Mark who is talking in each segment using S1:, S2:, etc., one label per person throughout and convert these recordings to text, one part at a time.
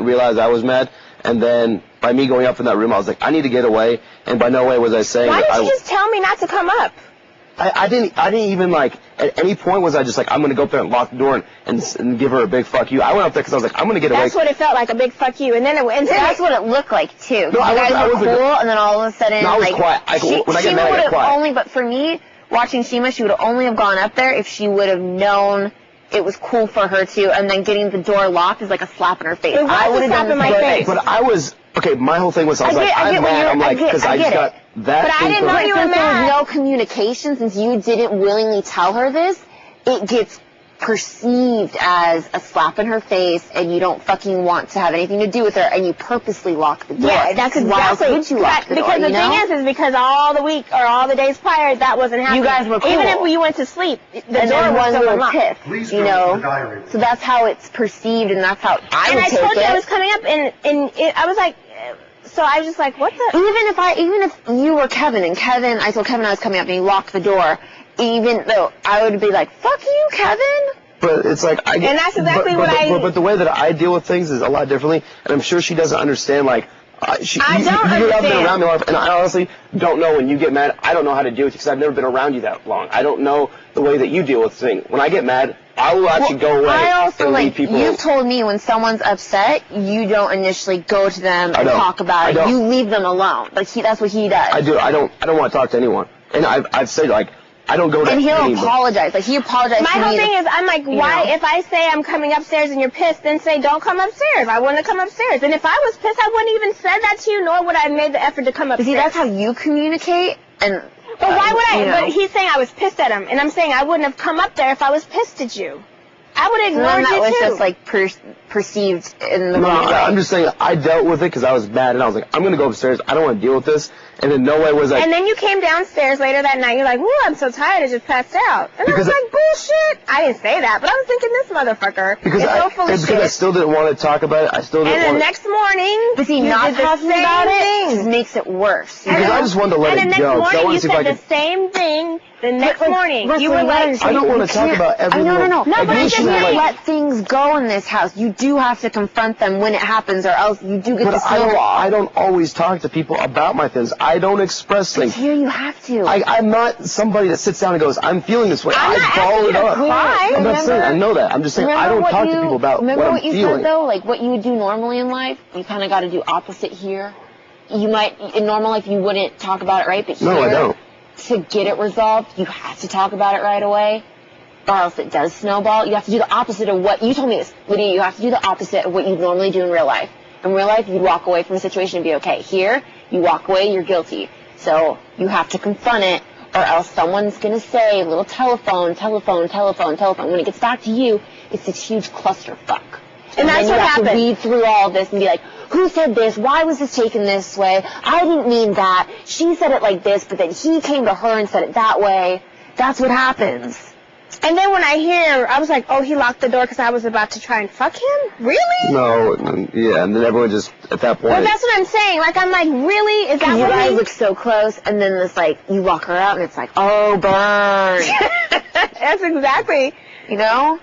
S1: didn't realize I was mad. And then by me going up in that room, I was like, I need to get away. And by no way was I saying.
S2: Why didn't you just tell me not to come up?
S1: I didn't even, like, at any point was I just like, I'm going to go up there and lock the door and give her a big fuck you. I went up there because I was like, I'm going to get away.
S2: That's what it felt like, a big fuck you. And then
S3: that's what it looked like, too.
S1: No,
S3: you guys were cool, and then all of a sudden,
S1: no, I was
S3: like,
S1: quiet. When I get mad, I get quiet.
S3: But for me, watching Shima, she would have only have gone up there if she would have known it was cool for her to, and then getting the door locked is like a slap in her face.
S2: I would have done the same thing.
S1: But I was, okay, my whole thing was, I'm mad. I'm like, because I just got that.
S2: But I didn't know you were mad.
S3: There was no communication, since you didn't willingly tell her this, it gets perceived as a slap in her face, and you don't fucking want to have anything to do with her, and you purposely lock the door.
S2: Yeah, that's exactly.
S3: Why else would you lock the door?
S2: Because the thing is because all the week or all the days prior, that wasn't happening.
S3: You guys were cool.
S2: Even if you went to sleep, the
S3: and
S2: door was still unlocked.
S3: Pissed, you know. So that's how it's perceived, and that's how I would take it.
S2: And I told you I was coming up, and I was like, so I was just like, what the?
S3: Even if you were Kevin, and I told Kevin I was coming up, and he locked the door, even though I would be like, fuck you, Kevin.
S1: But it's like
S2: and that's exactly
S1: but the way that I deal with things is a lot differently, and I'm sure she doesn't understand. Like,
S2: I don't
S1: understand. You've been around me a lot, and I honestly don't know when you get mad. I don't know how to deal with you because I've never been around you that long. I don't know the way that you deal with things. When I get mad, I will actually go away.
S3: I also
S1: and leave people.
S3: You've told me when someone's upset, you don't initially go to them and talk about it. You leave them alone. Like that's what he does.
S1: I do. I don't want to talk to anyone, and I've said like. I don't go to
S3: anyone. And he'll apologize. Like, he apologized to me.
S2: My whole thing is, I'm like, why, if I say I'm coming upstairs and you're pissed, then say, don't come upstairs. I want to come upstairs. And if I was pissed, I wouldn't even said that to you, nor would I have made the effort to come upstairs.
S3: See, that's how you communicate, and...
S2: But why would I? But he's saying I was pissed at him, and I'm saying I wouldn't have come up there if I was pissed at you. I would have ignored you, too.
S3: That was just, like, perceived in the wrong way.
S1: I'm just saying, I dealt with it because I was mad, and I was like, I'm going to go upstairs. I don't want to deal with this. And in no way was I...
S2: And then you came downstairs later that night. You're like, ooh, I'm so tired. I just passed out. And I was like, bullshit. I didn't say that, but I was thinking this motherfucker is so full of shit.
S1: Because I still didn't want to talk about it. I still didn't want to...
S2: And the next morning,
S3: but see, not talking about it just makes it worse.
S1: Because I just wanted to let it go.
S2: And the next morning, you said the same thing. The next morning, you were like...
S1: I don't want to talk about everything.
S3: No, but I just can't let things go in this house. You do have to confront them when it happens, or else you do get the snowball.
S1: I don't always talk to people about my things. I don't express things.
S3: But here you have to.
S1: I'm not somebody that sits down and goes, I'm feeling this way. I ball it up. I'm not saying I know that. I'm just saying I don't talk to people about what I'm feeling.
S3: Remember what you said, though? Like, what you would do normally in life, you kind of got to do opposite here. You might, in normal life, you wouldn't talk about it, right? But here,
S1: no, I don't.
S3: To get it resolved, you have to talk about it right away, or else it does snowball. You have to do the opposite of what, you told me this, Lydia, you have to do the opposite of what you normally do in real life. In real life, you'd walk away from a situation and be okay. Here, you walk away, you're guilty. So you have to confront it, or else someone's going to say, little telephone. When it gets back to you, it's this huge clusterfuck.
S2: And that's what happened.
S3: You have to read through all this and be like, who said this? Why was this taken this way? I didn't mean that. She said it like this, but then he came to her and said it that way. That's what happens.
S2: And then when I hear, I was like, oh, he locked the door because I was about to try and fuck him? Really?
S1: No, yeah, and then everyone just, at that point...
S2: Well, that's what I'm saying. Like, I'm like, really? Is that what
S3: you guys look so close, and then it's like, you walk her out, and it's like, oh, burn.
S2: That's exactly,
S3: you know?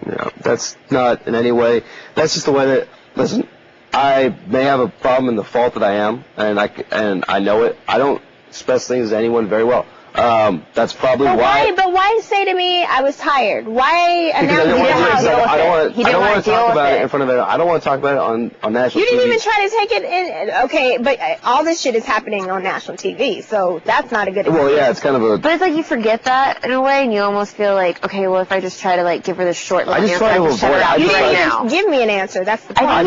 S1: No, that's not in any way, that's just the way that, listen, I may have a problem in the fault that I am, and I know it. I don't express things to anyone very well. That's probably why.
S2: But why say to me I was tired? Why announce it?
S1: I don't want to talk about it in front of it. I don't want to talk about it on national TV.
S2: You didn't even try to take it in. Okay, but all this shit is happening on national TV, so that's not a good excuse.
S1: Well, yeah, it's kind of a...
S3: But it's like you forget that in a way, and you almost feel like, okay, well, if I just try to, like, give her this short little answer, I can shut it out.
S2: You didn't even give me an answer. That's the point.
S1: I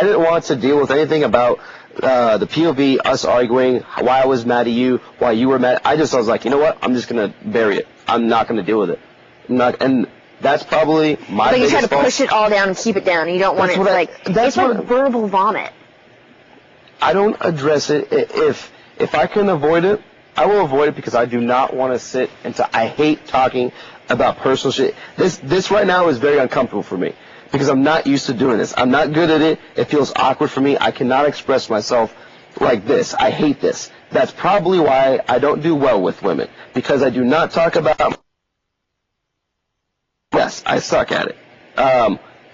S1: didn't want to deal with anything about... the POV, us arguing, why I was mad at you, why you were mad. I was like, you know what? I'm just gonna bury it. I'm not gonna deal with it. and that's probably my biggest fault.
S3: You try to push it all down and keep it down. You don't want it to, it's like verbal vomit.
S1: I don't address it. If I can avoid it, I will avoid it because I do not want to sit and I hate talking about personal shit. This right now is very uncomfortable for me. Because I'm not used to doing this. I'm not good at it. It feels awkward for me. I cannot express myself like this. I hate this. That's probably why I don't do well with women. Because I do not talk about... Yes, I suck at it.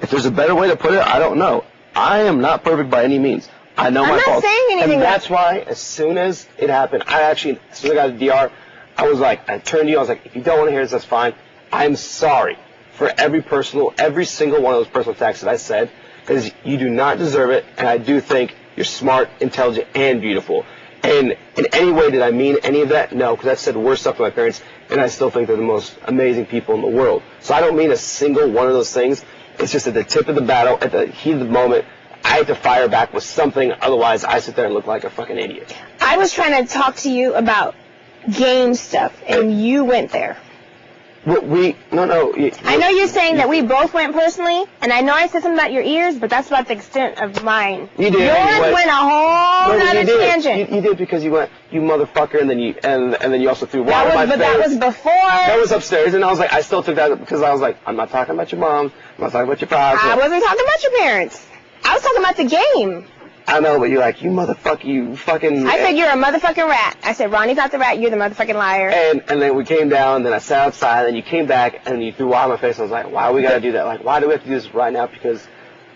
S1: If there's a better way to put it, I don't know. I am not perfect by any means. I know my faults.
S2: I'm not saying anything.
S1: And that's why, as soon as it happened, as soon as I got to DR, I was like, I turned to you, I was like, if you don't want to hear this, that's fine. I'm sorry for every single one of those personal attacks that I said, because you do not deserve it, and I do think you're smart, intelligent, and beautiful. And in any way did I mean any of that? No, because I said worse stuff to my parents, and I still think they're the most amazing people in the world. So I don't mean a single one of those things. It's just at the tip of the battle, at the heat of the moment, I had to fire back with something, otherwise I sit there and look like a fucking idiot.
S2: I was trying to talk to you about game stuff, and you went there.
S1: No.
S2: I know you're saying that we both went personally, and I know I said something about your ears, but that's about the extent of mine.
S1: You did.
S2: Yours went a whole other tangent.
S1: You did because you went, you motherfucker, and then you also threw water in my face.
S2: But that was before.
S1: That was upstairs, and I was like, I still took that because I was like, I'm not talking about your mom, I'm not talking about your pops.
S2: I wasn't talking about your parents. I was talking about the game.
S1: I know, but you're like, you motherfucker, you fucking...
S2: I said, you're a motherfucking rat. I said, Ronnie's not the rat, you're the motherfucking liar.
S1: And then we came down, and then I sat outside, and you came back, and you threw water in my face. I was like, why we gotta do that? Like, why do we have to do this right now? Because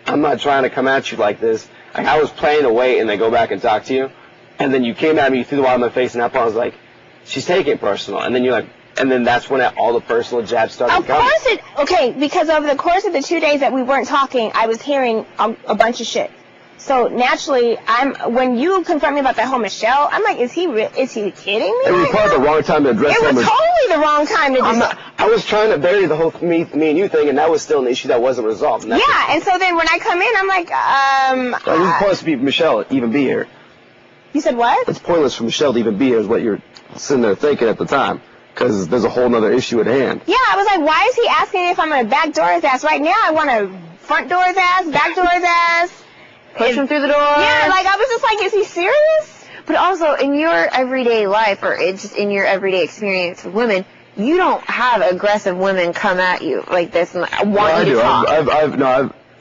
S1: I'm not trying to come at you like this. Like, I was playing to wait and then go back and talk to you. And then you came at me, you threw the water in my face, and that point I was like, she's taking it personal. And then you're like, and then that's when all the personal jabs started coming.
S2: Of course okay, because over the course of the 2 days that we weren't talking, I was hearing a bunch of shit. So naturally, when you confront me about that whole Michele, I'm like, is he kidding me?
S1: It was probably the wrong time to address that.
S2: It was totally the wrong time to just...
S1: I was trying to bury the whole me and you thing, and that was still an issue that wasn't resolved. And
S2: and so then when I come in, I'm like,
S1: It was pointless for Michele to even be here.
S2: You said what?
S1: It's pointless for Michele to even be here is what you're sitting there thinking at the time, because there's a whole other issue at hand.
S2: Yeah, I was like, why is he asking me if I'm going to backdoor his ass? Right now, I want to front door his ass, backdoor his ass.
S3: Push him through the door.
S2: Yeah, like, I was just like, is he serious?
S3: But also, in your everyday life, or just in your everyday experience with women, you don't have aggressive women come at you like this and want you to talk.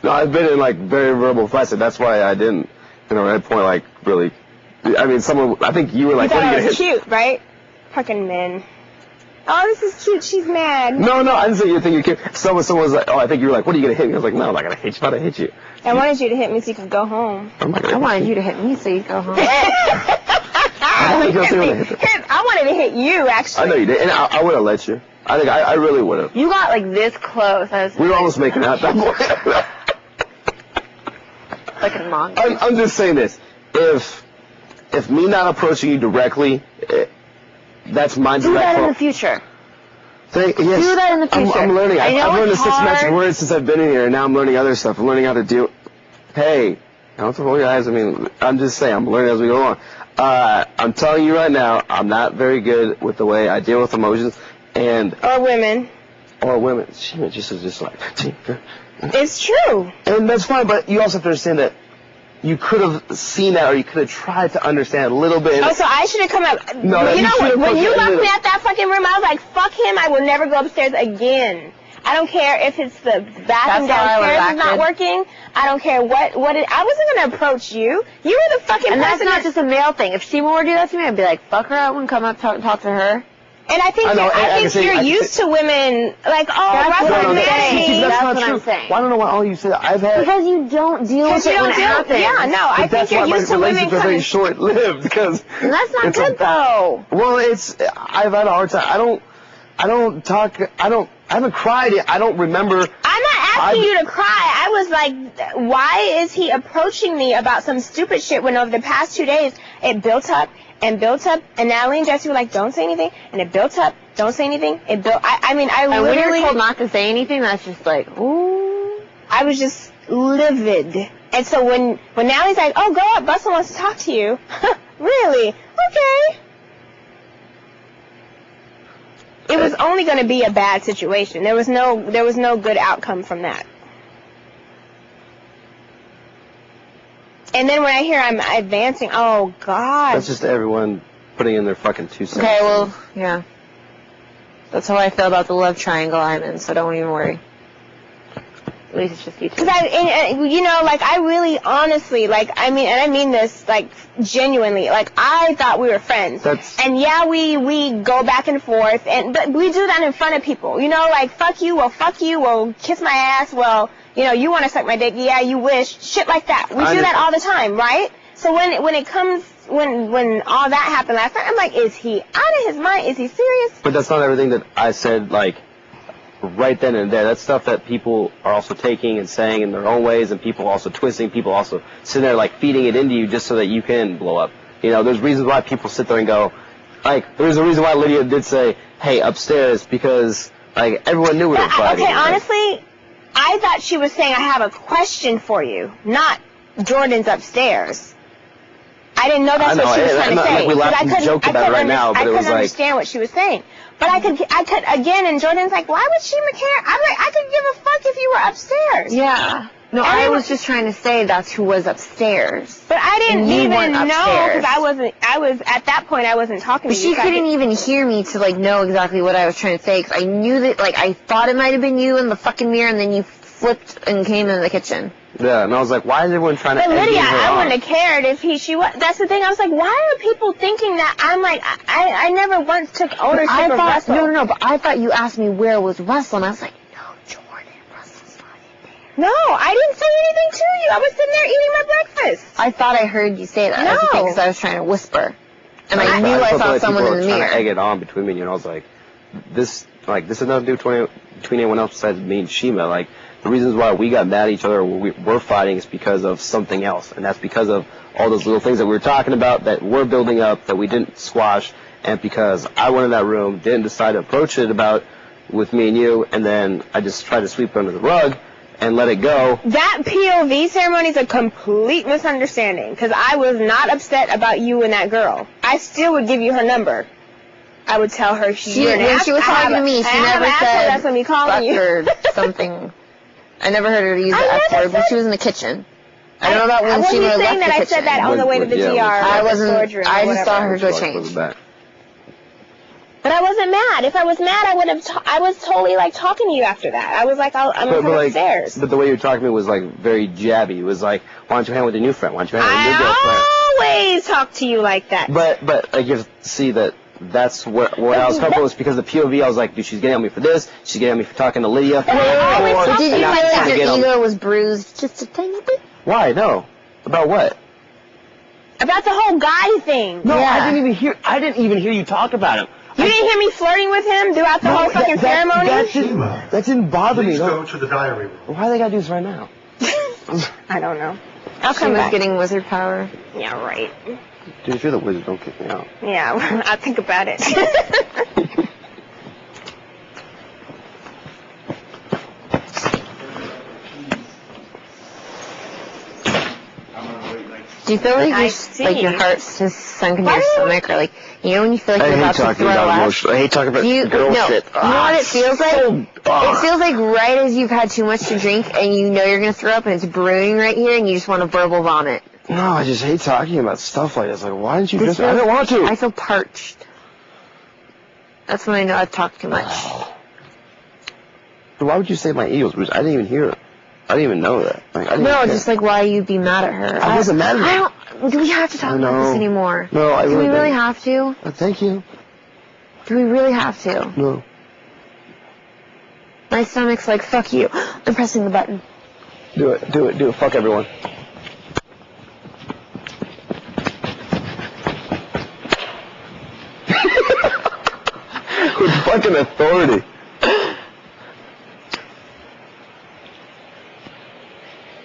S1: I've been in, like, very verbal fights, and that's why I didn't, at that point, like, really, I mean, I think you were like,
S2: you
S1: what are you
S2: thought
S1: going
S2: to hit? Cute, right? Fucking men. Oh, this is cute. She's mad.
S1: No, I didn't say you think you're cute. Someone was like, oh, I think you were like, what are you going to hit me? I was like, no, I'm not going to hit you. I'm not going to hit you.
S2: I wanted you to hit me so you could go home.
S3: I wanted you to hit me so you could go home.
S2: I wanted to hit you, actually.
S1: I know you did, and I would have let you. I think I really would have.
S3: You got, like, this close.
S1: We were almost making out that point.
S3: Like a monk.
S1: I'm just saying this. If me not approaching you directly, that's my direct
S3: Do that
S1: fault.
S3: in the future.
S1: Yes.
S3: Do that in the future.
S1: I'm learning. I've learned the 6 magic
S3: hard.
S1: words since I've been in here, and now I'm learning other stuff. I'm learning how to deal. Hey, don't roll your eyes. I mean, I'm just saying, I'm learning as we go along. I'm telling you right now, I'm not very good with the way I deal with emotions,
S2: or women.
S1: She just like.
S2: It's true.
S1: And that's fine, but you also have to understand that you could have seen that, or you could have tried to understand a little bit.
S2: Oh, so I should have come up.
S1: No,
S2: you know what? When you left me at that fucking room, I was like, fuck him. I will never go upstairs again. I don't care if it's the bathroom downstairs is not working. I don't care what I wasn't going to approach you. You were the fucking person.
S3: And that's not just a male thing. If Seymour were to do that to me, I'd be like, fuck her out and come up talk to her.
S2: And I think you're used to women, like,
S3: that's what I'm saying.
S1: That's
S3: what
S1: not true.
S3: I'm saying.
S1: Well, I don't know why all you said.
S3: Because you don't deal with it when it happens.
S2: Yeah, no, I think you're used to women
S1: coming. Very short-lived because.
S3: And that's not good though.
S1: Well, I've had a hard time. I haven't cried yet. I don't remember. I'm
S2: not asking you to cry. I was like, why is he approaching me about some stupid shit when over the past 2 days it built up and built up, and Natalie and Jesse were like, don't say anything, and it built up, don't say anything, it built, I mean,
S3: and when you're told not to say anything, that's just like, ooh.
S2: I was just livid. And so when Natalie's like, oh, go up, Bustle wants to talk to you. Really? Okay. It was only going to be a bad situation. There was no good outcome from that. And then when I hear I'm advancing, oh, God.
S1: That's just everyone putting in their fucking 2 cents.
S3: Okay, well, yeah. That's how I feel about the love triangle I'm in, so don't even worry. At least it's just you two.
S2: Because I really honestly, and I mean this, genuinely, I thought we were friends. And yeah, we go back and forth, but we do that in front of people. Fuck you, well, kiss my ass, well, you want to suck my dick, yeah, you wish, shit like that. We do that all the time, right? So when all that happened last night, I'm like, is he out of his mind? Is he serious?
S1: But that's not everything that I said, right then and there. That's stuff that people are also taking and saying in their own ways, and people also twisting, people also sitting there feeding it into you just so that you can blow up. There's reasons why people sit there and go, there's a reason why Lydia did say, hey, upstairs, because everyone knew we were fighting.
S2: Okay, honestly, I thought she was saying I have a question for you, not Jordan's upstairs. I didn't know that's what she was trying to say.
S1: We laugh and joke about it right now, but it was
S2: I couldn't understand what she was saying. But I could again, and Jordan's like, why would she care? I'm like, I could give a fuck if you were upstairs.
S3: Yeah. No, I was just trying to say that's who was upstairs.
S2: But I didn't even know, because at that point, I wasn't talking to you.
S3: But she couldn't even hear me to, know exactly what I was trying to say, because I knew that, I thought it might have been you in the fucking mirror, and then you flipped and came in the kitchen.
S1: Yeah, and I was like, why is everyone trying to
S2: But Lydia, I
S1: on?
S2: wouldn't have cared if she was. That's the thing. I was like, why are people thinking that? I'm like, I never once took ownership of Russell.
S3: No, but I thought you asked me where was Russell, and I was like, no, Jordan, Russell's not in there.
S2: No, I didn't say anything to you. I was sitting there eating my breakfast.
S3: I thought I heard you say that.
S2: No.
S3: Because I was trying to whisper. And I knew I saw someone in the mirror.
S1: Trying to egg it on between me and you, and I was like, this has nothing to do between anyone else besides me and Shima. The reasons why we got mad at each other or we're fighting is because of something else. And that's because of all those little things that we were talking about that were building up that we didn't squash. And because I went in that room, didn't decide to approach it with me and you, and then I just tried to sweep it under the rug and let it go.
S2: That POV ceremony is a complete misunderstanding, because I was not upset about you and that girl. I still would give you her number. I would tell her when
S3: she was talking to me, she never said
S2: that's what me calling you
S3: or something. I never heard her use the F word, but she was in the kitchen. I don't know about when she left the kitchen.
S2: I said that on the way to the GR.
S3: I just saw her go change.
S2: But I wasn't mad. If I was mad, I would have. I was totally talking to you after that. I was like, I'm gonna come upstairs.
S1: But the way you were talking to me was very jabby. It was like, why don't you hang with your new friend? Why don't you hang with your new girlfriend?
S2: I always talk to you like that.
S1: But you have to see that. That's where I was comfortable, was because of the POV. I was like, dude, she's getting on me for this. She's getting on me for talking to Lydia.
S3: Did you feel like your ego was bruised just a tiny bit?
S1: Why? No. About what?
S2: About the whole guy thing.
S1: No, yeah. I didn't even hear you talk about him.
S2: You didn't hear me flirting with him throughout the whole fucking ceremony?
S1: That didn't bother me.
S4: Please go to the diary room.
S1: Why do they gotta do this right now?
S2: I don't know.
S3: She was getting wizard power.
S2: Yeah, right.
S1: Dude, if you're the wizard, don't kick me out.
S2: Yeah, I'll think about it.
S3: Do you feel like your heart's just sunk into your stomach, or when you feel like you're about to throw up?
S1: I hate talking about girl shit.
S3: You know what it feels like? It feels like right as you've had too much to drink and you know you're going to throw up and it's brewing right here and you just want to verbal vomit.
S1: No, I just hate talking about stuff like this. Why didn't you just... I didn't want to.
S3: I feel parched. That's when I know I've talked too much.
S1: Why would you say my ego's bruised? I didn't even hear it. I didn't even know that.
S3: Why you'd be mad at her.
S1: I wasn't mad at her.
S3: Do we have to talk about this anymore?
S1: No,
S3: Do we really have to?
S1: Thank you.
S3: Do we really have to?
S1: No.
S3: My stomach's like, fuck you. I'm pressing the button.
S1: Do it. Fuck everyone. With fucking authority.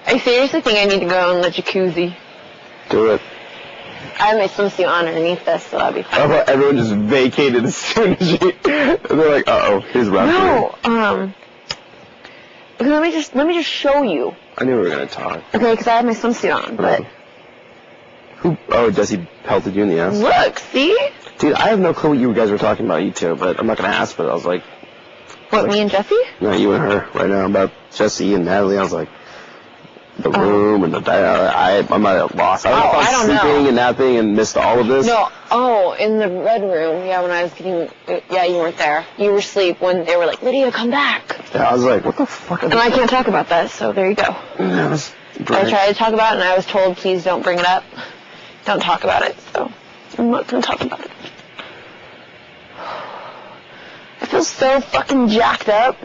S3: I seriously think I need to go in the jacuzzi.
S1: Do it.
S3: I have my swimsuit on underneath this, so that'll be fun.
S1: How about everyone just vacated as soon as they're like, uh-oh, here's Rob.
S3: No, let me just show you.
S1: I knew we were gonna talk.
S3: Okay, because I have my swimsuit on, but...
S1: Jesse pelted you in the ass?
S3: Look, see?
S1: Dude, I have no clue what you guys were talking about, you two, but I'm not gonna ask, but I was like...
S3: What, me and Jesse?
S1: No, you and her right now, about Jesse and Natalie. I was like, the room and I'm at a loss. I don't know if
S3: I
S1: I'm
S3: don't
S1: sleeping
S3: know.
S1: and napping and missed all of this.
S3: No, in the red room, yeah, when I was getting, yeah, you weren't there. You were asleep when they were like, Lydia, come back.
S1: Yeah, I was like, what the fuck?
S3: And I can't talk about that, so there you go.
S1: That was
S3: I
S1: great.
S3: tried to talk about it, and I was told, please don't bring it up. Don't talk about it, so I'm not going to talk about it. I feel so fucking jacked up.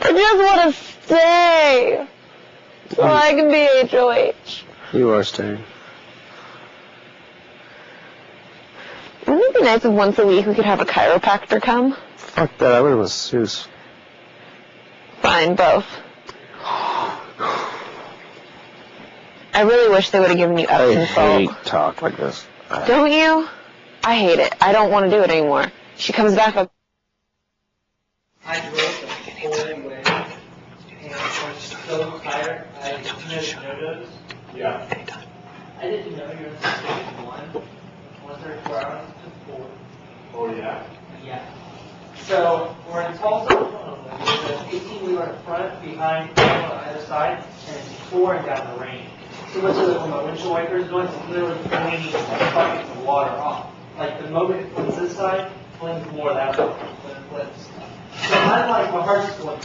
S3: I just want to stay so I can be HOH.
S1: You are staying.
S3: Wouldn't it be nice if once a week we could have a chiropractor come?
S1: Fuck that. I would have a Seuss.
S3: Fine, both. I really wish they would have given you
S1: I
S3: Epsom
S1: hate
S3: salt.
S1: talk like this.
S3: Don't you? I hate it. I don't want to do it anymore. She comes back up.
S4: I drove the whole way, and I was so tired. I committed no-dos.
S5: Yeah.
S4: I didn't know you were in station 134 hours to 4.
S5: Oh, yeah?
S4: Yeah. So we're in Tulsa, Oklahoma. There's an 18-wheeler in front, behind, on either side, and it's pouring down the rain. So literally when my windshield wiper is going, it's literally flinging buckets of water off. Like the moment it flips this side, flings more that way when it flips. So I'm like, my heart's just going,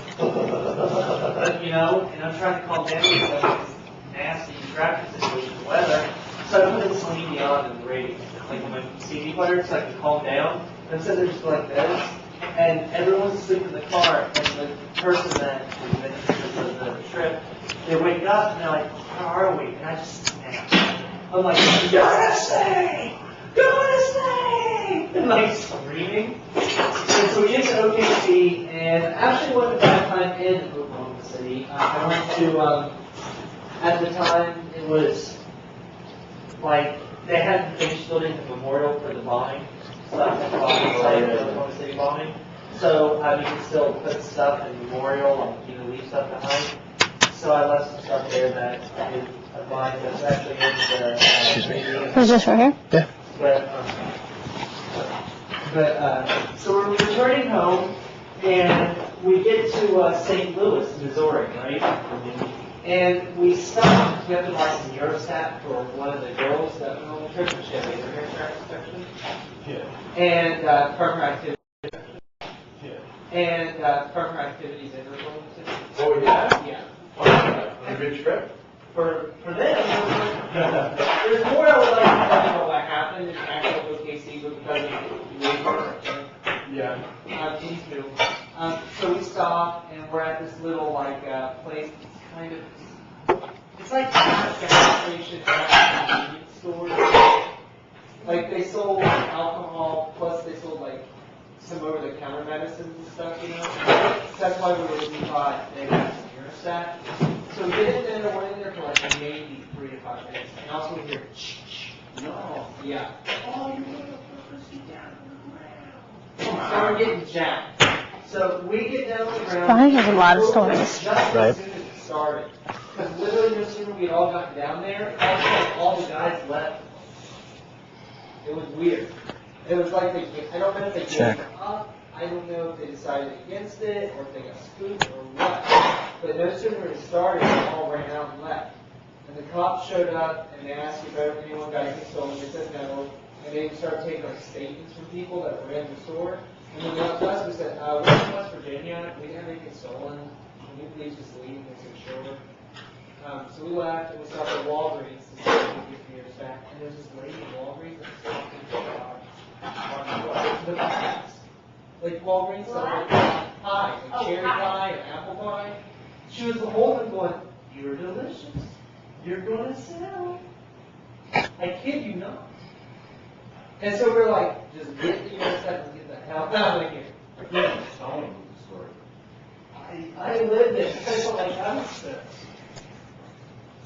S4: you know, and I'm trying to calm down because of this nasty traffic situation, the weather. So I put in Celine Dion in the radio, like on my CD player, so I can calm down. And instead they're just like this, and everyone's asleep in the car, and the person that was in the trip, they wake up and they're like, how are we? And I just snap. I'm like, you gotta stay! Gotta stay! And like screaming. And so we get to OKC, and actually wasn't a bad time in Oklahoma City. I went to, at the time, it was like, they hadn't finished building the memorial for the bombing. So that's the Oklahoma City bombing. So you can still put stuff in memorial and, you know, leave stuff behind. So I left some stuff there that is of mine that's actually in the,
S1: Excuse me.
S2: Was this right here?
S1: Yeah.
S4: So we're returning home, and we get to St. Louis, Missouri, right? And we stop. We have to buy some Eurostat for one of the girls that went on the trip, and she had a hair section.
S5: Yeah.
S4: And from her activities.
S5: Yeah.
S4: And from her activities in Oklahoma City.
S5: Oh, yeah?
S4: Yeah.
S5: Oh, a good trip.
S4: For them, there's more I would like to tell you about what happened in actual OKC, but because of
S5: Yeah.
S4: me too. So we stop, and we're at this little like place. It's kind of, it's like a gas station, convenience store. Like they sold alcohol, plus they sold like some over-the-counter medicines and stuff, you know. That's why we thought they had some Eurostat. So we get in there, we're in there for like maybe 3 to 5 minutes, and also we hear, no, yeah. Oh, you're going to put us down on the ground. So we're getting jacked. So we get down on the ground.
S2: Bonnie has a lot of stories.
S4: Just as soon as it started. Because literally no sooner we all got down there, all the guys left. It was weird. It was like I don't know if they gave up. I don't know if they decided against it, or if they got spooked, or what. But no sooner it started, they all ran out and left. And the cops showed up, and they asked if anyone got anything stolen. They said no. And they started taking like statements from people that were in the store. And when they left us, we said, we're from West Virginia. We didn't have anything stolen. Can you please just leave? They said, sure. So we left, and we stopped at Walgreens to see if we could get the years back. And there's this lady at Walgreens that was talking to the pies. Like Walgreens sells like pie, like cherry pie and apple pie. She was the whole time going, you're delicious. You're going to sell. I kid you not. And so we're like, just get the Eurostat and get the hell out of here.
S5: Telling the story.
S4: I lived it. I felt like I was sick.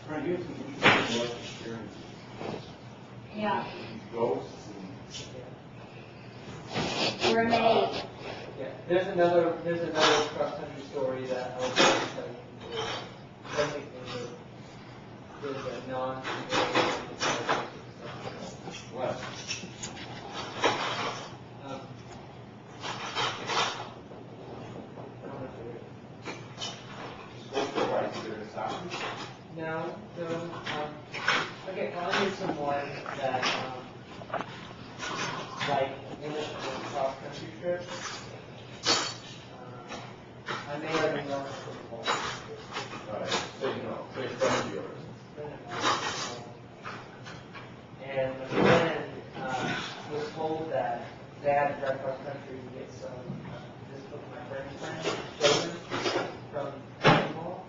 S5: Right, you have some interesting life experiences.
S2: Yeah.
S5: Ghosts
S2: Renee.
S4: Yeah. There's another cross country story that I was going to tell you. I think there's a non.
S5: What? Supposed to write to their assassins?
S4: No. Okay, well, I need someone that, like, in a cross-country trip, I may have been going to football.
S5: Alright, so you know, so it's friend of yours.
S4: And my friend was told that they had to drive cross-country to get some, this book my friend's children from Baltimore.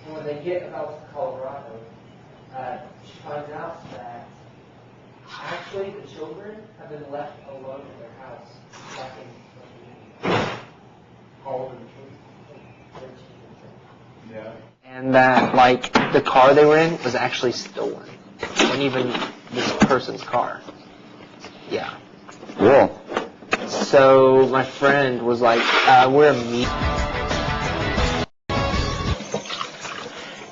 S4: And when they get about to Colorado, she finds out that actually the children have been left alone in their house back in all of them, 13 and 10.
S5: Yeah.
S4: And that, like, the car they were in was actually stolen. And even this person's car. Yeah.
S1: Cool.
S4: So my friend was like, we're meat.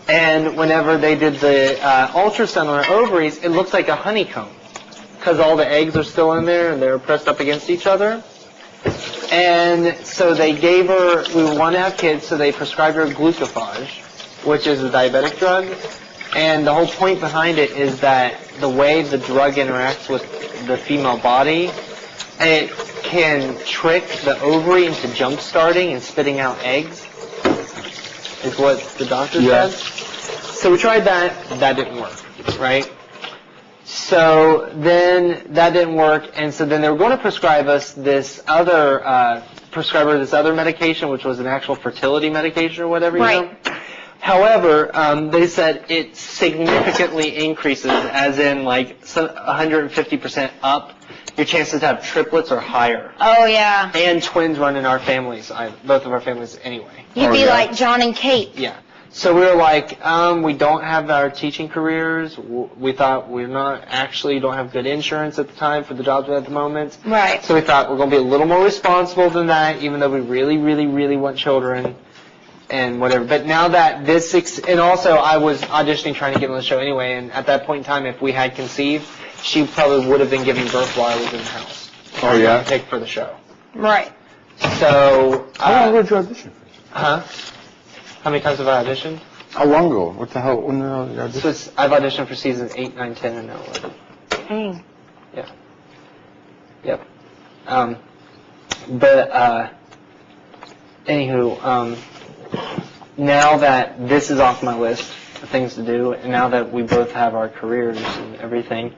S4: And whenever they did the ultrasound on her ovaries, it looks like a honeycomb. Because all the eggs are still in there and they're pressed up against each other. And so they gave her, we want to have kids, so they prescribed her glucophage, which is a diabetic drug. And the whole point behind it is that the way the drug interacts with the female body, it can trick the ovary into jump starting and spitting out eggs, is what the doctor says. So we tried that, that didn't work, right? So then that didn't work, and so then they were going to prescribe us this other, this other medication, which was an actual fertility medication or whatever, you know? However, they said it significantly increases, as in like 150% up. Your chances to have triplets are higher.
S3: Oh, yeah.
S4: And twins run in our families, both of our families anyway.
S3: You'd be like John and Kate.
S4: Yeah. So we were like, we don't have our teaching careers. We thought don't have good insurance at the time for the jobs we had at the moment.
S3: Right.
S4: So we thought we're going to be a little more responsible than that, even though we really, really, really want children. And whatever. But now that and also I was auditioning trying to get on the show anyway, and at that point in time, if we had conceived, she probably would have been giving birth while I was in the house.
S1: Oh, yeah?
S4: Pick for the show.
S3: Right.
S4: So...
S1: How long ago did you audition for?
S4: Huh? How many times have I auditioned?
S1: How long ago? What the hell? When did you audition?
S4: So I've auditioned for seasons 8, 9, 10, and now 11.
S3: Dang.
S4: Yeah. Yep. But, anywho, now that this is off my list of things to do, and now that we both have our careers and everything,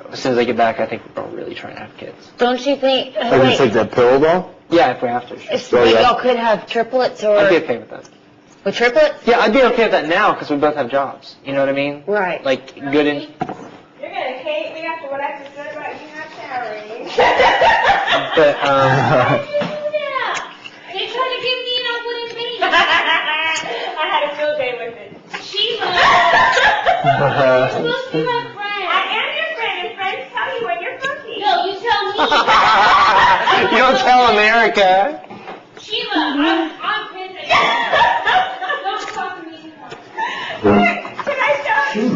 S4: as soon as I get back, I think we're really trying to have kids.
S3: Don't you think...
S1: Like you take that pill, though?
S4: Yeah, if we have to. Sure.
S3: If y'all could have triplets or...
S4: I'd be okay with that.
S3: With triplets?
S4: Yeah, I'd be okay with that now because we both have jobs. You know what I mean?
S3: Right.
S4: Like, good in...
S2: You're gonna hate me after what I just said about you not showering.
S4: But,
S6: They try to give me an open face.
S2: I had a field day with it.
S6: Sheila, you're supposed to be my friend.
S2: I am your friend, and friends tell you when you're funky.
S6: No, you tell me.
S4: you don't tell America.
S6: Sheila, I'm busy. Don't talk to me anymore.
S2: Can I show you?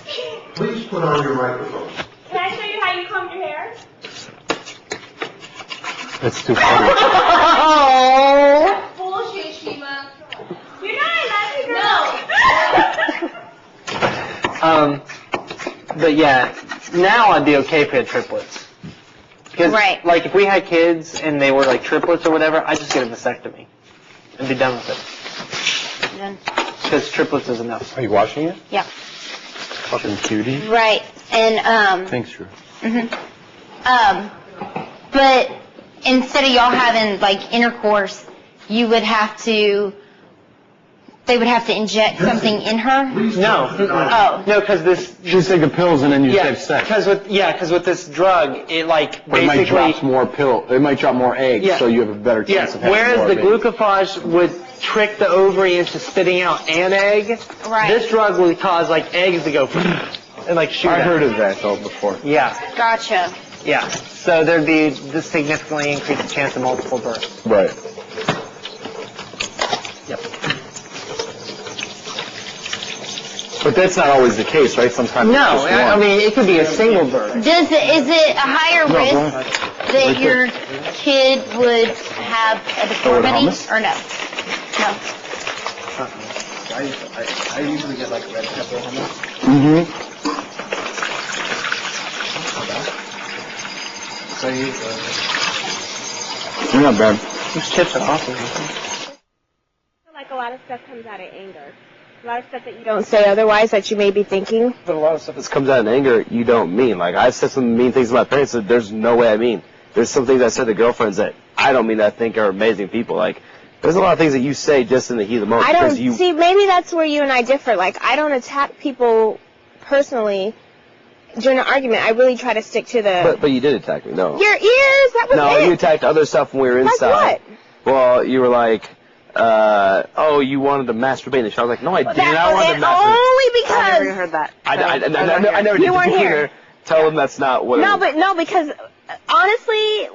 S5: Shima, please put on your microphone.
S2: Can I show you how you comb your hair?
S1: That's too funny.
S6: That's bullshit, Shima.
S2: You know I love you, girl.
S6: No.
S4: But yeah, now I'd be okay if we had triplets. Because,
S3: Right.
S4: like, if we had kids and they were, like, triplets or whatever, I'd just get a vasectomy and be done with it.
S3: Done.
S4: Because triplets is enough.
S1: Are you watching it?
S3: Yeah.
S1: Fucking cutie.
S3: Right. And,
S1: Thanks, Drew.
S3: but instead of y'all having, like, intercourse, they would have to inject something in her?
S4: No.
S3: Oh.
S4: No, because this...
S1: She's taking pills and then you
S4: Yeah,
S1: have sex.
S4: because with this drug, it, like,
S1: But it might
S4: basically...
S1: drop more it might drop more eggs,
S4: Yeah.
S1: so you have a better chance of having
S4: whereas
S1: more
S4: the
S1: babies.
S4: glucophage would trick the ovary into spitting out an egg,
S3: Right.
S4: this drug would cause, like, eggs to go and, like, shoot
S1: I
S4: out.
S1: heard of that, though, before.
S4: Yeah,
S3: Gotcha.
S4: yeah. So there'd be this significantly increased chance of multiple births.
S1: Right.
S4: Yep.
S1: But that's not always the case, right? Sometimes it's
S4: No,
S1: just
S4: I
S1: one.
S4: mean, it could be a single birth.
S3: Is it a higher
S1: No, go
S3: risk
S1: ahead.
S3: that your kid would have a deformity,
S1: hummus?
S3: or no? No.
S5: I usually get like red pepper hummus.
S1: Mm-hmm.
S5: So I use
S1: They're not bad.
S5: these chips are awesome.
S2: I feel like a lot of stuff comes out of anger. A lot of stuff that you don't say otherwise that you may be thinking.
S1: But a lot of stuff that comes out in anger, you don't mean. Like, I've said some mean things to my parents that there's no way I mean. There's some things I said to girlfriends that I don't mean that I think are amazing people. Like, there's a lot of things that you say just in the heat of the moment.
S2: I don't,
S1: because you,
S2: see, maybe that's where you and I differ. Like, I don't attack people personally during an argument. I really try to stick to the...
S1: But you did attack me, no.
S2: Your ears, that was
S1: No,
S2: it.
S1: you attacked other stuff when we were inside.
S2: Like what?
S1: Well, you were like, oh, you wanted to masturbate in the shower. I was like, no, I didn't. I wanted to masturbate.
S2: Only
S3: I never
S2: because...
S3: heard that.
S1: I never did.
S2: You weren't here.
S1: Tell them that's not what it was.
S2: No, because honestly,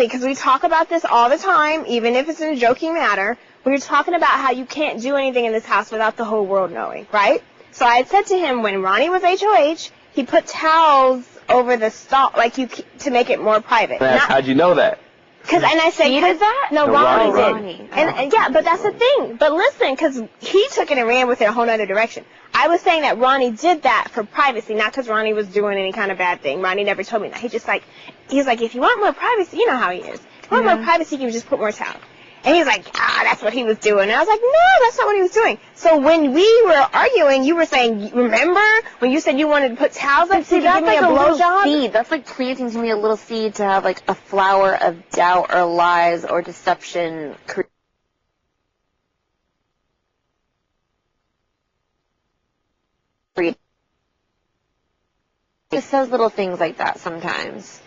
S2: because we talk about this all the time, even if it's in a joking manner, we're talking about how you can't do anything in this house without the whole world knowing, right? So I had said to him when Ronnie was HOH, he put towels over the stall, to make it more private.
S1: How'd you know that?
S2: And I said,
S3: He did that?
S2: No,
S1: No,
S2: Ronnie did.
S3: Ronnie.
S2: And yeah, but that's the thing. But listen, because he took it and ran with it a whole other direction. I was saying that Ronnie did that for privacy, not because Ronnie was doing any kind of bad thing. Ronnie never told me that. He's like, if you want more privacy, you know how he is. If you want more privacy, you just put more towels. And he's like, that's what he was doing. And I was like, no, that's not what he was doing. So when we were arguing, you were saying, remember when you said you wanted to put towels up so you could give me a blowjob?
S3: Seed. That's like planting to me a little seed to have like a flower of doubt or lies or deception. Just says little things like that sometimes.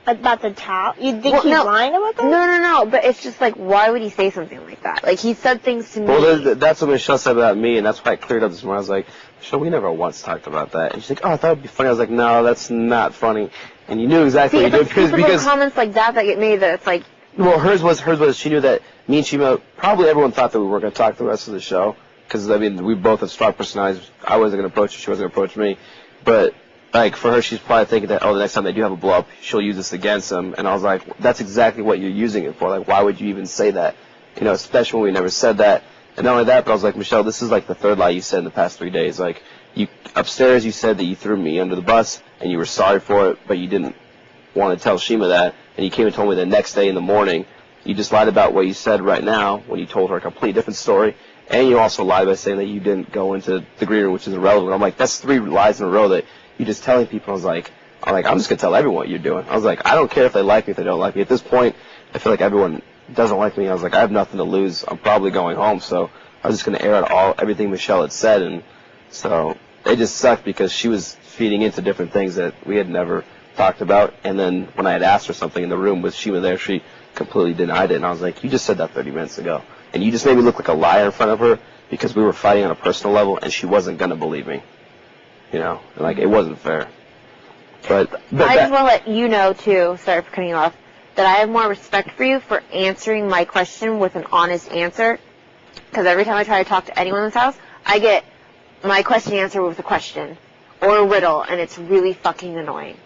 S2: About the towel? You think he's lying about that?
S3: No. But it's just like, why would he say something like that? Like, he said things to me.
S1: Well, that's what Michele said about me, and that's why I cleared up this morning. I was like, Michele, we never once talked about that. And she's like, oh, I thought it'd be funny. I was like, no, that's not funny. And you knew exactly what you did
S3: because comments like that get made that it's like.
S1: Well, hers was she knew that me and Shima, probably everyone thought that we weren't going to talk the rest of the show, because I mean we both have strong personalities. I wasn't going to approach her, she wasn't going to approach me, but. Like, for her, she's probably thinking that, the next time they do have a blow-up, she'll use this against them. And I was like, that's exactly what you're using it for. Like, why would you even say that? Especially when we never said that. And not only that, but I was like, Michele, this is like the third lie you said in the past 3 days. Like, upstairs you said that you threw me under the bus, and you were sorry for it, but you didn't want to tell Shima that. And you came and told me the next day in the morning. You just lied about what you said right now when you told her a completely different story. And you also lied by saying that you didn't go into the green room, which is irrelevant. I'm like, that's 3 lies in a row that you're just telling people. I'm just going to tell everyone what you're doing. I was like, I don't care if they like me, if they don't like me. At this point, I feel like everyone doesn't like me. I was like, I have nothing to lose. I'm probably going home. So I was just going to air out everything Michele had said. And so it just sucked because she was feeding into different things that we had never talked about. And then when I had asked her something in the room with Shima there, she completely denied it. And I was like, you just said that 30 minutes ago. And you just made me look like a liar in front of her because we were fighting on a personal level and she wasn't going to believe me. And like, it wasn't fair. But
S3: I just want to let you know, too, sorry for cutting you off, that I have more respect for you for answering my question with an honest answer. Because every time I try to talk to anyone in this house, I get my question answered with a question or a riddle, and it's really fucking annoying.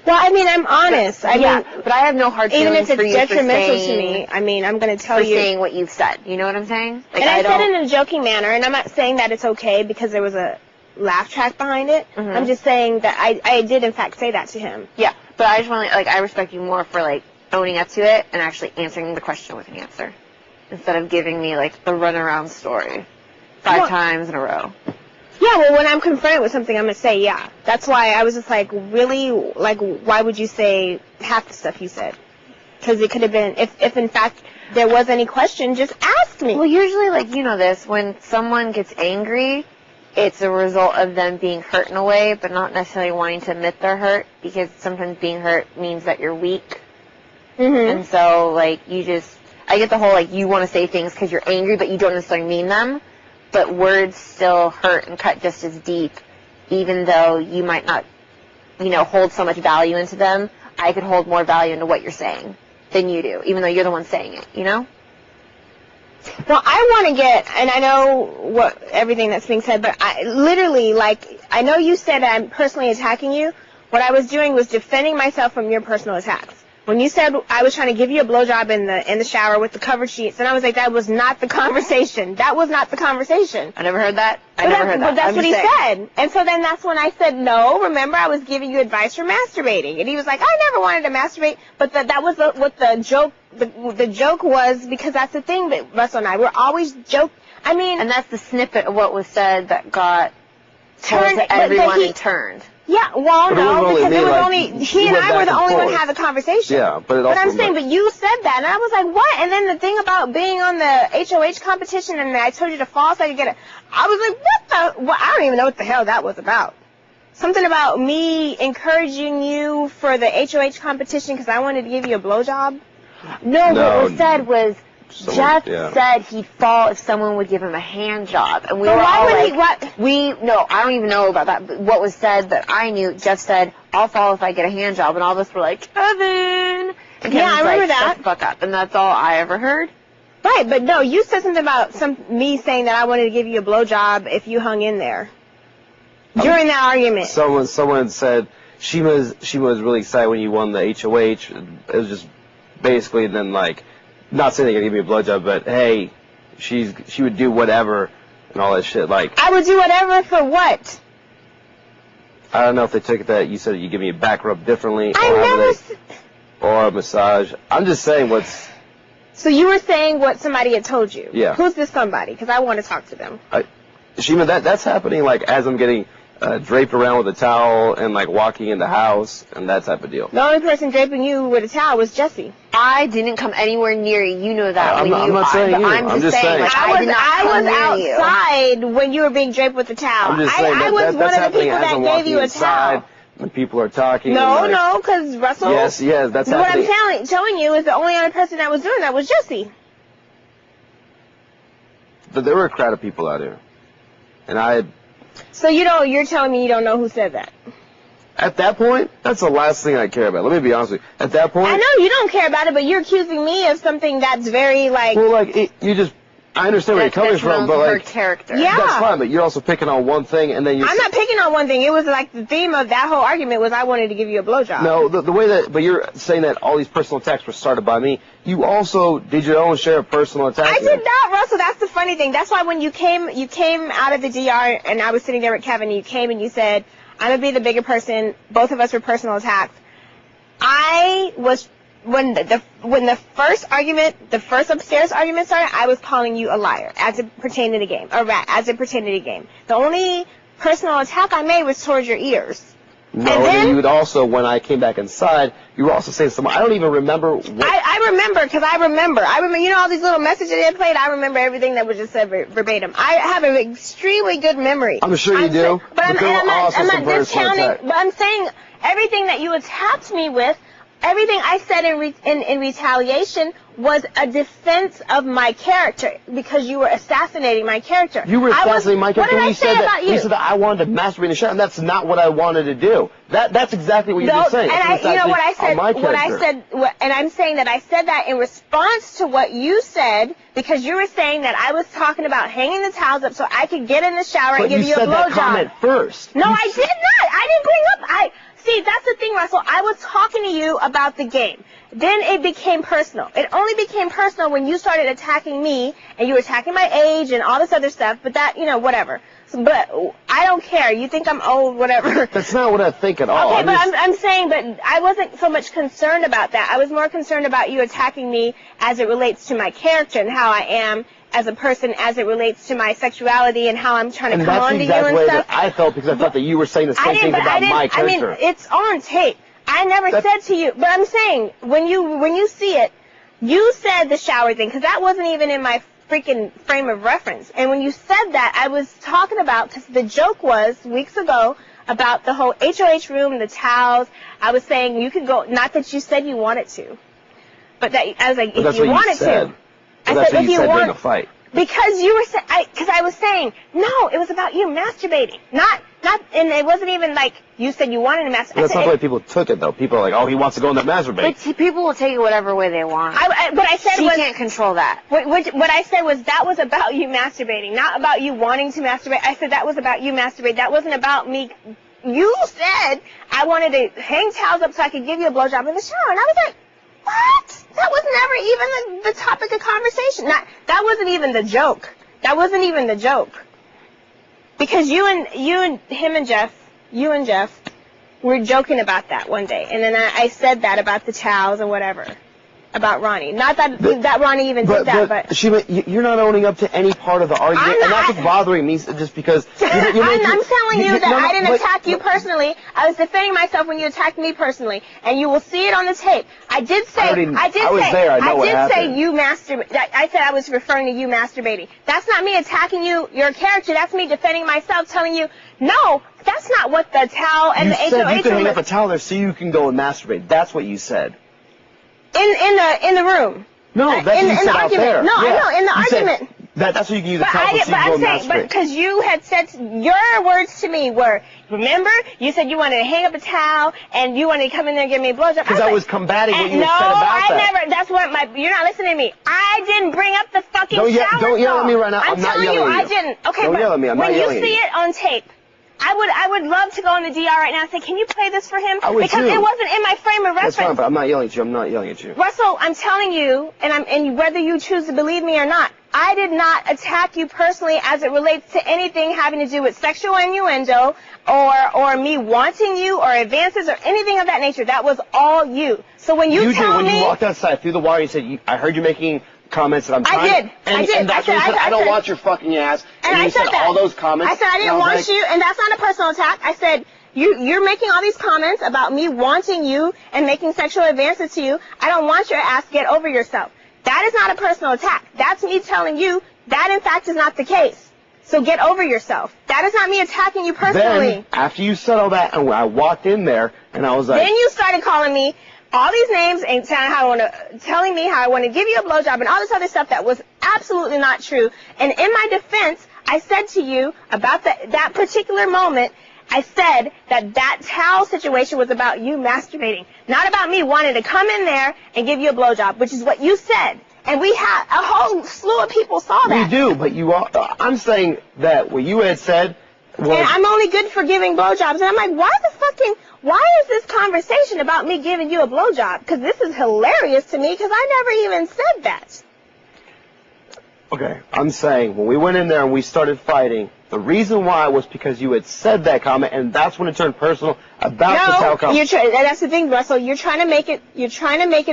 S2: Well, I mean, I'm honest.
S3: But I have no hard feelings
S2: even if
S3: for
S2: it's
S3: you
S2: detrimental to me. I mean, I'm going to tell you.
S3: saying what you've said. You know what I'm saying? Like,
S2: and I said it in a joking manner, and I'm not saying that it's okay because there was a laugh track behind it.
S3: Mm-hmm.
S2: I'm just saying that I did, in fact, say that to him.
S3: Yeah, but I just want to, I respect you more for, owning up to it and actually answering the question with an answer instead of giving me, the runaround story 5 times in a row.
S2: Yeah, well, when I'm confronted with something, I'm going to say, yeah. That's why I was just really, why would you say half the stuff you said? Because it could have been, if in fact there was any question, just ask me.
S3: Well, usually, this, when someone gets angry, it's a result of them being hurt in a way, but not necessarily wanting to admit they're hurt, because sometimes being hurt means that you're weak.
S2: Mm-hmm.
S3: And so, I get the whole, you want to say things because you're angry, but you don't necessarily mean them. But words still hurt and cut just as deep, even though you might not, hold so much value into them. I could hold more value into what you're saying than you do, even though you're the one saying it, Well,
S2: I want to get, and I know everything that's being said, but I literally, I know you said I'm personally attacking you. What I was doing was defending myself from your personal attacks. when you said I was trying to give you a blowjob in the shower with the cover sheets, and I was like, that was not the conversation. That was not the conversation.
S3: I never heard that.
S2: But that's what he said. And so then that's when I said, no, remember I was giving you advice for masturbating. And he was like, I never wanted to masturbate. But that was what the joke was, because that's the thing that Russell and I, we're always I mean.
S3: And that's the snippet of what was said that got
S2: turned
S3: everyone and turned.
S2: Yeah, well, no, because it was only, he and I were the only one
S1: forth.
S2: had the conversation.
S1: Yeah, but I'm
S2: saying, but you said that, and I was like, what? And then the thing about being on the HOH competition, and I told you to fall so I could get it, I was like, I don't even know what the hell that was about. Something about me encouraging you for the HOH competition because I wanted to give you a blowjob?
S3: No, what was said was, Jeff
S1: yeah.
S3: said he'd fall if someone would give him a hand job, and we
S2: But
S3: were
S2: why
S3: all
S2: would
S3: like,
S2: he, what?
S3: No, I don't even know about that. But what was said that I knew, Jeff said, I'll fall if I get a hand job, and all of us were like, Kevin. And
S2: Yeah, I remember that.
S3: Shut the fuck up, and that's all I ever heard.
S2: Right, but no, you said something about me saying that I wanted to give you a blowjob if you hung in there during that argument.
S1: Someone said she was really excited when you won the HOH. It was just basically then like, not saying they're gonna give me a blowjob, but hey, she would do whatever and all that shit. Like,
S2: I would do whatever for what?
S1: I don't know if they took it that you said you give me a back rub differently, or a massage. I'm just saying what's.
S2: So you were saying what somebody had told you.
S1: Yeah.
S2: Who's this somebody? Because I want to talk to them.
S1: Shima, that's happening like as I'm getting draped around with a towel and like walking in the house and that type of deal.
S2: The only person draping you with a towel was Jesse.
S3: I didn't come anywhere near you. You know that.
S1: I'm not saying you.
S3: I'm just saying. Like,
S2: I was
S3: outside
S2: outside when you were being draped with the towel.
S1: I'm just saying
S2: I was one of the people that gave you a towel.
S1: When people are talking.
S2: No, because Russell.
S1: Yes, that's
S2: what
S1: happening.
S2: I'm telling you is the only other person that was doing that was Jesse.
S1: But there were a crowd of people out here, and
S2: So you're telling me you don't know who said that?
S1: At that point, that's the last thing I care about. Let me be honest with you. At that point,
S2: I know you don't care about it, but you're accusing me of something that's very like.
S1: Well, like I understand where you're coming from, but like
S3: her character.
S2: Yeah.
S1: That's fine, but you're also picking on one thing, and then
S2: I'm not picking on one thing. It was like the theme of that whole argument was I wanted to give you a blowjob.
S1: No, the way that, but you're saying that all these personal attacks were started by me. You also did your own share of personal attacks.
S2: I did not, Russell. That's the funny thing. That's why when you came out of the DR, and I was sitting there with Kevin, and you came and you said, I'm gonna be the bigger person. Both of us were personal attacks. I was. When the first argument, the first upstairs argument started, I was calling you a liar as it pertained to the game, a rat as it pertained to the game. The only personal attack I made was towards your ears.
S1: No, and then you would also, when I came back inside, you were also saying something. I don't even remember what.
S2: I remember, because I remember. You know all these little messages they played? I remember everything that was just said verbatim. I have an extremely good memory.
S1: I'm sure you do.
S2: But I'm not discounting, but I'm saying everything that you attacked me with, everything I said in retaliation was a defense of my character because you were assassinating my character.
S1: You were assassinating my character.
S2: What did I say about you?
S1: You said that I wanted to masturbate in the shower, and that's not what I wanted to do. That's exactly what you were saying.
S2: And you know what I said? And I'm saying that I said that in response to what you said because you were saying that I was talking about hanging the towels up so I could get in the shower and give you a blowjob.
S1: But you said that comment first.
S2: No, I did not. I didn't bring up. See, that's the thing, Russell. I was talking to you about the game. Then it became personal. It only became personal when you started attacking me, and you were attacking my age and all this other stuff, but that, whatever. But I don't care. You think I'm old, whatever.
S1: That's not what I think at all.
S2: Okay, I'm saying, but I wasn't so much concerned about that. I was more concerned about you attacking me as it relates to my character and how I am as a person, as it relates to my sexuality and how I'm trying to come on to you and stuff.
S1: And that's the exact way that I felt because I thought that you were saying the same things about my character.
S2: I mean, it's on tape. I never said to you, but I'm saying when you see it, you said the shower thing because that wasn't even in my freaking frame of reference. And when you said that, I was talking about because the joke was weeks ago about the whole HOH room, the towels. I was saying you could go. Not that you said you wanted to, but that I was like if you wanted to. I said if you want
S1: a fight.
S2: Because you were because I was saying no, it was about you masturbating, not, and it wasn't even like you said you wanted to masturbate.
S1: That's not the way people took it though. People are like, oh, he wants to go in there masturbate.
S3: But people will take it whatever way they want.
S2: What I said
S3: she can't control that.
S2: What I said was that was about you masturbating, not about you wanting to masturbate. I said that was about you masturbating. That wasn't about me. You said I wanted to hang towels up so I could give you a blowjob in the shower, and I was like, What? That was never even the topic of conversation. That wasn't even the joke. That wasn't even the joke. Because you and Jeff were joking about that one day. And then I said that about the towels or whatever. About Ronnie. Not that Ronnie even did that, but...
S1: Shima, you're not owning up to any part of the argument, and that's what's bothering me, just because...
S2: I'm telling you that I didn't attack you personally. I was defending myself when you attacked me personally, and you will see it on the tape. I did say you masturbate. I said I was referring to you masturbating. That's not me attacking you, your character. That's me defending myself, telling you, no, that's not what the towel and the HOH... You said you can hang up a towel there so you can go and masturbate. That's what you said. In the room.
S1: No, that's what you said out there.
S2: No,
S1: yeah.
S2: I know, in the argument.
S1: That's what you can use a towel so you can go and masturbate.
S2: But because you had said, your words to me were, remember, you said you wanted to hang up a towel and you wanted to come in there and give me a blowjob.
S1: Because I was combating what you said about that.
S2: That's what you're not listening to me. I didn't bring up the fucking shower.
S1: Don't yell at me right now. I'm not yelling at you.
S2: I didn't. Okay,
S1: don't yell at me. I'm not yelling at you.
S2: When you see it on tape, I would love to go in the DR right now and say, can you play this for him?
S1: I would
S2: because it wasn't in my frame of reference.
S1: That's fine, but I'm not yelling at you. I'm not yelling at you.
S2: Russell, I'm telling you, and whether you choose to believe me or not, I did not attack you personally as it relates to anything having to do with sexual innuendo or me wanting you or advances or anything of that nature. That was all you. So when you tell me...
S1: When you walked outside through the wire, you said, I heard you making comments that I'm trying...
S2: I did.
S1: And that's what you said, I don't want your fucking ass.
S2: And
S1: you said all those comments.
S2: I said I didn't want you, and that's not a personal attack. I said... You're making all these comments about me wanting you and making sexual advances to you. I don't want your ass. Get over yourself. That is not a personal attack. That's me telling you that, in fact, is not the case. So get over yourself. That is not me attacking you personally.
S1: Then, after you said all that, and I walked in there, and I was like...
S2: Then you started calling me all these names and telling me how I want to give you a blowjob and all this other stuff that was absolutely not true. And in my defense, I said to you about that particular moment... I said that towel situation was about you masturbating, not about me wanting to come in there and give you a blowjob, which is what you said. And we had a whole slew of people saw that.
S1: We do, but I'm saying that what you had said was...
S2: And I'm only good for giving blowjobs. And I'm like, why is this conversation about me giving you a blowjob? Because this is hilarious to me because I never even said that.
S1: Okay, I'm saying when we went in there and we started fighting, the reason why was because you had said that comment, and that's when it turned personal about the towel comment.
S2: That's the thing, Russell. You're trying to make it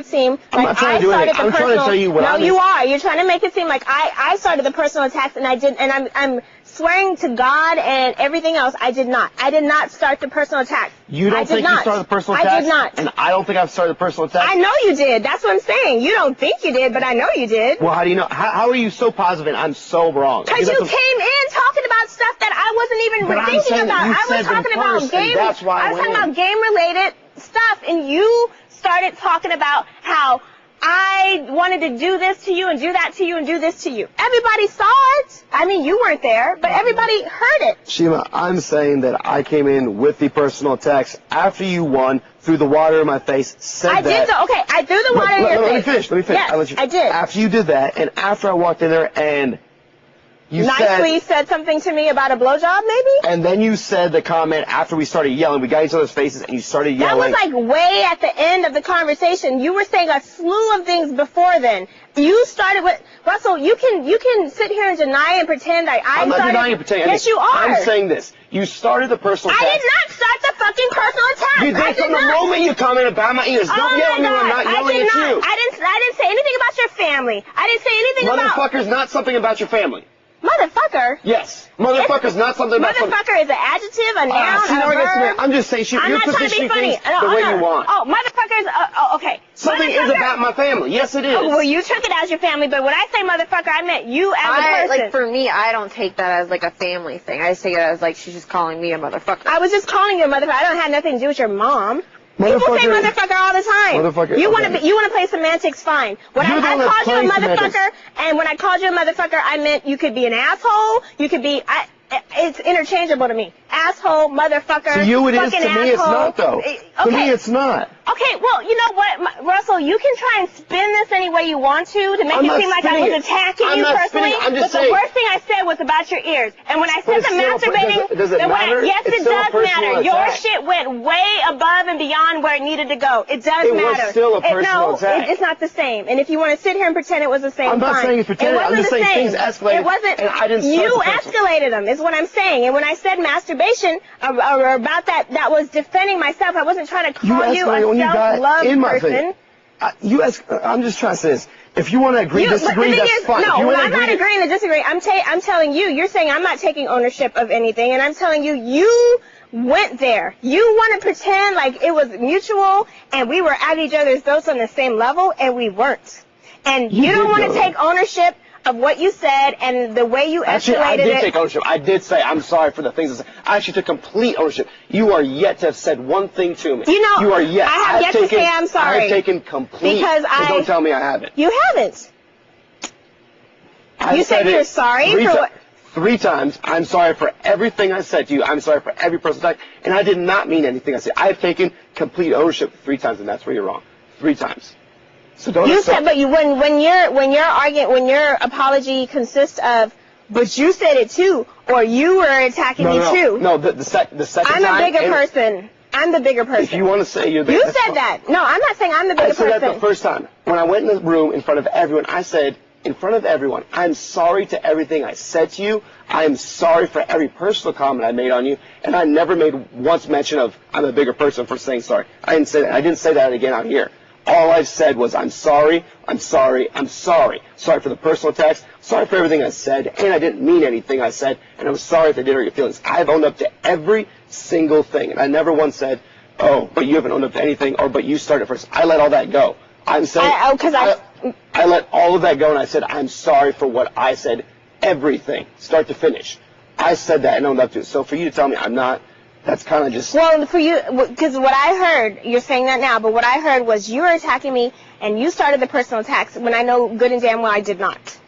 S2: seem like I started the personal.
S1: I'm trying to tell you what
S2: you are. You're trying to make it seem like I started the personal attacks, and I didn't. And I'm swearing to God and everything else, I did not. I did not start the personal attack.
S1: You don't think you started the personal attack?
S2: I did not.
S1: And I don't think I've started the personal attack?
S2: I know you did. That's what I'm saying. You don't think you did, but I know you did.
S1: Well, how do you know? How are you so positive and I'm so wrong?
S2: Because you came in talking about stuff that I wasn't even thinking about. I was talking about game. I was talking about game-related stuff, and you started talking about how I wanted to do this to you and do that to you and do this to you. Everybody saw it. I mean, you weren't there, but everybody heard it.
S1: Shima, I'm saying that I came in with the personal attacks after you won, threw the water in my face, said
S2: I did so. Okay, I threw the water in your face.
S1: Let me finish.
S2: Yes, I did.
S1: After you did that, and after I walked in there and you
S2: nicely said something to me about a blowjob, maybe?
S1: And then you said the comment after we started yelling. We got each other's faces, and you started yelling.
S2: That was like way at the end of the conversation. You were saying a slew of things before then. You started with Russell. You can sit here and deny and pretend I started.
S1: I'm not denying and pretending.
S2: Yes, you are.
S1: I'm saying this. You started the personal attack.
S2: I did not start the fucking personal attack.
S1: You did from the moment you commented about my ears. Don't yell at me when I'm not yelling at you.
S2: I didn't say anything about your family. I didn't say anything about.
S1: Motherfucker's not something about your family.
S2: Motherfucker?
S1: Yes. Motherfucker's not something about something.
S2: Motherfucker is an adjective, a noun, a verb.
S1: I'm just saying, you're positioning things the way you want.
S2: Oh, motherfucker is, okay.
S1: Something is about my family. Yes, it is.
S2: Oh, well, you took it as your family, but when I say motherfucker, I meant you as a person.
S3: Like, for me, I don't take that as, like, a family thing. I just take it as, like, she's just calling me a motherfucker.
S2: I was just calling you a motherfucker. I don't have nothing to do with your mom. People say motherfucker all the time.
S1: Motherfucker.
S2: You want to play semantics? Fine. When I called you a motherfucker, and when I called you a motherfucker, I meant you could be an asshole. You could be. It's interchangeable to me. Asshole, motherfucker.
S1: To you it is. To me it's not, though.
S2: Okay.
S1: To me it's not.
S2: Okay. Well, you know what, Russell? You can try and spin this any way you want to make it seem like I was attacking you personally.
S1: I'm just
S2: saying. The worst thing I said was about your ears. And when I said
S1: But it's
S2: the
S1: still
S2: masturbating,
S1: does it matter?
S2: yes,
S1: It's
S2: it
S1: still a
S2: does
S1: personal
S2: matter. Your
S1: attack.
S2: shit went way above and beyond where it needed to go. It does
S1: It was
S2: matter.
S1: still a personal attack.
S2: It's not the same. And if you want to sit here and pretend it was the same,
S1: I'm not
S2: fine.
S1: saying it's pretending.
S2: It
S1: I'm
S2: wasn't
S1: just
S2: the
S1: saying
S2: same.
S1: things escalated.
S2: It wasn't.
S1: And I didn't start
S2: You
S1: the person.
S2: escalated them, is what I'm saying. And when I said masturbation or about that was defending myself. I wasn't trying to call you
S1: escalated
S2: a
S1: when you got
S2: self-love
S1: in my
S2: person.
S1: face. I'm just trying to say this. If you want to agree,
S2: But the
S1: disagree,
S2: thing
S1: that's
S2: is,
S1: fine. If you
S2: no,
S1: wanna
S2: I'm not
S1: agree-
S2: agreeing to disagree. I'm telling you. You're saying I'm not taking ownership of anything, and I'm telling you, you went there. You want to pretend like it was mutual, and we were at each other's throats on the same level, and we weren't. And you don't
S1: did
S2: want to
S1: go.
S2: take ownership of what you said and the way you
S1: Actually, I
S2: escalated
S1: did
S2: it.
S1: take ownership. I did say, I'm sorry for the things I said. I actually took complete ownership. You are yet to have said one thing to me.
S2: You know,
S1: you are yet.
S2: I have yet to say I'm sorry.
S1: I have taken complete.
S2: Because
S1: so don't tell me I haven't.
S2: You haven't.
S1: I
S2: You said
S1: it
S2: you're sorry
S1: three
S2: for
S1: ti-
S2: what?
S1: 3 times. I'm sorry for everything I said to you. I'm sorry for every personal attack. And I did not mean anything I said. I have taken complete ownership 3 times, and that's where you're wrong. 3 times. So don't.
S2: You said, but when your apology consists of, but you said it too, or you were attacking me too.
S1: No, the second
S2: I'm
S1: time.
S2: a bigger person. I'm the bigger person.
S1: If you want to say you're the.
S2: You
S1: that's
S2: said
S1: fine.
S2: that. No, I'm not saying I'm the bigger
S1: I said
S2: person.
S1: that the first time. When I went in the room in front of everyone, I said, in front of everyone, I'm sorry to everything I said to you. I am sorry for every personal comment I made on you. And I never made once mention of I'm a bigger person for saying sorry. I didn't say that. I didn't say that again out here. All I said was I'm sorry, I'm sorry, I'm sorry. Sorry for the personal attacks. Sorry for everything I said. And I didn't mean anything I said. And I'm sorry if I did hurt your feelings. I've owned up to every single thing. And I never once said, oh, but you haven't owned up to anything, or but you started first. I let all that go. I'm saying I let all of that go, and I said I'm sorry for what I said, everything, start to finish. I said that and owned up to it. So for you to tell me I'm not, that's kind of just.
S2: Well, for you, because what I heard, you're saying that now, but what I heard was you were attacking me, and you started the personal attacks when I know good and damn well I did not.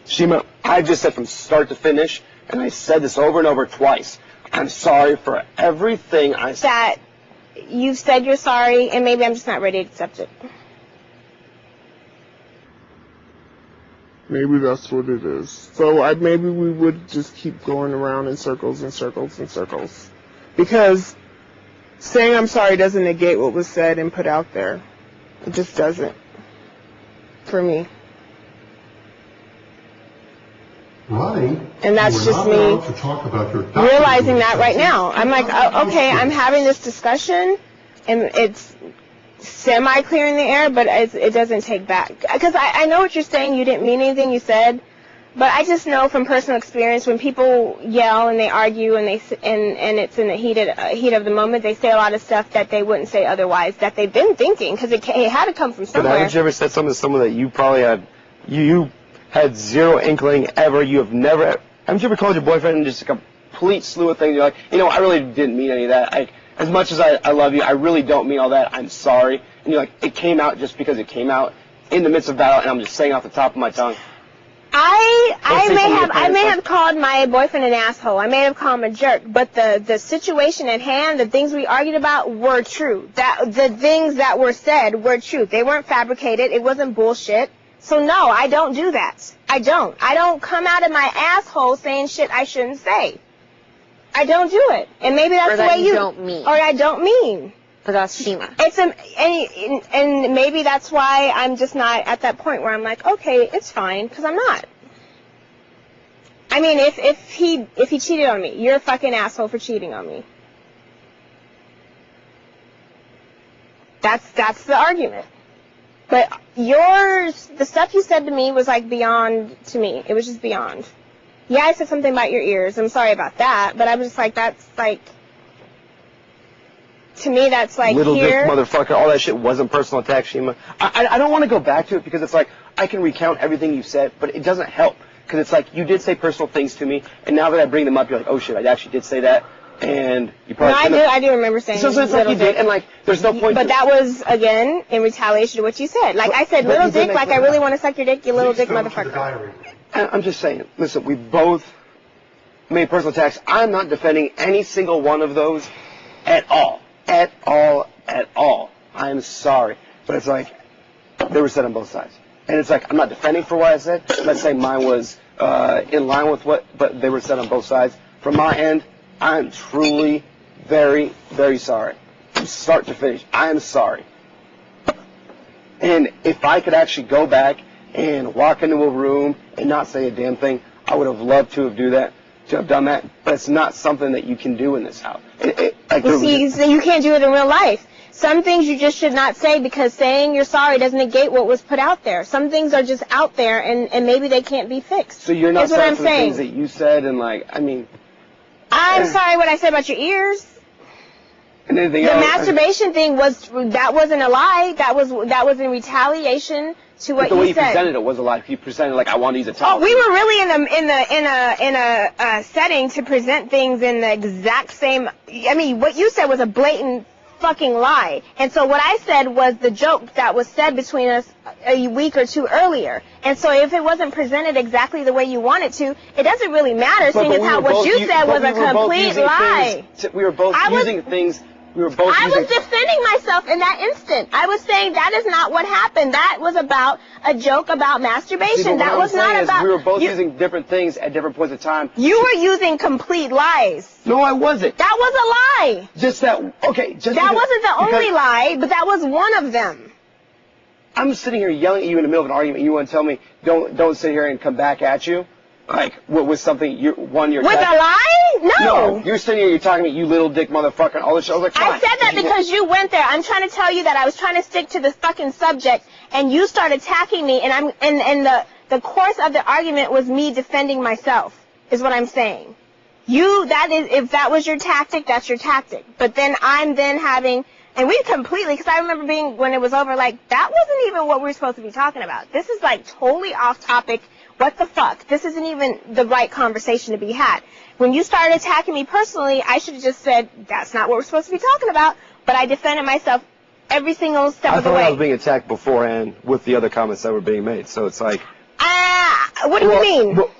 S1: Shima, I just said from start to finish, and I said this over and over twice. I'm sorry for everything I said.
S2: That you've said you're sorry, and maybe I'm just not ready to accept it.
S7: Maybe that's what it is. So maybe we would just keep going around in circles and circles and circles. Because saying I'm sorry doesn't negate what was said and put out there. It just doesn't. For me.
S8: Ronnie,
S2: And that's
S8: you were
S2: just
S8: not
S2: me
S8: allowed to talk about your doctor
S2: realizing that right
S8: visits.
S2: now. I'm like, oh, okay, I'm having this discussion, and it's semi-clear in the air, but it doesn't take back. Because I know what you're saying. You didn't mean anything you said. But I just know from personal experience when people yell and they argue and and it's in the heat of the moment, they say a lot of stuff that they wouldn't say otherwise, that they've been thinking, because it had to come from
S1: But
S2: somewhere.
S1: haven't you ever said something to someone that you probably had, you had zero inkling ever, you have never, haven't you ever called your boyfriend just a complete slew of things, you're like, you know, I really didn't mean any of that, as much as I love you, I really don't mean all that, I'm sorry, and you're like, it came out just because it came out in the midst of battle, and I'm just saying off the top of my tongue.
S2: I may have called my boyfriend an asshole. I may have called him a jerk, but the situation at hand, the things we argued about were true. The things that were said were true. They weren't fabricated. It wasn't bullshit. So no, I don't do that. I don't come out of my asshole saying shit I shouldn't say. I don't do it. And maybe that's
S3: Or
S2: the
S3: that
S2: way
S3: you don't mean.
S2: Or I don't mean.
S3: But that's Shima.
S2: And maybe that's why I'm just not at that point where I'm like, okay, it's fine, because I'm not. I mean, if he cheated on me, you're a fucking asshole for cheating on me. That's the argument. But the stuff you said to me was like beyond to me. It was just beyond. Yeah, I said something about your ears. I'm sorry about that, but I was just like, that's like. To me, that's like
S1: little
S2: here.
S1: dick motherfucker, all that shit wasn't personal attack, Shima. I don't want to go back to it because it's like, I can recount everything you said, but it doesn't help. Because it's like, you did say personal things to me, and now that I bring them up, you're like, oh shit, I actually did say that, and you probably
S2: No, I do remember saying
S1: So it's like you did, and like, there's no point
S2: But
S1: to
S2: that was, again, in retaliation to what you said. Like I said,
S1: but
S2: little
S1: you did
S2: dick,
S1: make
S2: like I
S1: fun
S2: really
S1: of
S2: want to suck your dick, you little dick
S8: Please go to the
S2: motherfucker.
S8: diary.
S1: I'm just saying, listen, we both made personal attacks. I'm not defending any single one of those at all. At all. I'm sorry. But it's like, they were said on both sides. And it's like, I'm not defending for what I said. I'm not saying mine was in line with but they were said on both sides. From my end, I'm truly very, very sorry. From start to finish, I am sorry. And if I could actually go back and walk into a room and not say a damn thing, I would have loved to have done that. But it's not something that you can do in this house.
S2: So you can't do it in real life. Some things you just should not say because saying you're sorry doesn't negate what was put out there. Some things are just out there and maybe they can't be fixed.
S1: So you're not
S2: That's what
S1: sorry
S2: I'm
S1: for the
S2: saying.
S1: things that you said and
S2: I'm sorry what I said about your ears.
S1: And anything
S2: The
S1: else.
S2: masturbation thing wasn't a lie. That was in retaliation to what
S1: But the way you
S2: said.
S1: presented it was a lie. You presented like I want to use a towel.
S2: Oh, we were really in a setting to present things in the exact same. I mean, what you said was a blatant fucking lie. And so what I said was the joke that was said between us a week or two earlier. And so if it wasn't presented exactly the way you want it to, it doesn't really matter, seeing as how what you said was a complete lie.
S1: We were both using things. We were both
S2: I
S1: using
S2: was defending myself in that instant. I was saying that is not what happened. That was about a joke about masturbation. That was not about.
S1: We were both using different things at different points of time.
S2: You were using complete lies.
S1: No, I wasn't.
S2: That was a lie.
S1: Just that. Okay.
S2: That wasn't the only lie, but that was one of them.
S1: I'm sitting here yelling at you in the middle of an argument, and you want to tell me don't sit here and come back at you, like what was something you're.
S2: With a lie? No.
S1: You're sitting here, you're talking about you little dick motherfucker and all this shit. I was like, fine.
S2: I said that because you went there. I'm trying to tell you that I was trying to stick to the fucking subject, and you started attacking me, and the course of the argument was me defending myself, is what I'm saying. If that was your tactic, that's your tactic. But then I'm having, and we completely, because I remember being, when it was over, like, that wasn't even what we were supposed to be talking about. This is like totally off topic. What the fuck? This isn't even the right conversation to be had. When you started attacking me personally, I should have just said, that's not what we're supposed to be talking about. But I defended myself every single step of the way.
S1: I thought I was being attacked beforehand with the other comments that were being made. So it's like...
S2: what do you mean?
S1: Well,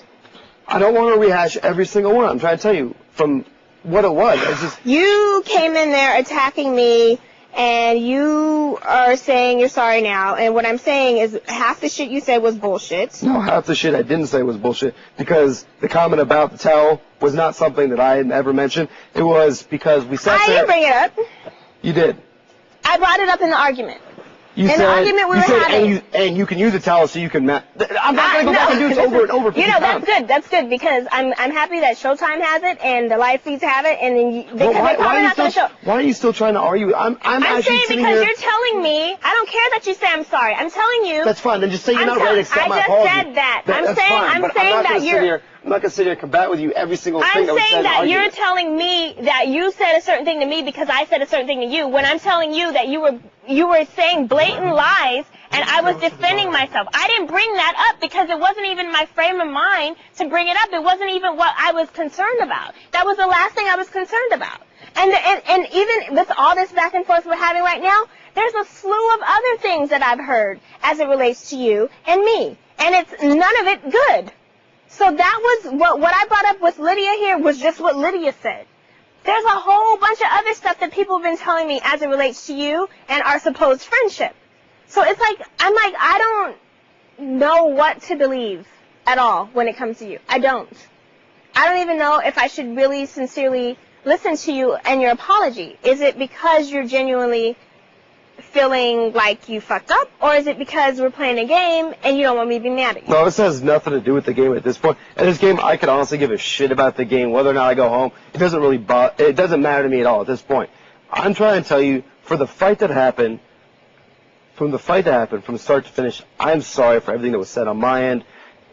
S1: I don't want to rehash every single one. I'm trying to tell you from what it was. It's just...
S2: You came in there attacking me, and you are saying you're sorry now. And what I'm saying is half the shit you said was bullshit.
S1: No, half the shit I didn't say was bullshit because the comment about the towel was not something that I had ever mentioned. It was because we sat there.
S2: I didn't bring it up.
S1: You did.
S2: I brought it up in the argument.
S1: In the argument we were having. And you can use a towel so you can... I'm not going to go back and do this over and over.
S2: That's good. That's good because I'm happy that Showtime has it and the live feeds have it and then they probably not going to show.
S1: Why are you still trying to argue? I'm
S2: saying because you're telling me, I don't care that you say I'm sorry. I'm telling you.
S1: That's fine. Then just say you're not ready to accept my apology.
S2: I just said that. I'm saying that you're...
S1: I'm not going to sit here and combat with you every single thing that was said.
S2: I'm saying that you're telling me that you said a certain thing to me because I said a certain thing to you when I'm telling you that you were saying blatant lies and I was defending myself. I didn't bring that up because it wasn't even my frame of mind to bring it up. It wasn't even what I was concerned about. That was the last thing I was concerned about. And even with all this back and forth we're having right now, there's a slew of other things that I've heard as it relates to you and me. And it's none of it good. So that was what I brought up with Lydia here was just what Lydia said. There's a whole bunch of other stuff that people have been telling me as it relates to you and our supposed friendship. So it's like, I don't know what to believe at all when it comes to you. I don't even know if I should really sincerely listen to you and your apology. Is it because you're genuinely feeling like you fucked up, or is it because we're playing a game and you don't want me to be mad at you?
S1: No, this has nothing to do with the game at this point. At this game, I could honestly give a shit about the game, whether or not I go home. It doesn't matter to me at all at this point. I'm trying to tell you, from the fight that happened, from start to finish, I'm sorry for everything that was said on my end.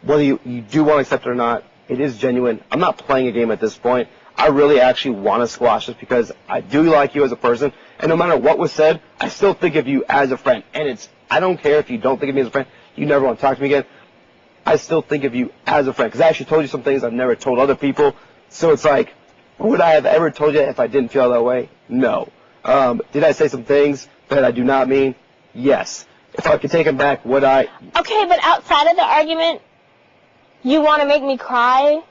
S1: Whether you do want to accept it or not, it is genuine. I'm not playing a game at this point. I really actually want to squash this because I do like you as a person, and no matter what was said, I still think of you as a friend. And I don't care if you don't think of me as a friend, you never want to talk to me again. I still think of you as a friend because I actually told you some things I've never told other people. So it's like, would I have ever told you if I didn't feel that way? No. Did I say some things that I do not mean? Yes. If I could take them back, would I?
S2: Okay, but outside of the argument, you want to make me cry?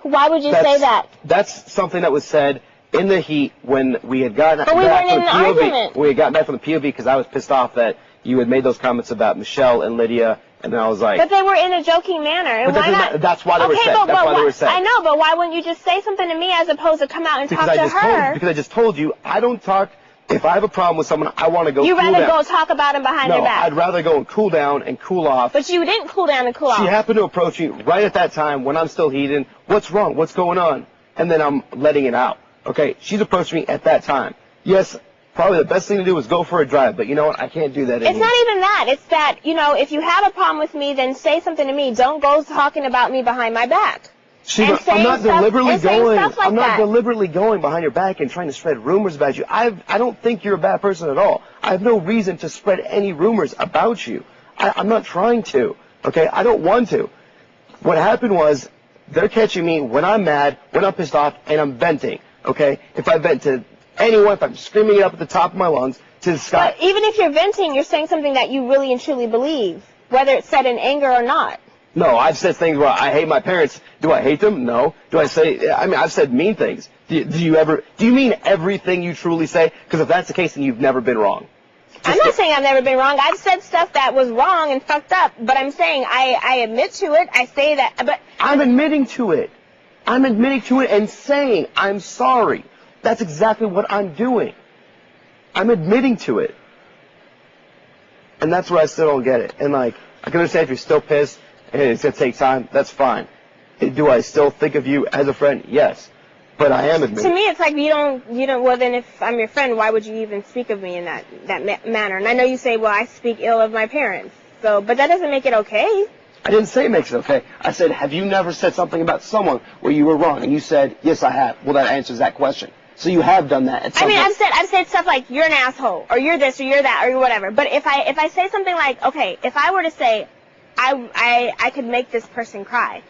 S2: Why would you say that?
S1: That's something that was said in the heat when we had gotten back
S2: from the
S1: POV. We had gotten back from the POV because I was pissed off that you had made those comments about Michele and Lydia And then I was like,
S2: But they were in a joking manner. And
S1: but
S2: why not?
S1: that's why they were
S2: Okay,
S1: said.
S2: but
S1: That's why they were said.
S2: I know, but why wouldn't you just say something to me as opposed to come out and talk to her?
S1: Because I just told you, I don't talk. If I have a problem with someone, I want to go
S2: You'd
S1: cool
S2: rather
S1: down.
S2: go talk about him behind
S1: No,
S2: their back.
S1: I'd rather go and cool down and cool off.
S2: But you didn't cool down and cool off.
S1: She happened to approach me right at that time when I'm still heated. What's wrong? What's going on? And then I'm letting it out. Okay, she's approached me at that time. Yes, probably the best thing to do is go for a drive, but you know what? I can't do that anymore.
S2: It's not even that. It's that, if you have a problem with me, then say something to me. Don't go talking about me behind my back.
S1: I'm not deliberately going.
S2: Stuff like
S1: I'm not
S2: that.
S1: deliberately going behind your back and trying to spread rumors about you. I don't think you're a bad person at all. I have no reason to spread any rumors about you. I'm not trying to. Okay, I don't want to. What happened was they're catching me when I'm mad, when I'm pissed off, and I'm venting. Okay, if I vent to anyone, if I'm screaming it up at the top of my lungs to the sky.
S2: But even if you're venting, you're saying something that you really and truly believe, whether it's said in anger or not.
S1: No, I've said things where I hate my parents. Do I hate them? No. I've said mean things. Do you mean everything you truly say? Because if that's the case, then you've never been wrong.
S2: I'm not saying I've never been wrong. I've said stuff that was wrong and fucked up, but I'm saying I admit to it. I say that, but
S1: I'm admitting to it. I'm admitting to it and saying I'm sorry. That's exactly what I'm doing. I'm admitting to it. And that's where I still don't get it. And I can understand if you're still pissed and it's going to take time, that's fine. Do I still think of you as a friend? Yes. But I am admitting.
S2: To me, it's like you don't, well then if I'm your friend, why would you even speak of me in that manner? And I know you say, well, I speak ill of my parents. So, but that doesn't make it okay.
S1: I didn't say it makes it okay. I said, have you never said something about someone where you were wrong? And you said, yes, I have. Well, that answers that question. So you have done that at some point.
S2: I've said stuff like, you're an asshole, or you're this, or you're that, or whatever. But if I say something like, okay, if I were to say, I could make this person cry,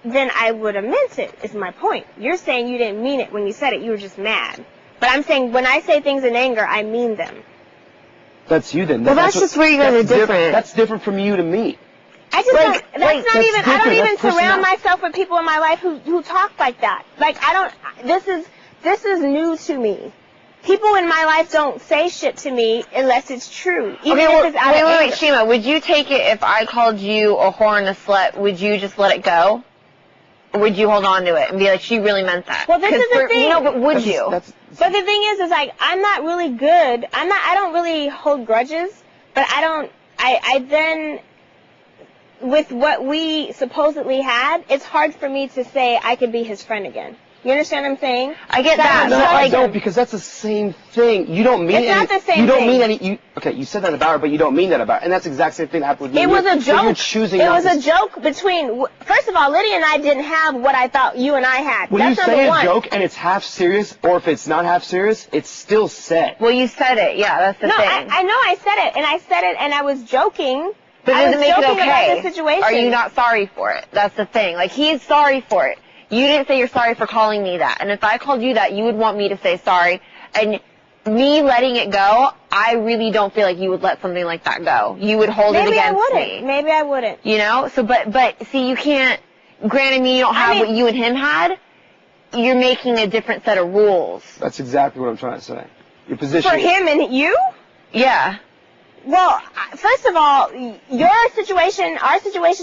S2: then I would have meant it, is my point. You're saying you didn't mean it when you said it, you were just mad. But I'm saying when I say things in anger, I mean them.
S1: That's you then.
S3: Well, that's just where you guys are different.
S1: That's different from you to me.
S2: I just don't, I don't even surround
S1: myself
S2: myself with people in my life who talk like that. Like, this is new to me. People in my life don't say shit to me unless it's true. Even if it's out of anger.
S3: Wait, Shima, would you take it if I called you a whore and a slut, would you just let it go? Or would you hold on to it and be like, she really meant that?
S2: Well, this is the thing.
S3: No, but would you?
S2: But the thing is like, I'm not really good. I don't really hold grudges, but I then, with what we supposedly had, it's hard for me to say I could be his friend again. You understand what I'm saying?
S3: I get that.
S1: No, I don't, because that's the same thing. You don't mean
S2: it's not the same
S1: You don't
S2: thing.
S1: mean any. Okay, you said that about her, but you don't mean that about her, and that's the exact same thing that happened with me.
S2: It was a joke.
S1: So you're choosing.
S2: It was a joke between. First of all, Lydia and I didn't have what I thought you and I had.
S1: When
S2: That's
S1: you say
S2: number
S1: a
S2: one.
S1: joke and it's half serious, or if it's not half serious, it's still said.
S3: Well, you said it. Yeah, that's the
S2: No,
S3: thing.
S2: I know I said it, and I was joking.
S3: But
S2: I
S3: does it
S2: was
S3: make it
S2: joking
S3: okay?
S2: about the situation.
S3: Are you not sorry for it? That's the thing. Like, he's sorry for it. You didn't say you're sorry for calling me that. And if I called you that, you would want me to say sorry. And me letting it go, I really don't feel like you would let something like that go. You would hold it against me.
S2: Maybe I wouldn't.
S3: You know? So, but see, you can't, granted me, you don't have what you and him had. You're making a different set of rules.
S1: That's exactly what I'm trying to say. Your position.
S2: For him and you?
S3: Yeah.
S2: Well, first of all, our situation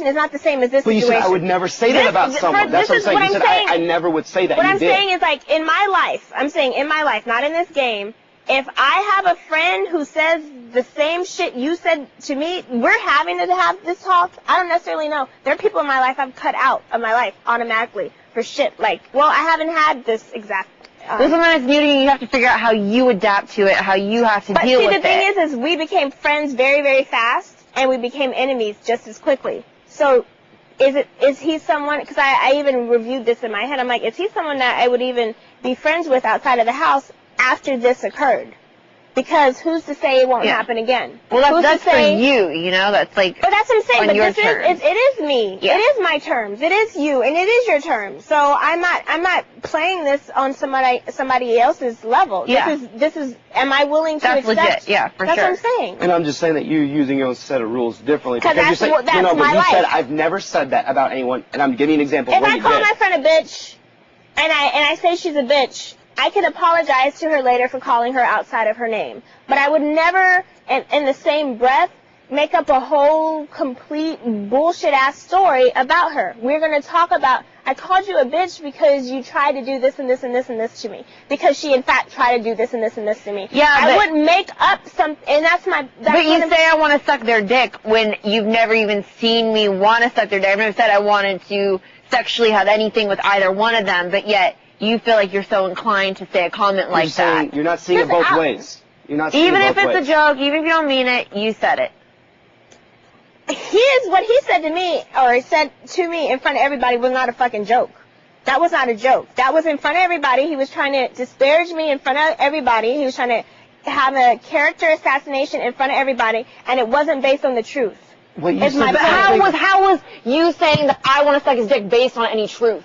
S2: is not the same as this
S1: But you
S2: situation.
S1: said I would never say that about someone. That's what I'm saying. You said I never would say that.
S2: What
S1: You
S2: I'm
S1: did.
S2: saying is, like, in my life, not in this game, if I have a friend who says the same shit you said to me, we're having to have this talk. I don't necessarily know. There are people in my life I've cut out of my life automatically for shit like, well, I haven't had this exact.
S3: Well, sometimes it's new to you. You have to figure out how you adapt to it, how you have to deal with it.
S2: But see, the thing is we became friends very, very fast, and we became enemies just as quickly. So, is he someone? Because I even reviewed this in my head. I'm like, is he someone that I would even be friends with outside of the house after this occurred? Because who's to say it won't happen again?
S3: Well, that's for you, you know. That's like.
S2: But that's what I'm saying.
S3: On
S2: but
S3: your
S2: this
S3: terms.
S2: it is me. Yeah. It is my terms. It is you, and it is your terms. So I'm not playing this on somebody else's level.
S3: Yeah.
S2: This is. Am I willing to
S3: That's
S2: accept?
S3: legit. Yeah, for
S2: that's
S3: sure.
S2: That's what I'm saying.
S1: And I'm just saying that you're using your own set of rules differently.
S2: Because that's
S1: you said,
S2: my
S1: but you
S2: life.
S1: said I've never said that about anyone, and I'm giving you an example.
S2: If
S1: of
S2: I
S1: what
S2: call
S1: you did.
S2: my friend a bitch, and I say she's a bitch, I could apologize to her later for calling her outside of her name. But I would never, in the same breath, make up a whole complete bullshit ass story about her. We're going to talk about, I called you a bitch because you tried to do this and this and this and this to me. Because she in fact tried to do this and this and this to me.
S3: Yeah,
S2: I wouldn't make up some, and that's my,
S3: But you say I want to suck their dick when you've never even seen me want to suck their dick. I've never said I wanted to sexually have anything with either one of them, but yet you feel like you're so inclined to say a comment like that.
S1: You're not seeing it both ways. You're not seeing
S3: Even
S1: it
S3: if
S1: both
S3: it's
S1: ways.
S3: a joke, even if you don't mean it, you said it.
S2: What he said to me, or said to me in front of everybody, was not a fucking joke. That was not a joke. That was in front of everybody. He was trying to disparage me in front of everybody. He was trying to have a character assassination in front of everybody, and it wasn't based on the truth.
S1: Well,
S2: It's my
S3: But how was you saying that I want to suck his dick based on any truth?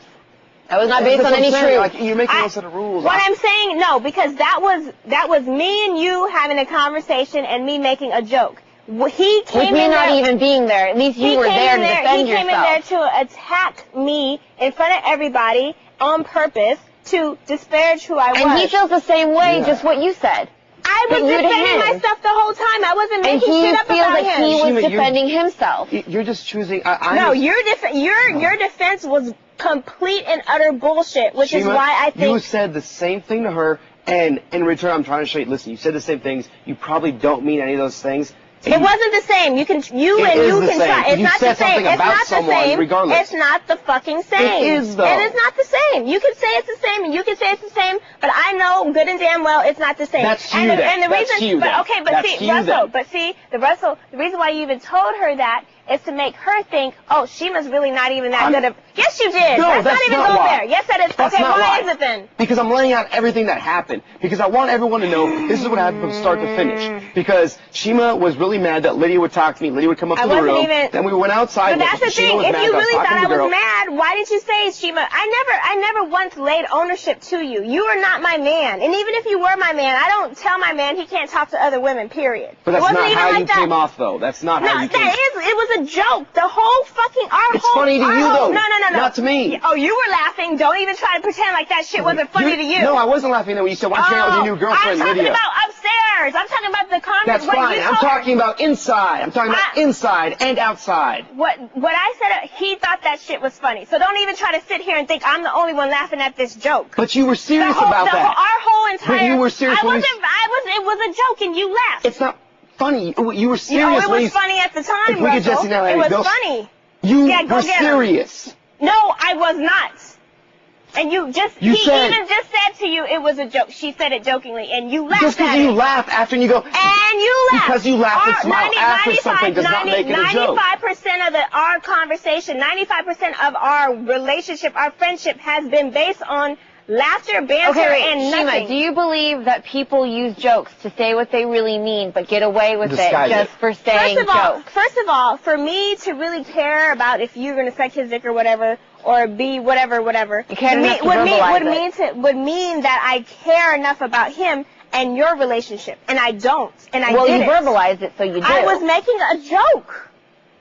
S3: That was not based on any truth.
S1: Like, you're making no set of rules.
S2: What I'm saying, no, because that was me and you having a conversation and me making a joke. He came
S3: With me
S2: in
S3: not
S2: there,
S3: even being there. At least you were there to defend
S2: He came in there
S3: yourself.
S2: to attack me in front of everybody on purpose to disparage who I was.
S3: And he feels the same way,
S1: Yeah.
S3: just what you said.
S2: I was
S3: but you to
S2: defending
S3: him.
S2: myself the whole time. I wasn't
S3: And
S2: making
S3: he
S2: shit up
S3: feels
S2: about
S3: like
S2: him.
S3: he was
S1: Shima,
S3: defending himself.
S1: You're just choosing.
S2: No, your defense was complete and utter bullshit, which is
S1: Shima,
S2: why I think
S1: you said the same thing to her, and in return, I'm trying to show you. Listen, you said the same things. You probably don't mean any of those things.
S2: it wasn't the same. You can
S1: It is the same.
S2: try. It's
S1: You
S2: not
S1: said
S2: the same.
S1: something
S2: It's
S1: about
S2: not the
S1: someone,
S2: same.
S1: regardless.
S2: It's not the fucking same.
S1: It is, though.
S2: It is not the same. You can say it's the same, and you can say it's the same, but I know good and damn well it's not the same.
S1: That's you
S2: and the,
S1: then.
S2: and the
S1: That's
S2: reason,
S1: you
S2: but
S1: then.
S2: okay, but
S1: That's
S2: see,
S1: you
S2: Russell, the reason why you even told her that is to make her think, oh, Shima's really not even that good of. Yes, you did.
S1: No,
S2: Let's
S1: that's
S2: not even
S1: not
S2: go
S1: why.
S2: there. Yes, that is.
S1: That's
S2: okay,
S1: not
S2: why
S1: why.
S2: is it then?
S1: Because I'm laying out everything that happened. Because I want everyone to know this is what happened from start to finish. Because Shima was really mad that Lydia would talk to me. Lydia would come up
S2: I
S1: to the
S2: wasn't
S1: room.
S2: even-
S1: Then we went outside.
S2: But that's the
S1: Shima
S2: thing.
S1: was
S2: If
S1: mad
S2: you
S1: that I was
S2: really
S1: talking
S2: thought
S1: to
S2: I
S1: the girl.
S2: was mad, why did you say, Shima? I never once laid ownership to you. You are not my man. And even if you were my man, I don't tell my man he can't talk to other women, period.
S1: But
S2: It
S1: that's
S2: wasn't
S1: not
S2: even
S1: how
S2: like
S1: you
S2: that.
S1: came off, though. That's not
S2: No,
S1: how you came off.
S2: it was a joke. The whole fucking,
S1: It's funny to you, though.
S2: No.
S1: Not to me.
S2: Oh, you were laughing. Don't even try to pretend like that shit wasn't funny to you.
S1: No, I wasn't laughing at when you said, why don't you hang out with your new girlfriend,
S2: I'm talking
S1: Lydia?
S2: about upstairs. I'm talking about the conversation.
S1: That's fine. I'm talking about inside. I'm talking about inside and outside.
S2: What I said, he thought that shit was funny. So don't even try to sit here and think I'm the only one laughing at this joke.
S1: But you were serious about that.
S2: Our whole entire.
S1: But you were serious
S2: I
S1: when
S2: wasn't. It was a joke, and you laughed.
S1: It's not funny. You were serious.
S2: You know, it
S1: when
S2: was funny at the time,
S1: If we could
S2: Russell.
S1: just, now,
S2: It was
S1: go-
S2: funny.
S1: You
S2: Yeah, go
S1: were
S2: get 'em.
S1: serious.
S2: No, I was not. And he
S1: said-
S2: even just said to you it was a joke. She said it jokingly, and you laughed
S1: Just
S2: at
S1: because
S2: it.
S1: you laugh after and you go,
S2: And you laugh.
S1: Because you laugh and smile after something does not make it a joke.
S2: 95% of our conversation, 95% of our relationship, our friendship has been based on laughter, banter, and
S3: Shima,
S2: nothing.
S3: do you believe that people use jokes to say what they really mean, but get away with
S1: Disguise
S3: it just
S1: it.
S3: for saying jokes?
S2: First of all, for me to really care about if you're gonna suck his dick or whatever, or be whatever,
S3: You can't enough to verbalize it.
S2: would mean that I care enough about him and your relationship, and I don't, and I
S3: Well,
S2: didn't.
S3: you verbalized it, so you do.
S2: I was making a joke.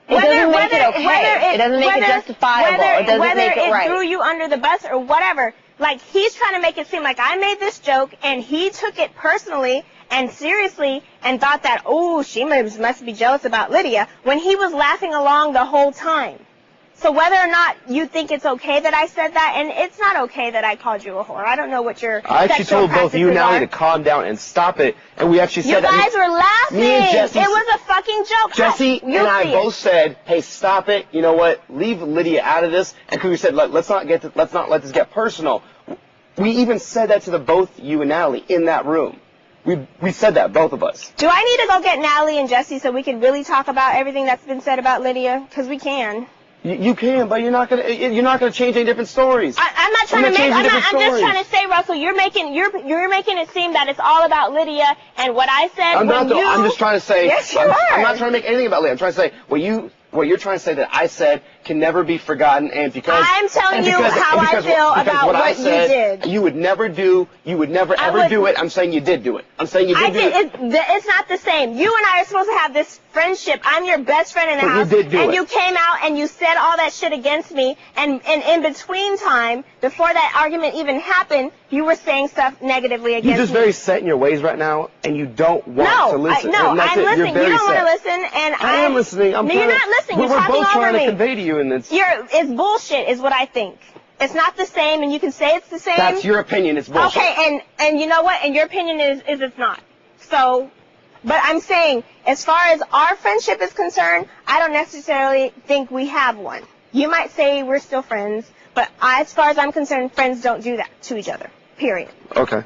S3: It doesn't make it okay. It doesn't make it justifiable. It doesn't
S2: whether
S3: make it right.
S2: threw you under the bus or whatever. Like, he's trying to make it seem like I made this joke, and he took it personally and seriously and thought that, oh, she must be jealous about Lydia, when he was laughing along the whole time. So whether or not you think it's okay that I said that, and it's not okay that I called you a whore. I don't know what your
S1: I actually
S2: sexual
S1: told both you and
S2: practices
S1: Allie to calm down and stop it, and we actually
S2: You
S1: said
S2: guys
S1: that.
S2: were laughing.
S1: Me and Jesse-
S2: It was a fucking joke.
S1: Jesse
S2: You
S1: and I
S2: see
S1: both
S2: it.
S1: said, "Hey, stop it! You know what? Leave Lydia out of this." And we said, "Let's not let this get personal." We even said that to the both you and Natalie in that room. We said that, both of us.
S2: Do I need to go get Natalie and Jesse so we can really talk about everything that's been said about Lydia? Because we can.
S1: You can, but you're not gonna change any different stories.
S2: I'm not trying
S1: We're
S2: to
S1: not
S2: make.
S1: changing
S2: I'm
S1: different
S2: just
S1: stories.
S2: trying to say, Russell, you're making it seem that it's all about Lydia and what I said.
S1: I'm
S2: when
S1: not.
S2: You,
S1: I'm just trying to say.
S2: Yes, you
S1: I'm
S2: are.
S1: not trying to make anything about Lydia. I'm trying to say what you're trying to say that I said can never be forgotten, and because
S2: I'm telling you
S1: because-
S2: how I
S1: because-
S2: feel
S1: because
S2: about
S1: what I
S2: what you
S1: said,
S2: did.
S1: You would never ever do it. I'm saying you did do it. I'm saying you did do it.
S2: It's not the same. You and I are supposed to have this friendship. I'm your best friend in the
S1: But you
S2: house.
S1: did do
S2: and
S1: it.
S2: you came out and you said all that shit against me. And in between time, before that argument even happened, you were saying stuff negatively against me.
S1: You're just very set in your ways right now, and you don't want to listen.
S2: No,
S1: and that's
S2: I'm
S1: it.
S2: listening.
S1: You're very
S2: You don't want to
S1: set.
S2: listen, and
S1: I am listening.
S2: No, you're not listening. You're
S1: We're
S2: talking
S1: both
S2: over
S1: trying
S2: me.
S1: to convey to you, and
S2: It's bullshit, is what I think. It's not the same, and you can say it's the same.
S1: that's your opinion. It's bullshit.
S2: Okay, and you know what? And your opinion is it's not. So, but I'm saying, as far as our friendship is concerned, I don't necessarily think we have one. You might say we're still friends, but as far as I'm concerned, friends don't do that to each other. Period.
S1: Okay.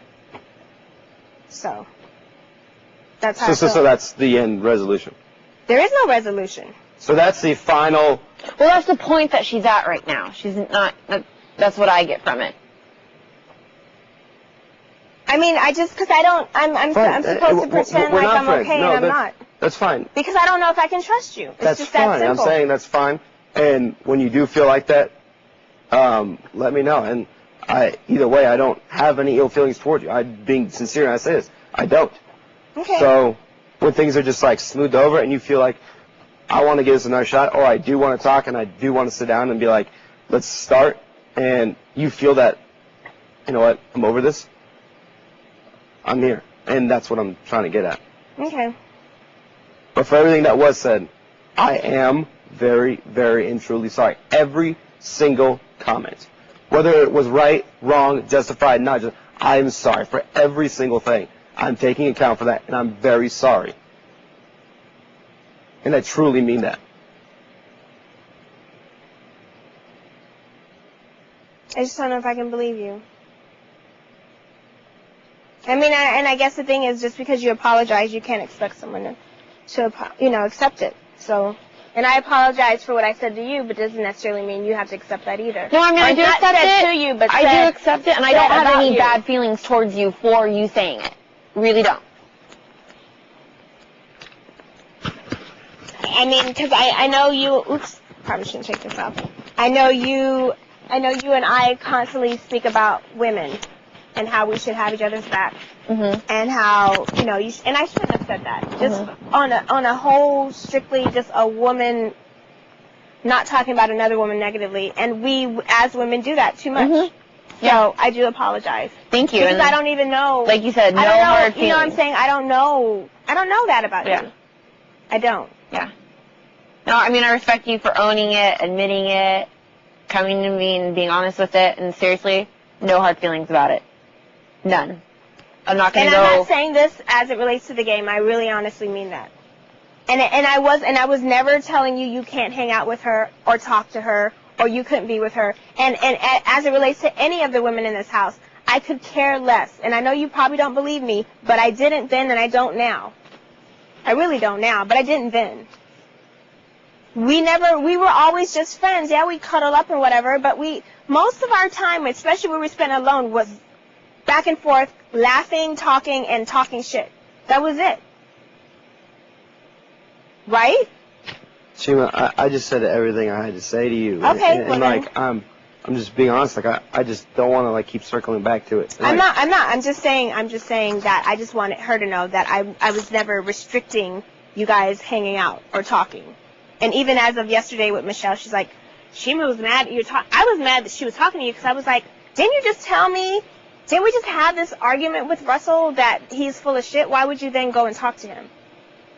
S2: So, that's how I feel.
S1: So that's the end resolution.
S2: There is no resolution.
S1: So that's the final.
S3: Well, that's the point that she's at right now. She's not. That's what I get from it.
S2: I mean, because I'm
S1: Fine.
S2: supposed to pretend
S1: We're
S2: like
S1: not
S2: I'm
S1: friends.
S2: okay,
S1: No,
S2: and I'm not.
S1: That's fine.
S2: Because I don't know if I can trust you. It's
S1: That's
S2: just
S1: fine.
S2: that simple.
S1: I'm saying that's fine. And when you do feel like that, let me know. And either way, I don't have any ill feelings toward you. I'm being sincere, and I say this. I don't.
S2: Okay.
S1: So when things are just like smoothed over, and you feel like I want to give this another shot, or I do want to talk, and I do want to sit down and be like, let's start, and you feel that, you know what, I'm over this, I'm here. And that's what I'm trying to get at.
S2: Okay.
S1: But for everything that was said, I am very, very and truly sorry. Every single comment. Whether it was right, wrong, justified, not just, I'm sorry for every single thing. I'm taking account for that, and I'm very sorry. And I truly mean that.
S2: I just don't know if I can believe you. I mean, and I guess the thing is, just because you apologize, you can't expect someone to accept it. So, and I apologize for what I said to you, but doesn't necessarily mean you have to accept that either.
S3: No, I mean, I do
S2: Not
S3: accept
S2: said
S3: it.
S2: to you, but
S3: I
S2: said-
S3: do accept it, and I
S2: said
S3: don't have
S2: about
S3: any
S2: you.
S3: bad feelings towards you for you saying it. Really don't.
S2: I mean, because I know you. Oops, probably shouldn't take this off. I know you and I constantly speak about women and how we should have each other's back, and how and I shouldn't have said that. Just on a whole strictly just a woman not talking about another woman negatively, and we as women do that too much. So I do apologize.
S3: Thank you.
S2: Because
S3: And
S2: I don't even know.
S3: like you said, no
S2: I don't know,
S3: hard
S2: You know what I'm
S3: feelings.
S2: saying? I don't know that about you. I don't.
S3: Yeah. No, I mean, I respect you for owning it, admitting it, coming to me and being honest with it, and seriously, no hard feelings about it. None. I'm not going
S2: And
S3: to go...
S2: I'm not saying this as it relates to the game. I really honestly mean that. And I was never telling you can't hang out with her or talk to her or you couldn't be with her. And as it relates to any of the women in this house, I could care less. And I know you probably don't believe me, but I didn't then and I don't now. I really don't now, but I didn't then. We were always just friends. Yeah, we cuddle up and whatever, but most of our time, especially when we spent alone, was back and forth, laughing, talking, and talking shit. That was it. Right?
S1: Shima, I just said everything I had to say to you.
S2: Okay,
S1: and
S2: well
S1: like, I'm just being honest. Like, I just don't want to like keep circling back to it.
S2: I'm
S1: Like,
S2: not. I'm just saying that I just wanted her to know that I was never restricting you guys hanging out or talking. And even as of yesterday with Michele, she's like, Shima was mad that I was mad that she was talking to you because I was like, didn't you just tell me? Didn't we just have this argument with Russell that he's full of shit? Why would you then go and talk to him?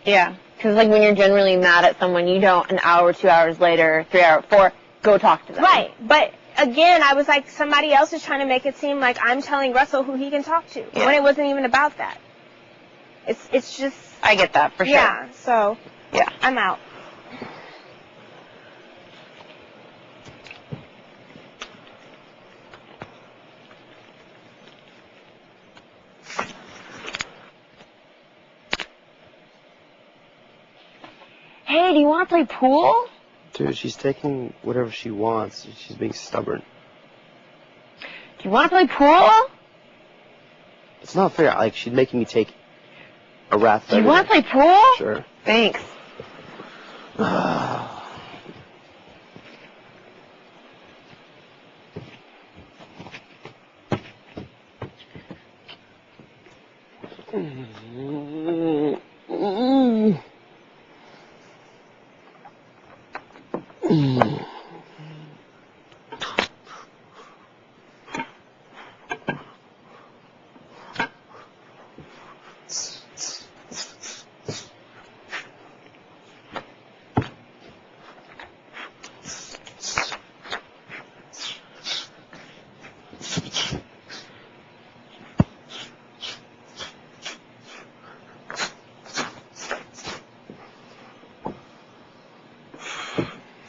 S3: Yeah. Because, like, when you're generally mad at someone, you don't an hour, 2 hours later, 3 hours, 4, go talk to them.
S2: Right. But, again, I was like, somebody else is trying to make it seem like I'm telling Russell who he can talk to.
S3: Yeah.
S2: When it wasn't even about that. It's just...
S3: I get that, for sure.
S2: Yeah, so...
S3: Yeah.
S2: I'm out.
S3: Hey, do you want to play pool?
S1: dude, she's taking whatever she wants. She's being stubborn.
S3: Do you want to play pool?
S1: It's not fair. Like, she's making me take a wrath.
S3: Do you want to play pool?
S1: Sure.
S3: Thanks.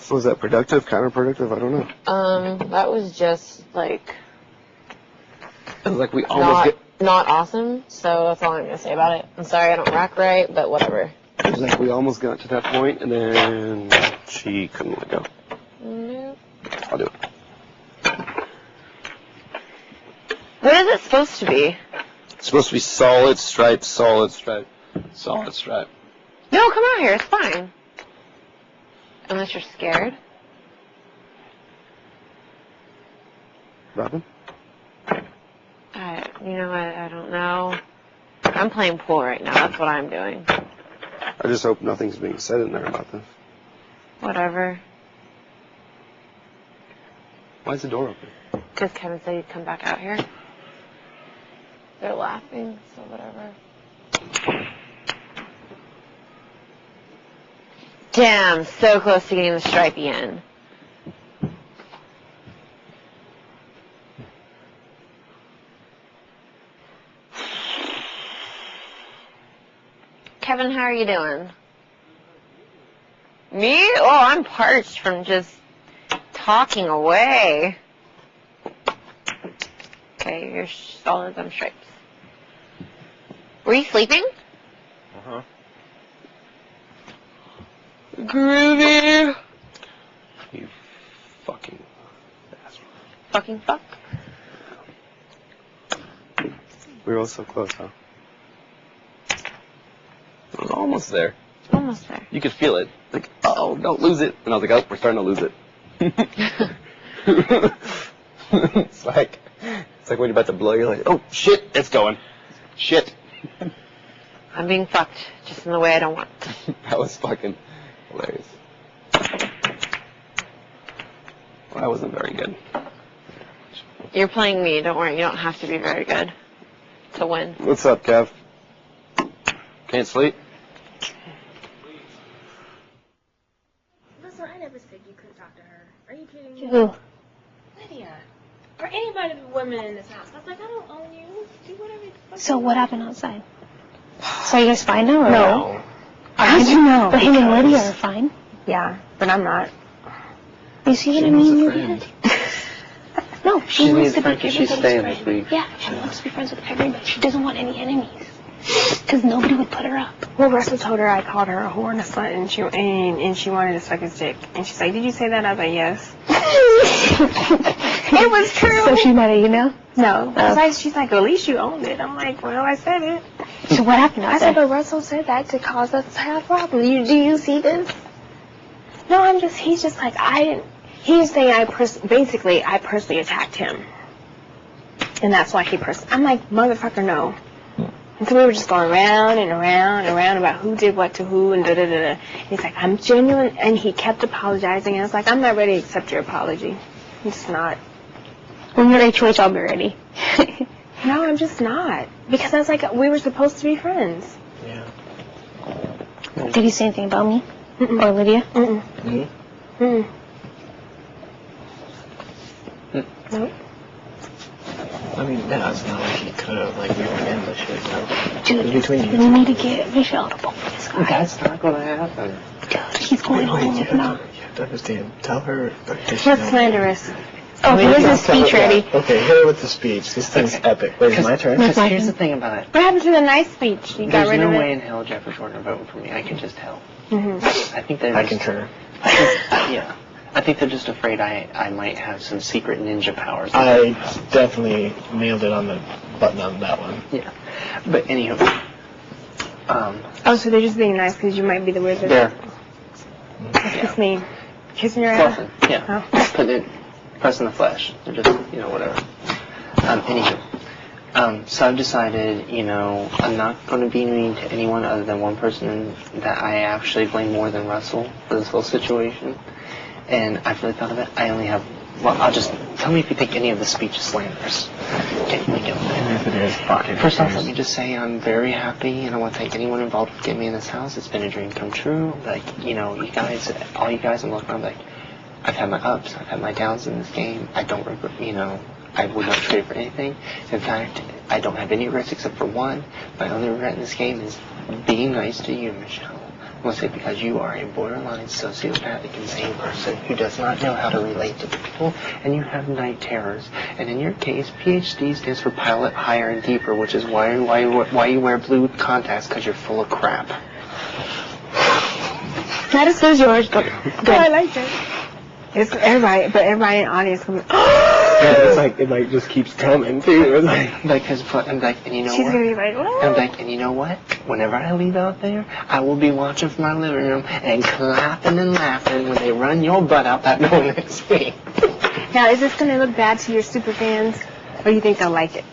S1: Was that productive, counterproductive? I don't know.
S3: That was just like
S1: It was like we almost
S3: not awesome. So that's all I'm gonna say about it. I'm sorry I don't rock right, but whatever.
S1: It was like we almost got to that point, and then she couldn't let go.
S3: Nope.
S1: I'll do it.
S3: What is it supposed to be?
S1: It's supposed to be solid stripe, solid stripe, solid stripe.
S3: No, come out here. It's fine. Unless you're scared.
S1: Robin?
S3: You know what? I don't know. I'm playing pool right now. That's what I'm doing.
S1: I just hope nothing's being said in there about this.
S3: Whatever.
S1: Why is the door open?
S3: Because Kevin said he'd come back out here. They're laughing, so whatever. Damn, so close to getting the stripey in. Kevin, how are you doing? Me? Oh, I'm parched from just talking away. Okay, you're solid on stripes. Were you sleeping?
S1: Uh-huh.
S3: Groovy.
S1: You fucking asshole.
S3: Fucking fuck.
S1: We were all so close, huh? It was almost there.
S3: Almost there.
S1: You could feel it. Like, oh, don't lose it. And I was like, oh, we're starting to lose it. It's like when you're about to blow, you're like, oh, shit, it's going. Shit.
S3: I'm being fucked, just in the way I don't want.
S1: That was fucking hilarious. Well, that wasn't very good.
S3: You're playing me, don't worry, you don't have to be very good to win.
S1: What's up, Kev? Can't sleep?
S2: Listen, I never said you couldn't talk to her. Are you kidding me?
S3: Who?
S2: Lydia. Or anybody of the women in this house. I was like, I don't own you. Do whatever you fucking
S6: So what
S2: want.
S6: happened outside? So you guys fine now? Or
S2: No.
S6: How'd you know? But him and
S2: Because-
S6: Lydia are fine.
S2: Yeah, but I'm not.
S6: You see what I mean? Lydia? No, she wants to be everybody's friend.
S1: week.
S6: Yeah, she wants to be friends with everybody. She doesn't want any enemies. Because nobody would put her up.
S2: Well, Russell told her I called her a whore and a slut, and she wanted to suck his dick. And she's like, "Did you say that?" I was like, "Yes." It was true.
S6: So she's mad at you now?
S2: No. She's like, "At least you owned it." I'm like, "Well, I said it."
S6: So what happened
S2: I said,
S6: outside?
S2: "But Russell said that to cause us to have problems. Do you see this?" No, he's just like, he's saying I personally attacked him. And that's why I'm like, motherfucker, no. And so we were just going around and around and around about who did what to who and da-da-da-da. And he's like, I'm genuine. And he kept apologizing. And I was like, I'm not ready to accept your apology. I'm just not.
S6: When you're HOH, I'll be ready.
S2: No, I'm just not. Because I was like, we were supposed to be friends.
S1: Yeah.
S6: Did he say anything about me?
S2: Mm-mm.
S6: Or Lydia?
S2: Mm-mm.
S1: Mm-hmm.
S2: Mm-mm. Nope.
S9: I mean, yeah, it's not like he could have, like, we were in the shit, so.
S6: Dude,
S9: Between you
S6: we
S9: two.
S6: need to get Michele to both this guy.
S9: That's not gonna happen.
S6: Dude, he's going home
S9: you
S6: with me.
S9: have to understand. Tell her.
S2: That's slanderous.
S6: Oh, here's his speech ready.
S9: Okay, hit her with the speech. This thing's epic. Wait, it's my turn?
S6: That's my
S10: Here's the
S6: turn.
S10: thing about it.
S2: What happened to the nice speech? You got
S10: There's
S2: rid
S10: no
S2: of
S10: way
S2: it?
S10: in hell Jeff was going to vote for me. I can just tell.
S2: Mm-hmm.
S10: I think they're
S9: I
S10: just,
S9: concur.
S10: yeah. I think they're just afraid I might have some secret ninja powers.
S9: I definitely nailed it on the button on that one.
S10: Yeah. But anywho.
S2: Oh, so they're just being nice because you might be the wizard?
S10: They're
S2: What's this mean? Kissing your ass?
S10: fluffing. Yeah.
S2: Oh.
S10: Putting it, pressing the flesh. They're just, whatever. Anywho. So I've decided, you know, I'm not going to be mean to anyone other than one person that I actually blame more than Russell for this whole situation. And I've really thought of it. I only have, well, I'll just, tell me if you think any of the speech is slanderous. Okay, let me get
S9: If it is, fucking.
S10: First off, let me just say I'm very happy, and I want to thank anyone involved with getting me in this house. It's been a dream come true. Like, you know, you guys, all you guys, I'm looking around like, I've had my ups, I've had my downs in this game. I don't regret, you know, I would not trade for anything. In fact, I don't have any regrets except for one. My only regret in this game is being nice to you, Michele. I want to say because you are a borderline sociopathic insane person who does not know how to relate to people, and you have night terrors. And in your case, PhD stands for pilot higher and deeper, which is why you wear blue contacts, because you're full of crap.
S2: Not as good as yours, but good. I like it. It's everybody in the audience comes.
S9: Yeah, it's like, it like just keeps coming too. It's like,
S10: And you know
S2: She's
S10: what?
S2: gonna be like, what?
S10: And you know what? Whenever I leave out there, I will be watching from my living room and clapping and laughing when they run your butt out that door next week.
S2: Now, is this gonna look bad to your super fans, or you think they'll like it?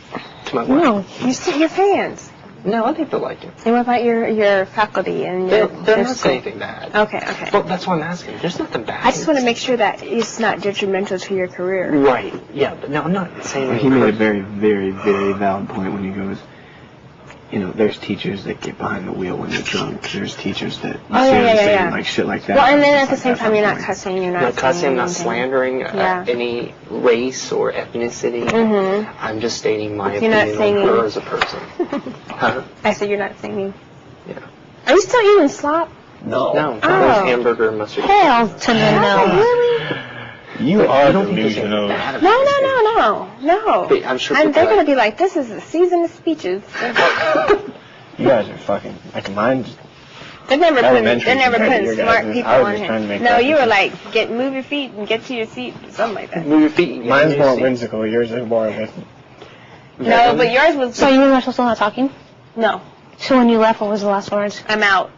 S10: To my
S2: No, your fans.
S10: No, I think they'll like it.
S2: And what about your faculty and
S10: They're
S2: your
S10: not
S2: school?
S10: saying anything bad.
S2: Okay.
S10: Well, that's why I'm asking. There's nothing bad.
S2: I just want to make sure that it's not detrimental to your career.
S10: Right. Yeah, but no, I'm not saying
S9: he made a very, very, very valid point when he goes, you know, there's teachers that get behind the wheel when they're drunk. There's teachers that say like shit like that.
S2: Well, and then at the same time, you're not cussing. You're not
S10: cussing. I'm not
S2: anything.
S10: slandering any race or ethnicity.
S2: Mm-hmm.
S10: I'm just stating my
S2: You're not
S10: opinion on
S2: singing.
S10: her as a person. Huh?
S2: I said you're not singing.
S10: Yeah.
S2: Are you still eating slop?
S10: No. No. That was hamburger and mustard.
S6: Hell to the no.
S2: Really?
S9: You are
S6: delusional.
S2: No.
S10: But I'm sure
S2: they're going to be like, this is the season of speeches.
S9: You guys are fucking, like mine.
S2: They're never putting
S9: your
S2: smart
S9: guys'.
S2: people
S9: I was
S2: on
S9: just trying to
S2: here.
S9: make
S2: No,
S9: that
S2: you were
S9: consistent.
S2: like, move your feet and get to your seat, something like that.
S10: Move your feet. And
S9: Mine's
S10: get to
S9: more
S10: your seat.
S9: whimsical. Yours is more of a.
S2: No, but yours was...
S6: So you and Russell still not talking?
S2: No.
S6: So when you left, what was the last words?
S2: I'm out.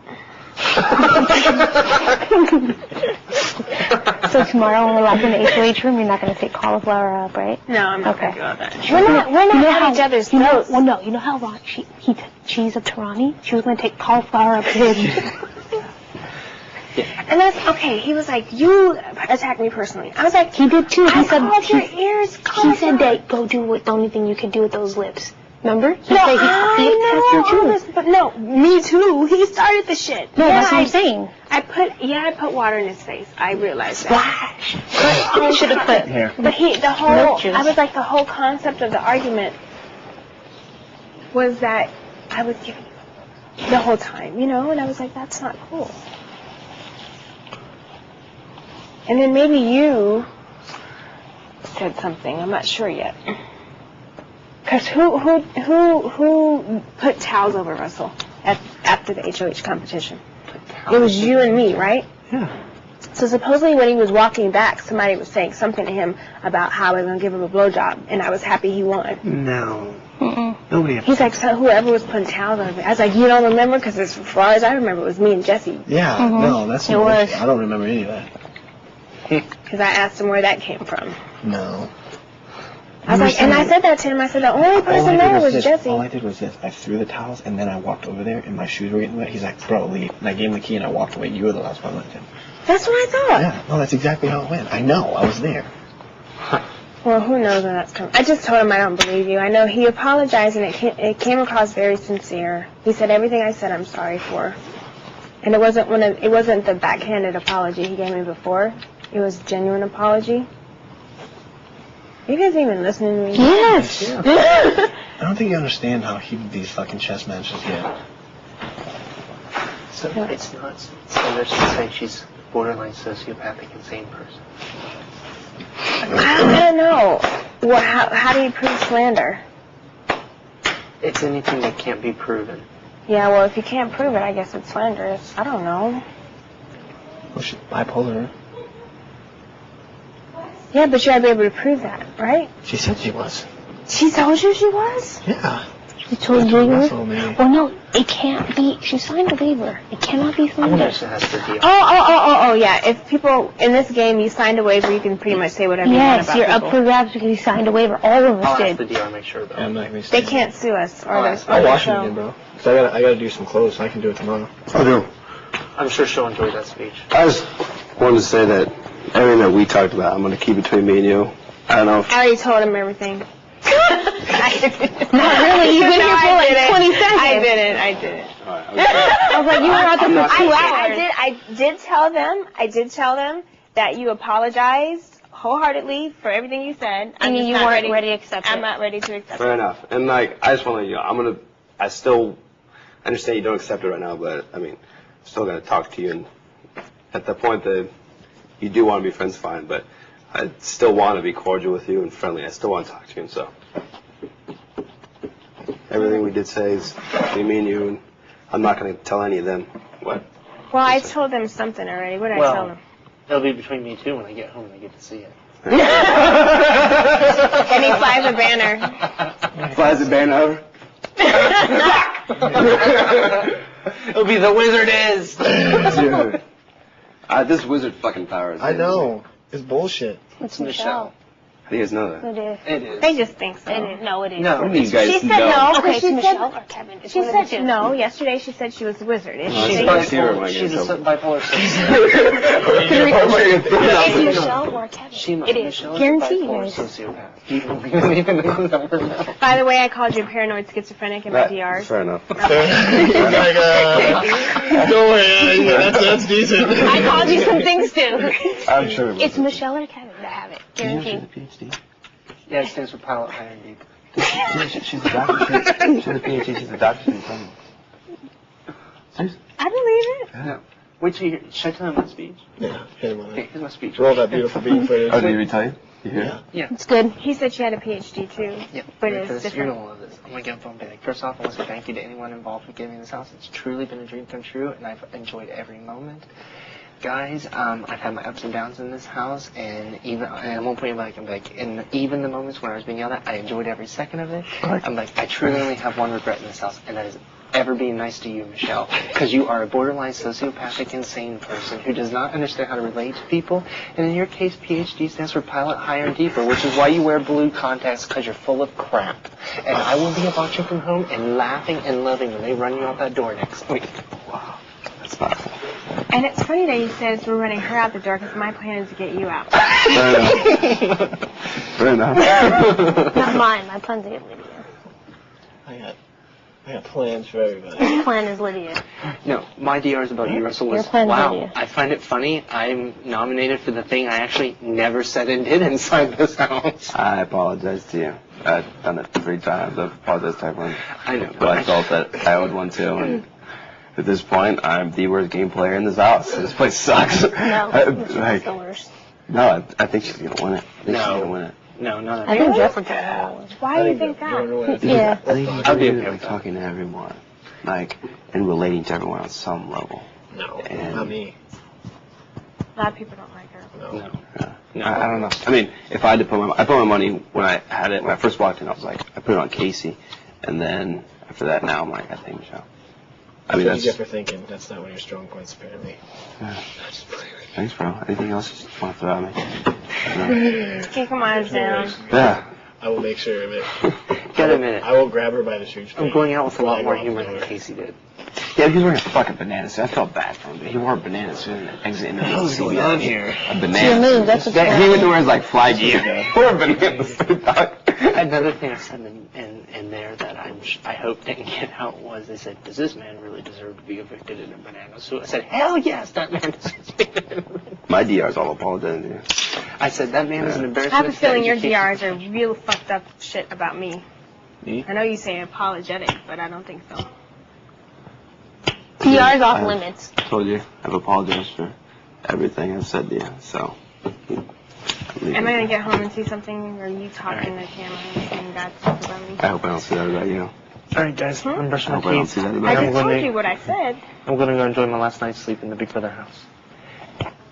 S6: So tomorrow when we're locked in the HOH room, you're not going to take cauliflower up, right?
S2: No, I'm not
S6: Okay.
S2: going to do all that. We're not at each other's throats.
S6: Well, no. You know how Ron, he took cheese up to Ronnie? She was going to take cauliflower up to him.
S2: And that's okay. He was like, you attacked me personally. I was like,
S6: He did too.
S2: I called your ears.
S6: He said that go do what the only thing you can do with those lips. Remember? He
S2: No,
S6: said
S2: I know
S6: he
S2: all this, but no, me too. He started the shit.
S6: No,
S2: Yeah,
S6: that's what I'm saying.
S2: I put water in his face. I realized that.
S6: Splash. Should have put.
S9: Here.
S2: But
S6: Milk juice.
S2: I was like, the whole concept of the argument was that I was giving you the whole time, you know, and I was like, that's not cool. And then maybe you said something. I'm not sure yet. Because who put towels over Russell after the HOH competition? It was you and me, right?
S9: Yeah.
S2: So supposedly when he was walking back, somebody was saying something to him about how I was going to give him a blowjob, and I was happy he won.
S9: No.
S6: Mm-mm.
S9: Nobody.
S2: He's like, so whoever was putting towels over me. I was like, you don't remember? Because as far as I remember, it was me and Jesse.
S9: Yeah.
S6: Mhm.
S9: No, that's.
S6: It was.
S9: I don't remember any of that.
S2: Because I asked him where that came from.
S9: No.
S2: I was like, and I said that to him. I said, the only person there was Jesse.
S9: All I did was this. I threw the towels, and then I walked over there, and my shoes were getting wet. He's like, bro, leave. And I gave him the key, and I walked away. You were the last one left him.
S2: That's what I thought.
S9: Yeah. No, that's exactly how it went. I know. I was there.
S2: Well, who knows when that's coming. I just told him I don't believe you. I know he apologized, and it came across very sincere. He said everything I said I'm sorry for. And it wasn't the backhanded apology he gave me before. It was genuine apology. You guys even listening to me?
S6: Yes.
S9: I don't think you understand how heated these fucking chess matches get.
S10: So it's not slanderous to say she's borderline sociopathic insane person.
S2: I don't know. Well, how do you prove slander?
S10: It's anything that can't be proven.
S2: Yeah, well, if you can't prove it, I guess it's slanderous. I don't know.
S9: Well, she's bipolar.
S2: Yeah, but you gotta be able to prove that, right?
S9: She said she was.
S2: She told you she was?
S9: Yeah.
S6: She told you.
S9: Muscle, man.
S6: Well, no, it can't be. She signed a waiver. It cannot be
S10: I wonder
S6: Sunday.
S10: if she has the deal.
S2: Oh, yeah. If people in this game, you signed a waiver, you can pretty much say whatever you want
S6: Yes,
S2: about
S6: you're
S2: people.
S6: up for grabs because you signed a waiver. All of us
S10: I'll ask the
S6: did.
S10: DR, make sure though.
S9: I'm not gonna
S2: They can't sue us or their
S9: I'll wash
S2: so.
S9: it again, bro. Cause I gotta do some clothes. So I can do it tomorrow.
S1: I do.
S10: I'm sure she'll enjoy that speech.
S1: I just wanted to say that everything that we talked about, I'm going to keep between me and you. I don't know if...
S2: I already told him everything.
S6: Not really. You've been here for like 20 seconds.
S2: I didn't.
S6: I was like, you were out there for 2 hours.
S2: I did tell them that you apologized wholeheartedly for everything you said.
S6: And you weren't ready to accept it.
S2: I'm not ready to accept
S1: Fair
S2: it.
S1: enough. And, like, I just want to let you know, I still understand you don't accept it right now, but, I mean, I'm still going to talk to you. And at the point that you do want to be friends, fine, but I still want to be cordial with you and friendly. I still want to talk to you, and so everything we did say is between me and you, and I'm not going to tell any of them what.
S2: Well, I told them something already. What did I tell them?
S10: It'll be between me too when I get home and I get to see it.
S2: And he flies a banner.
S1: Flies the banner over?
S10: It'll be the wizard is.
S1: Dude. This wizard fucking powers.
S9: I know. It's bullshit.
S6: It's Michelle.
S1: How do you guys know that?
S6: It is.
S10: It is.
S2: They just think so.
S6: It is. No, it is.
S10: No.
S1: What do you guys
S2: She said
S1: know?
S2: no.
S6: Okay,
S2: She
S6: it's
S2: said
S6: Michelle or Kevin. It's
S2: She
S6: one of the
S2: said
S6: two.
S2: no. Yesterday she said she was the wizard. Is
S1: Well,
S2: she?
S1: she's bipolar when I get
S10: She's
S1: in
S10: a
S1: trouble.
S10: bipolar
S6: It's Michelle or Kevin.
S10: It is. Michelle's
S6: Guarantee
S10: a bipolar
S6: you.
S10: sociopath. You don't even know the number now.
S2: By the way, I called you a paranoid schizophrenic in my DRs.
S1: Fair enough.
S9: Don't worry. That's decent.
S6: I called you some things too.
S1: I'm sure it was.
S6: It's Michelle or Kevin that have it. Guaranteed.
S1: PhD.
S10: Yeah, it stands for pilot high and deep.
S1: She's a doctor. She's a PhD. She's a doctor.
S2: I believe it.
S10: No. Wait till you hear. Should I tell him my speech?
S9: Yeah, hit him on
S10: Okay,
S9: it.
S10: here's my speech.
S9: Roll that beautiful bean footage.
S1: Oh, did you retell you? You hear
S9: Yeah.
S10: Yeah.
S6: It's good.
S2: He said she had a PhD too.
S10: Yeah,
S2: But
S10: ready
S2: it's
S10: for this? You're
S2: different.
S10: gonna love this. I'm gonna get on the phone and be like, first off, I want to say thank you to anyone involved with getting me this house. It's truly been a dream come true, and I've enjoyed every moment. Guys, I've had my ups and downs in this house, and at one point, I'm like, in even the moments when I was being yelled at, I enjoyed every second of it. I'm like, I truly only have one regret in this house, and that is ever being nice to you, Michelle, because you are a borderline sociopathic, insane person who does not understand how to relate to people. And in your case, PhD stands for pilot higher and deeper, which is why you wear blue contacts, because you're full of crap. And I will be watching from home and laughing and loving when they run you out that door next week.
S1: Wow. That's powerful.
S2: And it's funny that he says we're running her out the door because my plan is to get you out.
S1: Fair enough.
S6: Not mine. My plan's to get Lydia.
S9: I got plans for everybody.
S6: His plan is Lydia.
S10: No, my DR is about you, Russell.
S6: Your
S10: Was,
S6: plan's
S10: wow,
S6: Lydia.
S10: I find it funny. I'm nominated for the thing I actually never said and did inside this house.
S1: I apologize to you. I've done it 3 times. I've apologized to everyone.
S10: I know.
S1: But I felt that I owed one too. And at this point, I'm the worst game player in this house. This place sucks.
S6: No,
S1: Like,
S6: it's the worst.
S1: no, I think she's going to win it. I think she's
S10: No.
S1: going to win it.
S10: No, none of
S6: I
S10: that.
S6: think Jeff would try.
S2: Why do you think that?
S6: Yeah.
S1: I think he's
S10: I'll be
S1: really,
S10: okay
S1: like
S10: with that.
S1: talking to everyone, like, and relating to everyone on some level.
S9: No,
S1: And-
S9: not me.
S2: A lot of people don't like her.
S10: No.
S1: Yeah. I don't know. I mean, if I had to I put my money when I had it, when I first walked in, I was like, I put it on Casey. And then after that, now I'm like, I think Michelle. I mean,
S9: That's what you
S1: that's,
S9: get for thinking. That's not one of your strong points, apparently.
S1: yeah.
S9: Just play with
S1: Thanks, bro. Anything else you just want to throw at me?
S2: Kick him on down.
S1: Yeah.
S9: I will make sure of it.
S10: Gotta admit it.
S9: I will grab her by the shoestring.
S10: I'm going out with a lot more
S9: Fly her
S10: humor
S9: off the
S10: than
S9: door.
S10: Casey did.
S1: Yeah, he was wearing a fucking banana suit. I felt bad for him, but he wore a banana suit and exited into the
S9: What's going on here?
S1: A banana
S6: It's your move,
S1: suit.
S6: that's what's
S1: He
S6: going
S1: went to
S6: on.
S1: wear his, like, fly gear. Wore a banana suit, dog.
S10: Another thing I said in there that I hope didn't get out was they said, does this man really deserve to be evicted in a banana suit? I said, hell yes, that man deserves to be evicted.
S1: My DR's all apologizing to you.
S10: I said, that man is an
S2: I
S10: embarrassment.
S2: have a
S10: to
S2: feeling your
S10: education."
S2: DRs are real fucked up shit about me.
S1: Me?
S2: I know you say apologetic, but I don't think so.
S6: PR's off limits.
S1: I told you, I've apologized for everything I've said to you, so.
S2: Am I gonna get home and see something, or you talking to the camera and saying bad stuff about me?
S1: I hope I don't see that about you.
S10: Alright guys, I'm brushing
S1: I
S10: my
S1: hope I don't
S10: teeth.
S1: see that
S2: I
S1: about
S2: just
S1: you.
S2: told you what I said.
S10: I'm gonna go enjoy my last night's sleep in the Big Brother house.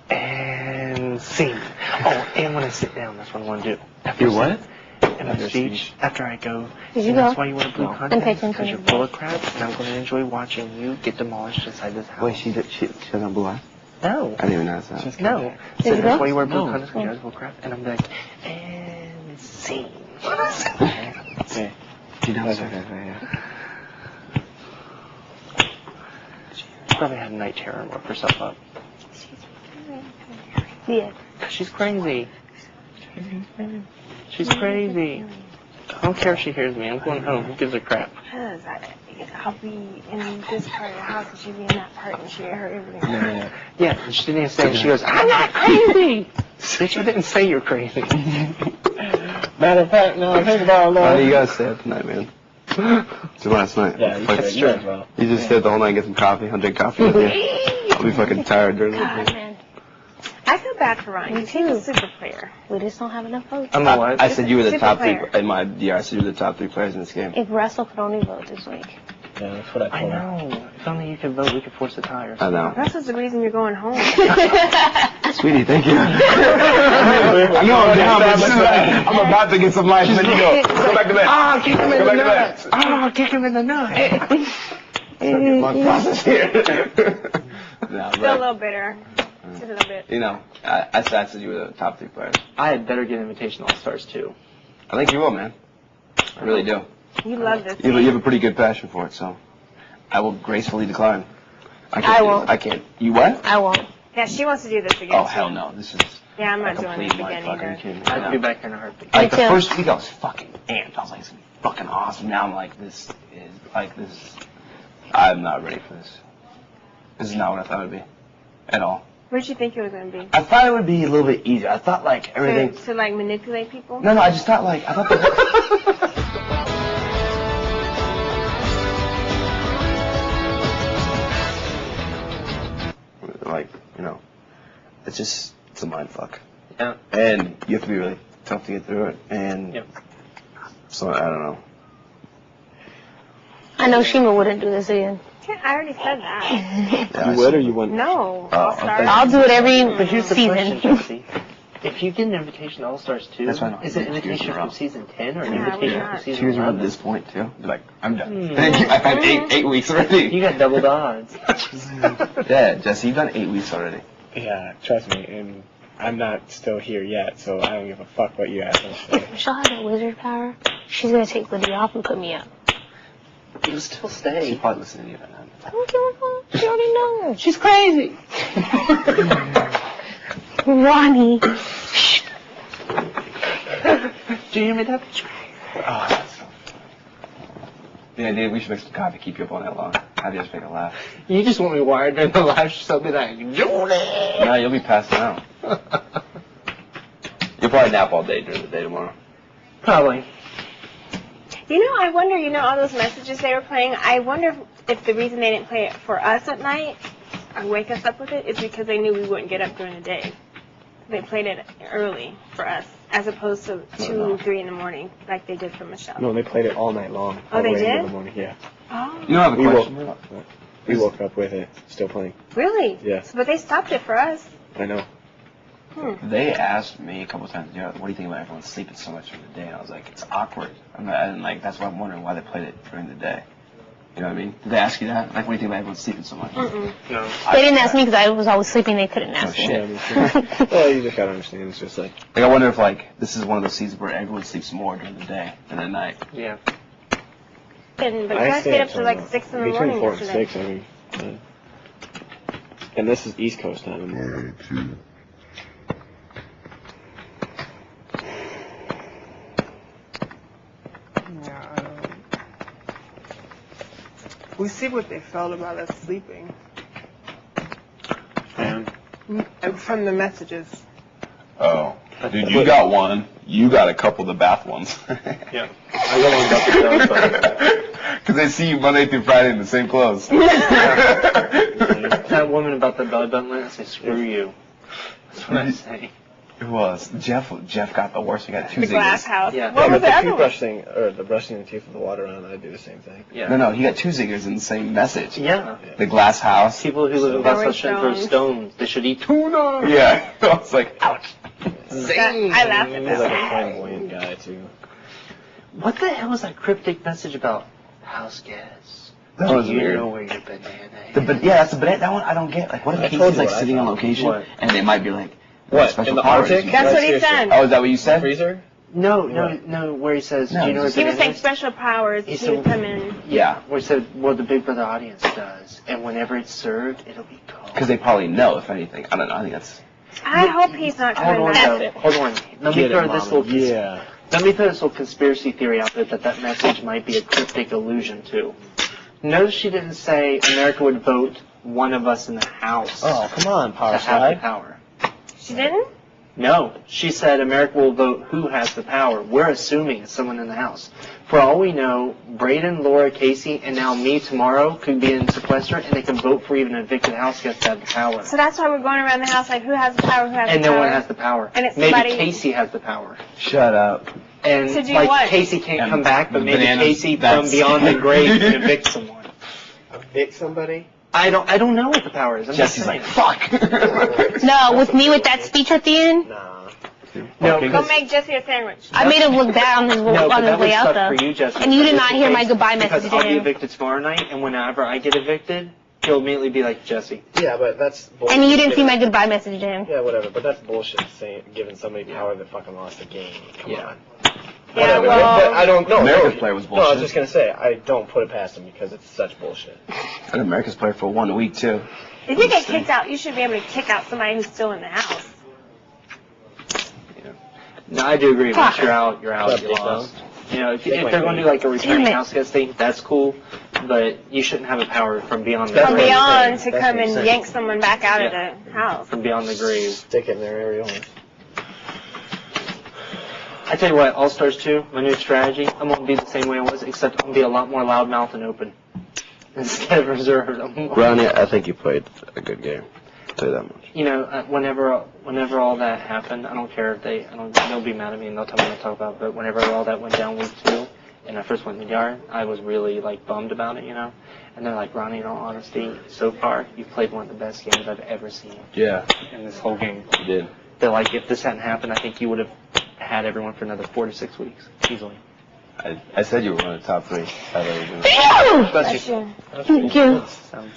S10: And scene. Oh, and when I sit down, that's what I want to do. After
S1: You
S10: I
S1: what?
S10: sit- in my speech after I go.
S6: Did you
S10: That's
S6: go?
S10: why you wear blue
S6: And
S10: contacts,
S6: pay attention
S10: because
S6: to
S10: you're
S6: the
S10: full of crap, and I'm going to enjoy watching you get demolished inside this house.
S1: Wait, she doesn't have blue eyes?
S10: No.
S1: I didn't even notice that.
S10: No.
S6: Did
S10: So
S6: you
S10: that's
S6: go?
S10: why you wear blue
S9: No.
S10: contacts, because you're full of crap, and I'm like, and scene.
S9: Okay.
S1: She knows.
S10: She probably had night terror and woke herself up.
S6: Yeah.
S10: She's crazy. She's crazy. I don't care if she hears me. I'm going home. Who gives a crap?
S2: Because I'll be in this part of the house and she'll be in that part and she'll hear everything.
S10: Yeah, and she didn't even say it. She goes, I'm not crazy! Bitch, I didn't say you're crazy.
S9: Matter of fact, no, I think about
S1: Why do you guys stay up tonight, man? It's last night.
S9: Yeah, you
S1: Fucking-
S9: should. You as well.
S1: You just stayed the whole night and get some coffee. I'll drink coffee with you. I'll be fucking tired during the
S6: God,
S1: day.
S6: man.
S2: I feel bad for Ronnie.
S6: Me
S2: He's a
S6: too.
S2: super player.
S6: We just don't have enough votes.
S10: I'm not what?
S1: I said you were the
S2: Super
S1: top three
S2: player.
S1: in my year. I said you were the top 3 players in this game.
S6: If Russell could only vote this week.
S9: Yeah, that's what I
S10: I
S9: told her.
S10: know. If only you could vote, we could force a tie or
S1: I
S10: something.
S1: know.
S2: That's the reason you're going home.
S1: Sweetie, thank you. I know I'm down, but she's like, I'm about to get some life, and then you go back to bed.
S10: Oh, kick him in
S1: Go
S10: the
S1: back to bed.
S10: nuts. Oh, kick him in the nuts.
S1: My process here. No,
S2: Still a
S1: but,
S2: little bitter. Just a little bit.
S1: you know, I said you were the top 3 players.
S10: I had better get invitation All-Stars too.
S1: I think you will, man. I really do.
S2: You love this.
S1: You have a pretty good passion for it, so I will gracefully decline.
S6: I won't.
S1: I can't. You what?
S6: I won't.
S2: Yeah, she wants to do this again.
S1: Oh,
S2: too.
S1: hell no. This is
S2: Yeah, I'm
S1: a
S2: not doing
S1: complete
S2: this again
S1: mindfuck. Are you
S2: either.
S1: kidding me?
S10: I'd be back in a heartbeat.
S1: Like the
S6: Me too.
S1: first week, I was fucking amped. I was like, "This is fucking awesome." Now I'm like, I'm not ready for this. This is not what I thought it would be, at all.
S2: What did you think it was going to be?
S1: I thought it would be a little bit easier. I thought like everything.
S2: To like manipulate people?
S1: No, I just thought like I thought that. Like, you know, it's a mind fuck.
S10: Yeah.
S1: And you have to be really tough to get through it. And
S10: Yep.
S1: so I don't know.
S6: I know Shima wouldn't do this again.
S2: Yeah, I already said that.
S1: Yeah,
S9: You would or you wouldn't?
S2: No.
S1: Oh,
S2: All Stars.
S6: I'll do it every
S10: But here's the question,
S6: season.
S10: Jesse. If you get an invitation to All-Stars 2,
S1: That's why I don't
S10: is it
S1: have
S10: an invitation
S1: years in a row.
S10: from season 10 or an
S2: Yeah,
S10: invitation
S2: we're
S10: from
S2: not.
S10: season
S1: Cheers are at
S10: 11?
S1: this point too. They're like, I'm done.
S10: Hmm.
S1: Thank you. I've had eight weeks already.
S10: You got double the odds.
S1: Yeah, Jesse, you've done 8 weeks already.
S9: Yeah, trust me, and I'm not still here yet, so I don't give a fuck what you ask me.
S6: If Michelle has that wizard power, she's gonna take Lydia off and put me up.
S10: You'll still
S1: She's
S10: stay.
S1: probably listening to you right now.
S6: I don't give a fuck. She already knows.
S10: She's crazy.
S6: Ronnie.
S10: Do you hear me, Dad?
S1: Oh, that's so funny. Yeah, dude, we should make some coffee, keep you up all night long. Have you just make a laugh.
S10: You just want me wired during the live show, be like, Jordan!
S1: No, you'll be passing out. You'll probably nap all day during the day tomorrow.
S10: Probably.
S2: You know, I wonder, all those messages they were playing, I wonder if the reason they didn't play it for us at night, or wake us up with it, is because they knew we wouldn't get up during the day. They played it early for us, as opposed to 2, 3 in the morning, like they did for Michelle.
S9: No, they played it all night long.
S2: Oh,
S9: all the
S2: they
S9: way
S2: did?
S9: into the morning, yeah.
S2: Oh,
S1: You know, I have a
S9: We
S1: question.
S9: We woke up with it, still playing.
S2: really?
S9: Yes.
S2: But they stopped it for us.
S9: I know.
S1: They asked me a couple times, what do you think about everyone sleeping so much during the day? And I was like, it's awkward. That's why I'm wondering why they played it during the day. You know what I mean? Did they ask you that? Like, what do you think about everyone sleeping so much?
S2: Mm-mm.
S10: No.
S6: They didn't ask me because I was always sleeping. They couldn't ask me.
S1: shit.
S9: Yeah, me too. Well, you just gotta understand, it's just like,
S1: Like, I wonder if, like, this is one of those seasons where everyone sleeps more during the day than at night.
S10: Yeah.
S2: But you
S9: I
S2: guys
S9: stay
S2: stayed up to
S9: till,
S2: like 6 in the
S9: between
S2: morning
S9: 4 and
S2: yesterday.
S9: 6, I mean. And this is East Coast time.
S7: Yeah, we see what they felt about us sleeping.
S9: And
S7: From the messages.
S11: Oh. Dude, you got one. You got a couple of the bath ones.
S10: Yeah. I got one about the dog,
S11: Because they see you Monday through Friday in the same clothes.
S10: That woman about the belly button, I say, screw you. That's what I say.
S1: It was. Jeff got the worst. We got 2
S2: The glass
S1: ziggers.
S2: house.
S10: Yeah.
S2: What
S9: yeah,
S2: was
S9: but
S2: the
S9: the
S2: other one?
S9: toothbrush thing, or the brushing the teeth with the water on, I do the same thing.
S10: Yeah.
S1: No, he got 2 ziggers in the same message.
S10: Yeah.
S1: The glass house.
S10: People who live in glass
S2: Throwing
S10: house shouldn't throw
S2: stones.
S10: stones. They should eat tuna.
S1: Yeah. I was like, ouch.
S2: I laughed at
S9: He's
S2: that
S9: like
S2: one.
S9: a flamboyant guy, too.
S10: What the hell was that cryptic message about house guests?
S1: That was
S10: You
S1: weird.
S10: know where your banana is.
S1: That's the banana. That one I don't get. Like, what if Casey's like sitting on location and they might be like,
S9: What,
S1: special
S9: in the
S1: powers?
S9: Arctic?
S2: That's what he said.
S1: Oh, is that what you said?
S9: Freezer?
S10: No, where he says,
S1: No,
S10: do you know where
S2: He was
S10: banana
S2: saying
S10: is?
S2: special powers. He would come in.
S1: Yeah.
S10: Where he said, well, the Big Brother audience does. And whenever it's served, it'll be cold.
S1: Because they probably know, if anything. I don't know. I think that's...
S2: I hope he's not
S10: Hold
S2: coming
S10: on,
S2: back.
S10: though. Hold on. Let me throw this little...
S9: Yeah.
S10: Let me throw this little conspiracy theory out there that message might be a cryptic allusion to. Notice she didn't say America would vote one of us in the House
S9: Oh, come on,
S10: to
S9: Power
S10: have the
S9: Slide.
S10: power.
S2: She didn't?
S10: No, she said America will vote who has the power. We're assuming it's someone in the House. For all we know, Braden, Laura, Casey, and now me tomorrow could be in sequester, and they can vote for even an evicted house guest to have the power.
S2: So that's why we're going around the house like, who has the power, who has
S10: And
S2: the
S10: no
S2: power?
S10: one has the power.
S2: And it's
S10: Maybe
S2: somebody-
S10: Casey has the power.
S1: Shut up.
S10: And
S2: To do
S10: like
S2: what?
S10: Casey can't
S1: And
S10: come back, but maybe
S1: bananas,
S10: Casey from
S1: that's-
S10: beyond the grave can evict someone.
S9: Evict somebody?
S10: I don't know what the power is. I'm just
S1: Jesse's
S10: saying.
S1: like, fuck.
S6: No, with me with that speech at the end,
S9: Nah.
S10: No,
S2: Go
S10: because
S2: make Jesse a sandwich.
S6: I made him look bad on his,
S10: no, but
S6: on his
S10: that would
S6: way out
S10: suck
S6: though.
S10: for you, Jesse.
S6: And you did
S10: If
S6: not
S10: it's
S6: hear
S10: the
S6: my
S10: case,
S6: goodbye
S10: because
S6: message
S10: I'll
S6: to
S10: be
S6: him.
S10: evicted tomorrow night, and whenever I get evicted, he'll immediately be like, Jesse.
S9: Yeah, but that's bullshit.
S6: And you didn't see my goodbye message to him.
S9: Yeah, whatever, but that's bullshit saying, giving somebody power that fucking lost the game. Come
S10: Yeah.
S9: on.
S2: Yeah,
S9: Whatever.
S2: well-
S9: But I don't know.
S1: America's player was
S9: No, I was
S1: bullshit.
S9: just gonna say, I don't put it past him because it's such bullshit.
S1: And America's player for 1 week, too.
S2: If you get kicked out, you should be able to kick out somebody who's still in the house.
S10: No, I do agree. Once you're out, you're
S9: Club
S10: you're
S9: dick
S10: lost. You know, if
S9: Dick
S10: they're
S9: like
S10: going to do like a returning
S6: Damn it.
S10: house guest thing, that's cool. But you shouldn't have a power from beyond the
S9: That's
S2: From
S9: what I'm
S10: grave.
S2: beyond to
S9: saying.
S2: come
S9: That's what
S2: and
S9: I'm
S2: yank someone back out
S10: Yeah.
S2: of the house.
S10: From beyond the grave.
S9: Stick it in their areolas.
S10: I tell you what, All Stars 2, my new strategy, I'm going to be the same way I was, except I'm going to be a lot more loudmouth and open. Instead of reserved.
S1: Ronnie, I think you played a good game. I'll tell you that much.
S10: You know, whenever all that happened, I don't care if they'll be mad at me and they'll tell me what to talk about, but whenever all that went down week 2, and I first went in the yard, I was really, like, bummed about it, you know? And they're like, Ronnie, in all honesty, so far, you've played one of the best games I've ever seen
S1: Yeah,
S10: in this whole game.
S1: you did.
S10: They're like, if this hadn't happened, I think you would have had everyone for another 4 to 6 weeks, easily.
S1: I said you were one of the top 3.
S10: Bless you.
S6: Thank you.
S10: So,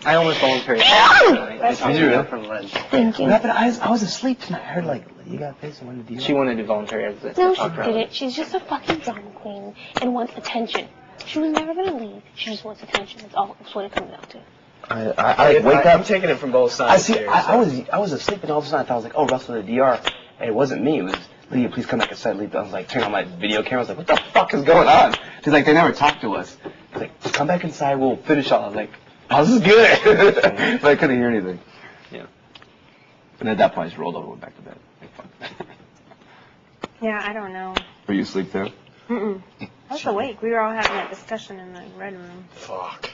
S10: I almost volunteered.
S1: Did you really?
S10: From ledge.
S6: Thank you.
S1: What happened? I was asleep tonight. I heard, like, you got pissed and wanted to do
S10: She wanted to voluntary exit.
S6: No, she didn't. She's just a fucking drama queen and wants attention. She was never gonna leave. She just wants attention. That's what it comes down to.
S1: I wake up.
S9: I'm taking it from both
S1: I
S9: sides.
S1: see.
S9: here,
S1: I was asleep, and all of a sudden I thought, I was like, oh, Russell the DR, and it wasn't me. It was Lydia. Please come back and set leave. I was like, turn on my video camera. I was like, what the fuck is going on? She's like, they never talk to us. I was like, just come back inside. We'll finish all. I was like, oh, this is good. But I couldn't hear anything.
S10: Yeah.
S1: And at that point, I just rolled over and went back to bed. Like, fuck.
S2: Yeah, I don't know.
S1: Were you asleep too?
S2: Mm-mm. I was awake. We were all having that discussion in the red room.
S9: Fuck.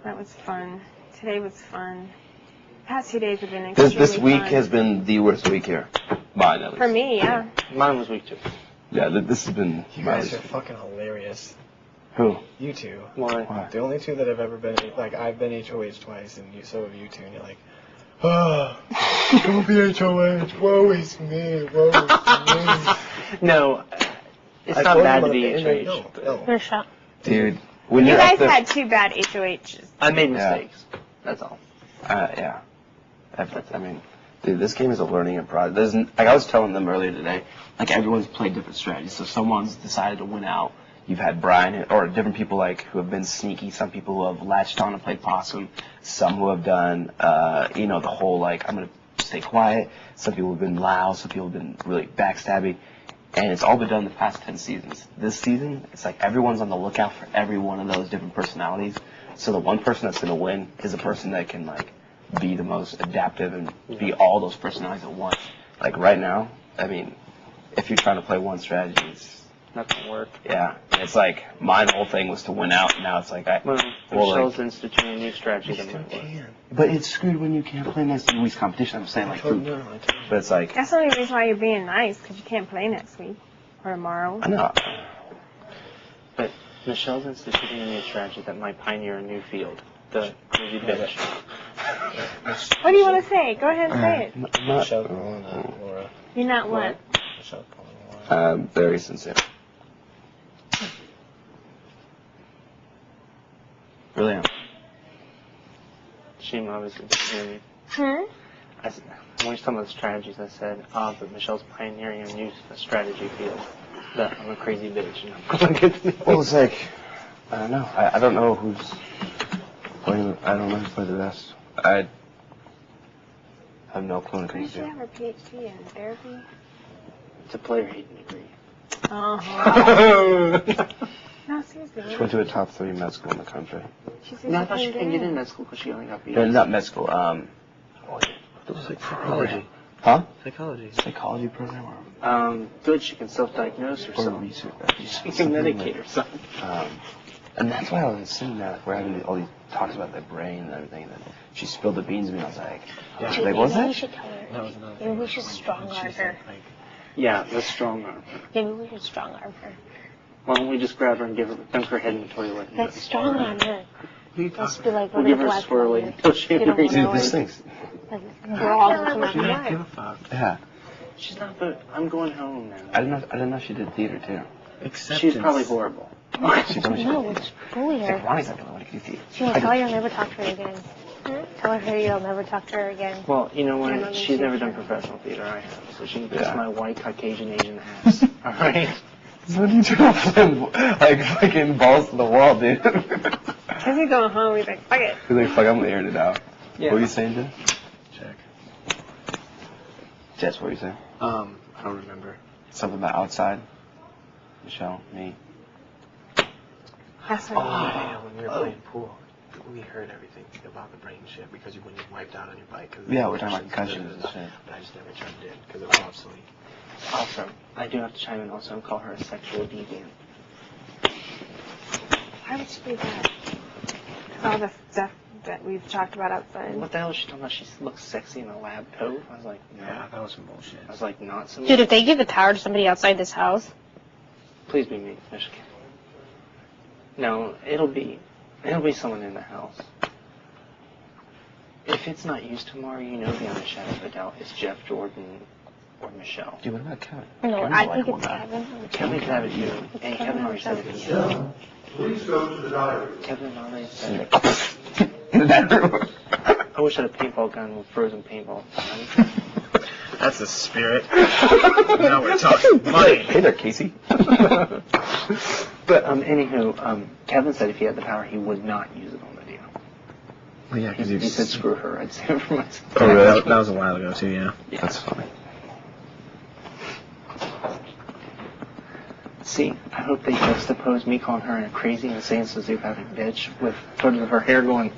S2: That was fun. Today was fun. The past 2 days have been extremely
S1: This week
S2: fun.
S1: has been the worst week here. Mine, at least.
S2: For me, yeah.
S10: Mine was week 2.
S1: Yeah, this has been.
S9: You
S1: my
S9: guys are
S1: least.
S9: fucking hilarious.
S1: Who?
S9: You two.
S10: Why?
S1: Why?
S9: The only two that have ever been, like, I've been HOH twice, and so have you two, and you're like, oh, don't be HOH, woe is me, woe is me.
S10: No, it's
S9: I
S10: not
S9: told
S10: bad
S9: you
S10: to be
S9: about the end,
S10: HOH.
S9: no.
S6: You're shocked.
S1: Dude, when
S2: You
S1: you're
S2: guys
S1: up there,
S2: had 2 bad HOHs.
S10: I made
S1: Yeah.
S10: mistakes. That's all.
S1: yeah. I mean, dude, this game is a learning and process. Like I was telling them earlier today, like everyone's played different strategies. So someone's decided to win out. You've had Brian or different people like who have been sneaky. Some people who have latched on and played possum. Some who have done, the whole like I'm gonna stay quiet. Some people have been loud. Some people have been really backstabbing. And it's all been done the past 10 seasons. This season, it's like everyone's on the lookout for every one of those different personalities. So the one person that's going to win is the person that can, like, be the most adaptive and be all those personalities at once. Like, right now, I mean, if you're trying to play one strategy, it's
S10: Not gonna work.
S1: yeah. It's like, my whole thing was to win out, and now it's like,
S10: Well,
S1: well,
S10: Michelle's instituting a new strategy that might work.
S1: but it's screwed when you can't play next week's competition. I'm saying, like, food. But it's like,
S2: That's the only reason why you're being nice, because you can't play next week or tomorrow.
S1: I know.
S10: But Michelle's instituting a new strategy that might pioneer a new field. The crazy bitch.
S2: What do you want to say? Go ahead and say it.
S9: Michelle calling Laura.
S2: You're not what?
S9: Michelle calling
S1: I'm very sincere. Really am.
S10: She obviously didn't hear me. When we were talking about the strategies, I said, but Michelle's pioneering a new strategy field. That I'm a crazy bitch and I'm going to get to know.
S1: Well, it's like, I don't know. I don't know who's playing. I don't know who's playing the best. I have no clue when it comes
S2: Where
S1: to.
S2: did you have her PhD in? Therapy?
S10: It's a player hating degree.
S2: No, seriously.
S1: She went to a top 3 med school in the country.
S10: No, I thought she couldn't get in med school because she only got
S1: No,
S10: BS.
S1: not med school.
S9: Psychology.
S1: Huh?
S9: Psychology.
S1: Psychology program or
S10: Good, she can self-diagnose herself.
S1: research.
S10: She can medicate herself.
S1: And that's why I was saying that we're having all these talks about the brain and everything. And then she spilled the beans to me. And I was like,
S9: Yeah.
S1: like, what's
S6: Maybe we
S1: that?
S6: should tell her.
S9: That was another
S6: Maybe
S9: thing.
S6: we should strong arm her.
S10: Yeah, that's strong arm.
S6: Maybe we should strong arm her. Why
S10: don't we just grab her and give her, dunk her head in the toilet?
S6: Let's strong arm her. Let's be like,
S10: We'll
S6: we're
S10: give
S6: gonna
S10: her a
S6: go out
S10: swirly
S6: tonight.
S10: until she
S6: You don't
S10: agrees.
S6: wanna
S1: This thing's.
S6: Like, we're all gonna come out
S9: She doesn't
S6: tonight.
S9: give a fuck.
S1: Yeah.
S10: She's not, but I'm going home now.
S1: I didn't know she did theater too.
S9: Acceptance.
S10: She's probably horrible.
S1: She told me she
S6: No, it's bully her.
S1: like, Ronnie's not gonna want to do theater.
S6: She'll tell her you'll never talk to her again. Tell her you'll never talk to her again.
S10: Well, you know
S6: I don't
S10: what?
S6: think
S10: She's
S6: she's
S10: never done
S6: sure.
S10: professional theater. I have, so she can kiss
S1: Yeah.
S10: my white Caucasian Asian ass. All right.
S1: So what do you do? Like fucking balls to the wall, dude.
S2: Because he's going home, he's like, fuck it.
S1: He's like, fuck, I'm airing it out.
S10: Yeah.
S1: What were you saying, Jess?
S9: Check.
S1: Jess, what were you saying?
S10: I don't remember.
S1: Something about outside? Michelle, me.
S2: That's
S9: Oh,
S2: what
S9: yeah, when we were playing pool, we heard everything about the brain shit because when you wiped out on your bike. Cause
S1: Yeah, we're talking about concussions and shit.
S9: But I just never chimed in because it was obsolete.
S10: Also, I do have to chime in also and call her a sexual deviant.
S2: Why would she do that? All the stuff that we've talked about outside.
S10: What the hell is she talking about? She looks sexy in a lab coat. I was like, no.
S9: Yeah, that was some bullshit.
S10: I was like, not some.
S6: Dude, if they give the power to somebody outside this house,
S10: Please be me, Michele. No, it'll be someone in the house. If it's not used tomorrow, you know beyond a shadow of a doubt it's Jeff, Jordan, or Michelle.
S1: Dude, what about Kevin?
S6: no,
S1: Kevin's
S6: I
S1: a
S6: think
S1: likable
S6: it's
S1: guy.
S6: Kevin.
S10: Kevin could have it too. And Kevin already said it.
S8: Michelle, please go to the diary.
S10: Kevin already said it.
S1: In that room.
S10: I wish I had a paintball gun with frozen paintball.
S9: That's the spirit. Now we're talking money.
S1: Hey there, Casey.
S10: But anywho, Kevin said if he had the power, he would not use it on the deal.
S9: Well, yeah, because
S10: He said, "Screw her, I'd save it for myself."
S9: Oh, really? That was a while ago too. Yeah.
S1: That's funny.
S10: See, I hope they juxtapose me calling her a crazy, insane, sociopathic bitch with photos of her hair going.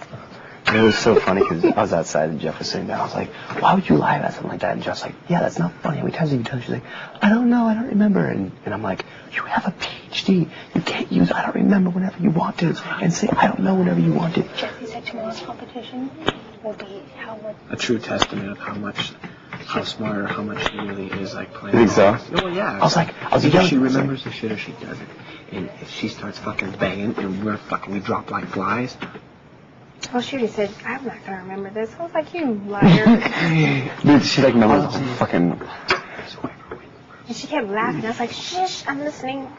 S1: It was so funny because I was outside and Jeff was sitting down. I was like, why would you lie about something like that? And Jeff's like, yeah, that's not funny. How many times have you done it? She's like, I don't know. I don't remember. And I'm like, you have a PhD. You can't use I don't remember whenever you want to. And say, I don't know whenever you want to.
S6: Jesse said tomorrow's competition will be how much.
S9: A true testament of how smart or how much she really is like playing.
S1: You think so?
S9: No, yeah.
S1: I was like,
S9: Either she remembers the shit or she doesn't. And if she starts fucking banging and we drop like flies.
S2: Well, she already said, I'm not going to remember this. I was like, you liar.
S1: Dude, she like remembers the whole fucking.
S2: And she kept laughing. I was like, shush, I'm listening.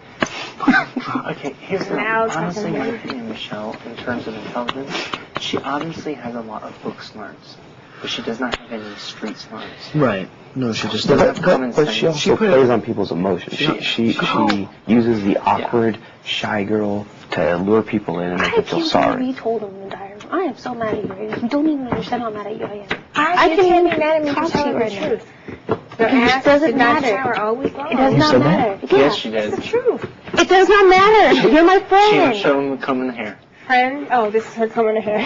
S10: Okay, here's the
S2: Now it's
S10: honestly,
S2: fucking
S10: my
S2: weird.
S10: opinion, Michelle, in terms of intelligence, she obviously has a lot of book smarts, but she does not have any street smarts.
S9: Right. No, she just
S10: doesn't
S1: But,
S10: have common
S1: but she
S10: sense.
S1: also plays on people's emotions. She uses the awkward, shy girl to lure people in and make
S6: I
S1: them feel
S6: can't
S1: sorry.
S6: believe you told him in the diary. I am so mad at you. You don't even understand how mad at you I am.
S2: I
S6: can't
S2: can't
S6: even
S2: be mad at me
S6: talk
S2: for
S6: to you
S2: telling the
S6: right now.
S2: truth. The ass
S6: doesn't
S2: did not
S6: matter.
S2: shower always long.
S6: It does
S1: You
S6: not
S1: said
S6: matter.
S1: that?
S6: Yeah,
S10: Yes, she
S2: It's
S10: did.
S2: the truth.
S6: it does not matter. You're my
S10: She
S6: friend.
S10: was showing the comb in the hair.
S2: Friend, oh, this is her coming to hair.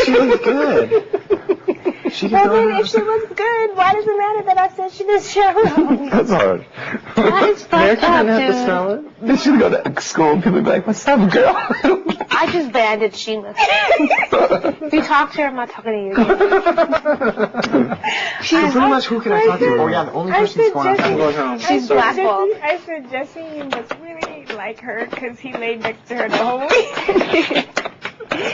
S9: she looks good. She
S2: Well,
S9: can
S2: then,
S9: go
S2: if she was good, why does it matter that I said she didn't shower?
S1: That's hard.
S6: That is fucked up, dude.
S1: They should go to school and people would be like, what's up, girl?
S6: I just banded Sheila. If you talk to her, I'm not talking to you again.
S9: pretty much who can I talk to? Oh yeah, the only person who's going
S10: I'm
S9: on.
S10: going home.
S6: She's
S10: Sorry.
S6: blackballed.
S2: I said, Jesse, you must really like her because he laid next to her the whole week.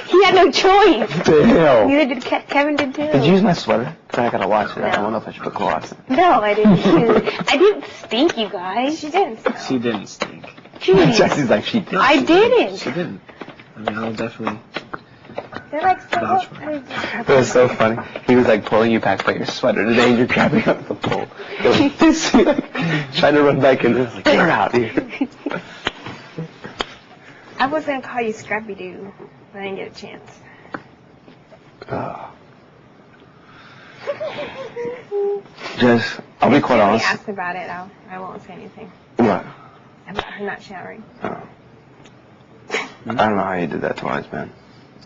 S6: He had no choice.
S1: What the hell?
S6: Neither did Kevin did too.
S1: Did you use my sweater? I gotta wash it. I don't know if I should put clothes.
S6: No, I didn't. I didn't stink, you guys.
S2: She didn't.
S9: She didn't stink.
S1: Jesse's like, she did.
S6: I didn't.
S9: She didn't. I mean, I'll definitely.
S2: They're like so.
S9: Vouch for
S1: It was so funny. He was like pulling you back by your sweater today, and you're grabbing up the pole. It was this, like, trying to run back in. Like, get her out here.
S2: I was gonna call you Scrappy Doo, but I didn't get a chance.
S1: Just, I'll be quite
S2: If
S1: honest.
S2: he asked about it, I won't say anything
S1: What?
S2: about her not showering.
S1: Oh. I don't know how you did that twice, man.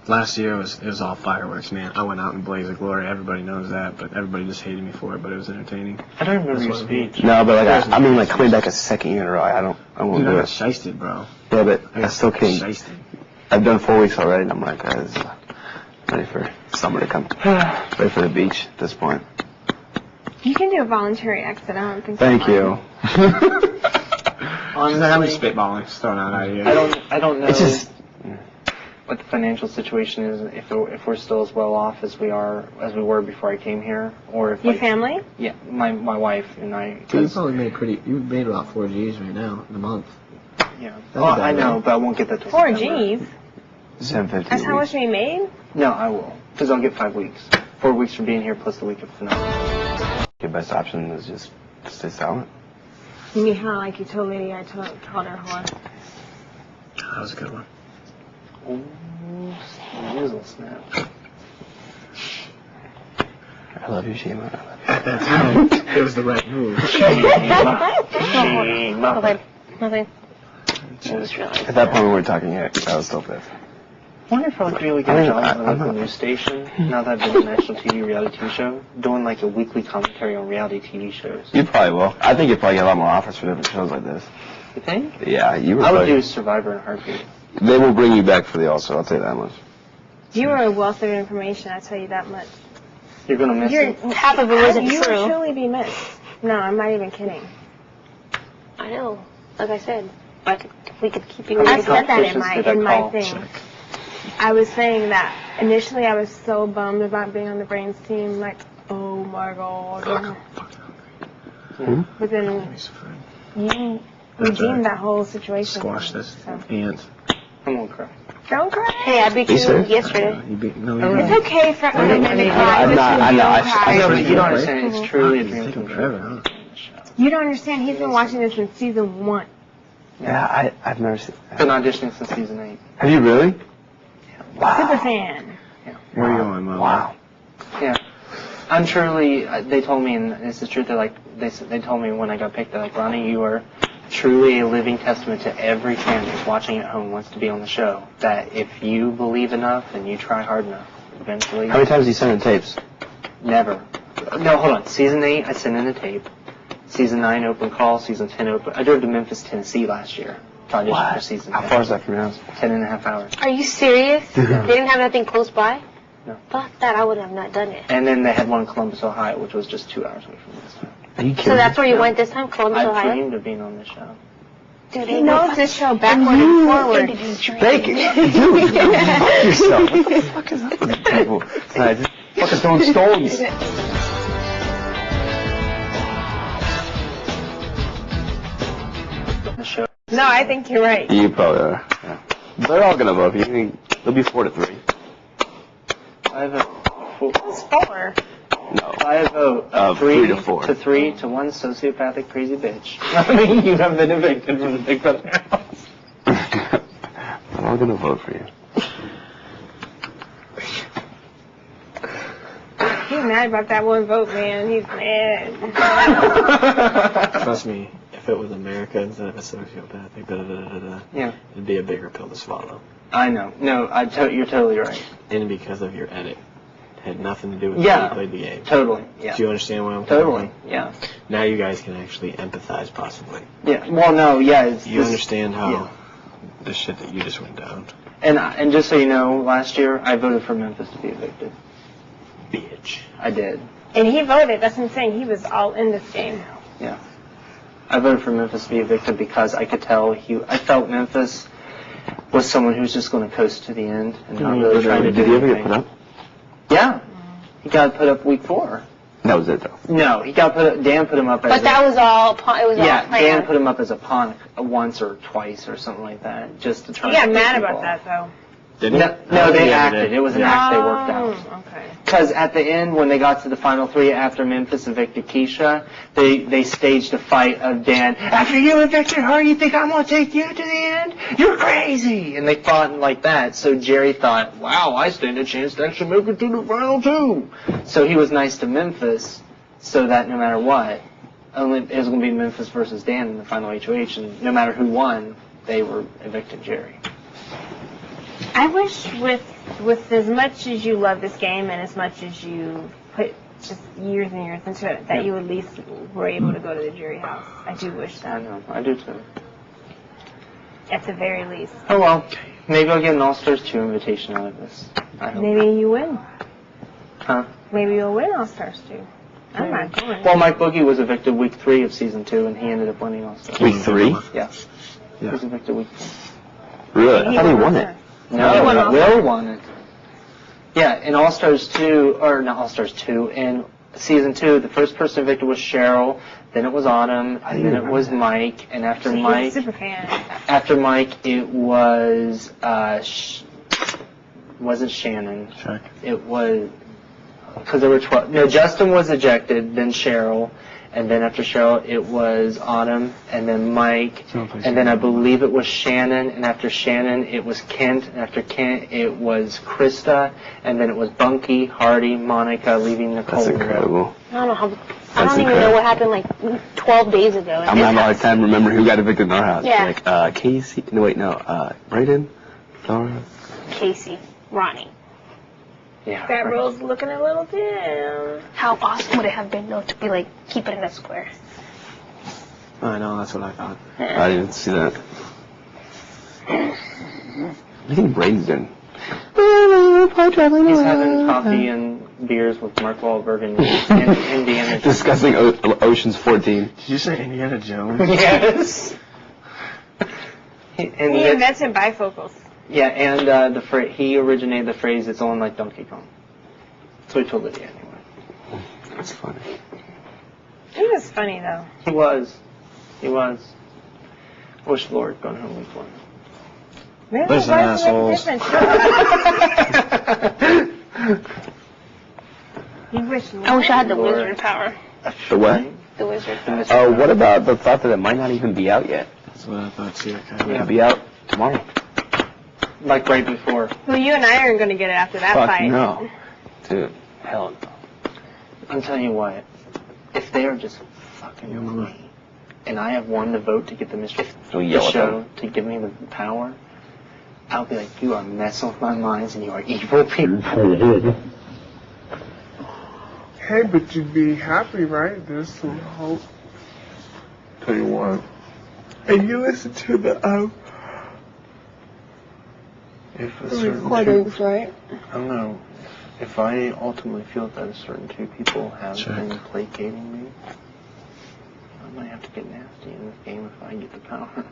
S9: Last year it was all fireworks, man. I went out in blaze of glory. Everybody knows that, but everybody just hated me for it. But it was entertaining.
S10: I don't remember your speech.
S1: No, but like I mean, like coming back a second year in a row, I won't
S9: Dude, I
S1: do
S9: got
S1: it.
S9: shysted, bro.
S1: Yeah, but I still can't.
S9: Shysted.
S1: I've done 4 weeks already, and I'm like, guys, ready for summer to come. Ready for the beach at this point.
S2: You can do a voluntary exit. I don't think.
S1: Thank you.
S9: Honestly, I'm just spitballing, just throwing out ideas.
S10: I don't know
S1: It's just.
S10: what the financial situation is, if we're still as well off as we were before I came here, or if
S2: Your
S10: like,
S2: family?
S10: Yeah, my wife and I.
S9: So you probably you made about 4 G's right now in a month.
S10: Yeah.
S9: That's
S10: Oh,
S9: bad,
S10: I know,
S9: right?
S10: but I won't get that till
S2: 4
S10: September.
S2: G's.
S1: 750.
S2: That's how much we made.
S10: No, I will, because I'll get 5 weeks. 4 weeks for being here plus the week of finale.
S1: Your best option is just stay silent.
S2: You mean how like you told Lady I called her whore?
S9: That was a good one.
S10: Ooh, nizzle snap.
S1: I love you, Shima. I love you.
S9: At that time, it was the right move.
S6: Nothing. I just realized.
S1: At that point, we weren't talking yet. I was still pissed.
S10: I wonder if I would really get
S1: I
S10: a
S1: mean,
S10: job at a
S1: I'm
S10: local
S1: not-
S10: news station, now that I've been on a national TV reality TV show, doing like a weekly commentary on reality TV shows.
S1: You probably will. I think you probably get a lot more offers for different shows like this.
S10: You think?
S1: Yeah, you were.
S10: I would
S1: probably-
S10: do Survivor in a heartbeat.
S1: They will bring you back for the also. I'll tell you that much.
S2: You were a wealth of information. I tell you that much.
S10: You're gonna miss it.
S6: Half of it wasn't
S2: You
S6: true.
S2: will truly be missed. No, I'm not even kidding.
S6: I know. Like I said, if we could keep you.
S2: I said that in
S10: Did I
S2: my
S10: call?
S2: thing. I was saying that initially I was so bummed about being on the Brains team, like, oh my god. But then you redeemed that whole situation.
S9: Squash this
S2: So.
S9: ant.
S10: I won't cry.
S2: Don't cry.
S6: Hey, I beat you
S1: serious?
S6: yesterday.
S9: You beat no, you
S2: It's
S9: didn't.
S2: okay for other men to cry.
S1: I'm
S2: but
S1: not-
S2: you
S1: I know,
S2: don't
S1: I
S2: cry.
S10: No, but you don't
S9: Right?
S10: understand. It's truly a
S9: It's
S10: dream
S9: taking
S10: come
S9: forever,
S10: true.
S9: huh?
S2: You don't understand. He's been watching this since season 1.
S1: Yeah, I've never seen.
S10: Been auditioning since season 8.
S1: Have you really?
S2: Super fan.
S9: Where are you going, Mom?
S1: Wow.
S10: Yeah. I'm truly, they told me, and it's the truth, they told me when I got picked, they're like, Ronnie, you are truly a living testament to every fan that's watching at home and wants to be on the show. That if you believe enough and you try hard enough, eventually...
S1: How many times do you send in tapes?
S10: Never. No, hold on. Season 8, I sent in a tape. Season 9, open call. Season 10, open... I drove to Memphis, Tennessee last year to audition for season 10.
S1: How far is that from your house?
S10: 10.5 hours.
S6: Are you serious? They didn't have nothing close by?
S10: No.
S6: Fuck that, I would have not done it.
S10: And then they had one in Columbus, Ohio, which was just 2 hours away from this.
S1: Are you kidding?
S6: So that's where you went this time, Columbus,
S10: I
S6: Ohio?
S10: dreamed of being on this show.
S6: Dude,
S2: He knows this show backward and forward.
S1: Thank you. Dude, fuck yourself. What the fuck is up with these people? Tonight, just fucking throwing stones.
S10: The show.
S2: No, I think you're right.
S1: You probably are. Yeah. They're all gonna vote for you. They'll be 4-3.
S10: I vote.
S2: It's 4.
S1: No.
S10: I vote
S1: 3 to 4.
S10: to 3 to 1 sociopathic crazy bitch. I mean, you have been evicted from the Big Brother house.
S1: They're all gonna vote for you.
S2: He's mad about that one vote, man. He's mad.
S9: Trust me, if it was America instead of a sociopathic,
S10: Yeah.
S9: it'd be a bigger pill to swallow.
S10: I know. No, you're totally right.
S9: And because of your edit. Had nothing to do with
S10: Yeah.
S9: how you played the game.
S10: Totally. Yeah.
S9: Do you understand what I'm talking
S10: Totally.
S9: about?
S10: Yeah.
S9: Now you guys can actually empathize, possibly.
S10: Yeah. Well, no. Yeah.
S9: You understand how
S10: Yeah.
S9: the shit that you just went down.
S10: And just so you know, last year I voted for Memphis to be evicted.
S9: Bitch.
S10: I did.
S2: And he voted. That's what I'm saying. He was all in this game.
S10: Yeah. I voted for Memphis to be evicted because I could tell I felt Memphis was someone who's just going to coast to the end and not really trying to do
S1: Did he ever get
S10: anything.
S1: put up?
S10: Yeah. He got put up week 4.
S1: That was it, though.
S10: No, he got put up, Dan put him up as
S3: But that was all. It was all
S10: Dan
S3: planned.
S10: put him up as a pawn once or twice or something like that, just to try
S2: You
S10: to
S2: got
S10: get
S2: mad
S10: people
S2: about
S10: off.
S2: that, though.
S10: No, they acted. It was an act they worked out.
S2: Okay.
S10: Because at the end, when they got to the final 3 after Memphis evicted Keisha, they staged a fight of Dan. After you evicted her, you think I'm going to take you to the end? You're crazy! And they fought like that. So Jerry thought, wow, I stand a chance to actually make it to the final 2. So he was nice to Memphis, so that no matter what, only it was going to be Memphis versus Dan in the final HOH, and no matter who won, they were evicted Jerry.
S2: I wish with as much as you love this game and as much as you put just years and years into it, that you at least were able to go to the jury house. I do wish
S10: I
S2: that.
S10: know, I do too.
S2: At the very least.
S10: Oh well, maybe I'll get an All-Stars 2 invitation out of this. I hope.
S2: Maybe you win.
S10: Huh?
S2: Maybe you'll win All-Stars 2. I'm not going.
S10: Well, Mike Boogie was evicted week 3 of season 2, and he ended up winning All-Stars.
S1: Week 3?
S10: Yeah. He was evicted week 3.
S1: Really? I thought he won it.
S10: No, Will won it. Yeah, in All-Stars 2, or not All-Stars 2, in season 2, the first person evicted was Cheryl, then it was Autumn, and then it was Mike, and after Mike,
S2: Super fan.
S10: after Mike, it was, wasn't Shannon.
S9: Check.
S10: It was, because there were 12. No, Justin was ejected, then Cheryl, and then after Cheryl, it was Autumn, and then Mike, and then I believe it was Shannon, and after Shannon, it was Kent, and after Kent, it was Krista, and then it was Bunky, Hardy, Monica, leaving Nicole.
S1: That's incredible.
S6: I don't know how. I don't even know what happened like 12 days ago.
S1: I'm having a hard time remembering who got evicted in our house.
S6: Yeah.
S1: Like, Casey. No, wait, no. Brayden? Laura?
S6: Casey, Ronnie.
S10: Yeah.
S2: That role's looking a little dim.
S6: How awesome would it have been though to be like keep it in a square?
S9: I know, that's what I thought.
S1: I didn't see that. I think Brayden's doing.
S10: He's having coffee and beers with Mark Wahlberg and Indiana.
S1: Discussing Ocean's 14.
S9: Did you say Indiana Jones?
S10: Yes.
S2: He invented bifocals.
S10: Yeah, and he originated the phrase, "It's on like Donkey Kong." So he told it anyway.
S1: That's funny.
S2: He was funny though.
S10: He was. I wish Lord had gone home week 1.
S2: Really?
S9: Listen,
S2: Why does it make a difference? You wish.
S6: I wish I had the wizard power.
S1: The what?
S6: The wizard power.
S1: Oh, what about the thought that it might not even be out yet?
S9: That's what I thought too.
S1: It could be out tomorrow.
S10: Like right before.
S2: Well, you and I aren't going to get it after that
S1: Fuck
S2: fight.
S1: no. Dude, hell no.
S10: I'm telling you what, if they are just fucking with me, and I have won the vote to get the mystery
S1: Don't yell at
S10: show
S1: them.
S10: to give me the power, I'll be like, you are messing with my minds and you are evil people.
S7: Hey, but you'd be happy, right? There's some hope.
S1: Tell you what.
S7: And you listen to the
S10: If a certain
S7: recordings, right?
S10: I don't know. If I ultimately feel that a certain 2 people have been placating me, I might have to get nasty in this game if I get the power.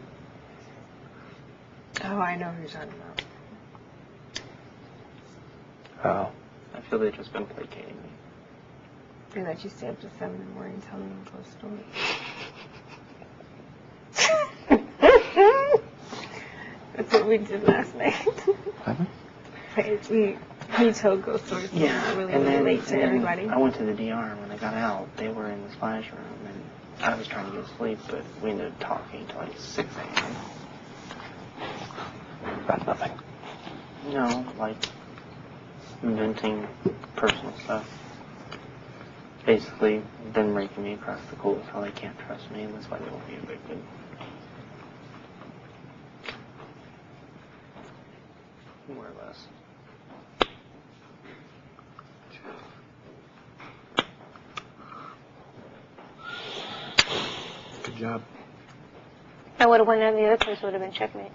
S2: Oh, I know who you're talking about.
S1: Oh.
S10: I feel they've just been placating me.
S2: They let you stay up to 7 in the morning telling them a ghost story. That's what we did last night. We told ghost stories really late to everybody.
S10: I went to the DR, and when I got out, they were in the splash room, and I was trying to go to sleep, but we ended up talking till like 6 a.m.
S1: About nothing.
S10: No, like inventing personal stuff. Basically, them raking me across the coals, how they can't trust me, and that's why they won't be evicted. More or less.
S9: Good job.
S6: I would have went on the other place. Would have been checkmate.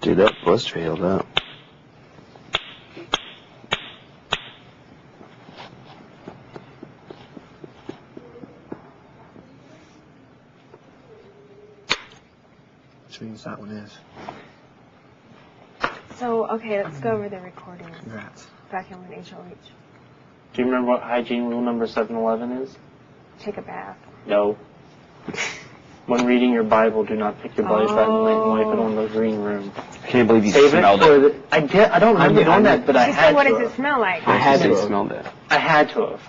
S1: Dude, that was trailed up.
S9: Which means that one is.
S2: So, okay, let's go over the recordings.
S1: Congrats.
S2: Back in when HOH.
S4: Do you remember what hygiene rule number 711 is?
S2: Take a bath.
S4: No. When reading your Bible, do not pick your belly button and wipe it on the green room.
S1: I can't believe you
S4: Save
S1: smelled
S4: it.
S1: it.
S4: I don't remember doing that, but I
S2: She
S4: had
S2: said, what
S4: to
S2: does
S4: have.
S2: it smell like?
S1: I had to
S4: She
S1: have smelled it.
S4: I had to have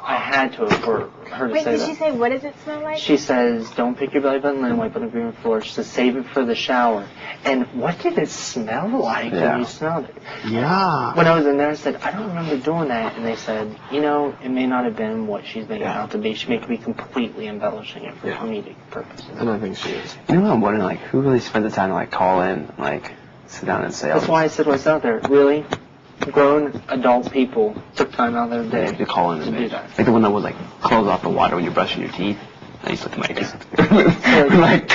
S4: for her to
S2: Wait,
S4: say
S2: did
S4: that.
S2: she say, what does it smell like?
S4: She says, don't pick your belly button and wipe on the green floor. She says, save it for the shower. And what did it smell like
S1: Yeah.
S4: when you smelled it?
S1: Yeah.
S4: When I was in there, I said, I don't remember doing that. And they said, you know, it may not have been what she's making it out to be. She may be completely embellishing it for comedic purposes.
S1: And I think she is. You know what I'm wondering, like, who really spent the time to, like, call in, like, sit down and say,
S4: That's why I said what's out there. Really? Grown adult people took time out of their day
S1: to call in
S4: to
S1: and
S4: do that.
S1: like the one that would, like, close off the water when you're brushing your teeth. I used to look at my like,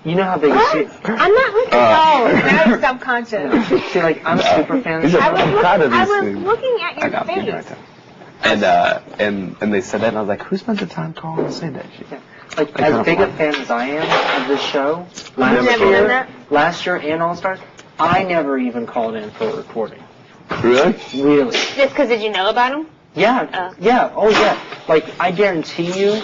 S4: you know how big a suit...
S2: I'm not looking. Now I'm self-conscious.
S4: See, like, I'm a super fan.
S2: I was looking at your face.
S1: And they said that, and I was like, who spent the time calling and saying that shit?
S4: Like, as big a fan as I am of this show, last year and All Stars, I never even called in for a recording.
S1: Really?
S4: Really.
S6: Just because did you know about him?
S4: Yeah. Yeah. Oh, yeah. Like, I guarantee you,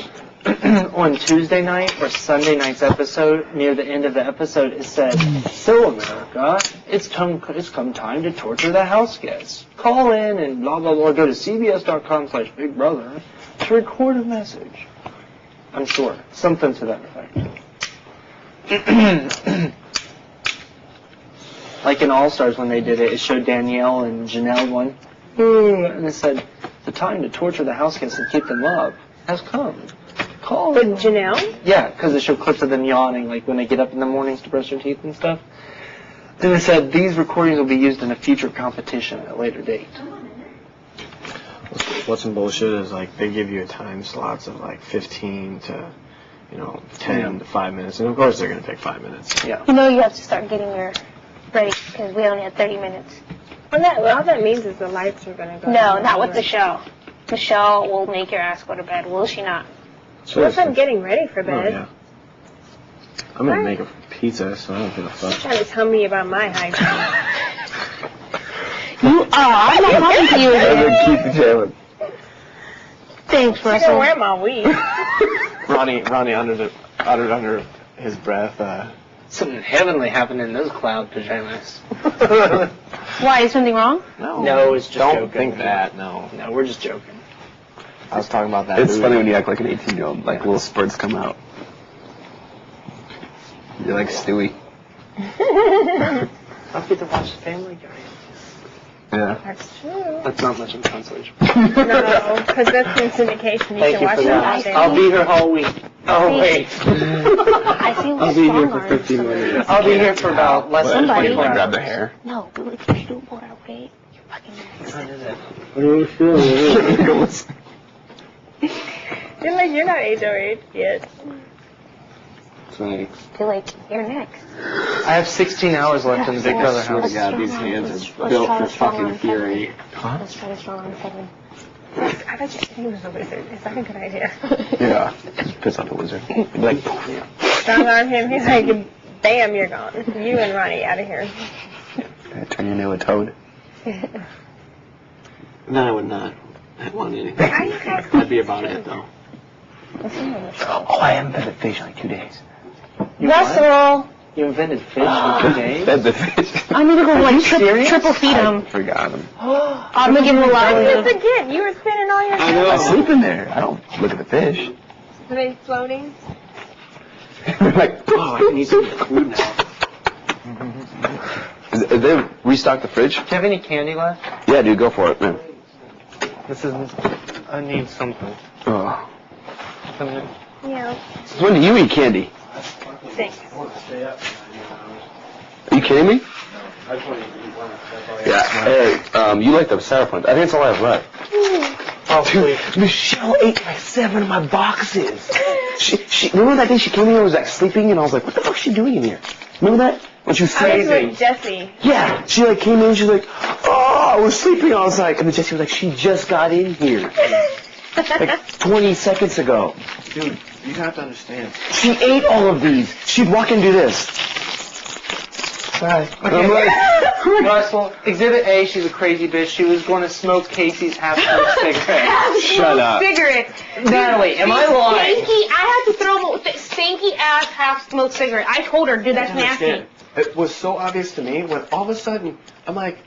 S4: on Tuesday night or Sunday night's episode, near the end of the episode, it said, so America, it's come time to torture the house guests. Call in and blah, blah, blah. Go to cbs.com/Big Brother to record a message. I'm sure. Something to that effect. Like in All Stars when they did it, it showed Danielle and Janelle one. And it said, the time to torture the house guests and keep them up has come. Call.
S2: But Janelle?
S4: Yeah, because they show clips of them yawning, like when they get up in the mornings to brush their teeth and stuff. Then it said, these recordings will be used in a future competition at a later date.
S9: What's some bullshit is like they give you a time slots of like 15 to 10 to 5 minutes, and of course they're gonna take 5 minutes.
S4: Yeah.
S6: You know you have to start getting your ready because we only had 30 minutes.
S2: All that means is the lights are going to go.
S6: No, not with the show. Michelle will make your ass go to bed, will she not?
S2: Unless I'm getting ready for bed.
S9: Oh, yeah. I'm gonna make a pizza, so I don't give a fuck.
S2: Trying to tell me about my hygiene.
S6: You are. I'm not talking to you again.
S1: Keep the challenge.
S6: Thanks,
S2: I'm
S6: Russell.
S2: gonna wear my weave.
S9: Ronnie under his breath.
S4: Something heavenly happened in those cloud pajamas.
S6: Why, is something wrong?
S4: No, it's just
S9: Don't
S4: joking.
S9: think that. No,
S4: we're just joking.
S9: I was talking about that.
S1: It's
S9: movie.
S1: funny when you act like an 18-year-old, like little spurts come out. You're like Stewie.
S4: I'll get to watch Family Guy.
S1: Yeah.
S2: That's true.
S4: That's not much of a consolation.
S2: No, because that's in syndication. You
S4: Thank
S2: can
S4: you
S2: watch
S4: for
S2: it all
S4: that.
S2: day.
S4: I'll be here all week. Oh, wait.
S6: I feel
S9: I'll be here
S6: strong
S9: for 15 minutes.
S4: I'll be here for about less than
S6: Somebody.
S4: 24
S1: Grab
S4: hours.
S1: the hair.
S6: No, but like, if you do more, okay? You're fucking next.
S2: You're like, you're not HOH yet.
S6: Feel like you're next.
S4: I have 16 hours left in the Big Brother house.
S9: God, these hands are
S6: Let's
S9: built
S6: try
S9: for
S6: to strong
S9: fucking
S6: arm
S9: fury.
S6: Let's try to strong arm Kevin.
S2: I bet you he was a wizard. Is that a good idea?
S1: Yeah. Just piss off the wizard. You'd be like,
S2: Strong arm him. He's like, bam, you're gone. You and Ronnie out of here.
S1: turn your into a toad.
S9: No, I would not. I want anything. I'd be about it though.
S1: Oh, I haven't fed the fish in like 2 days.
S6: Russell!
S4: You invented fish in 2 days?
S1: Fed the fish.
S6: I'm gonna go like triple feed him.
S1: I forgot him.
S6: I'm gonna give him a lot
S2: How
S6: of
S2: did you forget? You were spending all your time.
S1: I sleep in there. I don't look at the fish.
S2: Are they floating?
S1: Like,
S4: Oh, I need some food now.
S1: Did they restock the fridge?
S4: Do you have any candy left?
S1: Yeah, dude, go for it, man.
S4: I need something.
S1: Oh.
S2: Yeah.
S1: When do you eat candy?
S2: Thanks.
S1: Are you kidding me? Yeah. Hey, you like the sour punch. I think that's all I have left.
S4: Oh,
S1: Dude, Michele ate like 7 of my boxes. She remember that day she came here and was like sleeping, and I was like, what the fuck is she doing in here? Remember that? When she was
S2: I was
S1: sleeping?
S2: with Jessie.
S1: Yeah, she like came in, she was like, oh, I was sleeping. I was like, and then Jessie was like, she just got in here. Like 20 seconds ago.
S9: Dude, you have to understand.
S1: She ate all of these. She'd walk and do this.
S10: Okay. Russell, Exhibit A, she's a crazy bitch. She was going to smoke Casey's half-smoked cigarette.
S11: Shut up.
S6: Cigarettes.
S10: Natalie, am I lying?
S6: Stinky, I had to throw a stinky ass half-smoked cigarette. I told her, dude, that's nasty.
S9: It was so obvious to me when all of a sudden I'm like,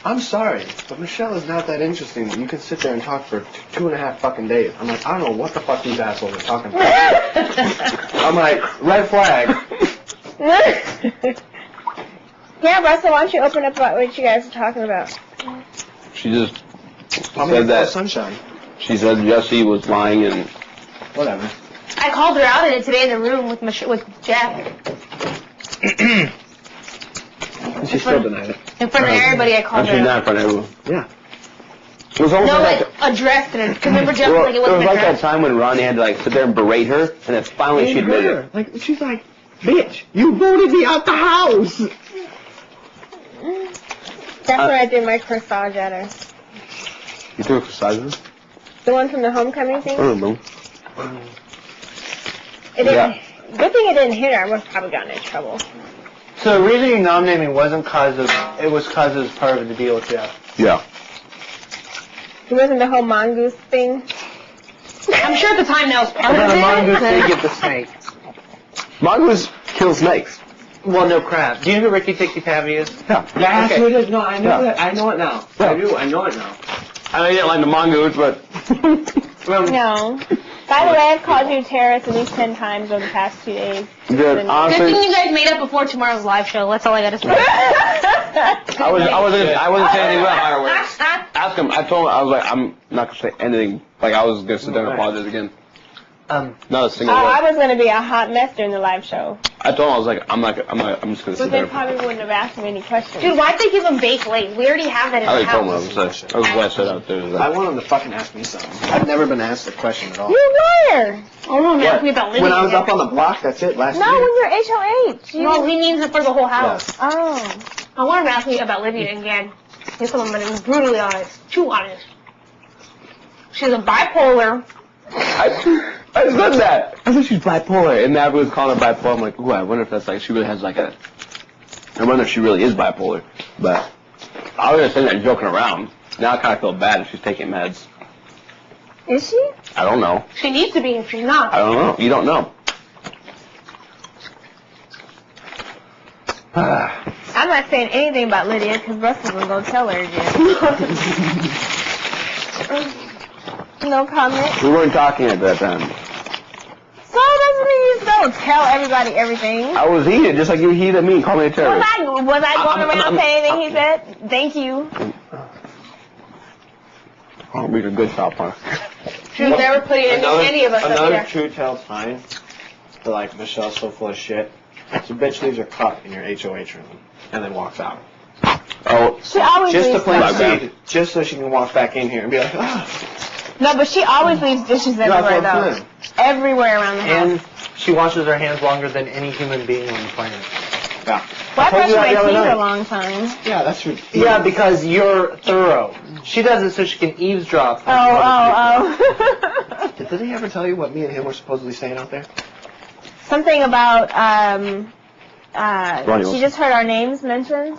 S9: I'm sorry, but Michelle is not that interesting that you can sit there and talk for 2.5 fucking days. I'm like, I don't know what the fuck these assholes are talking about. I'm like, red flag.
S2: Yeah, Russell, why don't you open up about what you guys are talking about?
S1: She just
S9: I'm
S1: said that.
S9: Sunshine.
S1: She said Jesse was lying and
S9: Whatever.
S6: I called her out in it today in the room with Jeff.
S9: She still denied it.
S6: In front of everybody, I called
S1: she's
S6: her
S1: not
S6: out.
S1: in front of everyone.
S9: Yeah.
S1: It was almost
S6: No,
S1: like
S6: like, addressed it. Because remember, Jeff
S1: well,
S6: was like, it
S1: it was
S6: wasn't
S1: like that
S6: addressed.
S1: time when Ronnie had to like sit there and berate her, and then finally she admitted it.
S9: Like, she's like, bitch, you voted me out the house.
S2: That's where I did my corsage at her.
S1: You threw a corsage?
S2: The one from the homecoming thing?
S1: I don't know.
S2: It didn't. Good thing it didn't hit her. I would have probably gotten in trouble.
S10: So the reason you nominated me wasn't because of, it was because it was part of the deal with Jeff.
S1: Yeah.
S2: It wasn't the whole mongoose thing.
S6: I'm sure at the time that was part
S10: And
S6: of
S10: then the
S6: it.
S10: mongoose did get the snake.
S1: Mongoose kill snakes.
S10: Well, no crap. Do you know who Ricky Tikki Tavi is?
S1: Yeah.
S9: That's
S10: Okay.
S9: what it is. No, I know
S1: Yeah.
S9: that. I know it now.
S1: Yeah.
S9: I do. I know it now.
S1: I know you didn't like the mongoose, but
S2: No. By the way, I've called you terrorist at least 10 times over the past 2 days.
S1: dude,
S6: Good thing
S1: honestly,
S6: you guys made up before tomorrow's live show. That's all I gotta say.
S1: I wasn't saying anything about fireworks. Ask him. I told him I was like, I'm not gonna say anything. Like I was gonna sit there and apologize again. Not a single
S2: I
S1: word.
S2: was going to be a hot mess during the live show.
S1: I told him I was like, I'm just gonna
S2: But
S1: sit
S2: they
S1: there.
S2: probably wouldn't have asked me any questions.
S6: Dude, why'd they give him baked lace? We already have that in
S1: I
S6: the
S1: already told him
S6: house.
S1: what I was saying. That was what I said out there.
S9: I want him to fucking ask me something. I've never been asked a question at all.
S2: You were!
S6: Oh, no, ask me about living
S9: When I was
S6: here.
S9: up on the block, that's it, last
S2: No,
S9: year.
S2: when you're HOH.
S6: No, he means it for the whole house.
S2: Oh.
S6: I want him to ask me about Livia again. This one, but it was brutally honest. Too honest. She's a bipolar.
S1: I said that. I said she's bipolar, and Natalie was calling her bipolar. I'm like, ooh, I wonder if that's like she really has like a. I wonder if she really is bipolar. But I was just sitting there joking around. Now I kind of feel bad if she's taking meds.
S2: Is she?
S1: I don't know.
S6: She needs to be if she's not.
S1: I don't know. You don't know.
S2: I'm not saying anything about Lydia because Russell's going to go tell her again. No comment.
S1: We weren't talking at that time.
S2: So doesn't mean you just don't tell everybody everything.
S1: I was heated, just like you heated at me and called me a terrorist.
S2: Was I going around saying anything he said? Thank you.
S1: Oh, we a good shop, huh?
S6: She was never putting any of us up
S9: Another
S6: there.
S9: true tell sign that like Michelle's so full of shit. So bitch leaves her cup in your HOH room and then walks out.
S1: Oh,
S2: She always
S9: Just to
S2: leaves
S9: plant
S2: stuff.
S9: seed, just so she can walk back in here and be like, ah.
S2: No, but she always leaves dishes everywhere,
S9: that's what I'm
S2: though.
S9: saying.
S2: Everywhere around the house.
S10: And she washes her hands longer than any human being on the planet.
S9: Yeah.
S2: Well, I
S9: told
S2: brushed
S9: you that
S2: my
S9: the other
S2: teeth
S9: night.
S2: a long time.
S9: Yeah, that's true.
S10: Yeah, because you're thorough. She does it so she can eavesdrop.
S2: Oh.
S9: Did he ever tell you what me and him were supposedly saying out there?
S2: Something about,
S1: Ronnie,
S2: she just heard our names mentioned.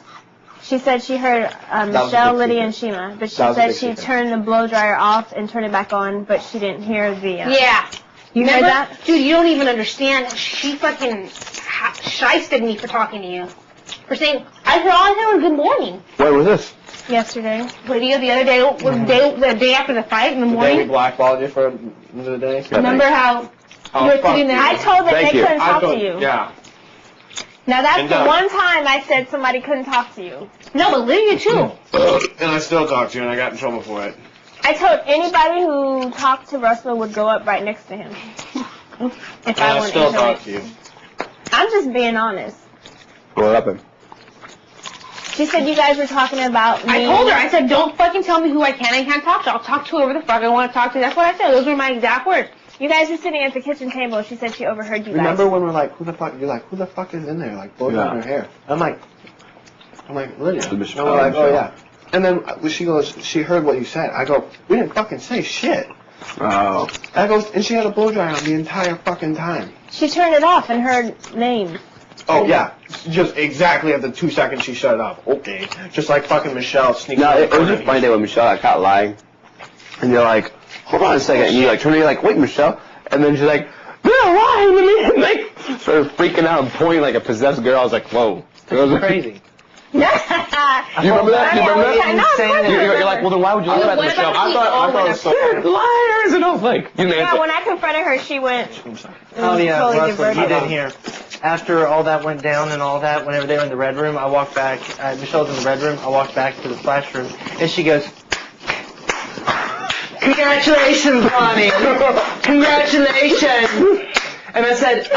S2: She said she heard
S9: was a
S2: Michelle,
S9: big
S2: Lydia, and
S9: secret.
S2: Shima, but she
S9: That was a
S2: said
S9: big
S2: she
S9: secret.
S2: turned the blow dryer off and turned it back on, but she didn't hear the.
S6: Yeah.
S2: You
S6: Remember?
S2: heard that?
S6: Dude, you don't even understand. She fucking shysted me for talking to you. For saying, all I said was good morning.
S1: Where was this?
S2: Yesterday.
S6: Lydia, the other day, the day after the fight in the
S9: The day we
S6: morning.
S9: blackballed you for the day?
S6: Remember how
S9: Oh,
S6: you were
S9: fuck
S6: sitting there?
S9: you.
S2: I told them
S1: Thank
S2: they
S1: you.
S2: couldn't talk to you.
S9: Yeah.
S2: Now that's
S9: And
S2: the
S9: done.
S2: one time I said somebody couldn't talk to you.
S6: No, but Lydia too.
S9: And I still talked to you and I got in trouble for it.
S2: I told anybody who talked to Russell would go up right next to him. If
S9: And
S2: I
S9: I
S2: were
S9: still
S2: HOH.
S9: talk to you.
S2: I'm just being honest.
S1: What happened?
S2: She said you guys were talking about me.
S6: I told her, I said, don't fucking tell me who I can and can't talk to. I'll talk to whoever the fuck I want to talk to. That's what I said. Those were my exact words.
S2: You guys were sitting at the kitchen table. She said she overheard you
S9: Remember
S2: guys.
S9: when we're like, who the fuck? You're like, who the fuck is in there? Like, blowing
S1: Yeah.
S9: on her hair. I'm like, Lydia. And
S1: Michelle.
S9: we're like, oh
S1: Michelle.
S9: yeah. And then she goes, she heard what you said. I go, we didn't fucking say shit.
S1: Oh.
S9: I go, and she had a blow dryer on the entire fucking time.
S2: She turned it off and heard names.
S9: Oh yeah. just exactly at the 2 seconds she shut up. Okay. Just like fucking Michelle sneaking.
S1: No, it was just a funny day with Michelle. I caught lying. And you're like, hold on a second. And you like turn to me like, wait, Michelle. And then she's like, no, why? And like, started freaking out and pointing like a possessed girl. I was like, whoa.
S4: It was crazy.
S1: You remember that? You remember that? You're like, well, then why would you lie about Michelle? I thought it was so liars. And I was like, you didn't answer.
S2: When I confronted her, she went.
S4: Oh yeah,
S2: totally
S4: Russell,
S2: diverted.
S4: you didn't hear. After all that went down and all that, whenever they were in the red room, I walked back. Michelle's in the red room. I walked back to the splash room, and she goes, "Congratulations, Ronnie! Congratulations!" And I said,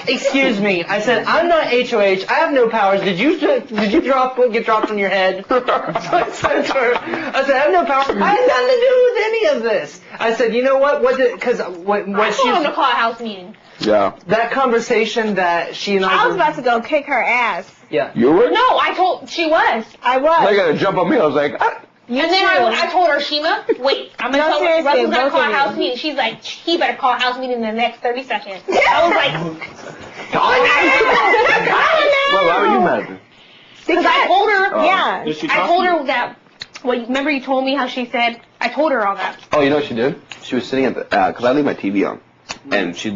S4: excuse me. I said, I'm not HOH. I have no powers. Did you get dropped on your head? So I said to her, I said, I have no powers. I had nothing to do with any of this. I said, you know what? Because what
S6: I
S4: she
S6: told him to call a house meeting.
S1: Yeah.
S4: that conversation that she and
S2: I was about to go kick her ass.
S4: yeah.
S1: You were?
S6: No, she was.
S2: I was.
S1: They got to jump on me. I was like, ah.
S6: And then I told her, Shima, wait, I'm going to tell her, Russell's going to call a house meeting. She's like, he better call a house meeting in the next 30 seconds. I was like,
S1: Well, why were you mad at her?
S6: because I told her,
S2: Yeah.
S5: Did she
S6: I
S5: talk
S6: told
S5: to you?
S6: her that, well, remember you told me how she said, I told her all that.
S1: Oh, you know what she did? She was sitting at the, because I leave my TV on. And she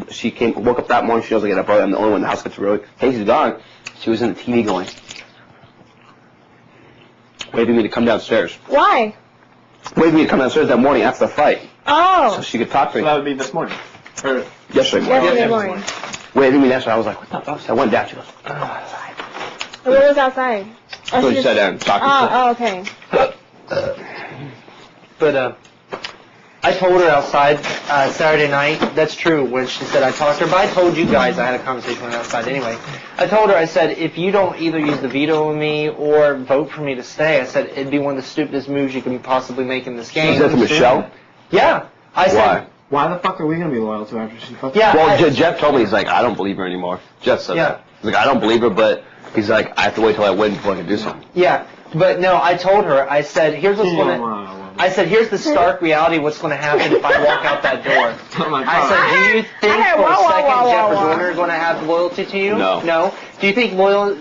S1: woke up that morning, she doesn't get up early. I'm the only one in the house gets early. Casey's gone. She was in the TV going, waiting for me to come downstairs.
S2: Why?
S1: Waiting for me to come downstairs that morning after the fight.
S2: Oh.
S1: So she could talk to
S5: So
S1: me.
S5: that would be this morning. Or
S1: Yesterday morning.
S2: Yesterday morning.
S1: Waiting for me downstairs. I was like, what the fuck? So I went down. She goes,
S2: What was outside? Oh,
S1: so she sat down and talked to me.
S2: Oh, okay.
S4: But I told her outside Saturday night. That's true when she said I talked to her. But I told you guys I had a conversation with her outside anyway. I told her, I said, if you don't either use the veto on me or vote for me to stay, I said it'd be one of the stupidest moves you can possibly make in this game.
S1: Is that to Michelle?
S4: Yeah. I said.
S1: Why?
S5: why the fuck are we gonna be loyal to her after she fucking?
S4: Yeah.
S1: Well, Jeff told me, he's like, I don't believe her anymore. Jeff said that. He's like, I don't believe her, but he's like, I have to wait till I win before I can do something.
S4: Yeah. But no, I told her, I said, here's what's going to... I said, here's the stark reality of what's going to happen if I walk out that door.
S5: Oh my God.
S4: I said, do you think for a second Jeff or Jordan are going to have loyalty to you?
S1: No.
S4: No? Do you think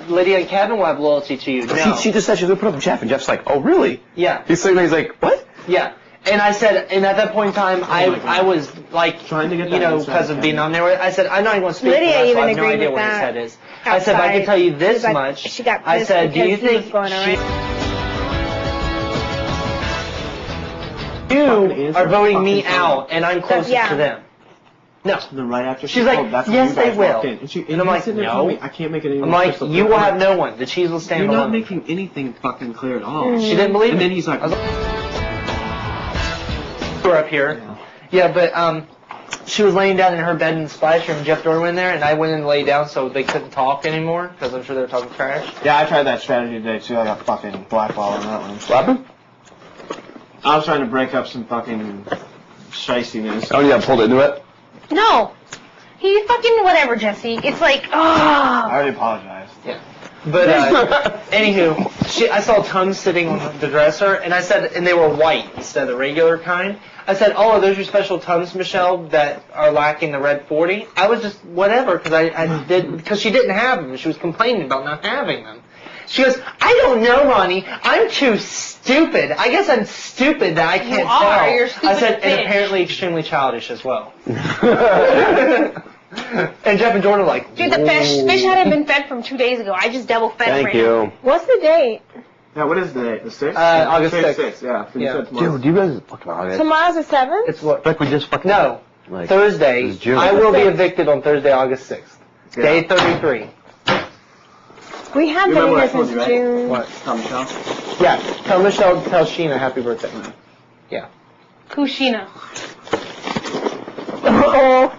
S4: Lydia and Kevin will have loyalty to you? No.
S1: She just said she was going to put up Jeff, and Jeff's like, oh, really?
S4: Yeah.
S1: He's sitting there, he's like, what?
S4: Yeah. And I said, and at that point in time, I was like,
S5: Trying to get
S4: you
S5: that
S4: know,
S5: inside
S4: because of
S5: Kevin.
S4: being on there, I said, I'm not even going to speak
S2: Lydia
S4: for that, so
S2: even
S4: I have no
S2: agreed
S4: idea
S2: with
S4: where his
S2: that
S4: head is. I said, but I can tell you this
S2: like,
S4: much.
S2: she got
S4: I
S2: pissed
S4: said, do you
S2: because he was
S4: think
S2: going
S4: you are voting me out and I'm closest
S2: Yeah.
S4: to them? No.
S5: And then right after
S4: She's like,
S5: called, that's when
S4: yes,
S5: you guys
S4: they will.
S5: walked in. And,
S4: And I'm like,
S5: sitting there telling
S4: no.
S5: me, I can't make it any
S4: I'm
S5: more
S4: like,
S5: crystal
S4: you
S5: clear.
S4: will have no one. The cheese will stand
S5: You're not
S4: alone.
S5: making anything fucking clear at all.
S4: She didn't believe
S5: And
S4: it.
S5: then he's like,
S4: I was we're up here. Yeah, but she was laying down in her bed in the splash room. Jeff Dorr went in there, and I went in and lay down so they couldn't talk anymore because I'm sure they were talking trash.
S5: yeah, I tried that strategy today too. I got fucking blackball on that one.
S1: What happened?
S5: I was trying to break up some fucking shiestiness.
S1: Oh, yeah, pulled into it?
S6: No. He fucking whatever, Jesse. It's like,
S5: I already apologized.
S4: Yeah. But anywho, I saw tons sitting on the dresser, and I said, and they were white instead of the regular kind. I said, oh, are those your special Tums, Michelle, that are lacking the red 40? I was just whatever because she didn't have them. She was complaining about not having them. She goes, I don't know, Ronnie. I'm too stupid. I guess I'm stupid that I can't
S6: are.
S4: tell.
S6: You're a stupid
S4: I said,
S6: bitch.
S4: and apparently extremely childish as well. And Jeff and Jordan were like,
S6: dude, the fish hadn't been fed from 2 days ago. I just double fed
S1: Thank
S6: right now.
S1: you.
S2: What's the date?
S5: Yeah, what is the date? The 6th?
S4: August 6th.
S5: 6th, yeah. 'cause you
S4: Yeah.
S5: said tomorrow.
S1: Dude, do you guys fucking August?
S2: Tomorrow's the 7th?
S4: It's what?
S1: Like we just fucking...
S4: No.
S1: Like,
S4: Thursday,
S1: it's June.
S4: I will be evicted on Thursday, August 6th.
S5: Yeah.
S4: Day 33.
S2: We have
S5: You
S2: been
S5: remember
S2: here
S5: I told
S2: since
S5: you, right?
S2: June.
S4: What?
S5: Tell Michelle.
S4: Yeah, tell Michelle, tell Sheena happy birthday. Yeah.
S6: Kushina.
S2: Oh,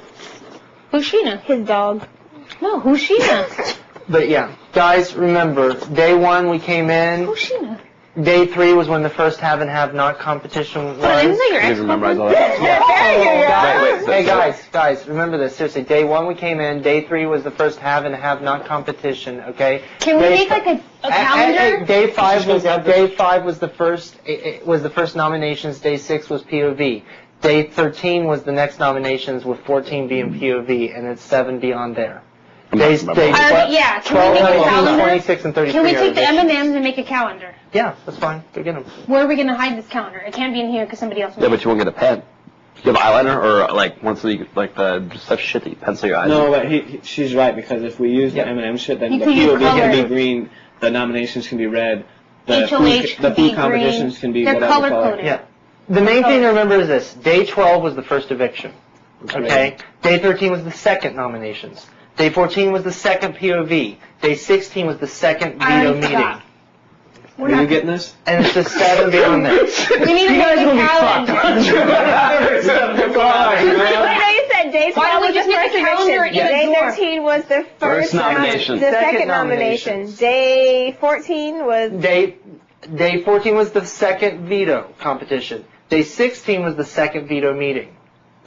S6: Who's Sheena?
S2: his dog.
S6: No, who's Sheena?
S4: But yeah, guys, remember, day 1 we came in.
S6: Who's Sheena?
S4: Day 3 was when the first have and have not competition was.
S6: Oh, isn't that your
S1: You
S6: ex?
S1: memorize all that?
S4: Yeah.
S1: Wait,
S4: Hey guys, remember this. Seriously, day 1 we came in. Day 3 was the first have and have not competition. Okay.
S6: Can we make like a calendar?
S4: Day 5 was the first. It was the first nominations. Day 6 was POV. Day 13 was the next nominations with 14 being POV, and it's 7 beyond there.
S1: Days,
S6: Yeah, can we make a calendar?
S10: 26, and 33.
S6: Can we
S10: are
S6: take the
S10: evictions.
S6: M&Ms and make a calendar?
S10: Yeah, that's fine. Go get them.
S6: Where are we gonna hide this calendar? It can't be in here because somebody else.
S1: Yeah, but you won't get a pen. You have eyeliner or like once you like the just stuff shit that you pencil your eyes.
S5: No, but she's right because if we use the M&M shit, then
S6: You
S5: the
S6: can use
S5: POV can
S6: colors.
S5: be green, the nominations can be red, the
S6: HOH
S5: food,
S6: can
S5: the
S6: be
S5: food competitions
S6: green.
S5: can be
S6: They're
S5: whatever
S6: color
S5: color.
S6: coded.
S10: Yeah. The main thing to remember is this. Day 12 was the first eviction. Okay? Day 13 was the second nominations. Day 14 was the second POV. Day 16 was the second veto meeting.
S5: Are you getting this?
S10: And it's just 7 beyond that.
S6: We need to make a calendar.
S2: Wait, no, you said day 12
S6: Why don't we
S2: was
S6: just
S2: the
S6: make
S2: first
S6: a calendar
S2: eviction.
S6: in the
S2: Day
S6: drawer?
S2: 13 was the first
S1: nomination.
S2: The second
S10: Second
S2: nomination.
S10: nominations.
S2: Day 14 was
S10: Day 14 was the second veto competition. Day 16 was the second veto meeting.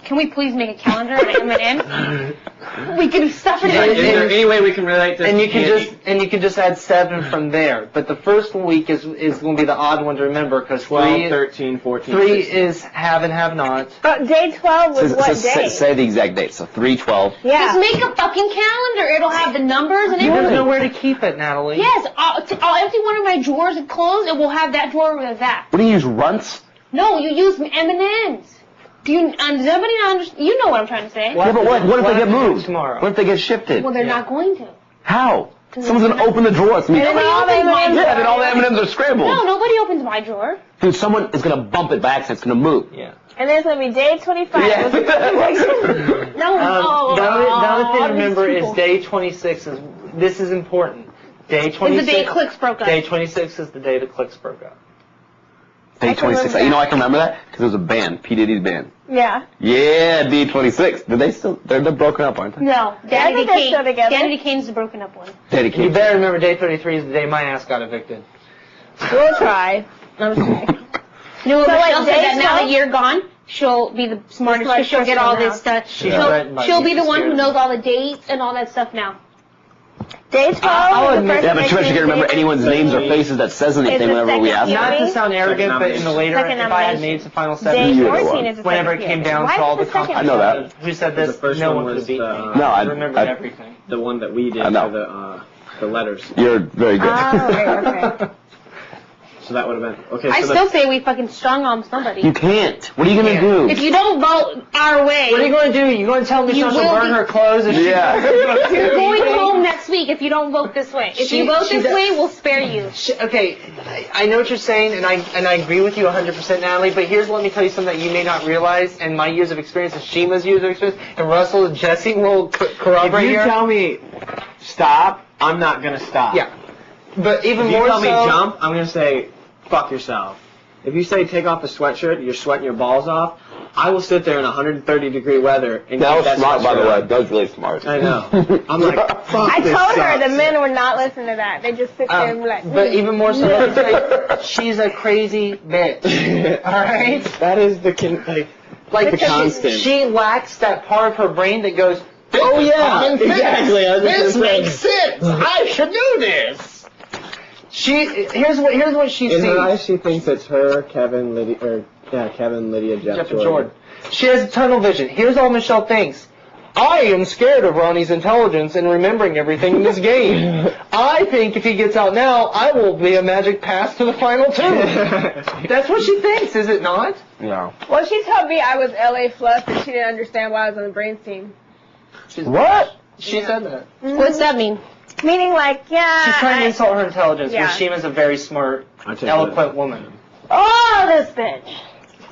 S6: Can we please make a calendar and M&M? We can stuff it
S10: Yeah,
S6: in.
S5: Is there any way we can relate this?
S10: And you
S5: to
S10: can
S5: candy?
S10: just add 7 from there. But the first week is going to be the odd one to remember because
S5: 12, 13, 14,
S10: 3
S5: 16.
S10: is have and have not.
S2: But day 12 was what day?
S1: Say the exact date. So 3/12.
S2: Yeah.
S6: Just make a fucking calendar. It'll have the numbers and
S10: There's
S6: everything.
S10: nowhere to keep it, Natalie.
S6: Yes, I'll empty one of my drawers and clothes, and we'll have that drawer with that.
S1: What do you use? Runts?
S6: No, you use M&Ms. Do you? Does everybody not understand? You know what I'm trying to say.
S1: Yeah, but what if they get moved?
S10: Tomorrow.
S1: What if they get shifted?
S6: Well, they're not going to.
S1: How? Someone's gonna open the drawer. It's gonna be
S2: And then all the M&Ms
S1: yeah, then all the M&Ms are scrambled.
S6: No, nobody opens my drawer.
S1: Dude, someone is gonna bump it back so it's gonna move.
S10: Yeah.
S2: And then it's going to be day 25.
S1: Yeah.
S2: Was the first eviction.
S6: No,
S10: The other thing to
S6: these
S10: remember is
S6: people.
S10: day 26 is, this is important. Day 26.
S6: It's the day Clicks broke up.
S10: Day 26 is the day the Clicks broke up.
S1: Day 26. You know I can remember that? Because it was a band. P. Diddy's band.
S2: Yeah.
S1: Yeah, D26. Did they still? They're broken up, aren't they?
S6: No,
S2: I
S6: Danny
S2: think they're still
S6: Kane.
S2: together.
S6: Danny Kane's the broken up one.
S10: You
S1: Dedicated.
S10: better remember day 33 is the day my ass got evicted.
S2: We'll try. I'm just kidding.
S6: You know,
S2: So, like,
S6: Michelle said
S2: day
S6: that now
S2: 12?
S6: that you're gone, she'll be the smartest because she'll get all this stuff.
S10: She's threatened by
S6: She'll
S10: me.
S6: be the
S10: She's
S6: one
S10: scared
S6: who
S10: of
S6: knows
S10: me.
S6: all the dates and all that stuff now.
S2: Day 12
S10: I'll
S2: was the
S10: admit-
S2: first
S1: Yeah, but you
S2: eviction.
S1: can remember anyone's names or faces that says anything
S2: the
S1: whenever we
S2: second
S1: ask.
S2: year.
S10: Not to sound arrogant, but in the later,
S2: Second
S10: if I had
S2: nomination.
S10: made the final
S2: Day
S10: 7,
S1: You were the
S2: 14
S1: one.
S2: is the
S10: whenever it
S2: second
S10: came
S2: year.
S10: down
S2: Why
S10: to all
S2: is
S10: the
S2: the second
S1: I know
S10: competition,
S1: that.
S10: who said
S5: The
S10: this,
S5: first
S10: no
S5: one
S10: one
S5: was
S10: could beat me.
S5: the-
S1: No,
S10: I remembered
S1: I-
S10: everything.
S5: The one that we did
S1: I know.
S5: for the letters.
S1: You're very good.
S2: Oh, okay.
S5: So that would have been okay.
S6: I
S5: So
S6: still say we fucking strong arm somebody.
S1: You can't. What are you gonna do?
S6: If you don't vote our way,
S10: What are you going to do? You going to tell Michelle she'll
S6: will
S10: burn
S6: be-
S10: her clothes? If
S1: Yeah.
S6: you're going home next week if you don't vote this way. If you vote this way, we'll spare you.
S10: Okay, I know what you're saying, and I agree with you 100%, Natalie. But here's let me tell you something that you may not realize, and my years of experience, and Shima's years of experience, and Russell and Jesse will corroborate
S5: if you
S10: here.
S5: tell me stop, I'm not gonna stop.
S10: Yeah, but even
S5: If you
S10: more
S5: tell
S10: so.
S5: me jump, I'm gonna say fuck yourself. If you say take off the sweatshirt, you're sweating your balls off, I will sit there in 130-degree weather and
S1: That
S5: keep
S1: was
S5: that
S1: smart, by the
S5: sweatshirt
S1: way.
S5: on.
S1: That was really smart.
S5: I know. I'm like, fuck
S2: I
S5: this
S2: told her
S5: sucks.
S2: the men would not listen to that. They just sit there and be like,
S10: But even more so, let me tell you, she's a crazy bitch. All right.
S5: That is the like the
S10: Because
S5: constant.
S10: She lacks that part of her brain that goes,
S5: Oh yeah, exactly. I was just gonna say.
S10: sense. I should do this. Here's what she
S5: In
S10: sees.
S5: her eyes, she thinks it's her, Kevin, Lydia, Jeff
S10: and Jordan. She has tunnel vision. Here's all Michelle thinks. I am scared of Ronnie's intelligence and remembering everything in this game. I think if he gets out now, I will be a magic pass to the final 2. That's what she thinks, is it not?
S1: No.
S2: well, she told me I was LA Fluff and she didn't understand why I was on the brains team.
S1: What?
S10: She said that.
S6: What's that mean?
S2: Meaning like, yeah.
S10: She's trying to insult her intelligence,
S2: Yeah.
S10: when Shima's a very smart,
S5: I take
S10: eloquent woman.
S6: Oh, this bitch.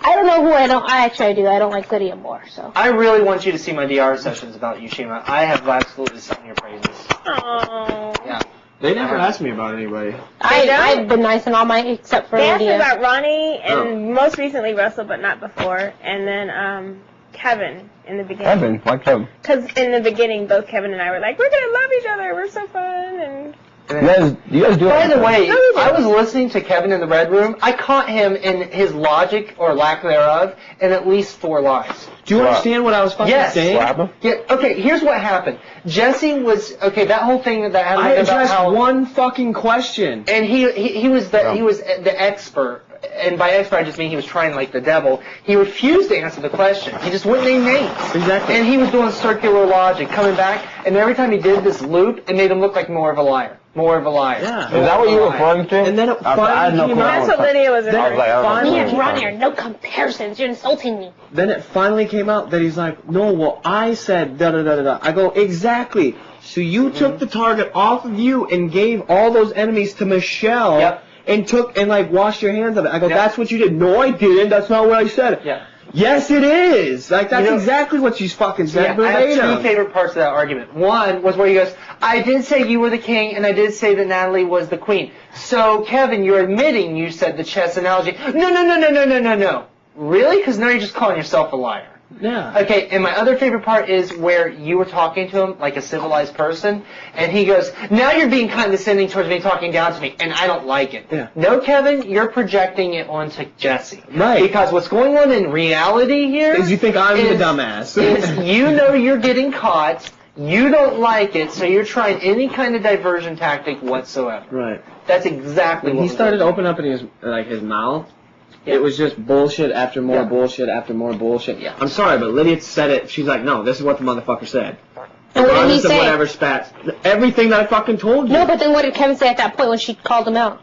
S6: I don't know who I don't. I do. I don't like Lydia more. So.
S10: I really want you to see my DR sessions about you, Shima. I have absolutely sung your praises.
S2: Oh.
S10: Yeah.
S5: They never asked me about anybody.
S6: I've been nice in all my except for
S2: They asked
S6: Lydia.
S2: about Ronnie and most recently Russell, but not before. And then Kevin in the beginning.
S1: Kevin, why Kevin?
S2: Because in the beginning, both Kevin and I were like, we're going to love each other. We're so fun. And
S1: You guys do
S10: By
S1: it.
S10: the way, I was listening to Kevin in the Red Room. I caught him in his logic, or lack thereof, in at least 4 lies.
S5: Do you understand what I was fucking
S10: Yes.
S5: saying?
S1: What happened?
S10: Yeah, okay, here's what happened. Jesse was, okay, that whole thing that
S5: I
S10: happened about
S5: addressed
S10: how...
S5: one fucking question.
S10: And he was the expert
S4: and by expert I just mean he was trying like the devil, he refused to answer the question. He just wouldn't name names.
S5: Exactly.
S4: And he was doing circular logic, coming back, and every time he did this loop, it made him look like more of a liar. More of a liar.
S5: Yeah.
S1: Is that what you were referring to?
S5: And then it finally came out.
S2: That's what Lydia was
S1: I was like, I don't know.
S6: Me and Ronnie are no comparisons. You're insulting me.
S5: Then it finally came out that he's like, no, well, I said da-da-da-da-da. I go, exactly. So you took the target off of you and gave all those enemies to Michele.
S4: Yep.
S5: And took and like washed your hands of it. I go,
S4: Yep.
S5: that's what you did. No, I didn't. That's not what I said.
S4: Yeah.
S5: Yes, it is. Like that's
S4: You know-
S5: exactly what she's fucking said.
S4: Yeah, I have
S5: verbatim.
S4: two favorite parts of that argument. One was where he goes, I did say you were the king, and I did say that Natalie was the queen. So, Kevin, you're admitting you said the chess analogy. No. Really? Because now you're just calling yourself a liar.
S5: Yeah.
S4: Okay, and my other favorite part is where you were talking to him like a civilized person, and he goes, now you're being condescending towards me, talking down to me, and I don't like it.
S5: Yeah.
S4: No, Kevin, you're projecting it onto Jesse.
S5: Right.
S4: Because what's going on in reality here
S5: Is you think I'm
S4: is-
S5: the dumbass.
S4: is you know you're getting caught, you don't like it, so you're trying any kind of diversion tactic whatsoever.
S5: Right.
S4: That's exactly
S5: When
S4: what
S5: he
S4: was
S5: started
S4: going on.
S5: opening up his mouth,
S4: Yeah.
S5: it was just bullshit after more
S4: Yeah.
S5: bullshit after more bullshit.
S4: Yeah.
S5: I'm sorry, but Lydia said it. She's like, no, this is what the motherfucker said.
S6: And what did he
S5: Regardless of
S6: say?
S5: whatever spats. Everything that I fucking told you.
S6: No, but then what did Kevin say at that point when she called him out?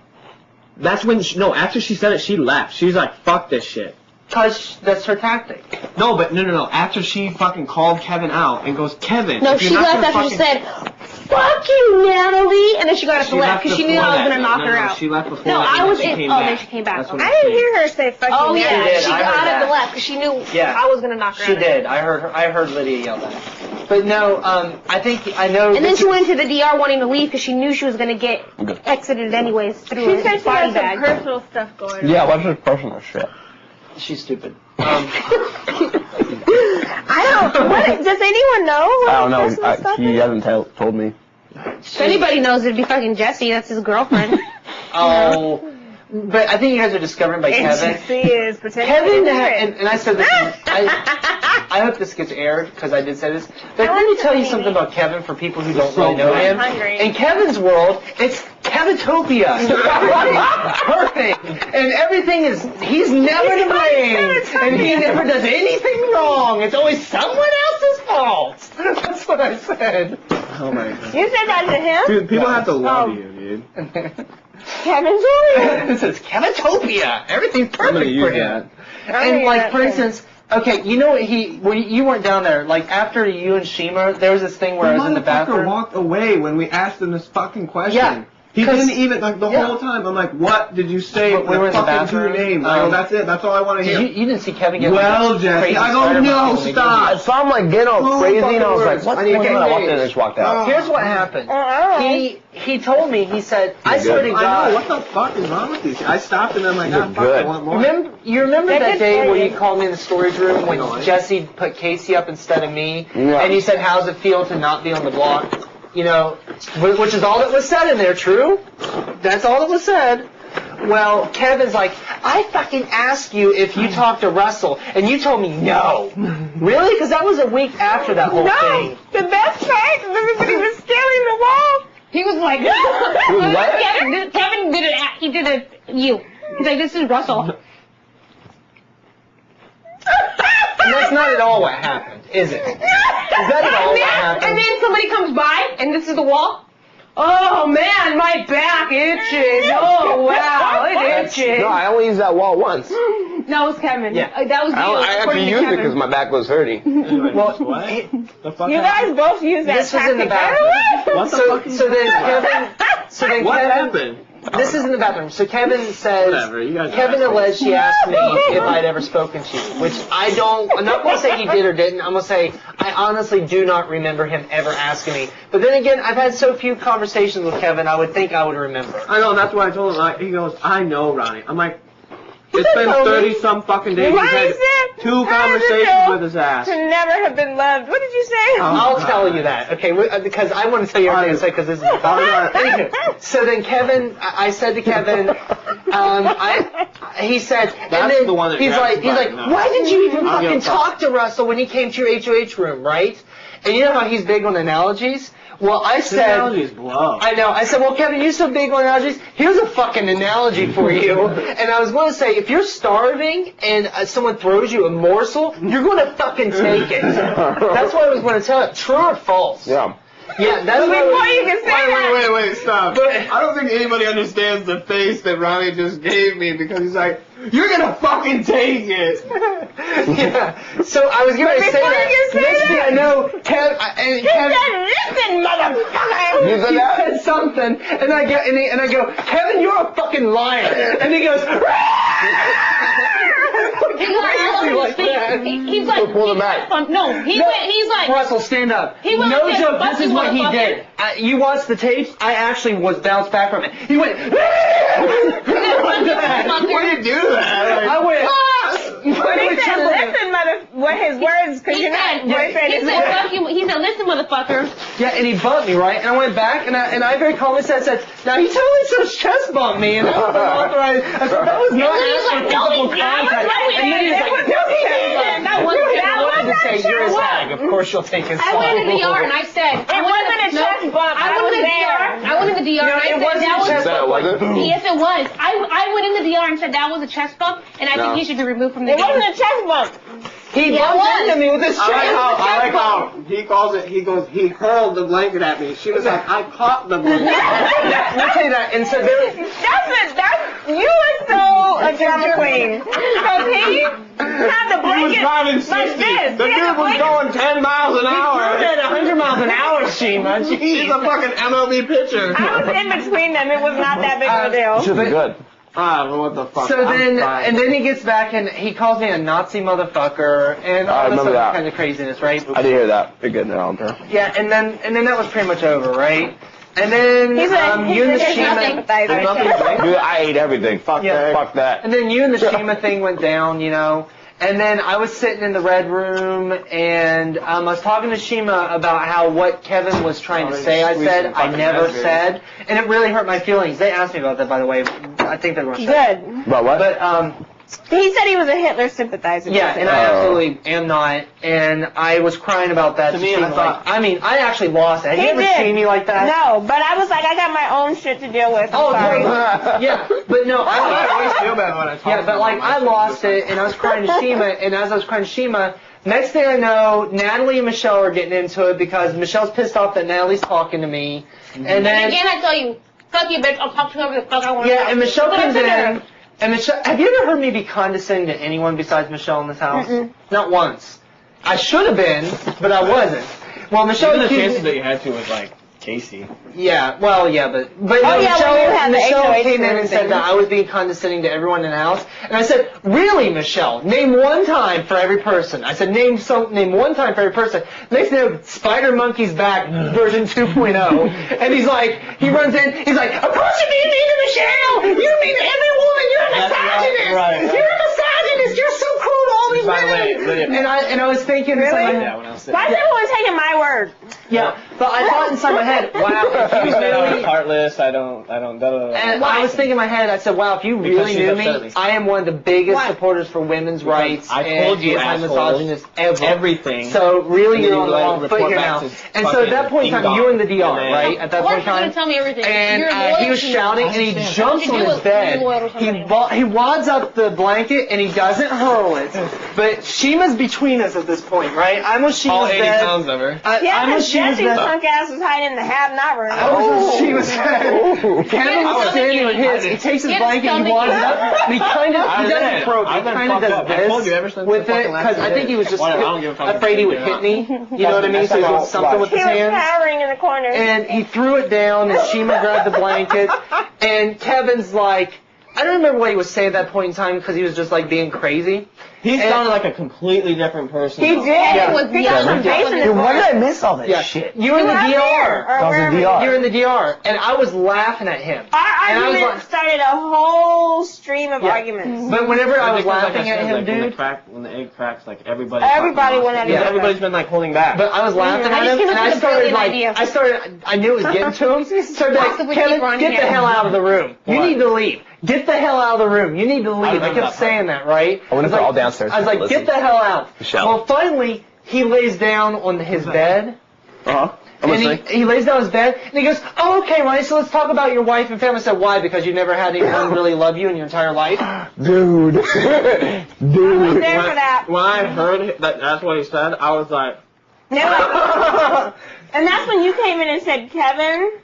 S5: That's when, after she said it, she left. She's like, fuck this shit.
S4: Because that's her tactic.
S5: No, but no. After she fucking called Kevin out and goes, Kevin.
S6: No,
S5: if you're
S6: she
S5: not
S6: left
S5: gonna
S6: after she
S5: fucking-"
S6: said, fuck you, Natalie! And then she got up and left because she knew
S5: before
S6: I was
S5: that.
S6: going to knock
S5: No,
S6: her
S5: no,
S6: out.
S5: She left before
S6: No,
S5: that,
S6: I
S5: and
S6: was
S5: then
S6: in.
S5: she came
S6: Oh,
S5: back.
S6: then she came back.
S5: That's when
S2: I
S5: it
S2: didn't
S5: changed.
S2: hear her say fucking
S6: Oh, yeah.
S2: Natalie.
S4: did.
S6: She
S4: I
S6: got
S4: heard
S6: up
S4: that.
S6: and left because she knew
S4: Yeah.
S6: I was going to knock her
S4: She
S6: out.
S4: did. I heard Lydia yell that. But no, I know.
S6: And then she went into the DR wanting to leave because she knew she was going to get exited anyways through
S2: She
S6: her
S2: said she
S6: body
S2: had some
S6: bag.
S2: personal stuff going on.
S1: Yeah, what's your personal shit?
S4: She's stupid.
S2: I don't. What, does anyone know? What
S1: I don't
S2: her personal
S1: know.
S2: stuff
S1: He
S2: is?
S1: hasn't told me.
S6: If anybody knows, it'd be fucking Jesse. That's his girlfriend.
S4: Oh. But I think you guys are discovering by
S2: And
S4: Kevin.
S2: she is potentially
S4: Kevin,
S2: ignorant.
S4: and I said this, I hope this gets aired because I did say this. But let me tell you something about Kevin for people who don't really know him.
S2: hungry.
S4: In Kevin's world, it's Kevitopia. Everything's perfect. And everything is, he's never to blame. And he never does anything wrong. It's always someone else's fault. That's what I said.
S5: Oh my god.
S2: You said that to him?
S5: Dude, people have to love
S2: Oh.
S5: you, dude.
S2: Kevin's doing
S4: This is Kevitopia. Everything's
S5: I'm gonna
S4: perfect
S5: use
S4: for him.
S5: that.
S4: And like, for instance, okay, you know when you weren't down there, like after you and Shima, there was this thing where I was in the
S5: motherfucker
S4: bathroom.
S5: walked away when we asked him this fucking question.
S4: Yeah.
S5: He
S4: 'Cause-
S5: didn't even, like, the
S4: yeah.
S5: whole time. I'm like, what did you say?
S4: We were in the
S5: fucking two
S4: bathroom.
S5: names. I go, that's it. That's all I want to hear.
S4: You didn't see Kevin get
S5: Well,
S4: like,
S5: Jesse,
S4: crazy
S5: I go,
S4: Spider-Man
S5: no,
S4: when he
S5: stop.
S1: I saw him like getting all
S5: Oh,
S1: crazy, and
S5: fucking
S1: I was like,
S5: words.
S1: what's
S5: I need
S1: going on? I walked in
S5: days.
S1: and just walked out.
S4: Here's what happened. He told me, he said, I
S1: You're
S4: swear
S1: good.
S4: to
S5: I know,
S4: God.
S5: what the fuck is wrong with these? I stopped and I'm like,
S1: You're
S5: ah, fuck, I
S1: good.
S5: want more.
S4: You remember
S2: That
S4: that
S2: is
S4: day where
S2: funny.
S4: you called me in the storage room when
S5: No, I-
S4: Jesse put Casey up instead of me?
S1: Yeah.
S4: And he said, how's it feel to not be on the block? You know, which is all that was said in there, true? That's all that was said. Well, Kevin's like, I fucking asked you if you talked to Russell, and you told me no. Really? Because that was a week after that whole thing.
S2: No, the best part is everybody was scaling the wall.
S6: He was like, Kevin did it. He did it. You. He's like, this is Russell.
S4: And that's not at all what happened, is it? Is that at all what happened?
S6: And then somebody comes by, and this is the wall. Oh man, my back itches. Oh wow, it itches.
S1: No, I only used that wall once.
S6: No, it was Kevin.
S4: Yeah.
S6: That was you.
S1: I
S6: according
S1: actually
S6: to
S1: used it
S6: Kevin.
S1: because my back was hurting.
S4: Well,
S5: What? The fuck
S2: You guys both use that
S4: this was in the
S2: tactic.
S4: bathroom.
S5: What the
S4: So,
S5: fuck is
S4: so then
S5: that?
S4: Kevin,
S5: What
S4: Kevin,
S5: happened?
S4: this is in the bathroom. So Kevin says,
S5: Whatever, you guys are
S4: Kevin
S5: assholes.
S4: alleged he asked me if I'd ever spoken to you, which I don't, I'm not going to say he did or didn't. I'm going to say I honestly do not remember him ever asking me. But then again, I've had so few conversations with Kevin, I would think I would remember.
S5: I know, that's why I told him, like, he goes, I know, Ronnie. I'm like, it's been
S2: told me.
S5: 30-some fucking days.
S2: Ronnie
S5: He's had
S2: said,
S5: two
S2: "How does it
S5: conversations
S2: feel
S5: with his ass.
S2: to never have been loved." What did you say?
S4: I'll tell you that, okay? Because I want to tell you everything I say because this is Anywho, so then Kevin, I said to Kevin, he said, and
S5: That's
S4: then
S5: the one that
S4: he's
S5: grabs
S4: like,
S5: the button, no.
S4: why did you even
S5: I'll give
S4: fucking
S5: him
S4: talk to Russell when he came to your HOH room, right? And you know how he's big on analogies?
S12: Well, I said,
S5: analogies blow.
S12: I know. I said, well, Kevin, you're so big on analogies. Here's a fucking analogy for you. And I was going to say, if you're starving and someone throws you a morsel, you're going to fucking take it. That's what I was going to tell you. True or false?
S1: Yeah.
S12: Yeah, that's what
S2: Before you can say that.
S5: Wait, stop. I don't think anybody understands the face that Ronnie just gave me because he's like, you're gonna fucking take it.
S12: Yeah. So I was going to say that. Next thing I know, Kevin
S2: Listen, motherfucker!
S12: he said something, and I go, Kevin, you're a fucking liar. And he goes,
S6: He's like,
S1: pull the back.
S6: No, he's like,
S12: Russell, stand up.
S6: He went
S12: no
S6: like
S12: joke,
S6: this,
S12: this is what he
S6: motherfucker.
S12: did. You watched the tapes? I actually was bounced back from it. He went,
S5: Why do you do that?
S12: I went,
S2: But he said, listen, what his words, because you know his boyfriend is
S6: he said, listen, motherfucker.
S12: yeah, and he bumped me, right? And I went back, and I very calmly said, now he totally just chest bumped me, and that was unauthorized. I said, that was not actually physical contact. And then he was like, I wanted to say, you're his hag. Of course you'll take his
S6: I went in the DR and I said,
S2: It wasn't a chest bump.
S6: I went in the DR. I went in the DR and I said that was. Yes, it was. I went in the DR and said that was a chest bump, and I think he should be removed from the game.
S2: It wasn't a chest bump.
S12: He bumped into me with his chest.
S5: I like how he calls it, he hurled the blanket at me. She was like, I caught the blanket.
S12: Let me tell you that. And so
S2: You were so a drama queen. Because he had the
S5: He was
S2: blanket
S5: driving
S2: like
S5: 60.
S2: this.
S5: The
S2: He had
S5: dude was
S2: blanket-
S5: going 10 miles an hour.
S12: He at 100 miles an hour, Shima. Jeez.
S5: He's a fucking MLB pitcher.
S2: I was in between them. It was not that big of a deal.
S1: Should be good.
S5: What the fuck?
S12: So then he gets back and he calls me a Nazi motherfucker and all this
S1: remember
S12: other
S1: that.
S12: kind of craziness, right?
S1: I did hear that. You're getting it on there.
S12: Yeah, and then that was pretty much over, right? And then you and the Shima,
S1: Dude, I ate everything. Fuck that.
S12: and then you and the Shima thing went down, you know. And then I was sitting in the red room, and I was talking to Shima about what Kevin was trying to say. I said I never said, and it really hurt my feelings. They asked me about that, by the way. I think they're going to shut.
S2: Good.
S1: About what?
S12: But
S2: He said he was a Hitler sympathizer.
S12: yeah, and I absolutely am not, and I was crying about that.
S5: To me,
S12: Shima.
S5: I thought-
S12: I actually lost it. Have you
S2: He
S12: ever
S2: did.
S12: seen me like that?
S2: No, but I was like, I got my own shit to deal with. I'm sorry.
S12: Yeah, but no,
S5: I always feel bad when I talk
S12: yeah, but like I lost it, and I was crying to Shima, and as I was crying to Shima, next thing I know, Natalie and Michele are getting into it because Michelle's pissed off that Natalie's talking to me, and then
S6: And again, I tell you, fuck you, bitch. I'll talk to whoever the fuck I want.
S12: yeah, and Michelle comes in, and Michelle, have you ever heard me be condescending to anyone besides Michelle in this house? Not once. I should have been, but I wasn't. Well, Michelle
S5: Even the
S12: accused
S5: chances
S12: me.
S5: that you had to was like Casey.
S12: Yeah, well, yeah, but no,
S2: Oh, yeah, when you had the
S12: Michelle
S2: HOH
S12: came in
S2: and
S12: and said
S2: everything.
S12: that I was being condescending to everyone in the house, and I said, really, Michelle? Name one time for every person. I said, name one time for every person. Next thing you know, Spider Monkey's back, version 2.0, and he runs in, he's like, of course you're being mean to Michelle! You're mean to every woman! You're a misogynist!
S5: Right.
S12: You're a misogynist! You're so cruel to all these
S5: By the way,
S12: women!
S5: Lydia-
S12: And I was thinking,
S2: Really?
S5: Yeah, when I was sitting.
S2: Why is everyone taking my word?
S12: yeah, but I thought inside my head, wow, if you really...
S5: heartless. I don't.
S12: And I was thinking in my head, I said, wow, if you really
S5: she's
S12: knew
S5: upset at
S12: me,
S5: me.
S12: I am one of the biggest supporters for women's rights
S5: I told
S12: and
S5: you,
S12: anti-misogynist
S5: assholes,
S12: ever.
S5: everything.
S12: So really,
S5: And then
S12: you're on
S5: you
S12: the
S5: let
S12: wrong
S5: it
S12: foot
S5: report
S12: here
S5: back
S12: now.
S5: to
S12: And so at that point in time,
S5: fucking
S12: you were in the
S5: Ding
S12: DR,
S5: Dong.
S12: right? At that
S6: Why
S12: point in
S6: are you
S12: time.
S6: gonna tell me everything?
S12: And
S6: You're loyal
S12: he was
S6: to me.
S12: shouting, and he jumps
S6: You
S12: on
S6: do
S12: his
S6: it.
S12: bed.
S6: You're loyal to somebody.
S12: He wads up the blanket, and he doesn't hurl it. But Shima's between us at this point, right? I'm on Shima's
S5: All 80
S12: bed.
S5: pounds of her.
S2: Yeah,
S12: I'm on
S2: because
S12: Shima's
S2: Jesse's
S12: bed.
S2: punk ass was hiding in the have-not room.
S12: I was on Shima's bed. Kevin was
S6: stomach
S12: standing
S6: ache.
S12: with his. He takes his
S6: Get a
S12: blanket, he
S6: stomach
S12: wads
S6: ache.
S12: it up, and he doesn't throw it. He
S5: I've been
S12: kind of
S5: fucked
S12: does
S5: up. I told you ever
S12: this
S5: since
S12: with
S5: the
S12: it
S5: fucking last
S12: because I think he was just
S5: I don't give a fuck
S12: afraid he
S5: if
S12: would
S5: you
S12: hit
S5: do
S12: me. You know what I mean? So he was doing something with
S2: He
S12: his
S2: was
S12: hands.
S2: cowering in the corner.
S12: And he threw it down, and Shima grabbed the blanket, and Kevin's like, I don't remember what he was saying at that point in time because he was just like being crazy.
S5: He
S12: And-
S5: sounded like a completely different person.
S2: He did.
S12: Yeah.
S6: was
S2: He got some bass in his
S1: Dude, why
S2: voice.
S1: did I miss all that
S12: Yeah,
S1: shit?
S12: you were in the
S2: were
S12: DR.
S2: there, or
S1: I was in
S2: wherever.
S1: DR.
S12: You were in the DR, and I was laughing at him.
S2: Our
S12: And I was
S2: argument
S12: like-
S2: started a whole stream of
S12: Yeah.
S2: arguments.
S12: But whenever I was
S5: Because, like
S12: laughing
S5: I
S12: at
S5: said,
S12: him,
S5: like,
S12: dude.
S5: When the egg cracks, like everybody.
S2: Everybody
S5: fucking
S2: went
S5: lost
S2: at
S5: it.
S2: each
S5: Yeah,
S2: other.
S5: everybody's been like holding back.
S12: But I was laughing
S6: I
S12: at
S6: just
S12: him,
S6: came
S12: and
S6: up
S12: I
S6: with a
S12: started
S6: brilliant
S12: like,
S6: idea.
S12: I knew it was getting to him. Started like,
S6: Possibly keep
S12: Kevin,
S6: Ronnie
S12: get the
S6: out.
S12: hell out of the room. You
S5: What?
S12: need to leave. Get the hell out of the room. You need to leave. I
S5: remember
S12: kept
S5: that
S12: saying that, right?
S1: I went
S12: was
S1: for
S12: like-
S1: all downstairs.
S12: I was like,
S1: Listen.
S12: get the hell out.
S1: Michelle.
S12: Well, finally, he lays down on his bed,
S1: Uh-huh.
S12: And he lays down his bed, and he goes, oh, okay, Ronnie, so let's talk about your wife and family. I said, why? Because you never had anyone really love you in your entire life?
S5: Dude. Dude.
S2: I was there for that.
S5: When I heard that's what he said, I was like...
S2: And that's when you came in and said, Kevin...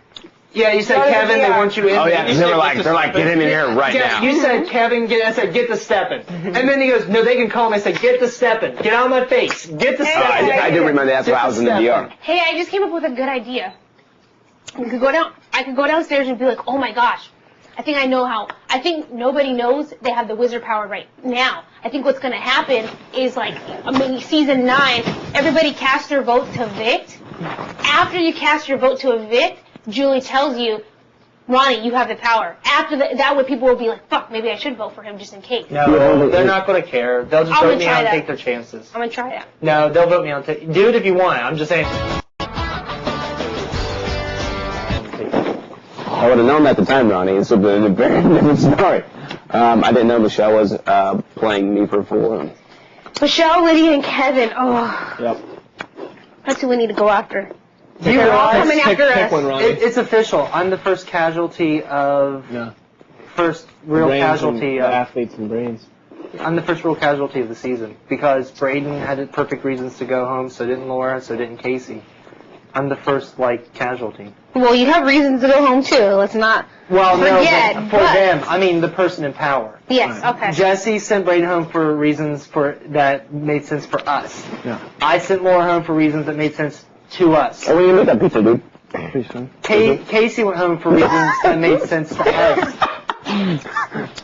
S12: Yeah, you said, Kevin, they want you in.
S1: Oh, yeah, because they're like, get him in here right now.
S12: You said, Kevin, I said, get the steppin'. And then he goes, no, they can call me. I said, get the steppin'. Get out of my face. Get the steppin'.
S1: I do remember that's why I was in the DR.
S6: Hey, I just came up with a good idea. I could go downstairs and be like, oh my gosh, I think I know how. I think nobody knows they have the wizard power right now. I think what's going to happen is like, season 9, everybody cast their vote to evict. After you cast your vote to evict, Julie tells you, Ronnie, you have the power. After that way, people will be like, fuck, maybe I should vote for him just in case.
S12: No, they're not going to care. They'll just vote me out and take their chances.
S6: I'm going to try that.
S12: No, they'll vote me out. Do it if you want. I'm just saying.
S1: I would have known at the time, Ronnie. It's a very different story. I didn't know Michele was playing me for a fool.
S6: Michele, Lydia, and Kevin. Oh.
S5: Yep.
S6: That's who we need to go after.
S12: They're
S6: all coming after us.
S12: It's official. I'm the first casualty of... First real casualty of...
S5: athletes and brains.
S12: I'm the first real casualty of the season. Because Braden had perfect reasons to go home, so didn't Laura, so didn't Casey. I'm the first, casualty.
S6: Well, you have reasons to go home, too. Let's not forget.
S12: No, for them. I mean, the person in power.
S6: Yes, okay.
S12: Jesse sent Braden home for reasons that made sense for us.
S5: Yeah.
S12: I sent Laura home for reasons that made sense to us.
S1: Oh, we can make that pizza, dude.
S12: Casey went home for reasons that made sense to us.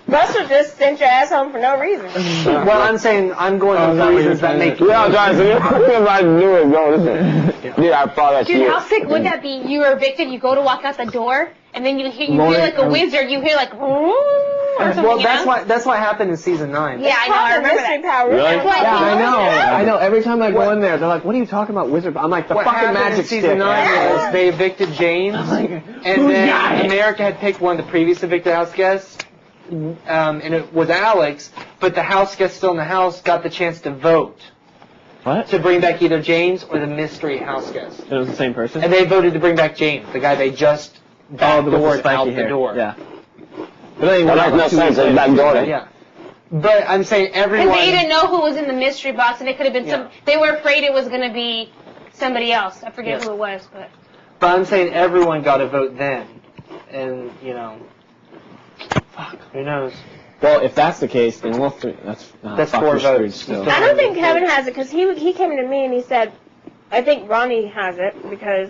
S2: Buster just sent your ass home for no reason.
S12: Well, I'm saying I'm going home for reasons that make sense.
S1: Yeah, guys, I knew it. Go, listen. Dude, I thought that shit.
S6: Dude, how sick would that be? You were evicted, you go to walk out the door, and then you hear like a wizard, you hear like, or something,
S12: well, that's what happened in season 9.
S6: Yeah, I know, I remember that.
S2: Power.
S1: Really?
S5: Yeah, I know. Every time I go in there, they're like, what are you talking about, wizard? I'm like, the
S12: what
S5: fucking
S12: happened
S5: magic
S12: in season
S5: stick.
S12: 9 was they evicted James, and then America had picked one of the previous evicted house guests, and it was Alex, but the house guest still in the house got the chance to vote.
S5: What?
S12: To bring back either James or the mystery house guest.
S5: It was the same person?
S12: And they voted to bring back James, the guy they just backdoored out the door.
S5: Yeah. But that
S1: makes no sense. They backdoored.
S12: Yeah. But I'm saying everyone...
S6: And they didn't know who was in the mystery box, and it could have been they were afraid it was going to be somebody else. I forget who it was, but...
S12: But I'm saying everyone got a vote then. And, fuck, who knows?
S5: Well, if that's the case, then we'll... That's
S12: 4 votes.
S5: Still.
S2: I don't think Kevin has it, because he came to me and he said, I think Ronnie has it, because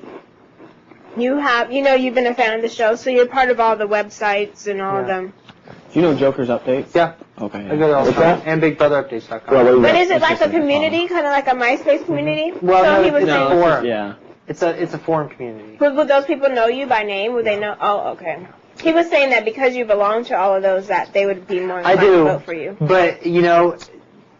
S2: you've been a fan of the show, so you're part of all the websites and all of them.
S5: Do you know Joker's updates?
S12: Yeah.
S5: Okay.
S12: I go there all the time. And BigBrotherUpdates.com.
S2: But is it like a community, kind of like a MySpace community?
S12: Well,
S2: so
S12: no,
S2: he was saying,
S12: it's a forum.
S5: Yeah.
S12: It's a forum community.
S2: Would those people know you by name? Would they know? Oh, okay. He was saying that because you belong to all of those, that they would be more inclined to vote for you.
S12: But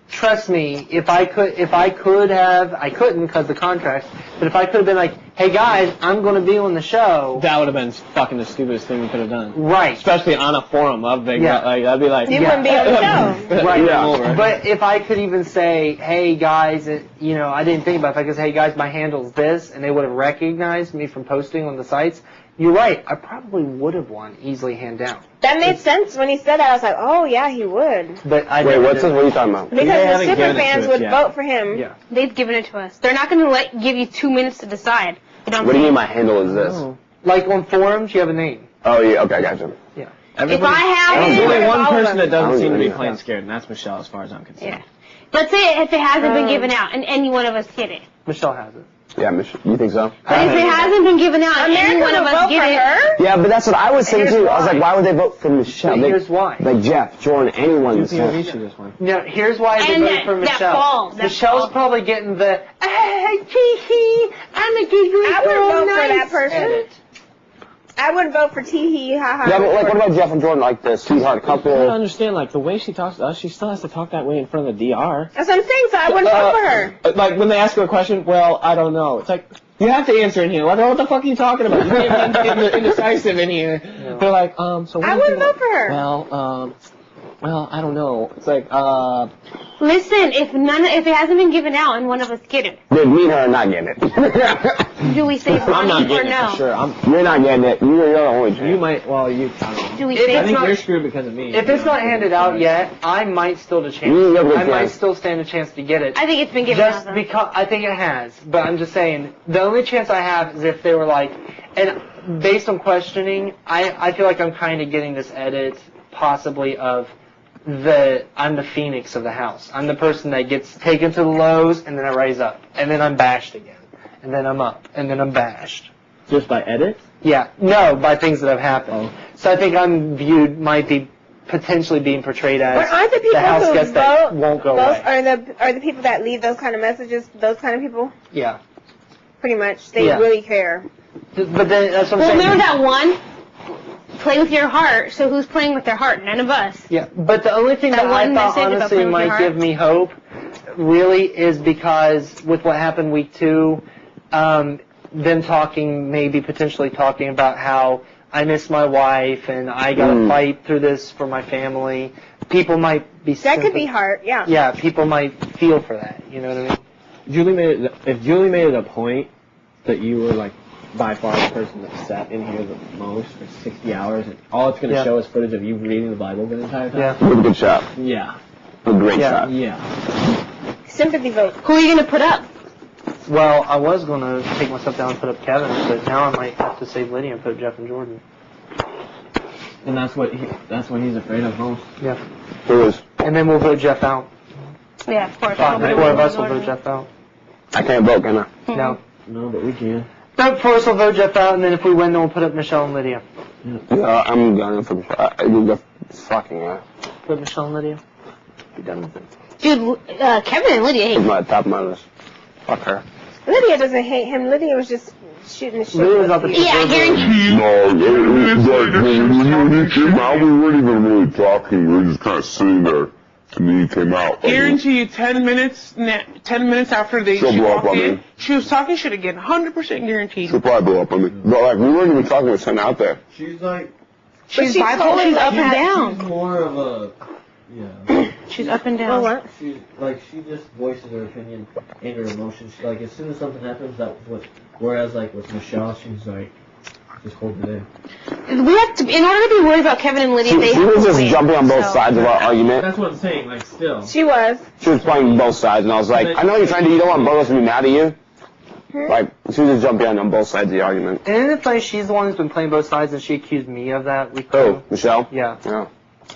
S12: trust me, if I could have, I couldn't because the contract. But if I could have been like, hey guys, I'm going to be on the show.
S5: That would have been fucking the stupidest thing you could have done.
S12: Right.
S5: Especially on a forum of Big.
S12: Yeah.
S5: Like that'd be like.
S2: You wouldn't be on the show.
S12: Right.
S5: Yeah.
S12: But if I could even say, hey guys, I didn't think about it. If I could say, hey guys, my handle's this, and they would have recognized me from posting on the sites. You're right. I probably would have won easily, hand down.
S2: That made sense when he said that. I was like, oh yeah, he would.
S12: But
S1: Wait, what are you talking about?
S2: Because the super fans would vote for him.
S12: Yeah.
S6: They've given it to us. They're not going to give you 2 minutes to decide.
S1: What do you mean my handle is this?
S12: Oh. Like on forums, you have a name.
S1: Oh yeah, okay, gotcha.
S12: Yeah.
S6: If I have
S5: There's
S6: it,
S5: only one person that doesn't
S1: I
S5: seem to be
S1: don't
S5: plain scared, and that's Michele, as far as I'm concerned.
S6: yeah. Let's say if it hasn't been given out, and any one of us get it.
S12: Michele has it.
S1: Yeah, you think so?
S6: But if it hasn't been given out, and any one of us get it.
S1: Yeah, but that's what I was saying too. I was like, why would they vote for Michele?
S12: Here's why.
S1: Like Jeff, Jordan, anyone.
S12: No, here's why they voted for Michele. Michelle's probably getting the, tee-hee, I'm a gay girl.
S2: I would vote for that person. I would vote for tee-hee, ha-ha.
S1: Yeah, but what about Jeff and Jordan, like the sweetheart couple?
S5: I don't understand, the way she talks to us, she still has to talk that way in front of the DR.
S2: That's what I'm saying, so I wouldn't vote for her.
S5: Like, when they ask her a question, well, I don't know. It's like, you have to answer in here. What the fuck are you talking about? You can't be indecisive in here. Yeah. They're like, so what
S2: I wouldn't vote for her.
S5: Well, well, I don't know. It's like,
S6: Listen, if it hasn't been given out and one of us get it,
S1: Then me and her are not getting it.
S6: do we say
S5: I'm
S6: Ronnie
S5: not
S6: or
S5: getting
S6: no?
S5: it for sure.
S1: You're not getting it. You're the only chance.
S5: You might, well, you, I don't know.
S6: Do we
S12: If
S6: say
S5: I think
S12: not-
S5: you're screwed because of me.
S12: If it's not handed out yet, I might still stand a chance.
S1: You never
S12: I might
S1: can.
S12: still stand a chance to get it.
S6: I think it's been given out.
S12: Just
S6: though.
S12: because I think it has, but I'm just saying the only chance I have is if they were like, and based on questioning, I feel like I'm kind of getting this edit possibly of I'm the phoenix of the house. I'm the person that gets taken to the lows and then I rise up and then I'm bashed again and then I'm up and then I'm bashed.
S5: Just by edits?
S12: Yeah, no, by things that have happened. So I think I'm might be potentially being portrayed as
S2: But aren't the people
S12: house
S2: who
S12: guest that
S2: vote
S12: won't go
S2: those
S12: away.
S2: are the people that leave those kind of messages? Those kind of people,
S12: Yeah.
S2: pretty much. They
S12: Yeah.
S2: really care.
S12: But then that's what I'm
S6: Well,
S12: saying.
S6: remember that one? Play with your heart. So who's playing with their heart? None of us.
S12: Yeah, but the only thing
S6: That
S12: that I
S6: one
S12: thought
S6: message about
S12: honestly
S6: playing with your
S12: might give
S6: heart?
S12: me hope really is because with what happened week 2, them potentially talking about how I miss my wife and I gotta fight through this for my family. People might be
S2: That could be hard. Yeah.
S12: Yeah, people might feel for that. You know what I mean?
S5: If Julie made it a point that you were like by far the person that sat in here the most for 60 hours, and all it's going to show is footage of you reading the Bible the entire time.
S12: Yeah.
S1: It was a good shot.
S5: Yeah.
S1: A great
S12: Yeah.
S1: shot.
S5: Yeah.
S2: Sympathy vote.
S6: Who are you gonna put up?
S12: Well, I was gonna take myself down and put up Kevin, but now I might have to save Lydia and put up Jeff and Jordan.
S5: And that's what he's afraid of most.
S12: Yeah.
S1: Who is?
S12: And then we'll vote Jeff out.
S6: Yeah, of course.
S12: 4 of us will vote Jeff out.
S1: I can't vote, can I?
S12: No.
S5: No, but we can.
S12: No, 4 of us will vote Jeff out, and then if we win, then we'll put up Michelle and Lydia.
S1: Yeah, I'm going for the fucking
S12: Put Michelle and Lydia.
S1: be done with it.
S6: Dude, Kevin and Lydia hate
S1: It's
S6: me.
S1: my top of my list. Fuck her.
S2: Lydia doesn't hate him. Lydia was just shooting the shit.
S12: Lydia was
S2: with
S12: out the
S2: you.
S6: Yeah, I guarantee.
S8: No, it's like when you came out, we weren't even really talking. We were just kind of sitting there, and then you came out.
S7: Guarantee you 10 minutes after she
S8: She'll blow up
S7: walked
S8: on
S7: in,
S8: me.
S7: she was talking shit again. 100% guaranteed.
S8: She'll probably blow up on me. But like, we weren't even talking with Sen out there.
S5: She's like,
S6: She's
S2: she
S6: bipolar.
S2: totally
S6: She's up and
S2: had-
S6: down.
S5: she's more of a, yeah.
S6: She's up and
S2: Oh,
S6: down.
S2: what?
S5: She just voices her opinion and her emotions. Like as soon as something happens, that's what. Whereas like with Michelle, she's like, just hold it in.
S6: We have to, in order to be worried about Kevin and Lydia, they
S1: She
S6: have
S1: was
S6: to
S1: just
S6: win.
S1: jumping on both
S6: So-
S1: sides of our argument.
S5: That's what I'm saying. Like still.
S2: She was.
S1: She was playing both sides, and I was like, I know you're trying to, you don't want both of us to be mad at you. Like, she was just jumping on both sides of the argument.
S12: And isn't it funny, she's the one who's been playing both sides, and she accused me of that week 2.
S1: Oh, Michelle?
S12: Yeah.
S1: Yeah.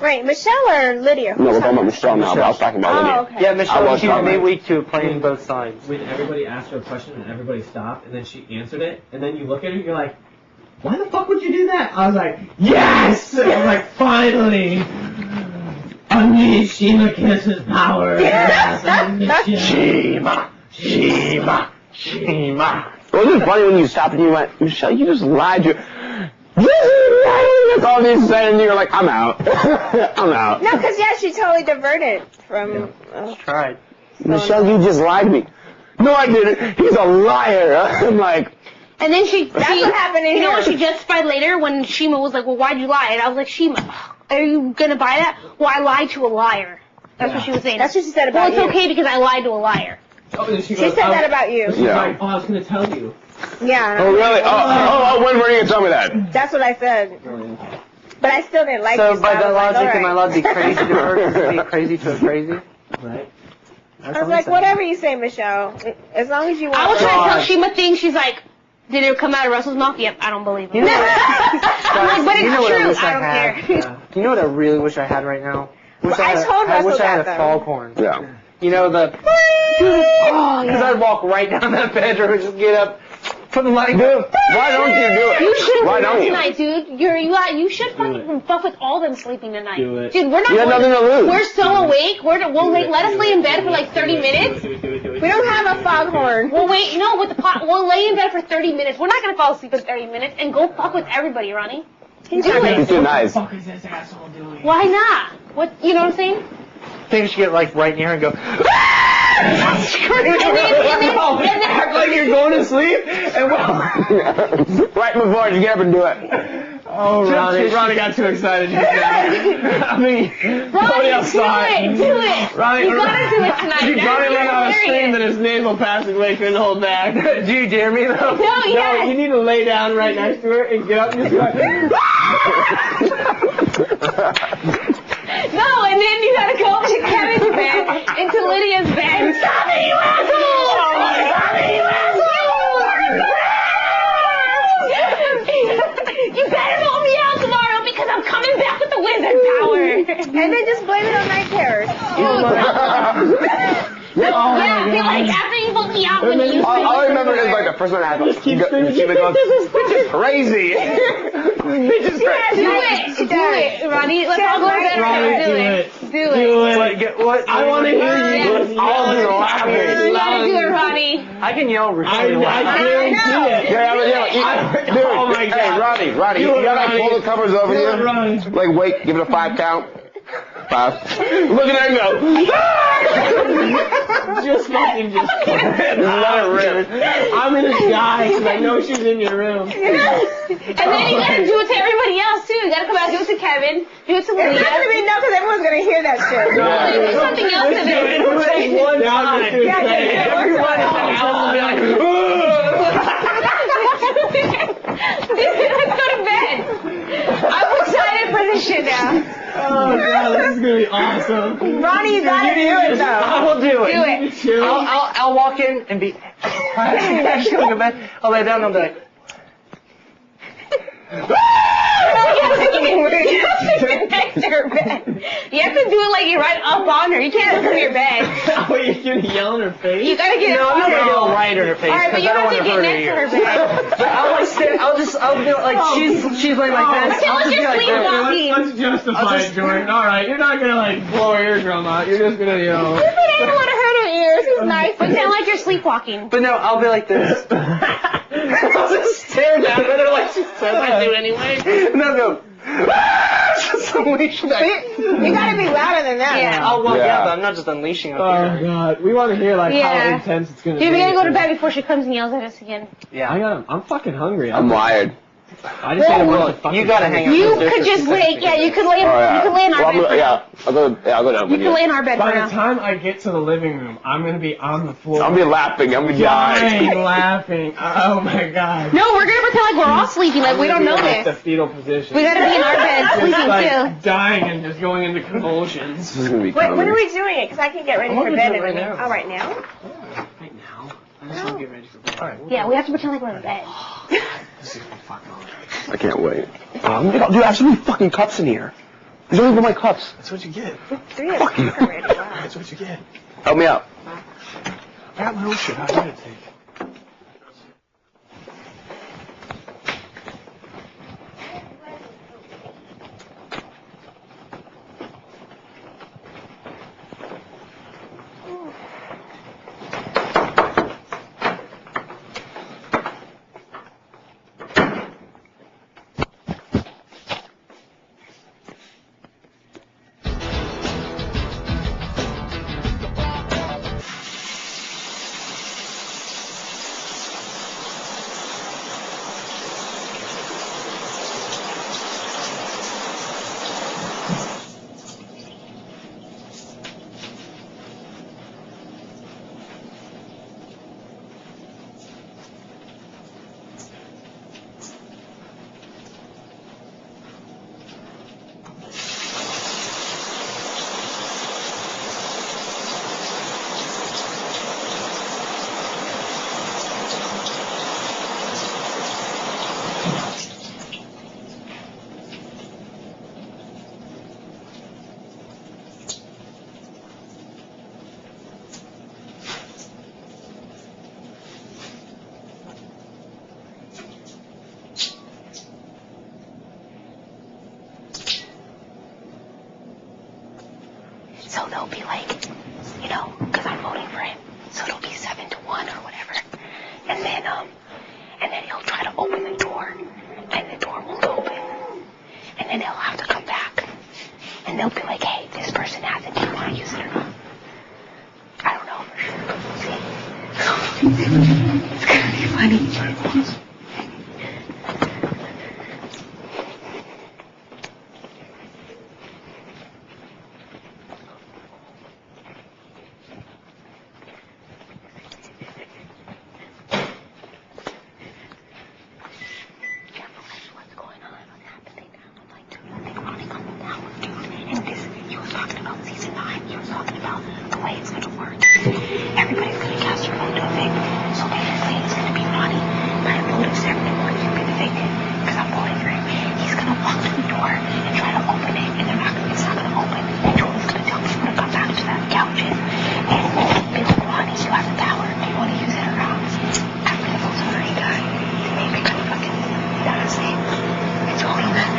S2: Wait, Michelle or Lydia?
S1: No, we're talking about Michelle now, but I was talking about Lydia.
S2: Oh, okay.
S12: Yeah,
S1: I
S12: Michelle
S1: was
S12: accused
S1: talking
S12: me
S1: about-
S12: week 2 of playing both sides.
S5: When everybody asked her a question and everybody stopped, and then she answered it, and then you look at her, you're like, why the fuck would you do that? I was like, yes! And I'm like, finally! Unleash Shima Kiss's power! Shima! Shima! Shima!
S1: It was funny when you stopped and you went, Michelle, you just lied to That's all they said, and you're like, I'm out. I'm out.
S2: No, because, yeah, she totally diverted from...
S12: Tried.
S1: Michelle, you just lied to me. No, I didn't. He's a liar. I'm like...
S6: And then
S2: That's what happened in
S6: You know
S2: here.
S6: what she justified later when Shima was like, well, why'd you lie? And I was like, Shima, are you gonna buy that? Well, I lied to a liar. That's what she was saying.
S2: That's what she said
S6: Well,
S2: about
S6: it's
S2: you.
S6: okay because I lied to a liar.
S5: Oh, and
S2: She said that about you.
S5: She's
S1: Yeah.
S5: like, oh, I was going to tell you.
S2: Yeah.
S1: Oh, really? When were you going to tell me that?
S2: That's what I said. But I still didn't like
S12: So
S2: you.
S12: by
S2: I
S12: that
S2: was like,
S12: logic, am I
S2: all
S12: allowed
S2: right.
S12: to be crazy to her? Be crazy to a crazy?
S5: Right?
S2: I was like, whatever you say, Michelle. As long as you want.
S6: I was trying to tell
S12: God.
S6: Shima things. She's like, did it come out of Russell's mouth? Yep, I don't believe it.
S12: You know what?
S6: I'm like, but
S12: You know
S6: it's
S12: what I
S6: true.
S12: wish I
S6: I don't
S12: had?
S6: care.
S12: You know what I really wish I had right now? Wish
S2: Well, I
S12: had
S2: told Russell
S12: wish I had a
S2: that, though.
S12: foghorn.
S1: Yeah.
S12: You know the. Because I'd walk right down that bedroom and just get up, put the light.
S1: Why don't you do it?
S6: You should
S1: Why
S6: have
S1: don't
S6: done
S1: you?
S6: tonight, dude. You should fucking fuck with all them sleeping tonight.
S5: Do it.
S6: Dude, we're not
S1: You have
S6: going
S1: nothing to lose.
S6: We're so awake. Let us lay in bed for like 30 minutes.
S2: We don't have a foghorn.
S6: We'll wait. No, with the pot. We'll lay in bed for 30 minutes. We're not gonna fall asleep in 30 minutes and go fuck with everybody, Ronnie. Do
S1: He's
S6: it.
S1: too nice.
S5: What the fuck is this asshole doing?
S6: Why not? What? You know what I'm saying?
S12: I think we should get like right near her and go.
S6: And then
S12: Act like you're going to sleep, and well,
S1: Right before you get up and do it.
S5: Oh, Ronnie got too excited just now. I mean,
S6: Ronnie,
S5: outside.
S6: do it.
S5: Ronnie,
S6: You gotta do it tonight.
S5: Ronnie went on a stream
S6: hilarious.
S5: that his nasal passageway couldn't hold back.
S12: Do you dare me though?
S6: No, yes.
S5: You need to lay down right next to her and get up and just go like,
S6: No, and then you gotta go to Kevin's bed, into Lydia's bed. Stop it, you asshole! Stop it, you asshole! You better vote me out tomorrow because I'm coming back with the wizard power.
S2: And then just blame it on night terrors.
S6: Yeah, be like, after you vote me out, when you
S1: All I remember is like the first one I had. You keep it going. This is crazy.
S6: Do it, Ronnie. Let's all go to bed right now. Do it.
S12: What?
S5: I want to hear you.
S1: All of you laughing.
S6: You gotta do it, Ronnie.
S12: I can yell really
S5: I
S12: loud.
S5: guarantee it.
S1: Yeah. Dude,
S5: Oh my God.
S1: Hey, Ronnie, you gotta pull the covers over you. Like, wait, give it a 5 count. 5. Look at her go.
S5: Just let it rip. I'm gonna die because I know she's in your room.
S6: And then you gotta do it to everybody else too. You gotta come out, do it to Kevin, do it to Lydia.
S2: It's not gonna be enough because everyone's gonna hear that shit.
S6: Do something else to them.
S5: It'll take one time. Everyone in the house will be like,
S6: Let's go to bed. I'm excited for this shit now.
S5: oh God, this is gonna be awesome.
S2: Ronnie, you gotta do it though.
S12: I will do it.
S6: Do it.
S12: I'll walk in and be. I'm just going to bed. I'll lay down and I'll be like.
S6: You have to get next to her bed. You have to do it like you're right up on her. You can't look from your bed.
S5: Oh, you're gonna yell in her face?
S6: You gotta get
S12: No, I'm not gonna yell right in her face
S6: Alright, but
S12: because
S6: you
S12: I don't
S6: have
S12: want
S6: to
S12: to
S6: get
S12: hurt her
S6: next to her
S12: ears.
S6: bed.
S12: But I'll like stand. I'll be like she's laying like this.
S6: Pretend
S12: I'll
S6: like
S12: just be
S6: you're
S12: like
S6: sleepwalking.
S5: Let's justify it, Jordan. Alright, you're not gonna like blow her eardrum out. You're just gonna yell.
S6: But I don't want to hurt her ears. He's nice. Pretend like you're sleepwalking.
S12: But no, I'll be like this. I'll just stare down at her like she says I do anyway. And I'll go. Just unleash that.
S2: You gotta be louder than that.
S6: Yeah.
S12: Yeah, but I'm not just unleashing up
S5: Oh
S12: here.
S5: God, we want to hear like
S6: Yeah.
S5: how intense it's gonna be.
S6: Dude, we gotta go to bed before she comes and yells at us again.
S12: Yeah.
S5: I'm fucking hungry.
S1: I'm wired.
S5: I just ate a bunch of fucking.
S12: You gotta hang out.
S6: You
S12: with this
S6: could just
S12: sister
S6: lay. Yeah, you could lay.
S1: Oh, yeah.
S6: You could lay in our
S1: Well,
S6: bed. For now.
S1: I'll go down
S6: You
S1: with
S6: can
S1: you.
S6: lay in our bed
S5: By
S6: for
S5: the
S6: now.
S5: time I get to the living room, I'm gonna be on the floor.
S1: I'll be laughing. I'm gonna
S5: dying,
S1: die.
S5: laughing. Oh my God.
S6: No, we're gonna pretend like we're all sleeping. Like we don't know
S5: Like the
S6: this.
S5: fetal position.
S6: We gotta be in our bed
S5: Just
S6: sleeping
S5: like
S6: too.
S5: dying and just going into convulsions.
S1: This is gonna be
S2: Wait, when
S1: comedy.
S2: are we doing it? Because I can get ready for
S12: gonna
S2: bed
S12: do it
S2: and
S12: right
S2: everything.
S12: now.
S2: Oh, right now?
S5: Right now. I just want to get ready for bed. Alright.
S6: Yeah, we have to pretend like we're in bed.
S5: This is gonna be fucking awesome.
S1: I can't wait. Dude, I have so many fucking cups in here. There's only one of my cups.
S5: That's what you get.
S2: 3 of them already. Wow.
S5: That's what you get.
S1: Help me out.
S5: I got my own shit. I gotta take.
S6: So they'll be like, you know, because I'm voting for him. So it'll be 7-1 or whatever. And then he'll try to open the door, and the door won't open. And then he'll have to come back. And they'll be like, hey, this person has it. Do you want to use it or not? I don't know for sure. See? It's gonna be funny.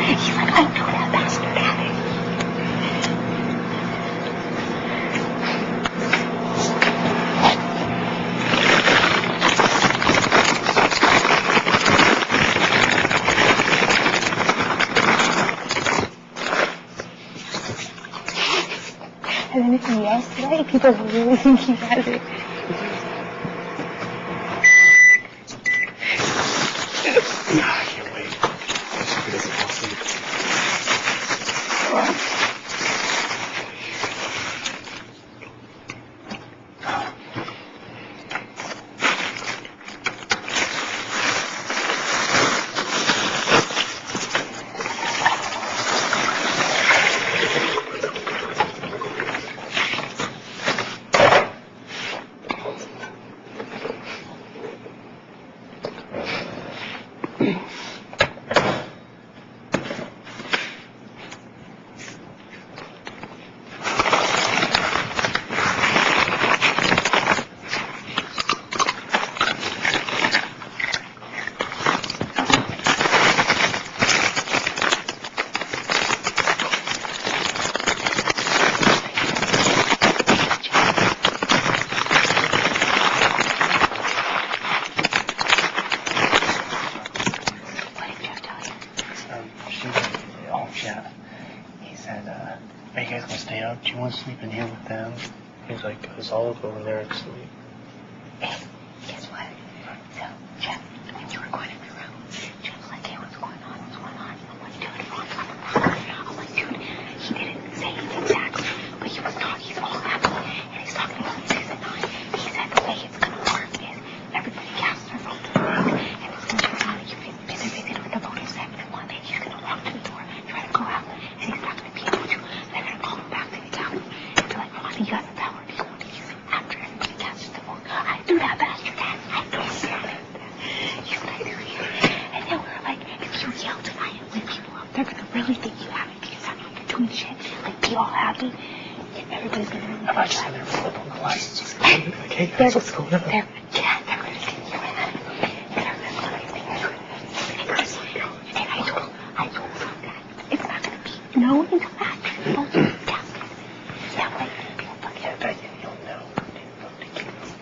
S13: He's like, I know that bastard had it.
S6: And then if he yells tonight, people will really think he has it.
S9: I can't wait. I hope he doesn't fall asleep.
S10: Are you guys gonna stay up? Do you want to sleep in here with them? He's like, cause I'll go over there and sleep.
S13: Hey, guess what? So, Jeff, when you were going in the room, Jeff was like, hey, what's going on? What's going on? I'm like, dude, Ron's on the back. I'm like, dude, he didn't say it exactly, but he was talking, he's all happy, and he's talking about 6 and 9. He said the way it's gonna work is everybody casts their vote to the room, and it's gonna turn on, you can visit with the voting 7 and 1, then he's gonna walk to the door, try to go out, and he's not gonna be able to. They're gonna call him back to the count, and be like, Ronnie, you got the power, do you want to use it after everybody casts the vote? I do that, bastard, Dad. I do that. You what I do here. And then we were like, if you yell tonight and wake people up, they're gonna really think you have it because I'm not doing shit. Like, be all happy. And everybody's gonna really
S10: I'm just gonna flip on the lights.
S13: Hey,
S10: like, hey guys, what's going on?
S13: They're gonna think you're in it. They're gonna think you're in it. And I told them that it's not gonna be known until after the votes are counted. That way, people fucking.
S10: Yeah, that you'll know.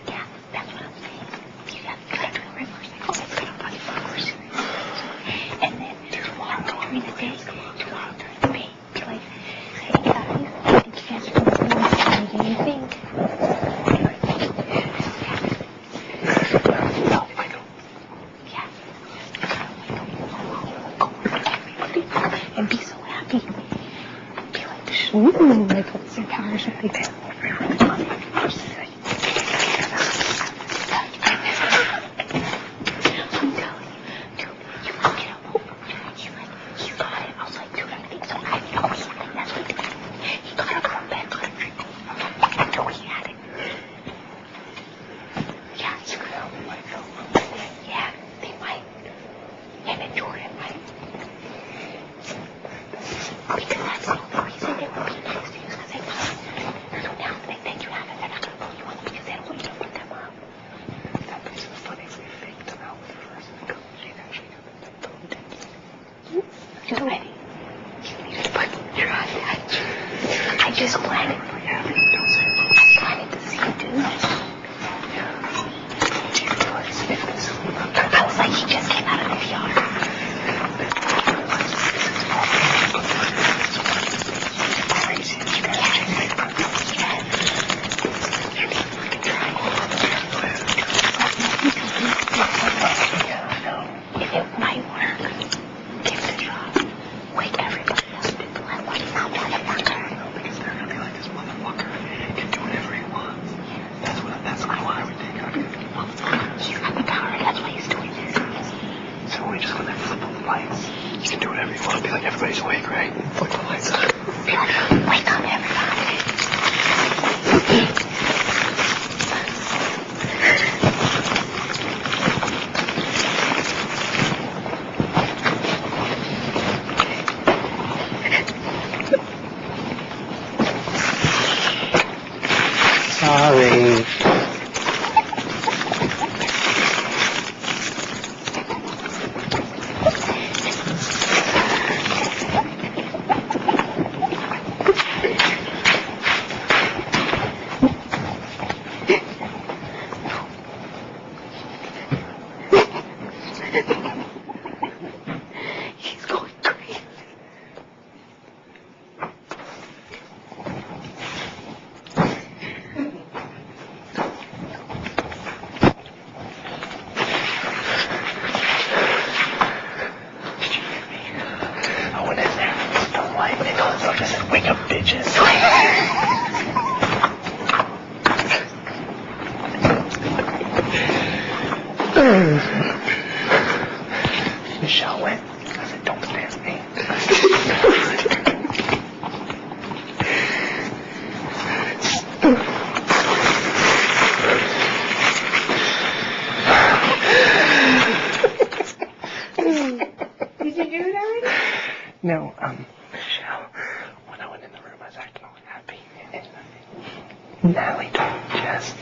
S13: Yeah, that's what I'm saying. You gotta do the reverse. Like, oh, it's gonna fucking fuck worse. And then tomorrow during the day, be like, hey guys, I think you guys are gonna do what do you think? And be so happy. Be like, ooh, like, what's your power or something like that. I'm telling you, dude, you can get a vote. He's like, you got it. I was like, dude, I think so. I know he had it. That's what he did. He got up from bed, got a drink. I know he had it. Yeah, you could. Yeah, they might. Him and Jordan might. Because that's the only reason they would be nice to you, because they know. So now they think you have it. They're not going to pull you up because they don't want you to put them up.
S10: That makes it funny if we faked them out with the first and go, she'd actually have it.
S13: You ready? You need to fucking try that. I just planned it for you. I planned it to see you do it. I was like, he just came out of the VR. If it might work, give it a shot. Wake everybody up and let one out motherfucker.
S10: Because they're gonna be like, this motherfucker can do whatever he wants. That's why I would take it.
S13: He's got the power, that's why he's doing this.
S10: So we're just gonna flip on the lights. You can do whatever you want. Be like, everybody's awake, right? Flip the lights on.
S13: Be like, wake up everybody.
S10: Sorry. No, Michelle, when I went in the room, I was acting all happy. And Natalie told Jeff,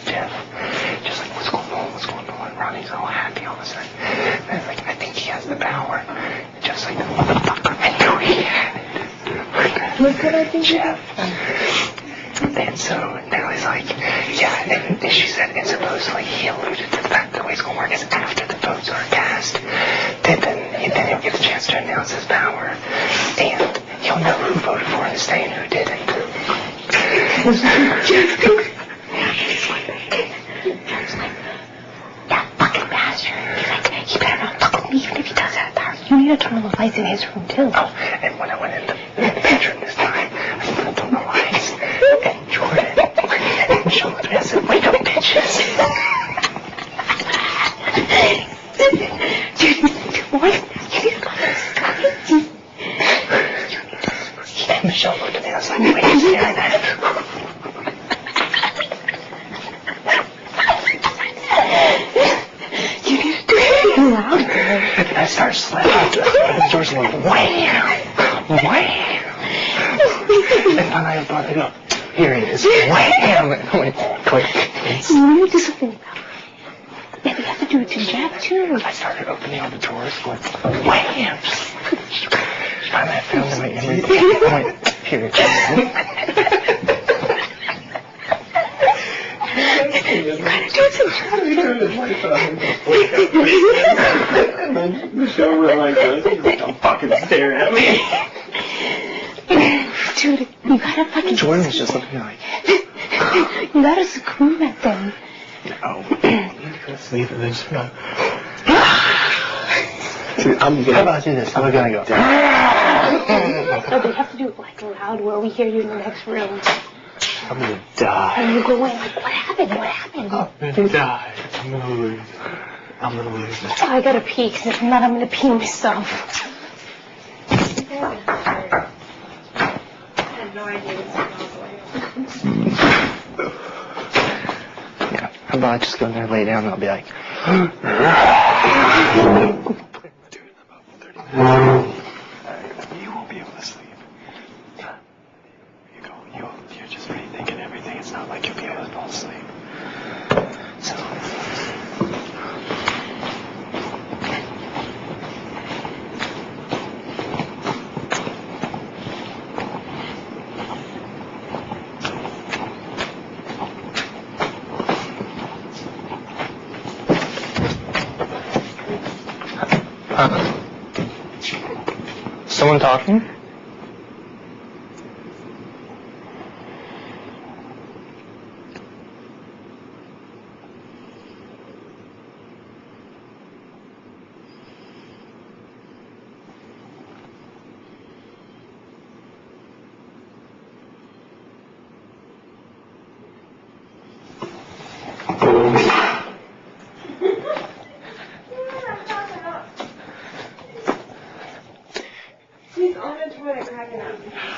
S10: just like, what's going on? Ronnie's all happy all of a sudden. And I was like, I think he has the power. And Jeff's like, motherfucker, I knew he had it.
S2: What could I think?
S10: Jeff. And so Natalie's like, yeah, and she said, and supposedly he alluded to the fact that the way it's going to work is after the votes are cast, then he'll get the chance to announce his power, and he'll know who voted for him to stay and who didn't.
S13: That fucking bastard. He's like, he better not fuck with me even if he does have power. You need to turn on the lights in his room too.
S10: Oh, and when I went in the bedroom this time, I flipped on the lights, and Jordan and Sean, I said, wake up, bitches.
S13: What?
S10: And Michelle looked at me, I was like, wait, you're staring at it.
S13: You need to do it louder.
S10: And I started slapping the doors and went, wham! And finally I thought, I go, here it is, wham! And I went, click.
S13: You need to do something about it. Yeah, we have to do it to Jeff too.
S10: I started opening all the drawers, going, wham! Finally I found them and I went, here it is.
S13: You gotta do it to
S5: And then Michelle realized this. Don't fucking stare at me.
S13: Dude, you gotta fucking...
S10: Jordan was just looking at me like...
S13: You gotta scream at them.
S10: Oh, I'm gonna go to sleep and then just go... Dude, how about I do this? I'm gonna go...
S6: No, but you have to do it like loud where we hear you in the next room.
S10: I'm gonna die.
S6: And you go in like, what happened? What happened?
S10: I'm gonna die. I'm gonna lose. I'm gonna lose it.
S6: Oh, I gotta pee, because if not, I'm gonna pee myself.
S2: I had no idea this was
S10: Yeah. How about I just go in there, lay down, and I'll be like... Dude, in about 30 minutes. You won't be able to sleep. You're just rethinking everything. It's not like you'll be able to fall asleep. So... Someone talking?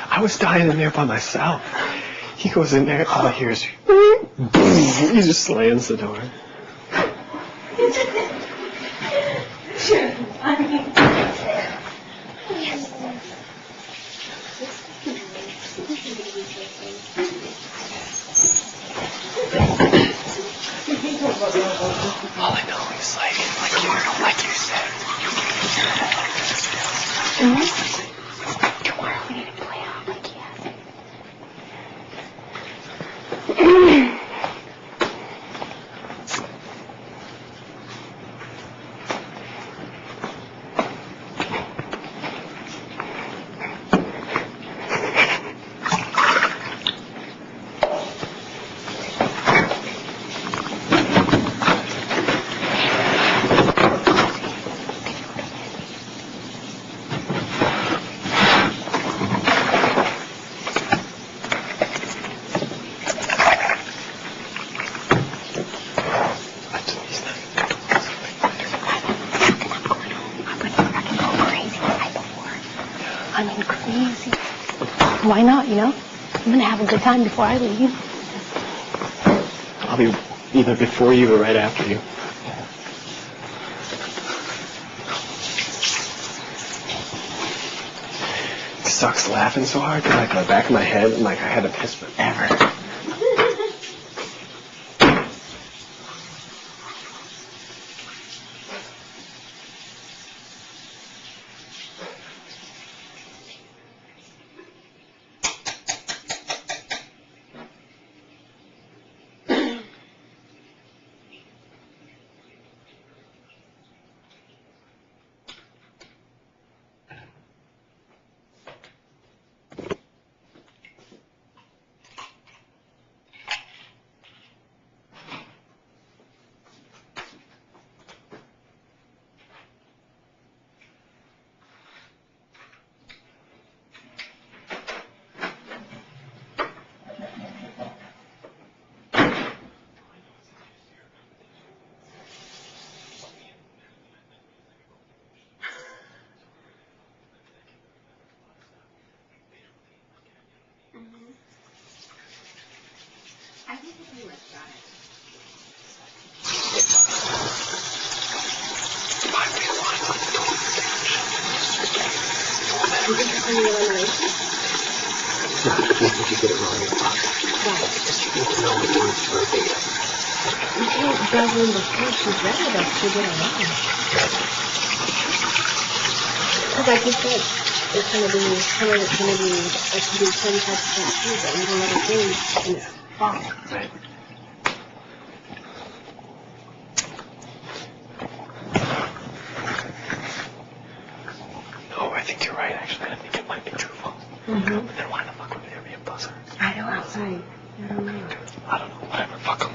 S10: I was dying in there by myself. He goes in there, all I hear is boom. He just slams the door. All I know is like you said.
S13: Tomorrow we need to play out like he has it. Why not, you know? I'm gonna have a good time before I leave.
S10: I'll be either before you or right after you.
S9: sucks laughing so hard because like the back of my head, and like I had to piss forever.
S13: I think we pretty much got it. You think it's only elimination?
S9: No, I think you get it wrong.
S13: Why?
S9: Because you need to know what words for a beta.
S13: You can't judge them before she's ready to get it wrong. Because like you said, it's going to be, some of it's going to be, it can be 25% true, but you don't let it be, and it's false.
S9: Right. No, I think you're right, actually. I think it might be truthful.
S13: Mm-hmm.
S9: But then why the fuck would there be a buzzer?
S13: I don't know. I don't know.
S9: I don't know. Whatever. Fuck them.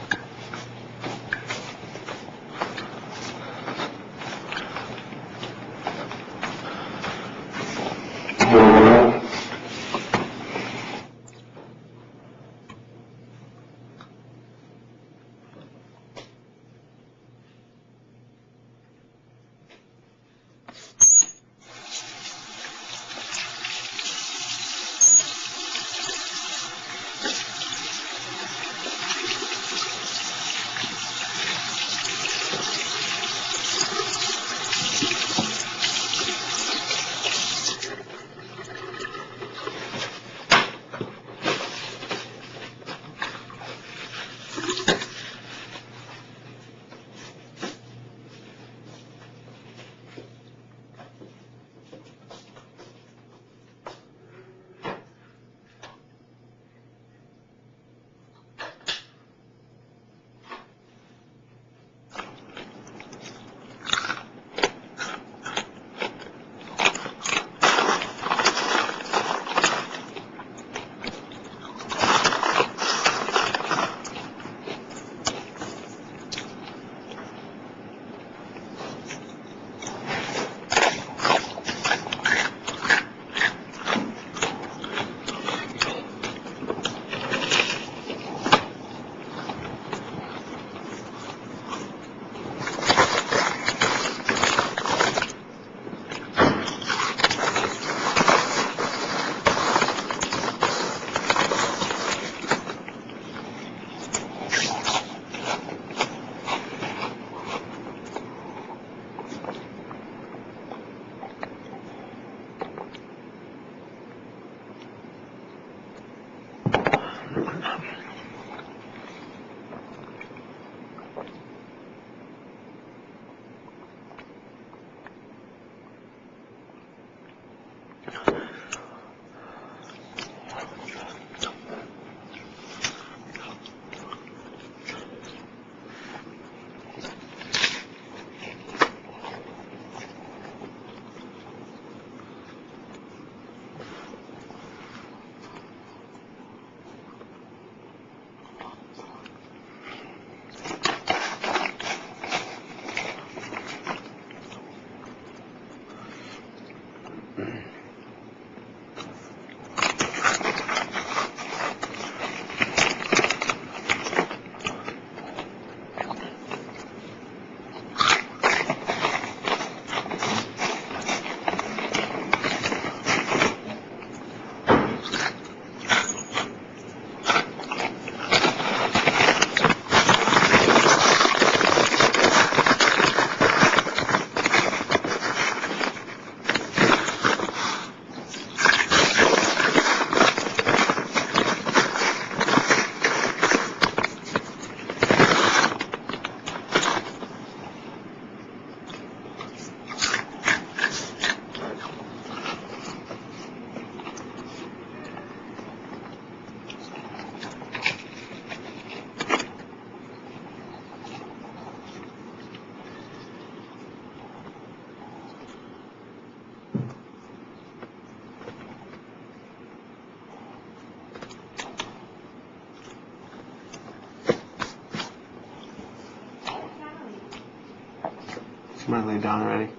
S9: I'm gonna lay down already.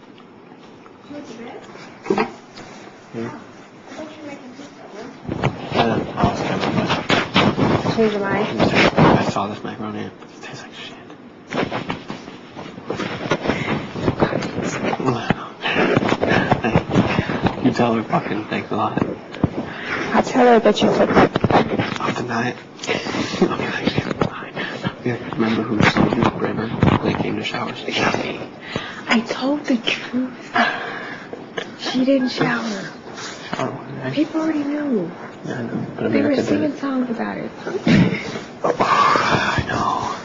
S2: What's bed? Change your mind.
S9: I saw this macaroni. It tastes like shit. Hey, you tell her fucking thanks a lot.
S2: I'll tell her that you took my
S9: I'll deny it. I'll be like, she's fine. Yeah, remember who sold you the river when they came to shower? She got me.
S2: I told the truth. She didn't shower.
S9: Oh,
S2: People already knew.
S9: yeah, I know. But
S2: They were
S9: America did
S2: singing
S9: it.
S2: songs about it.
S9: I know.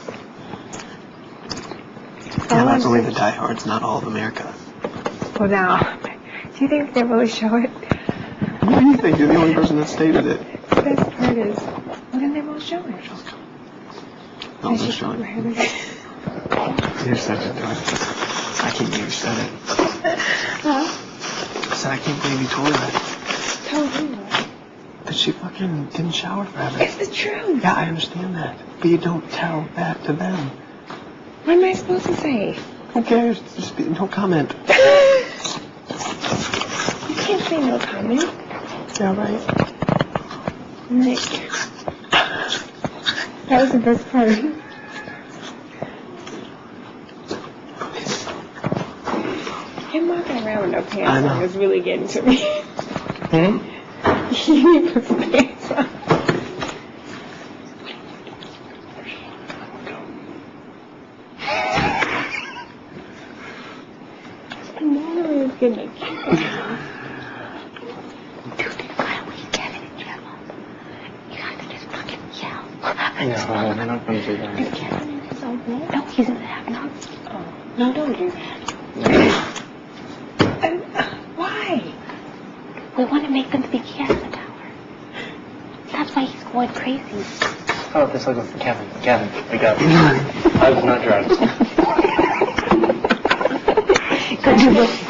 S9: Yeah, that's only the diehards, not all of America.
S2: Well, now, do you think they really show it?
S9: What do you think? You're the only person that stated it.
S2: The best part is, well, then they won't show it.
S9: No, they're showing it. You're such a dork. I can't believe you said it.
S2: Huh?
S9: I said, I can't believe you told her that.
S2: Tell who?
S9: That she fucking didn't shower forever.
S2: It's the truth.
S9: Yeah, I understand that. But you don't tell that to them.
S2: What am I supposed to say?
S9: Who cares? Just no comment.
S2: You can't say no comment.
S9: Yeah, right.
S2: Like, that was the best part. Him walking around with no pants on is really getting to me. You need to put some pants on. Tomorrow is gonna kill me.
S10: I know, I'm not going to do that.
S13: No, he's in the house.
S2: Oh. No, don't do that. Why?
S13: We want to make them think he has the tower. That's why he's going crazy.
S10: Oh, this looks like Kevin. Kevin, we got it. I was not drunk.
S2: I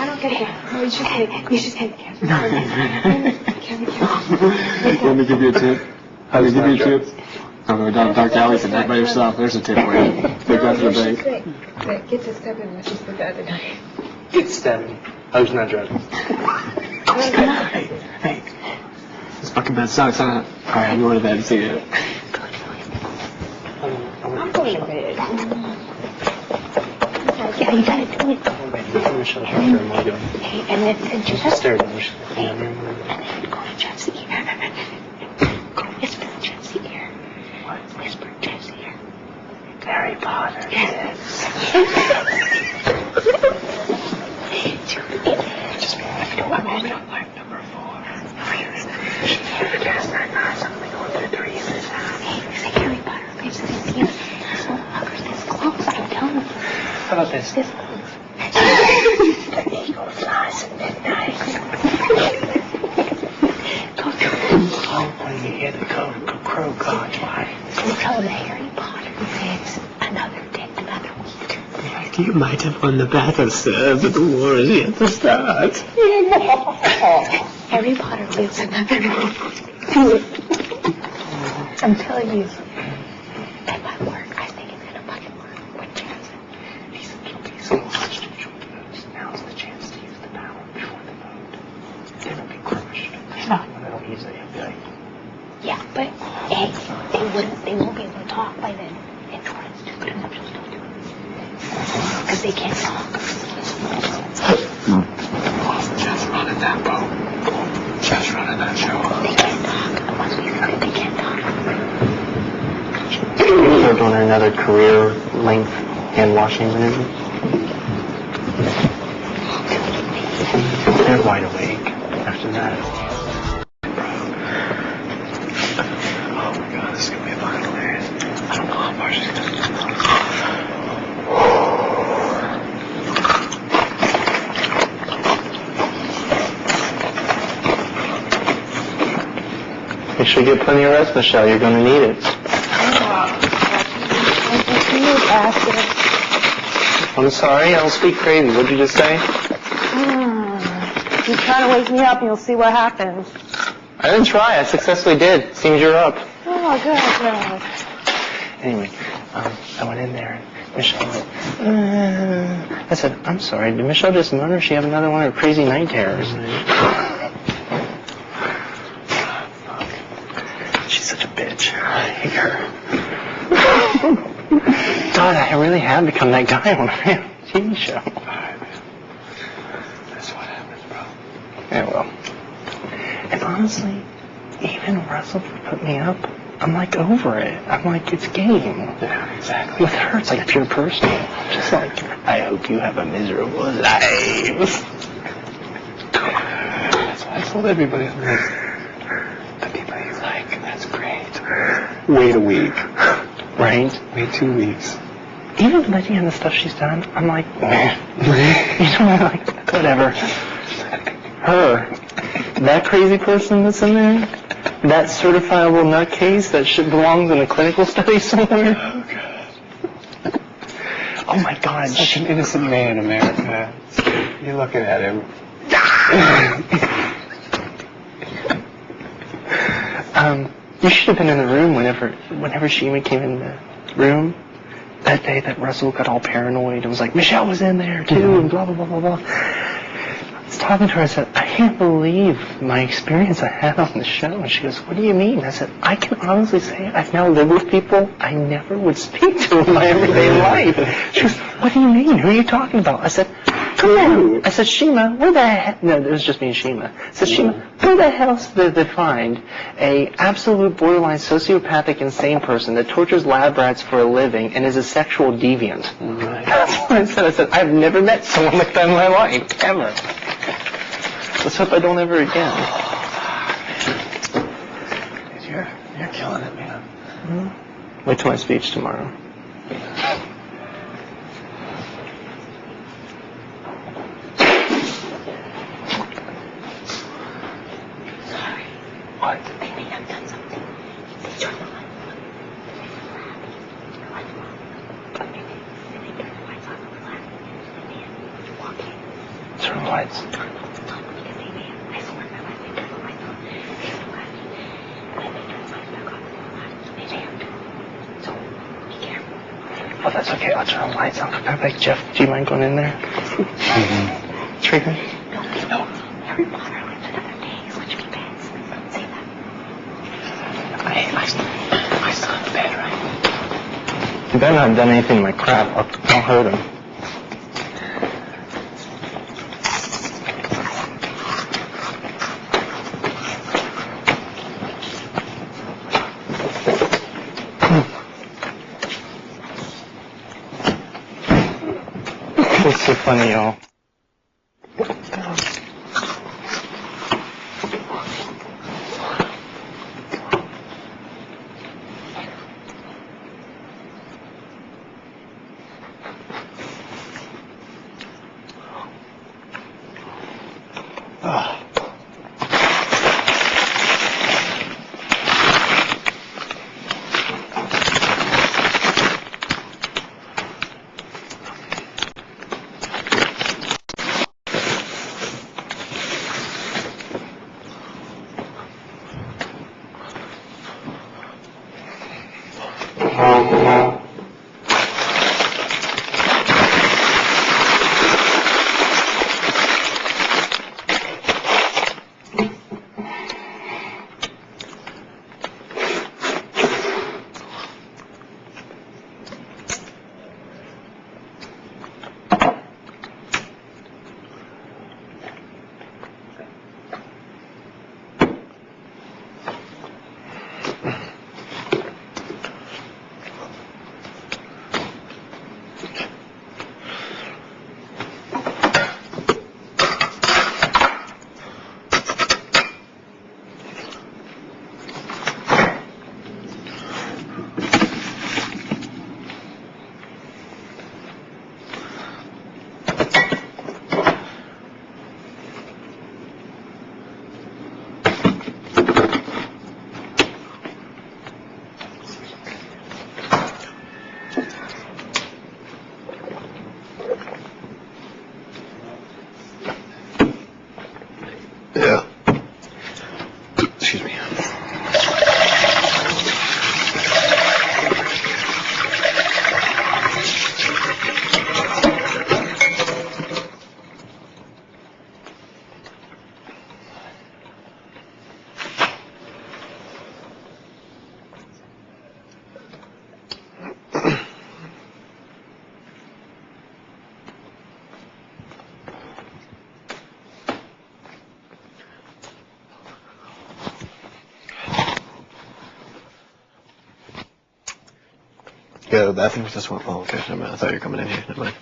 S2: don't get it. No, you should say Kevin. Kevin.
S9: Let me give you a tip. Let me give you a tip. I'll go down dark alleys at night by yourself. There's a tip for you. Take that to the bank.
S2: Get to stepping what you said the other night.
S10: Get Stephanie. I was not drunk.
S9: Hey. This fucking bed sucks, huh? Alright, I'm going to bed. See ya.
S2: I'm going to bed.
S13: Yeah, you gotta do it.
S10: Hey,
S13: and then just
S10: stare at me.
S13: and then go to Jeff's ear. Go whisper in Jeff's ear. What? Whisper in Jeff's ear.
S10: Harry Potter.
S13: Yes.
S10: Just be like, I'm moving on life number 4. Cast that knife, something going through 3 in this house.
S13: Hey, say Harry Potter lives in his ear. This motherfucker's this close, I'm telling you.
S10: How about this?
S13: This close.
S10: The eagle flies at midnight. Oh, when you hear the crow God's why?
S13: Go tell him Harry Potter lives another day, another week.
S9: You might have won the battle, sir, but the war is yet to start.
S13: Harry Potter lives another week. Do it. I'm telling you. That might work. I think it's gonna fucking work with Jackson.
S10: He's guilty so much to join the votes. Now's the chance to use the power before the vote. They will be crushed.
S13: No.
S10: When they'll use it, he'll be like,
S13: Yeah, but hey, they won't be able to talk by then. And Jordan's too good enough, she'll still do it. Because they can't talk.
S9: Just running that boat. Just running that show.
S13: They can't talk. Once we start, they can't talk.
S10: they're doing another career length hand washing maneuver. They're wide awake after that. Oh my god, this is gonna be fucking hilarious. I don't know how far she's gonna go. Make sure you get plenty of rest, Michelle. You're gonna need it. I'm sorry, I don't speak crazy. What'd you just say?
S2: You try to wake me up and you'll see what happens.
S10: I didn't try. I successfully did. Seems you're up.
S2: Oh, good.
S10: Anyway, I went in there and Michelle, I said, I'm sorry, did Michelle just moan or she have another one of her crazy night terrors? She's such a bitch. I hate her. God, I really have become that guy on a TV show.
S9: That's what happens, bro.
S10: Yeah, well. And honestly, even Russell put me up. I'm like over it. I'm like, it's game.
S9: Yeah, exactly.
S10: With her, it's like pure personal. I'm just like, I hope you have a miserable life.
S9: That's what I told everybody. I'm like, the people you like, that's great. Wait a week.
S10: Right?
S9: Wait 2 weeks.
S10: Even Lydia and the stuff she's done, I'm like, meh. You know, I'm like, whatever. Her, that crazy person that's in there, that certifiable nutcase that shit belongs in a clinical study somewhere.
S9: Oh, God.
S10: Oh, my God.
S9: Such an innocent man, America. You're looking at him.
S10: You should have been in the room whenever Shima came in the room that day that Russell got all paranoid and was like, Michelle was in there too, and blah, blah, blah, blah, blah. I was talking to her, I said, I can't believe my experience I had on the show. And she goes, what do you mean? I said, I can honestly say I've now lived with people I never would speak to in my everyday life. She goes, what do you mean? Who are you talking about? I said, come on. I said, Shima, where the hell? No, it was just me and Shima. I said, Shima, where the hell did they find a absolute borderline sociopathic insane person that tortures lab rats for a living and is a sexual deviant? Right. That's what I said. I said, I've never met someone like that in my life, ever. Let's hope I don't ever again.
S9: You're killing it, man.
S10: Mm-hmm. Wait till my speech tomorrow.
S13: What? Maybe I've done something. They turned the lights on. The lights were on. But maybe they turned the lights on in the lab. And then walk in.
S10: Turn the lights.
S13: Turn them off the time because they may have, I swear by life, they turned the lights on. They turned the lights on. And then they turned the lights back on in the lab. They jammed. So, be careful.
S10: Oh, that's okay. I'll turn the lights on. Like, Jeff, do you mind going in there? Mm-hmm. Trigger?
S13: No. Harry Potter lives another day. Switch me beds. Say that.
S10: I still in the bed, right? You better not have done anything to my crap. I'll hurt him. It's so funny, y'all.
S9: go to the bathroom? Just went, oh, okay, never mind. I thought you were coming in here. Never mind.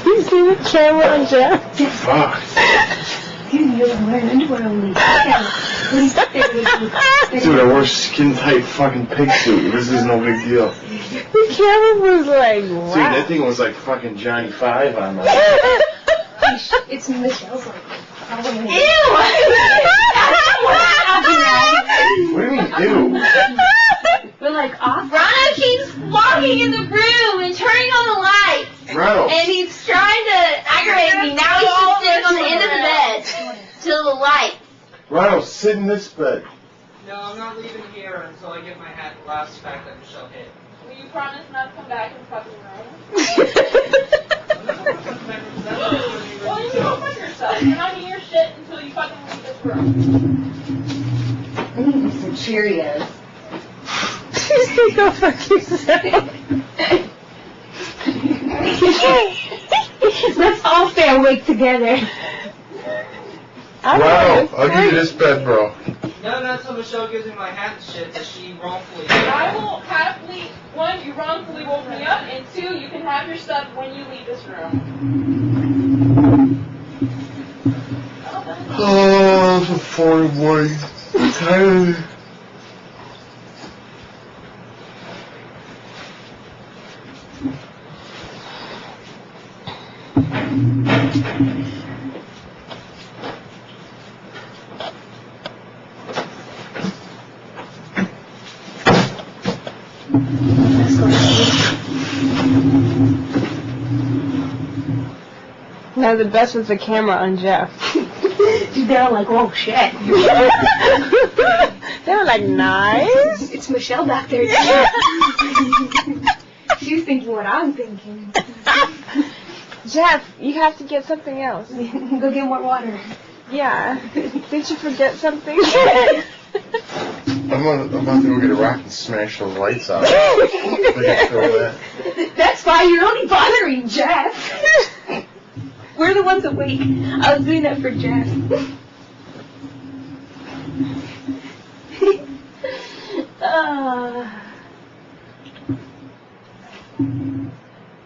S2: You see the camera on Jeff?
S9: Fuck.
S13: Dude, you're wearing underwear only.
S9: Dude, I wore a skin-tight fucking pig suit. This is no big deal.
S2: The camera was like, wow.
S9: Dude, that thing was like fucking Johnny 5 on that.
S13: It's Michelle's like.
S2: Ew!
S9: What do you mean, ew?
S13: We're like off.
S2: Ronnie keeps walking in the room and turning on the lights.
S9: Ronald.
S2: And he's trying to aggravate me. Now he's just sitting on the end of the bed till the light.
S9: Ronald, sit in this bed.
S4: No, I'm not leaving here until I get my hat last fact that Michelle hit.
S6: Will you promise not to come back in the fucking room? Well, you don't fuck yourself. You're not getting your shit until you fucking leave this room.
S13: I need some Cheerios.
S2: You go fuck yourself.
S6: Let's all stay awake together.
S9: Wow, I'll give you this bed, bro.
S4: No, not until Michelle gives me my hat and shit that she wrongfully.
S14: I will happily, one, you wrongfully woke me up, and two, you can have your stuff when you leave this room.
S9: Oh, it's a 4 morning. I'm tired.
S2: No, the best was the camera on Jeff.
S6: They're like, oh shit.
S2: They were like, nice.
S6: It's Michelle back there. She's thinking what I'm thinking.
S2: Jeff, you have to get something else.
S6: Go get more water.
S2: Yeah. Did you forget something?
S9: I'm about to go get a rock and smash those lights out.
S6: That's fine. You're only bothering Jeff. We're the ones awake. I was doing that for Jeff.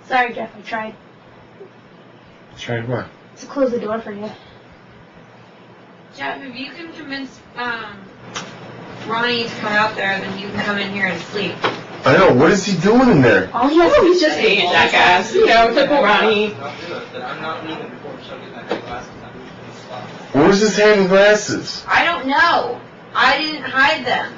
S6: Sorry, Jeff. I tried.
S9: Tried what?
S6: To close the door for you.
S15: Jeff, if you can convince Ronnie to come out there, then you can come in here and sleep.
S9: I know. What is he doing in there?
S6: All he has to do is just
S14: Hey, jackass. You know, typical Ronnie.
S4: I'm not leaving before Michelle gets back to the glasses. I'm leaving this spot.
S9: Where's his hand and glasses?
S15: I don't know. I didn't hide them.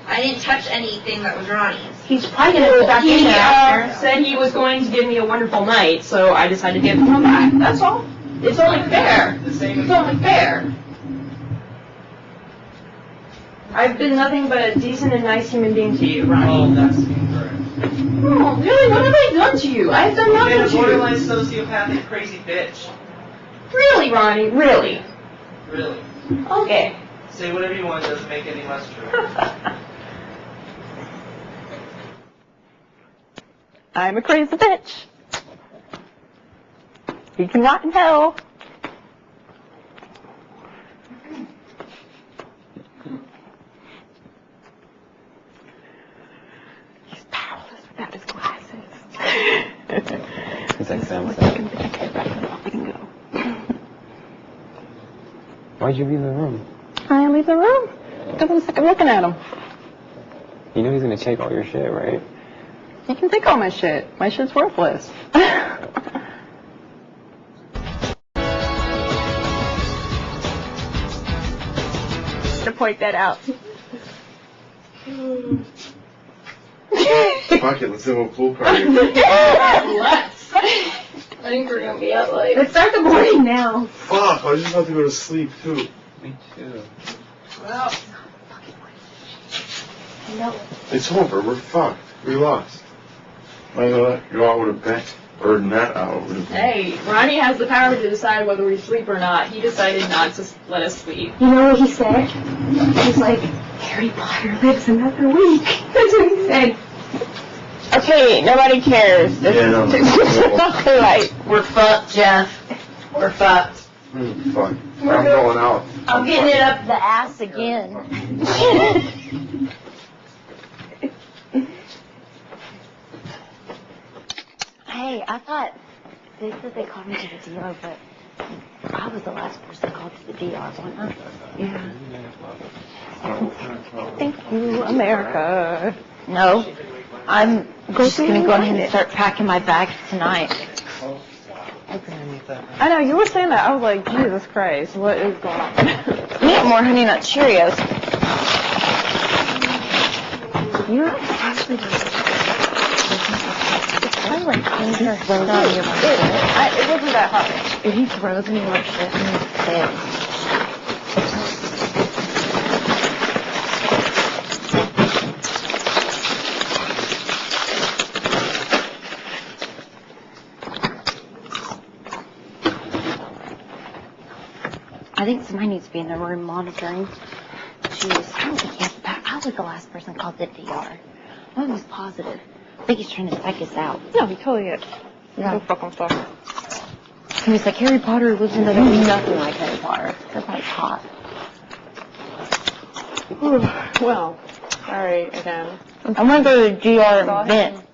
S15: I didn't touch anything that was Ronnie's.
S6: He's probably going to go back in
S14: He
S6: there after.
S14: said he was going to give me a wonderful night, so I decided to give him one back. That's all. It's only fair. It's only fair. I've been nothing but a decent and nice human being to you, Ronnie.
S4: Oh, that's incorrect.
S14: Oh, really? What have I done to you? I've done nothing
S4: You're a
S14: to you.
S4: borderline sociopathic crazy bitch.
S14: Really, Ronnie? Really?
S4: Really.
S14: Okay.
S4: Say whatever you want, it doesn't make it any less true.
S2: I'm a crazy bitch. You can rot in hell. He's powerless without his glasses.
S10: He's like, Sam.
S2: We can go.
S10: Why'd you leave the room?
S2: I leave the room because I'm sick of looking at him.
S10: You know he's gonna take all your shit, right?
S2: He can take all my shit. My shit's worthless. To point that out.
S9: Fuck it, let's have a pool party.
S14: Let's. I think we're going to be out like... Let's start the morning now.
S9: Fuck, I just have to go to sleep too.
S10: Me too.
S14: Well...
S6: No.
S9: It's over, we're fucked. We lost. I know that. You out with a bet. Or not out with a bet.
S14: Hey, Ronnie has the power to decide whether we sleep or not. He decided not to let us sleep.
S6: You know what he said? He's like, Harry Potter lives another week. That's what he said.
S2: Okay, nobody cares.
S9: Yeah, no.
S2: Like,
S15: We're fucked, Jeff. We're fucked.
S9: Fuck. I'm going out.
S15: I'm getting it up the ass again.
S3: Hey, I thought they said they called me to the DR, but I was the last person called to the DR, wasn't I? Yeah.
S2: thank you, America.
S3: No, I'm just going to go ahead and start packing my bags tonight.
S2: I know, you were saying that. I was like, Jesus Christ, what is going on?
S3: Need more Honey Nut Cheerios. You're actually I like cleaned her throat on your shit.
S2: It wasn't that hot.
S3: If he throws me like shit in his face. I think somebody needs to be in the room monitoring. Jeez, I don't think he has the power. I was the last person called the DR. I was positive. I think he's trying to psych us out.
S2: No, he totally is.
S3: Yeah.
S2: Go fuck himself.
S3: He was like, Harry Potter was in nothing like Harry Potter. Harry Potter's hot.
S14: Well, sorry again.
S3: I'm gonna go to the GR and vent.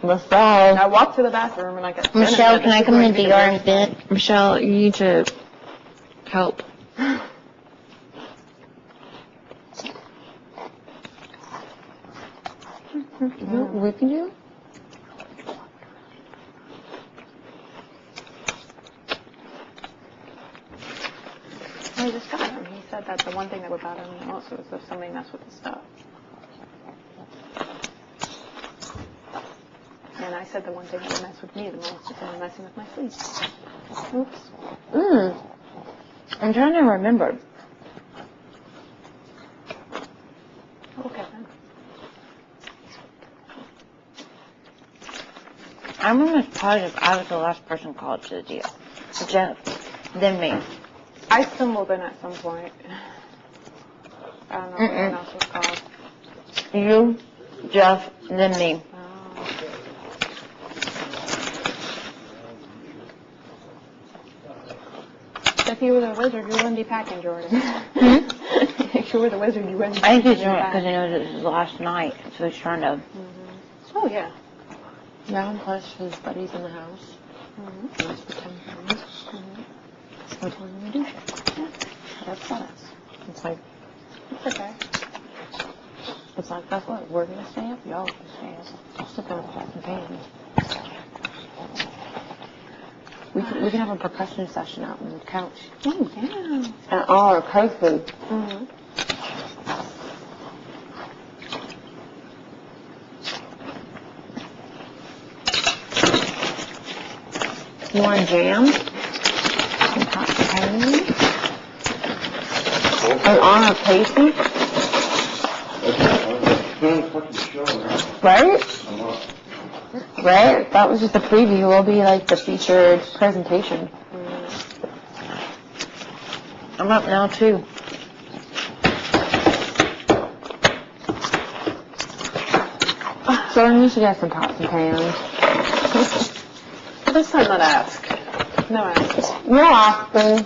S3: Michelle.
S14: I walked to the bathroom and I got.
S3: Michelle, can I come to the DR and vent? Michelle, you need to help. You know what we can do?
S14: I just got him. He said that the one thing that would bother me most was if somebody messed with his stuff. And I said the one thing that would mess with me the most is someone messing with my sleep. Oops.
S3: I'm trying to remember.
S14: Okay then.
S3: I'm almost positive I was the last person called to the deal. Jeff, then me.
S14: I stumbled in at some point. I don't know what anyone else was called.
S3: You, Jeff, then me.
S14: If you were the wizard, you wouldn't be packing, Jordan. If you were the wizard, you wouldn't be
S3: I think he's
S14: packing.
S3: doing it because he knows it was his last night, so he's trying to...
S14: Oh, yeah.
S3: Yeah, and plus his buddy's in the house. Nice for 10 friends. We're telling him to do shit. Yeah, that's us. It's like...
S14: It's okay.
S3: It's like, that's what, we're gonna stay up, y'all can stay up. I'll sit there with pots and pans. We can have a percussion session out on the couch.
S14: Oh, yeah.
S3: And all our code food. You want jam? Some pots and pans? An honor pasty? Right? Right? That was just a preview. It'll be like the featured presentation. I'm up now too. So I need to get some pots and pans.
S14: This time not ask. No ask.
S3: No asking.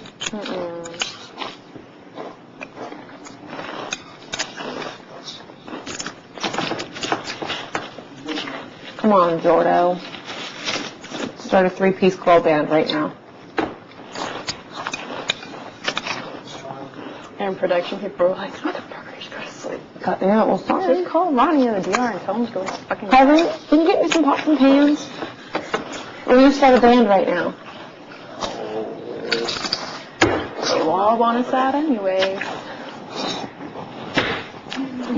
S3: Come on, Jordo. Start a 3-piece club band right now.
S14: And production people were like, motherfucker, just go to sleep.
S3: Yeah, well, sorry.
S14: Just call Ronnie in the DR and tell him to go to fucking...
S3: Kevin, can you get me some pots and pans? We're going to start a band right now.
S14: They all want us out anyway.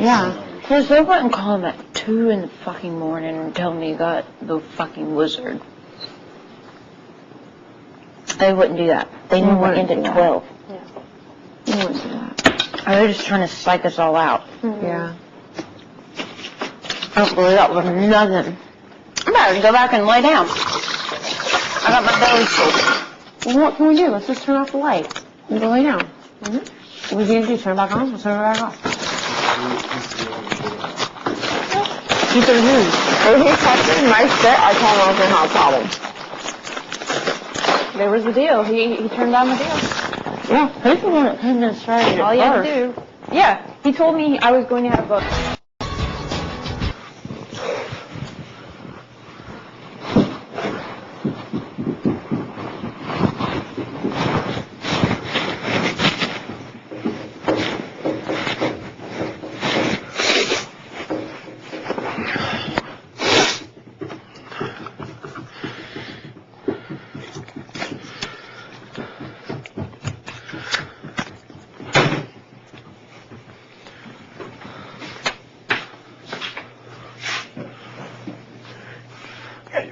S3: Yeah. There's no point in calling at 2 in the fucking morning and telling me you got the fucking wizard. They wouldn't do that. They knew we're into 12.
S14: Yeah.
S3: They wouldn't do that. They're just trying to psych us all out.
S14: Yeah.
S3: I don't believe that was nothing. I'm about to go back and lay down. I got my belly full. Well, what can we do? Let's just turn off the light and go lay down. We usually turn it back on, we'll turn it back off. Keep it moving. If he touches my shit, I tell him I was going to have a problem.
S14: There was the deal. He turned down the deal.
S3: Yeah, he's the one that came to start it.
S14: All you had to do. Yeah, he told me I was going to have a vote.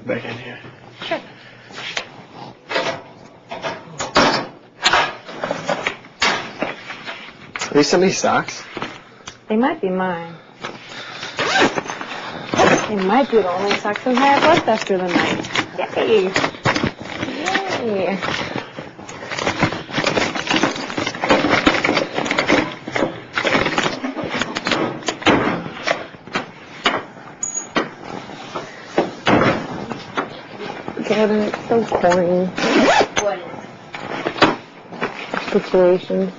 S1: Back in here.
S14: Sure.
S1: Are these somebody's socks?
S14: They might be mine. They might be the only socks I've had left after the night. Yay! Yay!
S3: at it. It's so corny.
S6: What is?
S3: Situations.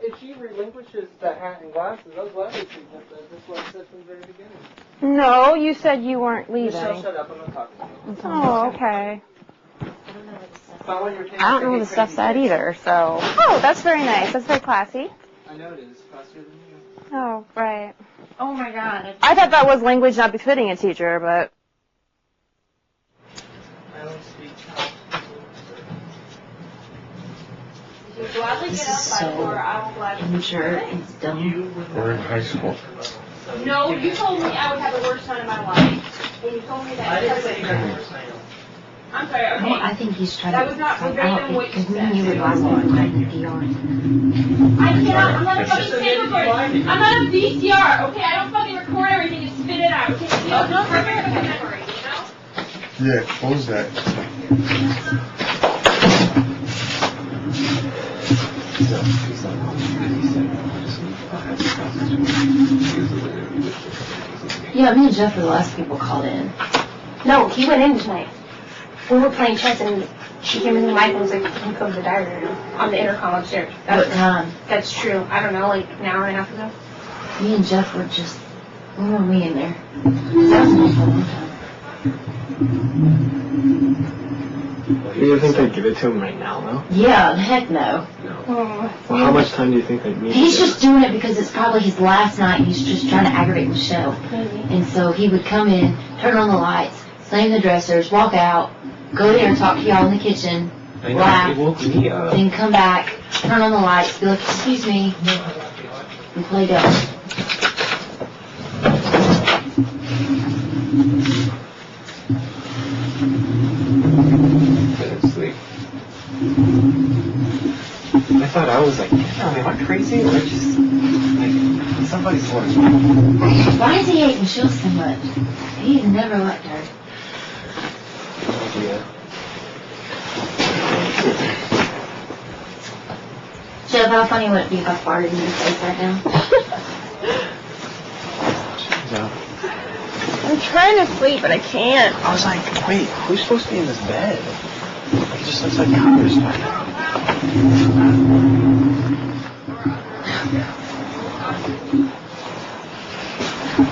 S12: If she relinquishes the hat and glasses, I'll gladly treat that. That's what I said from the very beginning.
S16: No, you said you weren't leaving.
S12: Michelle, shut up. I'm not talking to you.
S16: Oh, okay.
S3: I don't know what the stuff's at either, so.
S16: Oh, that's very nice. That's very classy.
S12: I know it is. Classier than you.
S16: Oh, right.
S6: Oh my god.
S16: I thought that was language not befitting a teacher, but.
S12: I don't speak
S6: You gladly get up by 4, I'll gladly.
S3: Immature and dumb.
S9: We're in high school.
S6: No, you told me I would have the worst time of my life. And you told me that.
S12: I didn't say you had the worst night.
S6: I'm sorry, okay.
S3: Well, I think he's trying
S6: That
S3: to
S6: was not
S3: find
S6: verbatim
S3: out
S6: what you
S3: because me
S6: said.
S3: and you were last night in the DR.
S6: I cannot, I'm not a fucking tape recorder. I'm not a VCR, okay? I don't fucking record everything and spit it out, okay? You have no perfect memory, you know?
S9: Yeah, close that.
S3: Yeah, me and Jeff were the last people called in.
S6: No, he went in tonight. We were playing chess and she came in the mic and was like, "Can you come to the diary room?" On the intercom upstairs.
S3: What time?
S6: That's true. I don't know, like an hour and a half ago.
S3: Me and Jeff were just, when were we in there? That was an awful long time.
S5: Do you think they'd give it to him right now, though?
S3: Yeah, heck no.
S5: Well, how much time do you think they'd need?
S3: He's just doing it because it's probably his last night and he's just trying to aggravate Michelle. And so he would come in, turn on the lights, slam the dressers, walk out, go there and talk to y'all in the kitchen, laugh, then come back, turn on the lights, be like, "Excuse me," and play dumb.
S5: Sleep. I thought I was like, damn, am I crazy? Or just, like, somebody's like...
S3: Why does he hate Michelle so much? He's never liked her.
S5: Yeah.
S3: Jeff, how funny would it be if I farted in your face right now?
S5: No.
S2: I'm trying to sleep, but I can't.
S5: I was like, wait, who's supposed to be in this bed? Like, it just looks like covers.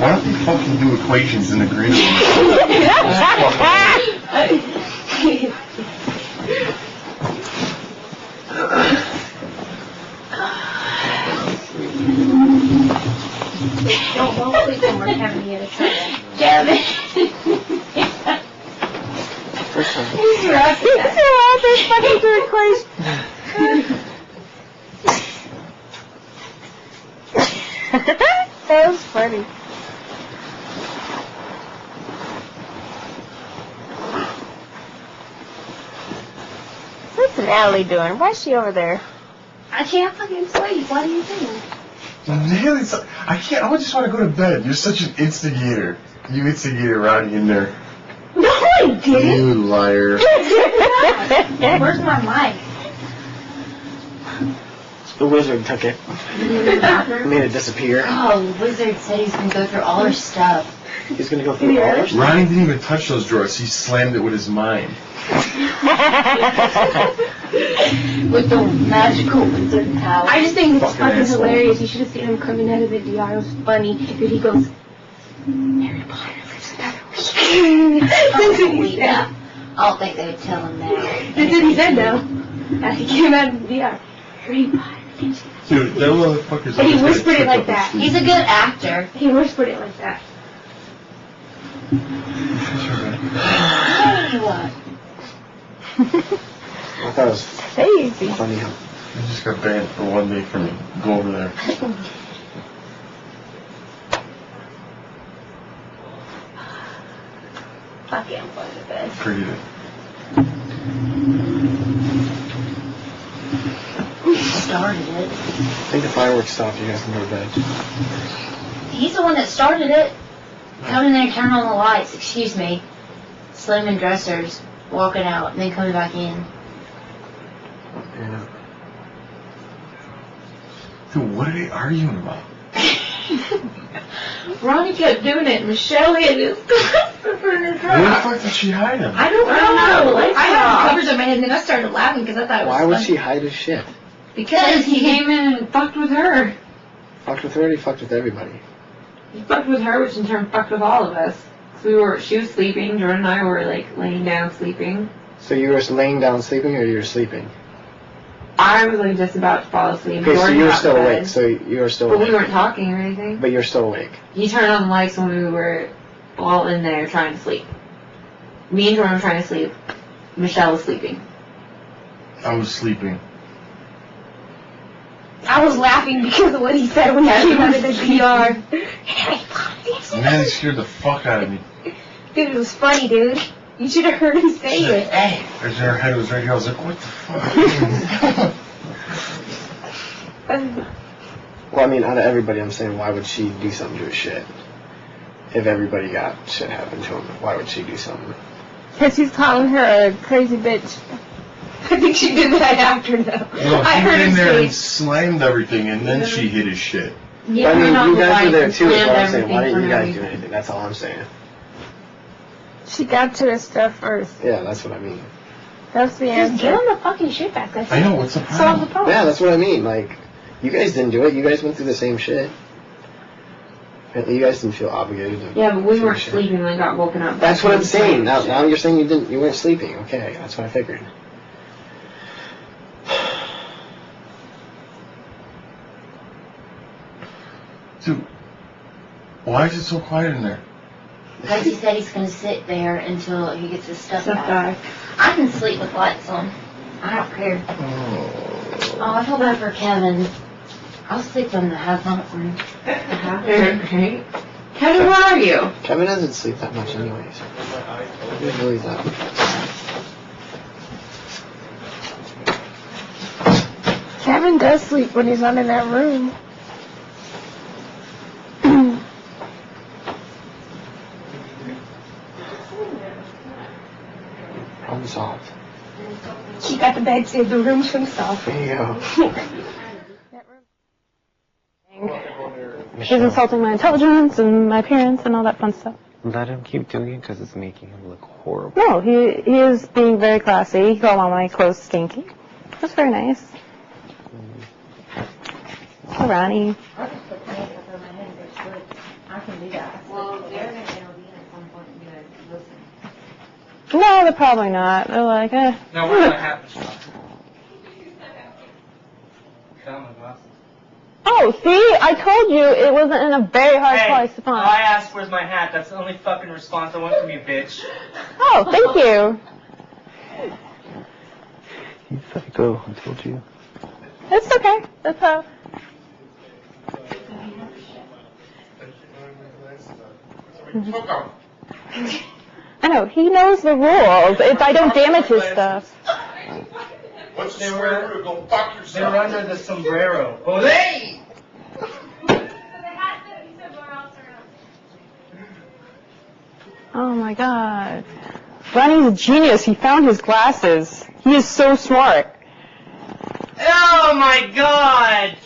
S9: Why don't they fucking do equations in the green room?
S6: Don't fall asleep when we're having you at a trouble.
S3: Damn it.
S5: First time.
S3: He's right.
S2: He's out there fucking through equation. That was funny. What's Natalie doing? Why is she over there?
S6: I can't fucking sleep. What are you doing?
S9: Really? I can't. I just want to go to bed. You're such an instigator. You instigated Ronnie in there.
S2: No, I didn't.
S9: You liar.
S6: Where's my mic?
S9: The wizard took it. Made it disappear.
S13: Oh, the wizard said he's gonna go through all her stuff.
S9: He's gonna go through all her stuff.
S17: Ronnie didn't even touch those drawers. He slammed it with his mind.
S13: With the magical wizard power.
S6: I just think it's
S17: Fucking
S6: fucking
S17: asshole.
S6: hilarious. You should have seen him coming out of the DR. It was funny. Dude, he goes, Harry Potter lives another week.
S13: I don't believe that. I don't think they would tell him that.
S6: That's what he said, though. As he came out of the DR. Harry Potter.
S17: Dude, that motherfucker's
S6: And he
S17: always
S6: whispered
S17: gotta
S6: it like
S17: pick up
S6: that.
S17: his
S13: He's a good actor.
S6: He whispered it like that.
S13: Hey, what?
S9: I thought it was
S2: Crazy.
S9: funny how
S17: I just got banned for 1 day from me. Go over there.
S13: Fuck yeah, I'm going to bed.
S17: Forget it.
S13: Who started it?
S9: I think the fireworks stopped. You guys can go to bed.
S13: He's the one that started it. Come in there, turn on the lights, excuse me. Slamming dressers, walking out, and then coming back in.
S9: Yeah.
S17: Dude, what are they arguing about?
S6: Ronnie kept doing it. Michele had his for his
S17: Where the fuck did she hide him?
S6: I don't know.
S15: I had covers on my head and then I started laughing because I thought it was
S9: Why would
S15: funny.
S9: she hide his shit?
S15: Because he came in and fucked with her.
S9: Fucked with her, or he fucked with everybody.
S15: He fucked with her, which in turn fucked with all of us. So she was sleeping, Jordan and I were like laying down sleeping.
S9: So you were laying down sleeping, or you were sleeping?
S15: I was like just about to fall asleep.
S9: Okay, so
S15: Jordan
S9: you were
S15: got
S9: still
S15: to bed.
S9: awake. So you were still
S15: But
S9: awake.
S15: we weren't talking or anything.
S9: But you're still awake.
S15: He turned on the lights when we were all in there trying to sleep. Me and Jordan were trying to sleep. Michele was sleeping.
S17: I was sleeping.
S6: I was laughing because of what he said when he came out of the DR.
S17: Man, they scared the fuck out of me.
S6: Dude, it was funny, dude. You should have heard him say it.
S17: Hey! As her head was right here, I was like, what the fuck?
S9: Well, I mean, out of everybody, I'm saying, why would she do something to his shit? If everybody got shit happen to him, why would she do something?
S2: Because he's calling her a crazy bitch.
S6: I think she did that after, though.
S17: Well,
S6: I
S17: he
S6: heard
S17: went in
S6: her
S17: there
S6: say.
S17: and slammed everything, and then she hit his shit.
S15: Yeah,
S9: I mean,
S15: turned on
S9: you
S15: the
S9: guys were
S15: lights
S9: there
S15: and
S9: too, is
S15: slammed
S9: what I'm saying. Why
S15: everything
S9: didn't you
S15: for no
S9: guys do
S15: reason.
S9: anything? That's all I'm saying.
S2: She got to the stuff first.
S9: Yeah, that's what I mean.
S2: That's the
S6: Just
S2: answer.
S6: give him the fucking shit back. That's
S17: I know, what's the
S6: solve the
S17: problem?
S6: problem.
S9: Yeah, that's what I mean. Like, you guys didn't do it. You guys went through the same shit. You guys didn't feel obligated to
S15: Yeah, but we
S9: do
S15: weren't
S9: shit.
S15: sleeping when we got woken up.
S9: That's what I'm saying. Now you're saying you weren't sleeping. Okay, that's what I figured.
S17: Dude, why is it so quiet in there?
S13: Because he said he's going to sit there until he gets his stuff
S15: Stuff
S13: back.
S15: back.
S13: I can sleep with lights on. I don't care. Oh, I feel bad for Kevin. I'll sleep in the half-night room.
S15: Okay. Kevin, where are you?
S9: Kevin doesn't sleep that much anyways. He's really that.
S2: Kevin does sleep when he's not in that room.
S9: Problem solved.
S2: She got the bed to the room to himself.
S9: There you go.
S16: He's insulting my intelligence and my appearance and all that fun stuff.
S10: Let him keep doing it because it's making him look horrible.
S16: No, he is being very classy. He called all my clothes stinky. That's very nice. Oh, Ronnie.
S13: I just put makeup on my head and go to sleep. I can do that. Well, they're going to intervene at some point and be like, listen.
S16: No, they're probably not. They're like, eh.
S12: Now, what's going to happen, Sean? Found my glasses.
S16: Oh, see? I told you it wasn't in a very hard place to find.
S12: I asked where's my hat. That's the only fucking response I want from you, bitch.
S16: Oh, thank you.
S10: You gotta go, I told you.
S16: It's okay. That's how. I know, he knows the rules. If I don't damage his stuff.
S17: What's the sombrero? Go fuck yourself.
S12: They were under the sombrero. Oh, hey!
S16: Oh my god. Ronnie's a genius. He found his glasses. He is so smart.
S12: Oh my God!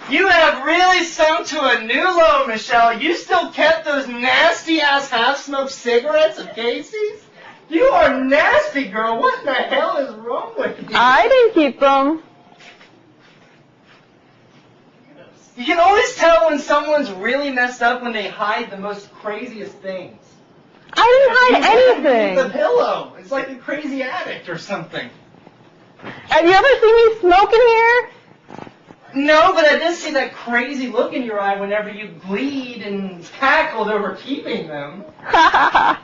S12: You have really sunk to a new low, Michele. You still kept those nasty-ass half-smoked cigarettes of Casey's? You are nasty, girl. What the hell is wrong with you?
S16: I didn't keep them.
S12: You can always tell when someone's really messed up when they hide the most craziest things.
S16: I didn't hide anything.
S12: The pillow. It's like a crazy addict or something.
S16: Have you ever seen me smoke in here?
S12: No, but I did see that crazy look in your eye whenever you gleed and cackled over keeping them.
S16: I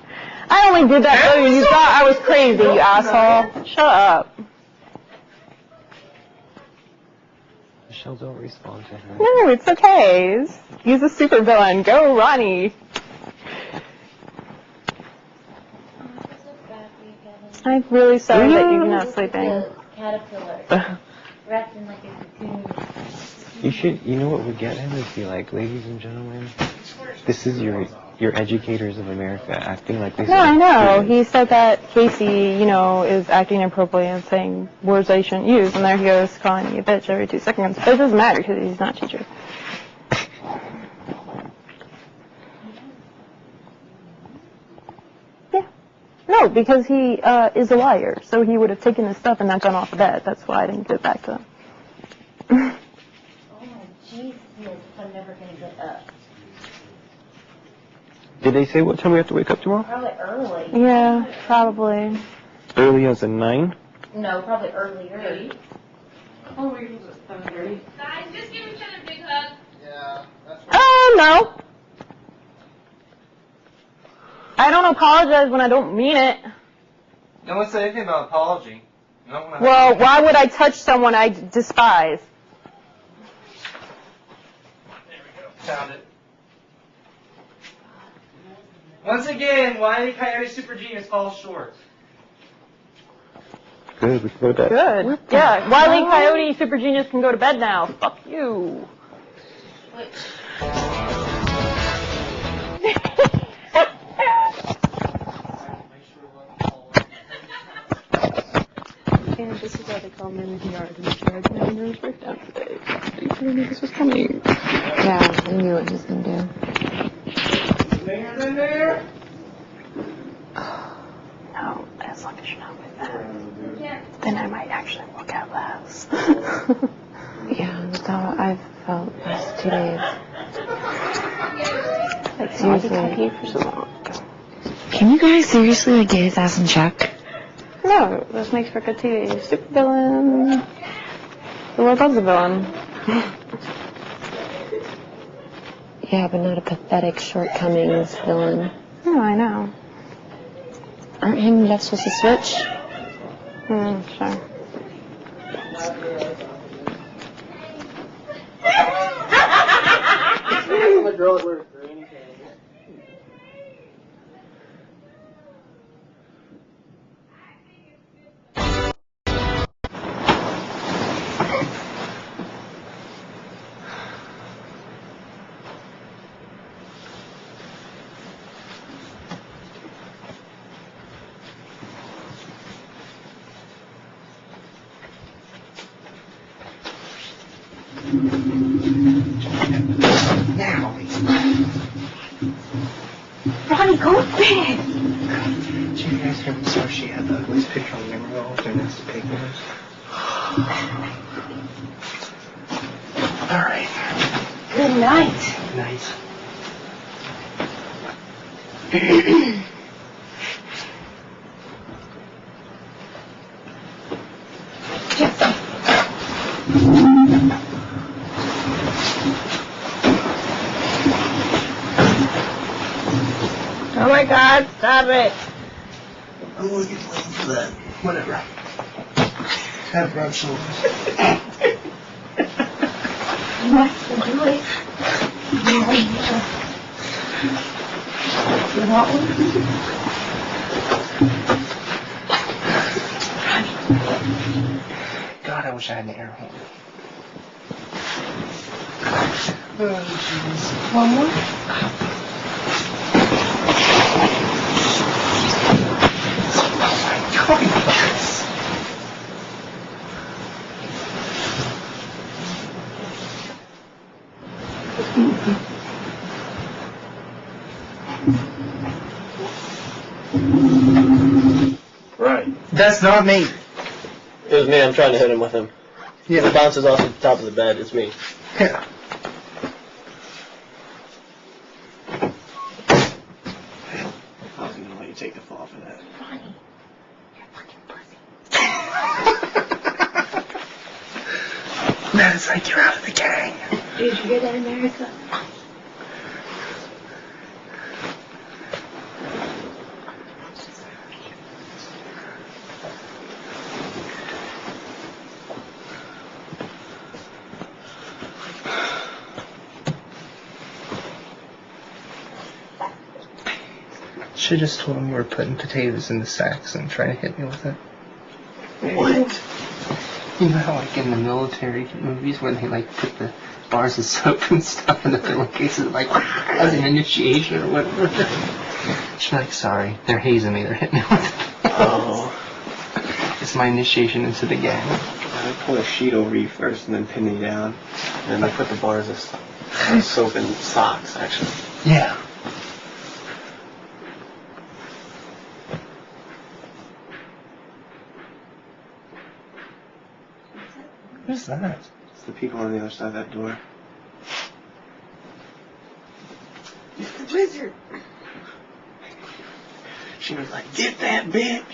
S16: only did that so you thought I was crazy, you asshole. Shut up.
S10: Michele, don't respond to her.
S16: No, it's okay. He's a super villain. Go, Ronnie. I'm really sorry that you're not sleeping.
S13: Caterpillar. Wrapped in like a cocoon.
S10: You know what would get him is be like, ladies and gentlemen, this is your educators of America acting like this.
S16: No, I know. He said that Casey, is acting inappropriately and saying words that he shouldn't use, and there he goes calling me a bitch every 2 seconds. But it doesn't matter because he's not a teacher. Yeah. No, because he is a liar, so he would have taken his stuff and not gone off the bed. That's why I didn't get back to him.
S13: Oh my Jesus, I'm never gonna get up.
S10: Did they say what time we have to wake up tomorrow?
S13: Probably early.
S16: Yeah, probably.
S10: Early as in 9?
S13: No, probably earlier.
S14: Oh, we was at 7:30.
S6: Guys, just give each other a big hug.
S12: Yeah, that's
S16: No. I don't apologize when I don't mean it.
S12: No one said anything about apology. No one
S16: Well, why would I touch someone I despise?
S12: Found it. Once again, Wile E. Coyote Super Genius falls short.
S10: Good, we can go to bed.
S16: Good. Yeah, Wile E. Coyote Super Genius can go to bed now. Fuck you. And this is why they call men in the yard and charge my nervous breakdown today. You knew this was coming.
S3: Yeah, I knew what he was going to do.
S12: Fingers in there?
S16: No, as long as you're not with them. Then I might actually look at less.
S3: Yeah, that's how I've felt the past 2 days.
S16: Like,
S3: seriously.
S16: for so long.
S3: Can you guys seriously get his ass in check?
S16: No, this makes for good TV. Super villain. The world loves a villain.
S3: Yeah, but not a pathetic shortcomings villain.
S16: No, I know.
S3: Aren't him and Jeff supposed to switch?
S16: Sure.
S12: The girl that wears green pants. Now,
S13: Ronnie, go to bed.
S9: Did you guys hear Miss she had the ugliest picture on the memory roll with her next to papers? Alright.
S13: Good night.
S9: Nice.
S16: Oh my God, stop it.
S9: I'm gonna get blamed for that. Whatever. Have broad shoulders.
S13: What's the joy? You want one?
S9: God, I wish I had an air horn. Oh, jeez.
S13: One more?
S12: That's not me.
S18: It was me. I'm trying to hit him with him. Yeah. It bounces off the top of the bed. It's me.
S12: Yeah.
S9: I was gonna let you take the fall for that.
S13: Ronnie, you're fucking pussy.
S12: Man, it's like you're out of the gang.
S13: Did you hear that, America?
S12: Should have just told him you were putting potatoes in the sacks and trying to hit me with it.
S10: What? You know how like in the military movies when they like put the bars of soap and stuff in the pillowcases like as an initiation or whatever? She's like, sorry, they're hazing me, they're hitting me with it.
S9: Oh.
S10: It's my initiation into the gang.
S9: I put a sheet over you first and then pin you down. And then I put the bars of soap in socks, actually.
S12: Yeah. Who's that?
S9: It's the people on the other side of that door.
S13: It's the wizard.
S9: She was like, get that bitch!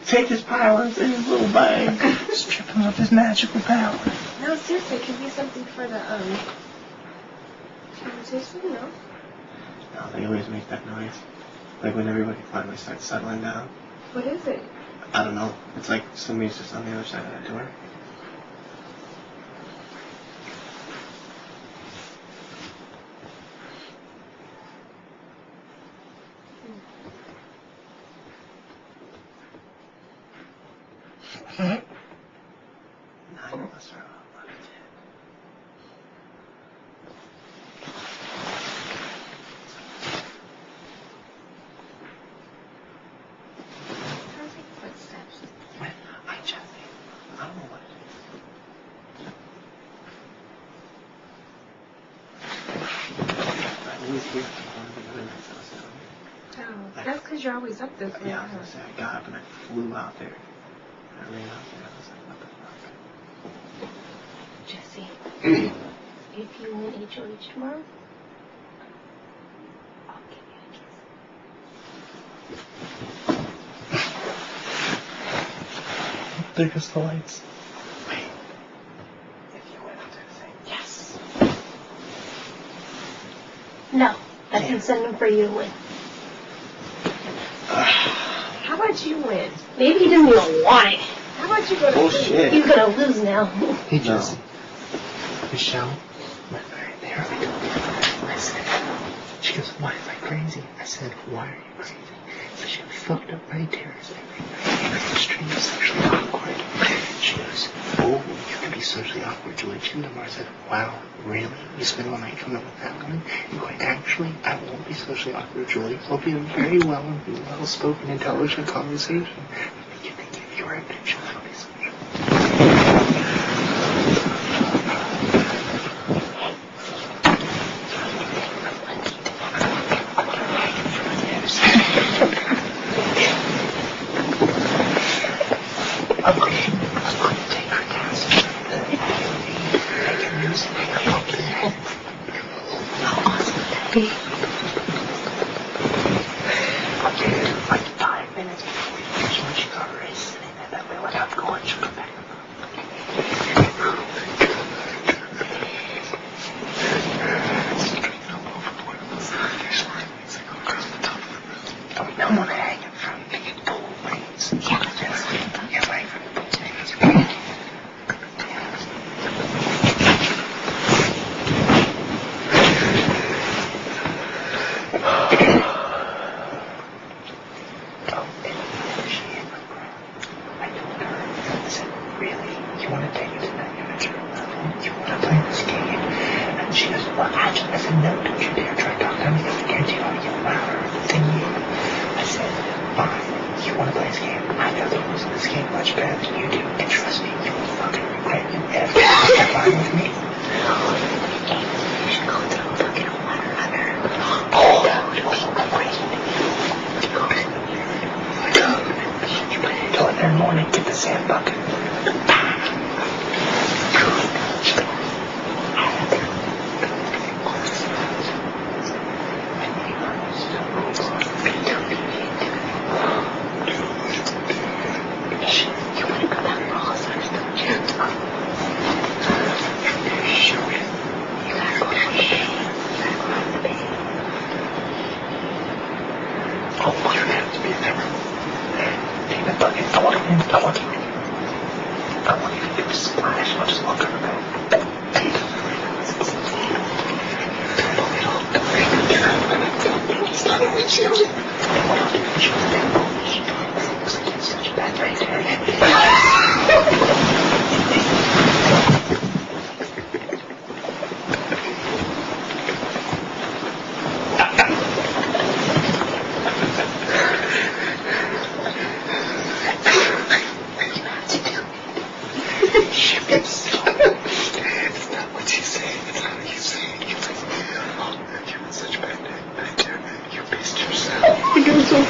S9: Take his powers in his little bag!
S12: Strip him of his magical power.
S2: No, seriously, it could be something for the, conversation, no?
S9: No, they always make that noise. Like when everybody finally starts settling down.
S2: What is it?
S9: I don't know. It's like somebody's just on the other side of that door. Nine of us are all left.
S13: Sounds like footsteps.
S9: I don't know what it is. I always hear it one of the other nights I was down here.
S2: Oh, that's because you're always up this way.
S9: Yeah, I was gonna say, I got up and I flew out there. I ran out there. I was like, what the fuck?
S13: Jesse, if you win HOH tomorrow, I'll give you a kiss.
S12: There goes the lights.
S9: Wait. If you win, I'll do the same.
S13: Yes. No, that's incentive for you to win.
S2: How about you win?
S13: Maybe he doesn't even want it.
S2: How about you go to
S9: Bullshit.
S13: He's gonna lose now.
S10: Hey, Jesse. Michele, right there. I said, she goes, why am I crazy? I said, why are you crazy? So she goes, fucked up night terrors every night. It's extremely sexually awkward. She goes, oh, you can be socially awkward, Julie tomorrow. I said, wow, really? You spend all night coming up with that one? And going, actually, I won't be socially awkward, Julie. I'll be a very well-spoken, intelligent conversation. You think if you were a bitch, I'll be social. I'm going to take her down so make her music, make her pop the head. How awesome would that be? I'll give her like 5 minutes before we finish when she got raised sitting there. That way when I'm going, she'll come back. I'm gonna hang it from the pool lanes. Yeah, that's right. Yeah, right from the pool lanes. I told her, I said, really? You want to take it to that immature level? You want to play this game? And she goes, well, I said, no, don't you dare try to talk to me because I guarantee you I'll yell louder than you. I said, fine, you want to play this game? I know the rules of this game much better than you do, and trust me, you will fucking regret you ever get fine with me. You should go through a fucking water runner. Oh, that would be crazy. You go to the mirror, you go in there, Ronnie, get the sand bucket.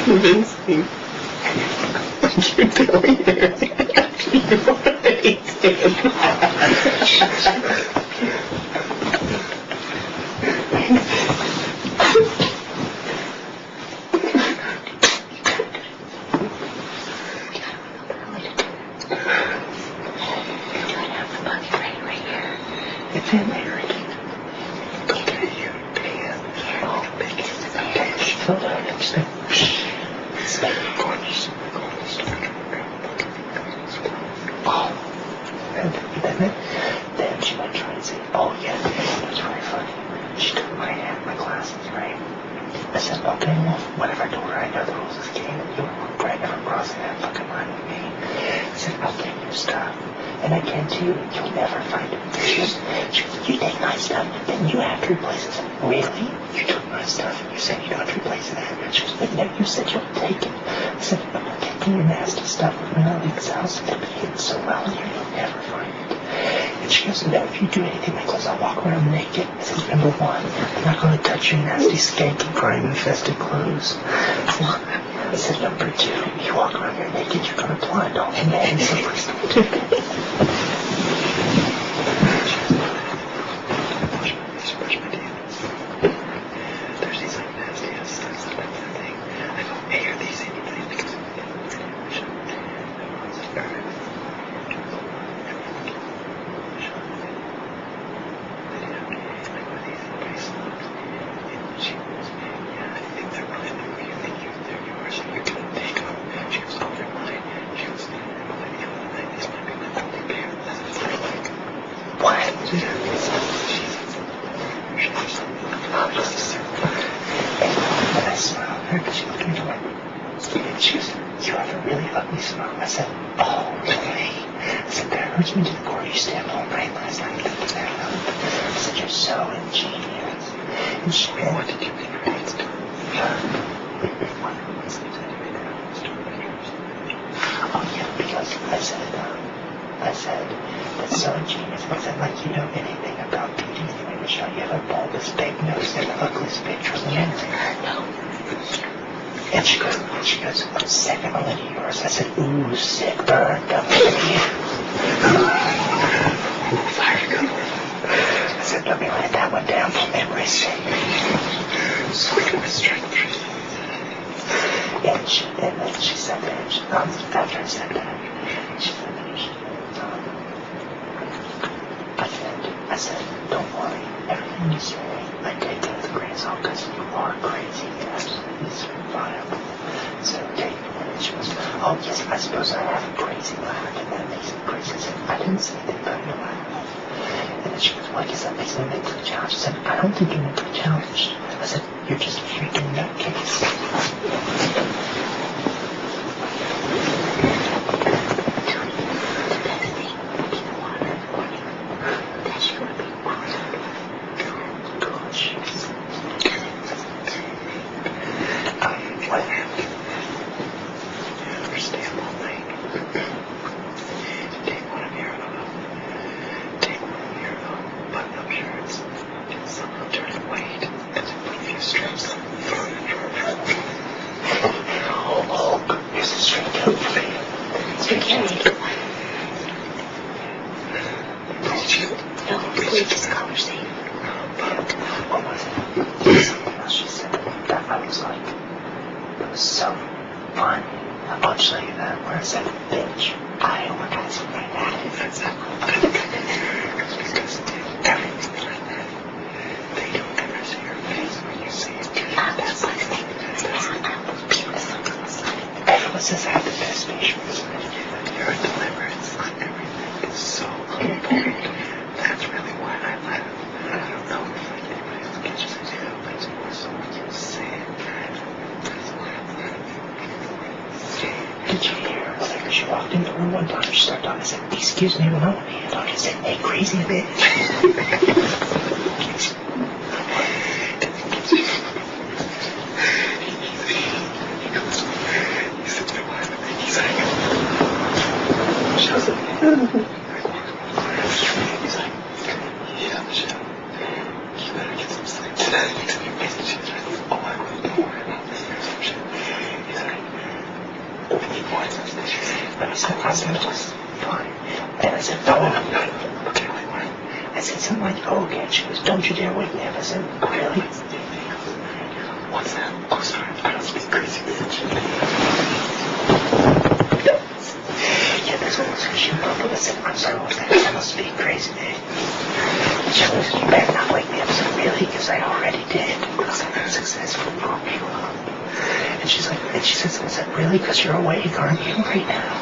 S9: Convincing. You're doing it.
S10: It's in there. Then she might try and say, oh yeah, that's really funny. She took my hand, my glasses, right? I said, okay, well, whatever I told her, I know the rules of the game, and you were right, never crossing that fucking line with me. I said, I'll take your stuff, and I guarantee you'll never find it. She goes, you take my stuff, then you have to replace it. Really? You took my stuff, and you said you don't replace it. She goes, but no, you said you'll take it. I said, I'm not taking your nasty stuff with me out of the house. It'll be hidden so well in here, you'll never find it. And she goes, no, if you do anything like clothes, I'll walk around naked. I said, number one, I'm not going to touch your nasty, skanky, crime-infested clothes. I said, number two, you walk around here naked, you're going to blind all the men. She goes, you have a really ugly smile. I said, oh, really? I said, that hurts me to the core. You stayed up all night last night thinking that up. I said, you're so ingenious. And she went, what did you make your hands do? Oh, yeah, because I said, that's so ingenious. I said, like, you know anything about beauty. Michele, you have a bulbous big nose and the ugliest picture in the internet. No. And she goes, I'm sick, I'm a little yours. I said, ooh, sick burn, come with you. Fire gun. I said, let me write that one down for memory's sake. Sweet with strength. And then she said that, after I said that, she said that I said, don't worry, everything you say, I take it with a grain of salt because you are crazy, absolutely certifiable. So take it with it. She goes, oh yes, I suppose I have a crazy laugh, and that makes it crazy. I said, I didn't say anything about your laugh. And then she goes, well, I guess that makes me mentally challenged. I said, I don't think you're mentally challenged. I said, you're just a freaking nutcase.
S13: No, please just conversate.
S10: What was it? Something else she said that I was like, it was so funny. I'll show you that where I said, bitch, I orgasm right now. Because everything like that, they don't ever see your face when you say it. That's like, everyone says I have the best facial expression. Your deliverance on everything is so important. That's really why I laugh. I don't know if like anybody else catches it too, but it's more so when you say it. That's why I laugh. Did you hear? It's like she walked into the room one time, she started talking, I said, excuse me, when I want to be talking, I said, hey, crazy bitch. He's like, yeah, Michelle, you better get some sleep tonight. Oh, I will, don't worry about this. There's some shit. He's like, we need more upstairs. And I said, it was fine. And I said, no. Okay, wait, what? I said something like, oh, okay. And she goes, don't you dare wake me up. I said, really? What's that? Oh, sorry, I don't speak crazy, bitch. Yeah, that's what it was. She mumbled. I said, I'm sorry, what was that? I don't speak crazy, man. She goes, you better not wake me up. I said, really? Because I already did. I was like, I'm successful. Woke me up. And she's like, and she said, I said, really? Because you're awake, aren't you, right now?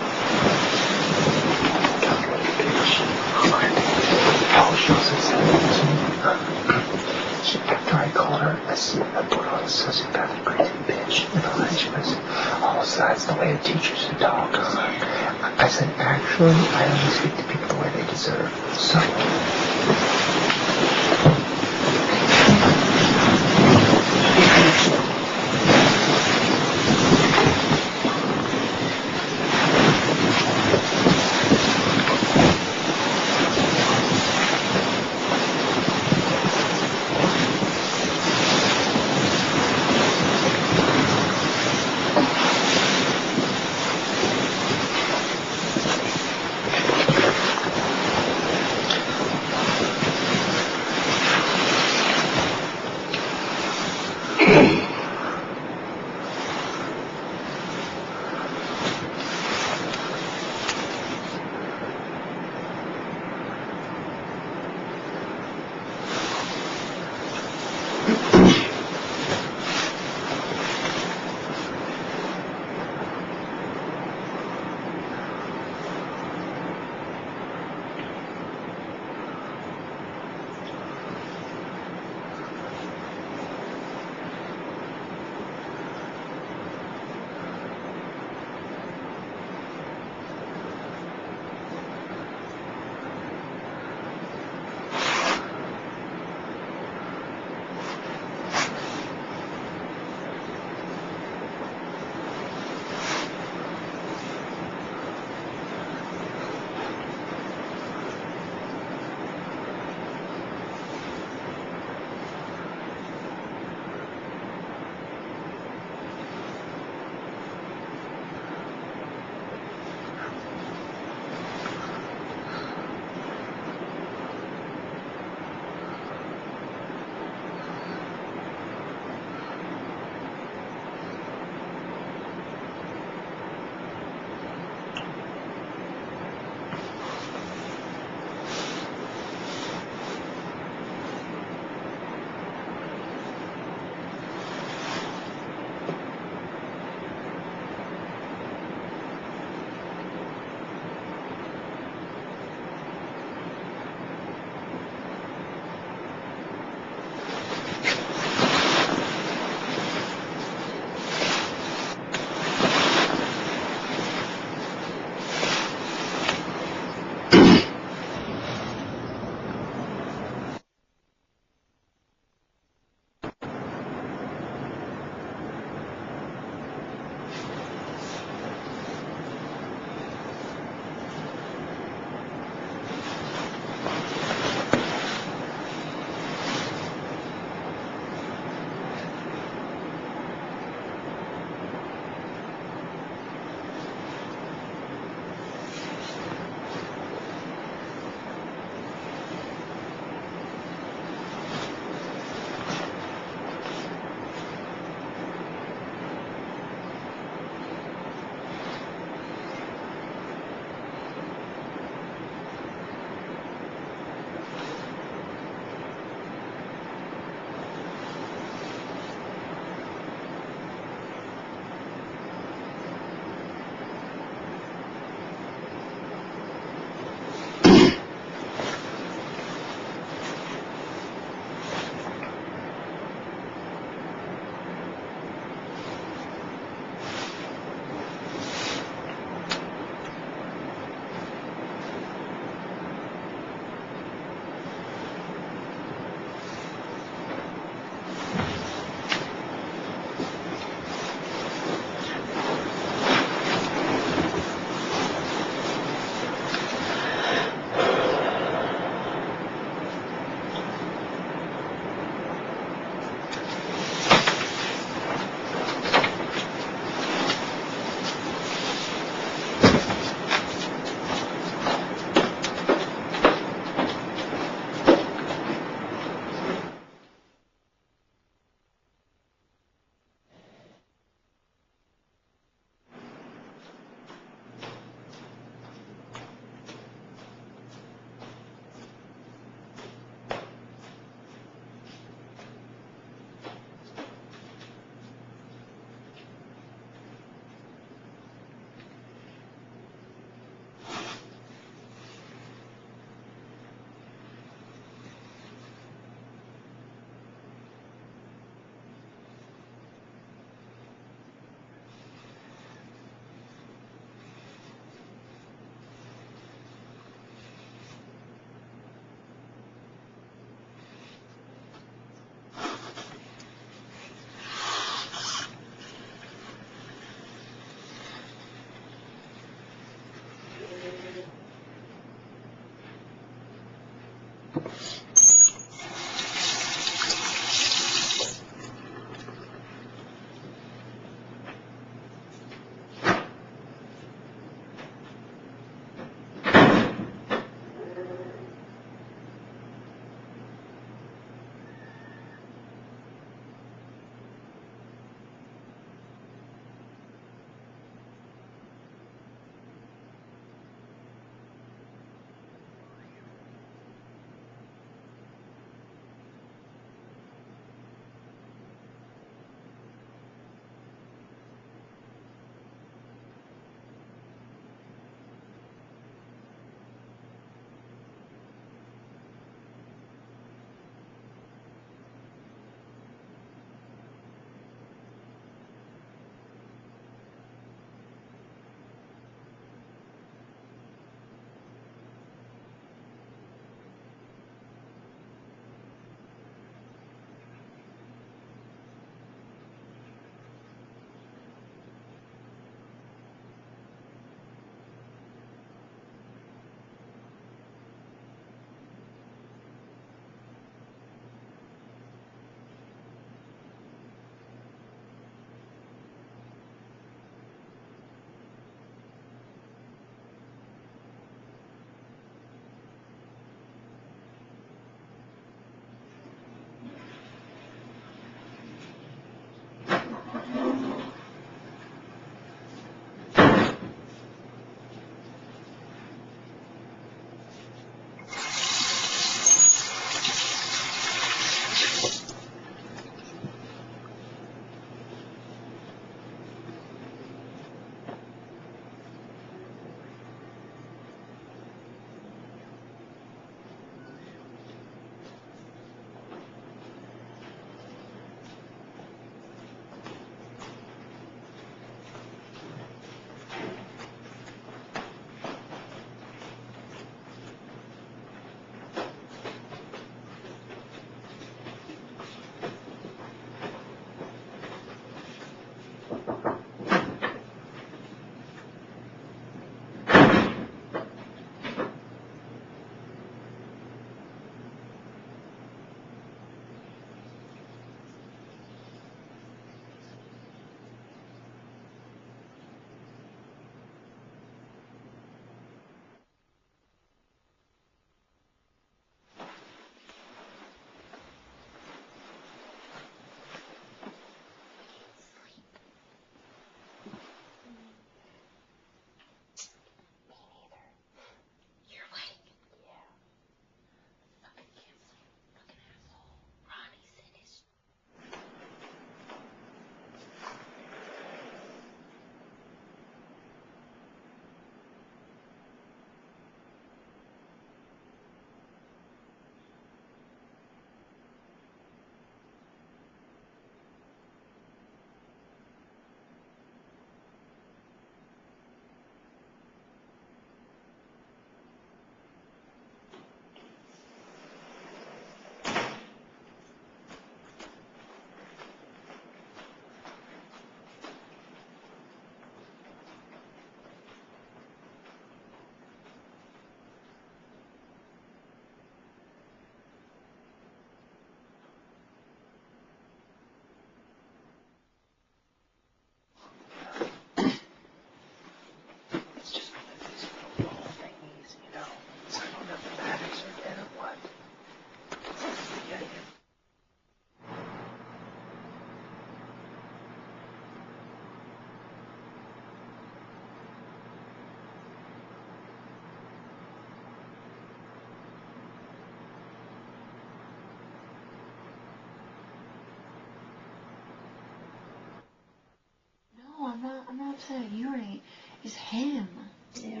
S15: I'm not upset at you, Ray. It's him.
S2: Yeah.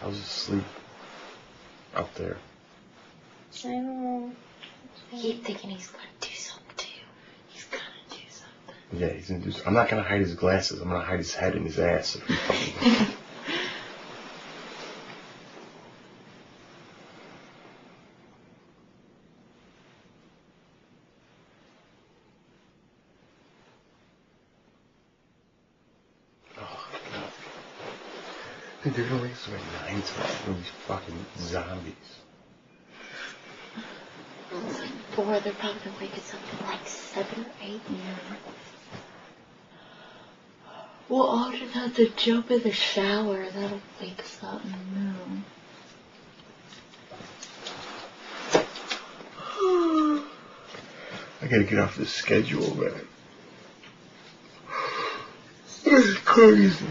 S9: I was asleep out there.
S2: I know.
S15: I keep thinking he's gonna do something to you. He's gonna do something.
S9: Yeah, he's gonna do. I'm not gonna hide his glasses. I'm gonna hide his head and his ass. If he fucking Dude, they're releasing like 9 tonight. These fucking zombies.
S13: It's like 4, they're probably gonna wake us up at like 7 or 8.
S15: Yeah.
S13: We'll all just have to jump in the shower. That'll wake us up.
S15: No.
S17: I gotta get off this schedule, man. It's crazy.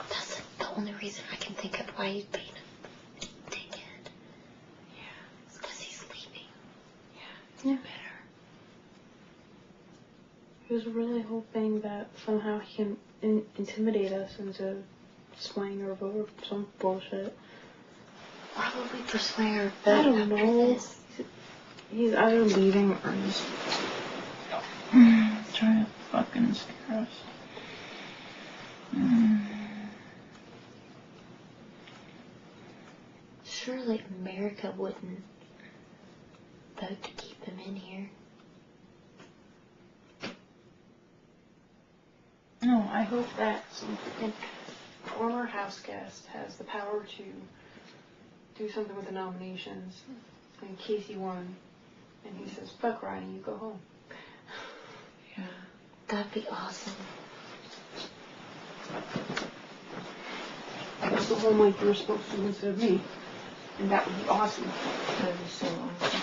S13: That's the only reason I can think of why he's being a dickhead. Yeah. It's because he's sleeping. Yeah. Better.
S16: He was really hoping that somehow he can intimidate us into swaying our vote or some bullshit.
S13: Why would we persuade our
S16: I
S13: vote
S16: don't
S13: after
S16: know.
S13: this?
S16: He's either leaving or just trying to fucking scare us.
S13: Surely America wouldn't vote to keep him in here.
S16: No, I hope that some fucking former house guest has the power to do something with the nominations. And Casey won. And he says, fuck Ronnie, you go home.
S13: Yeah. That'd be awesome.
S16: I go home like you were supposed to instead of me. And that would be awesome.
S15: That would be so awesome.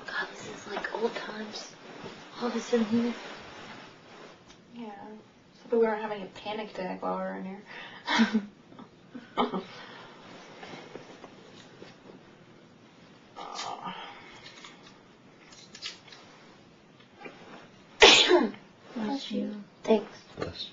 S13: God, this is like old times. All of a sudden here.
S16: Yeah. So that we aren't having a panic attack while we're in here.
S13: Bless you. Thanks.
S17: Bless you.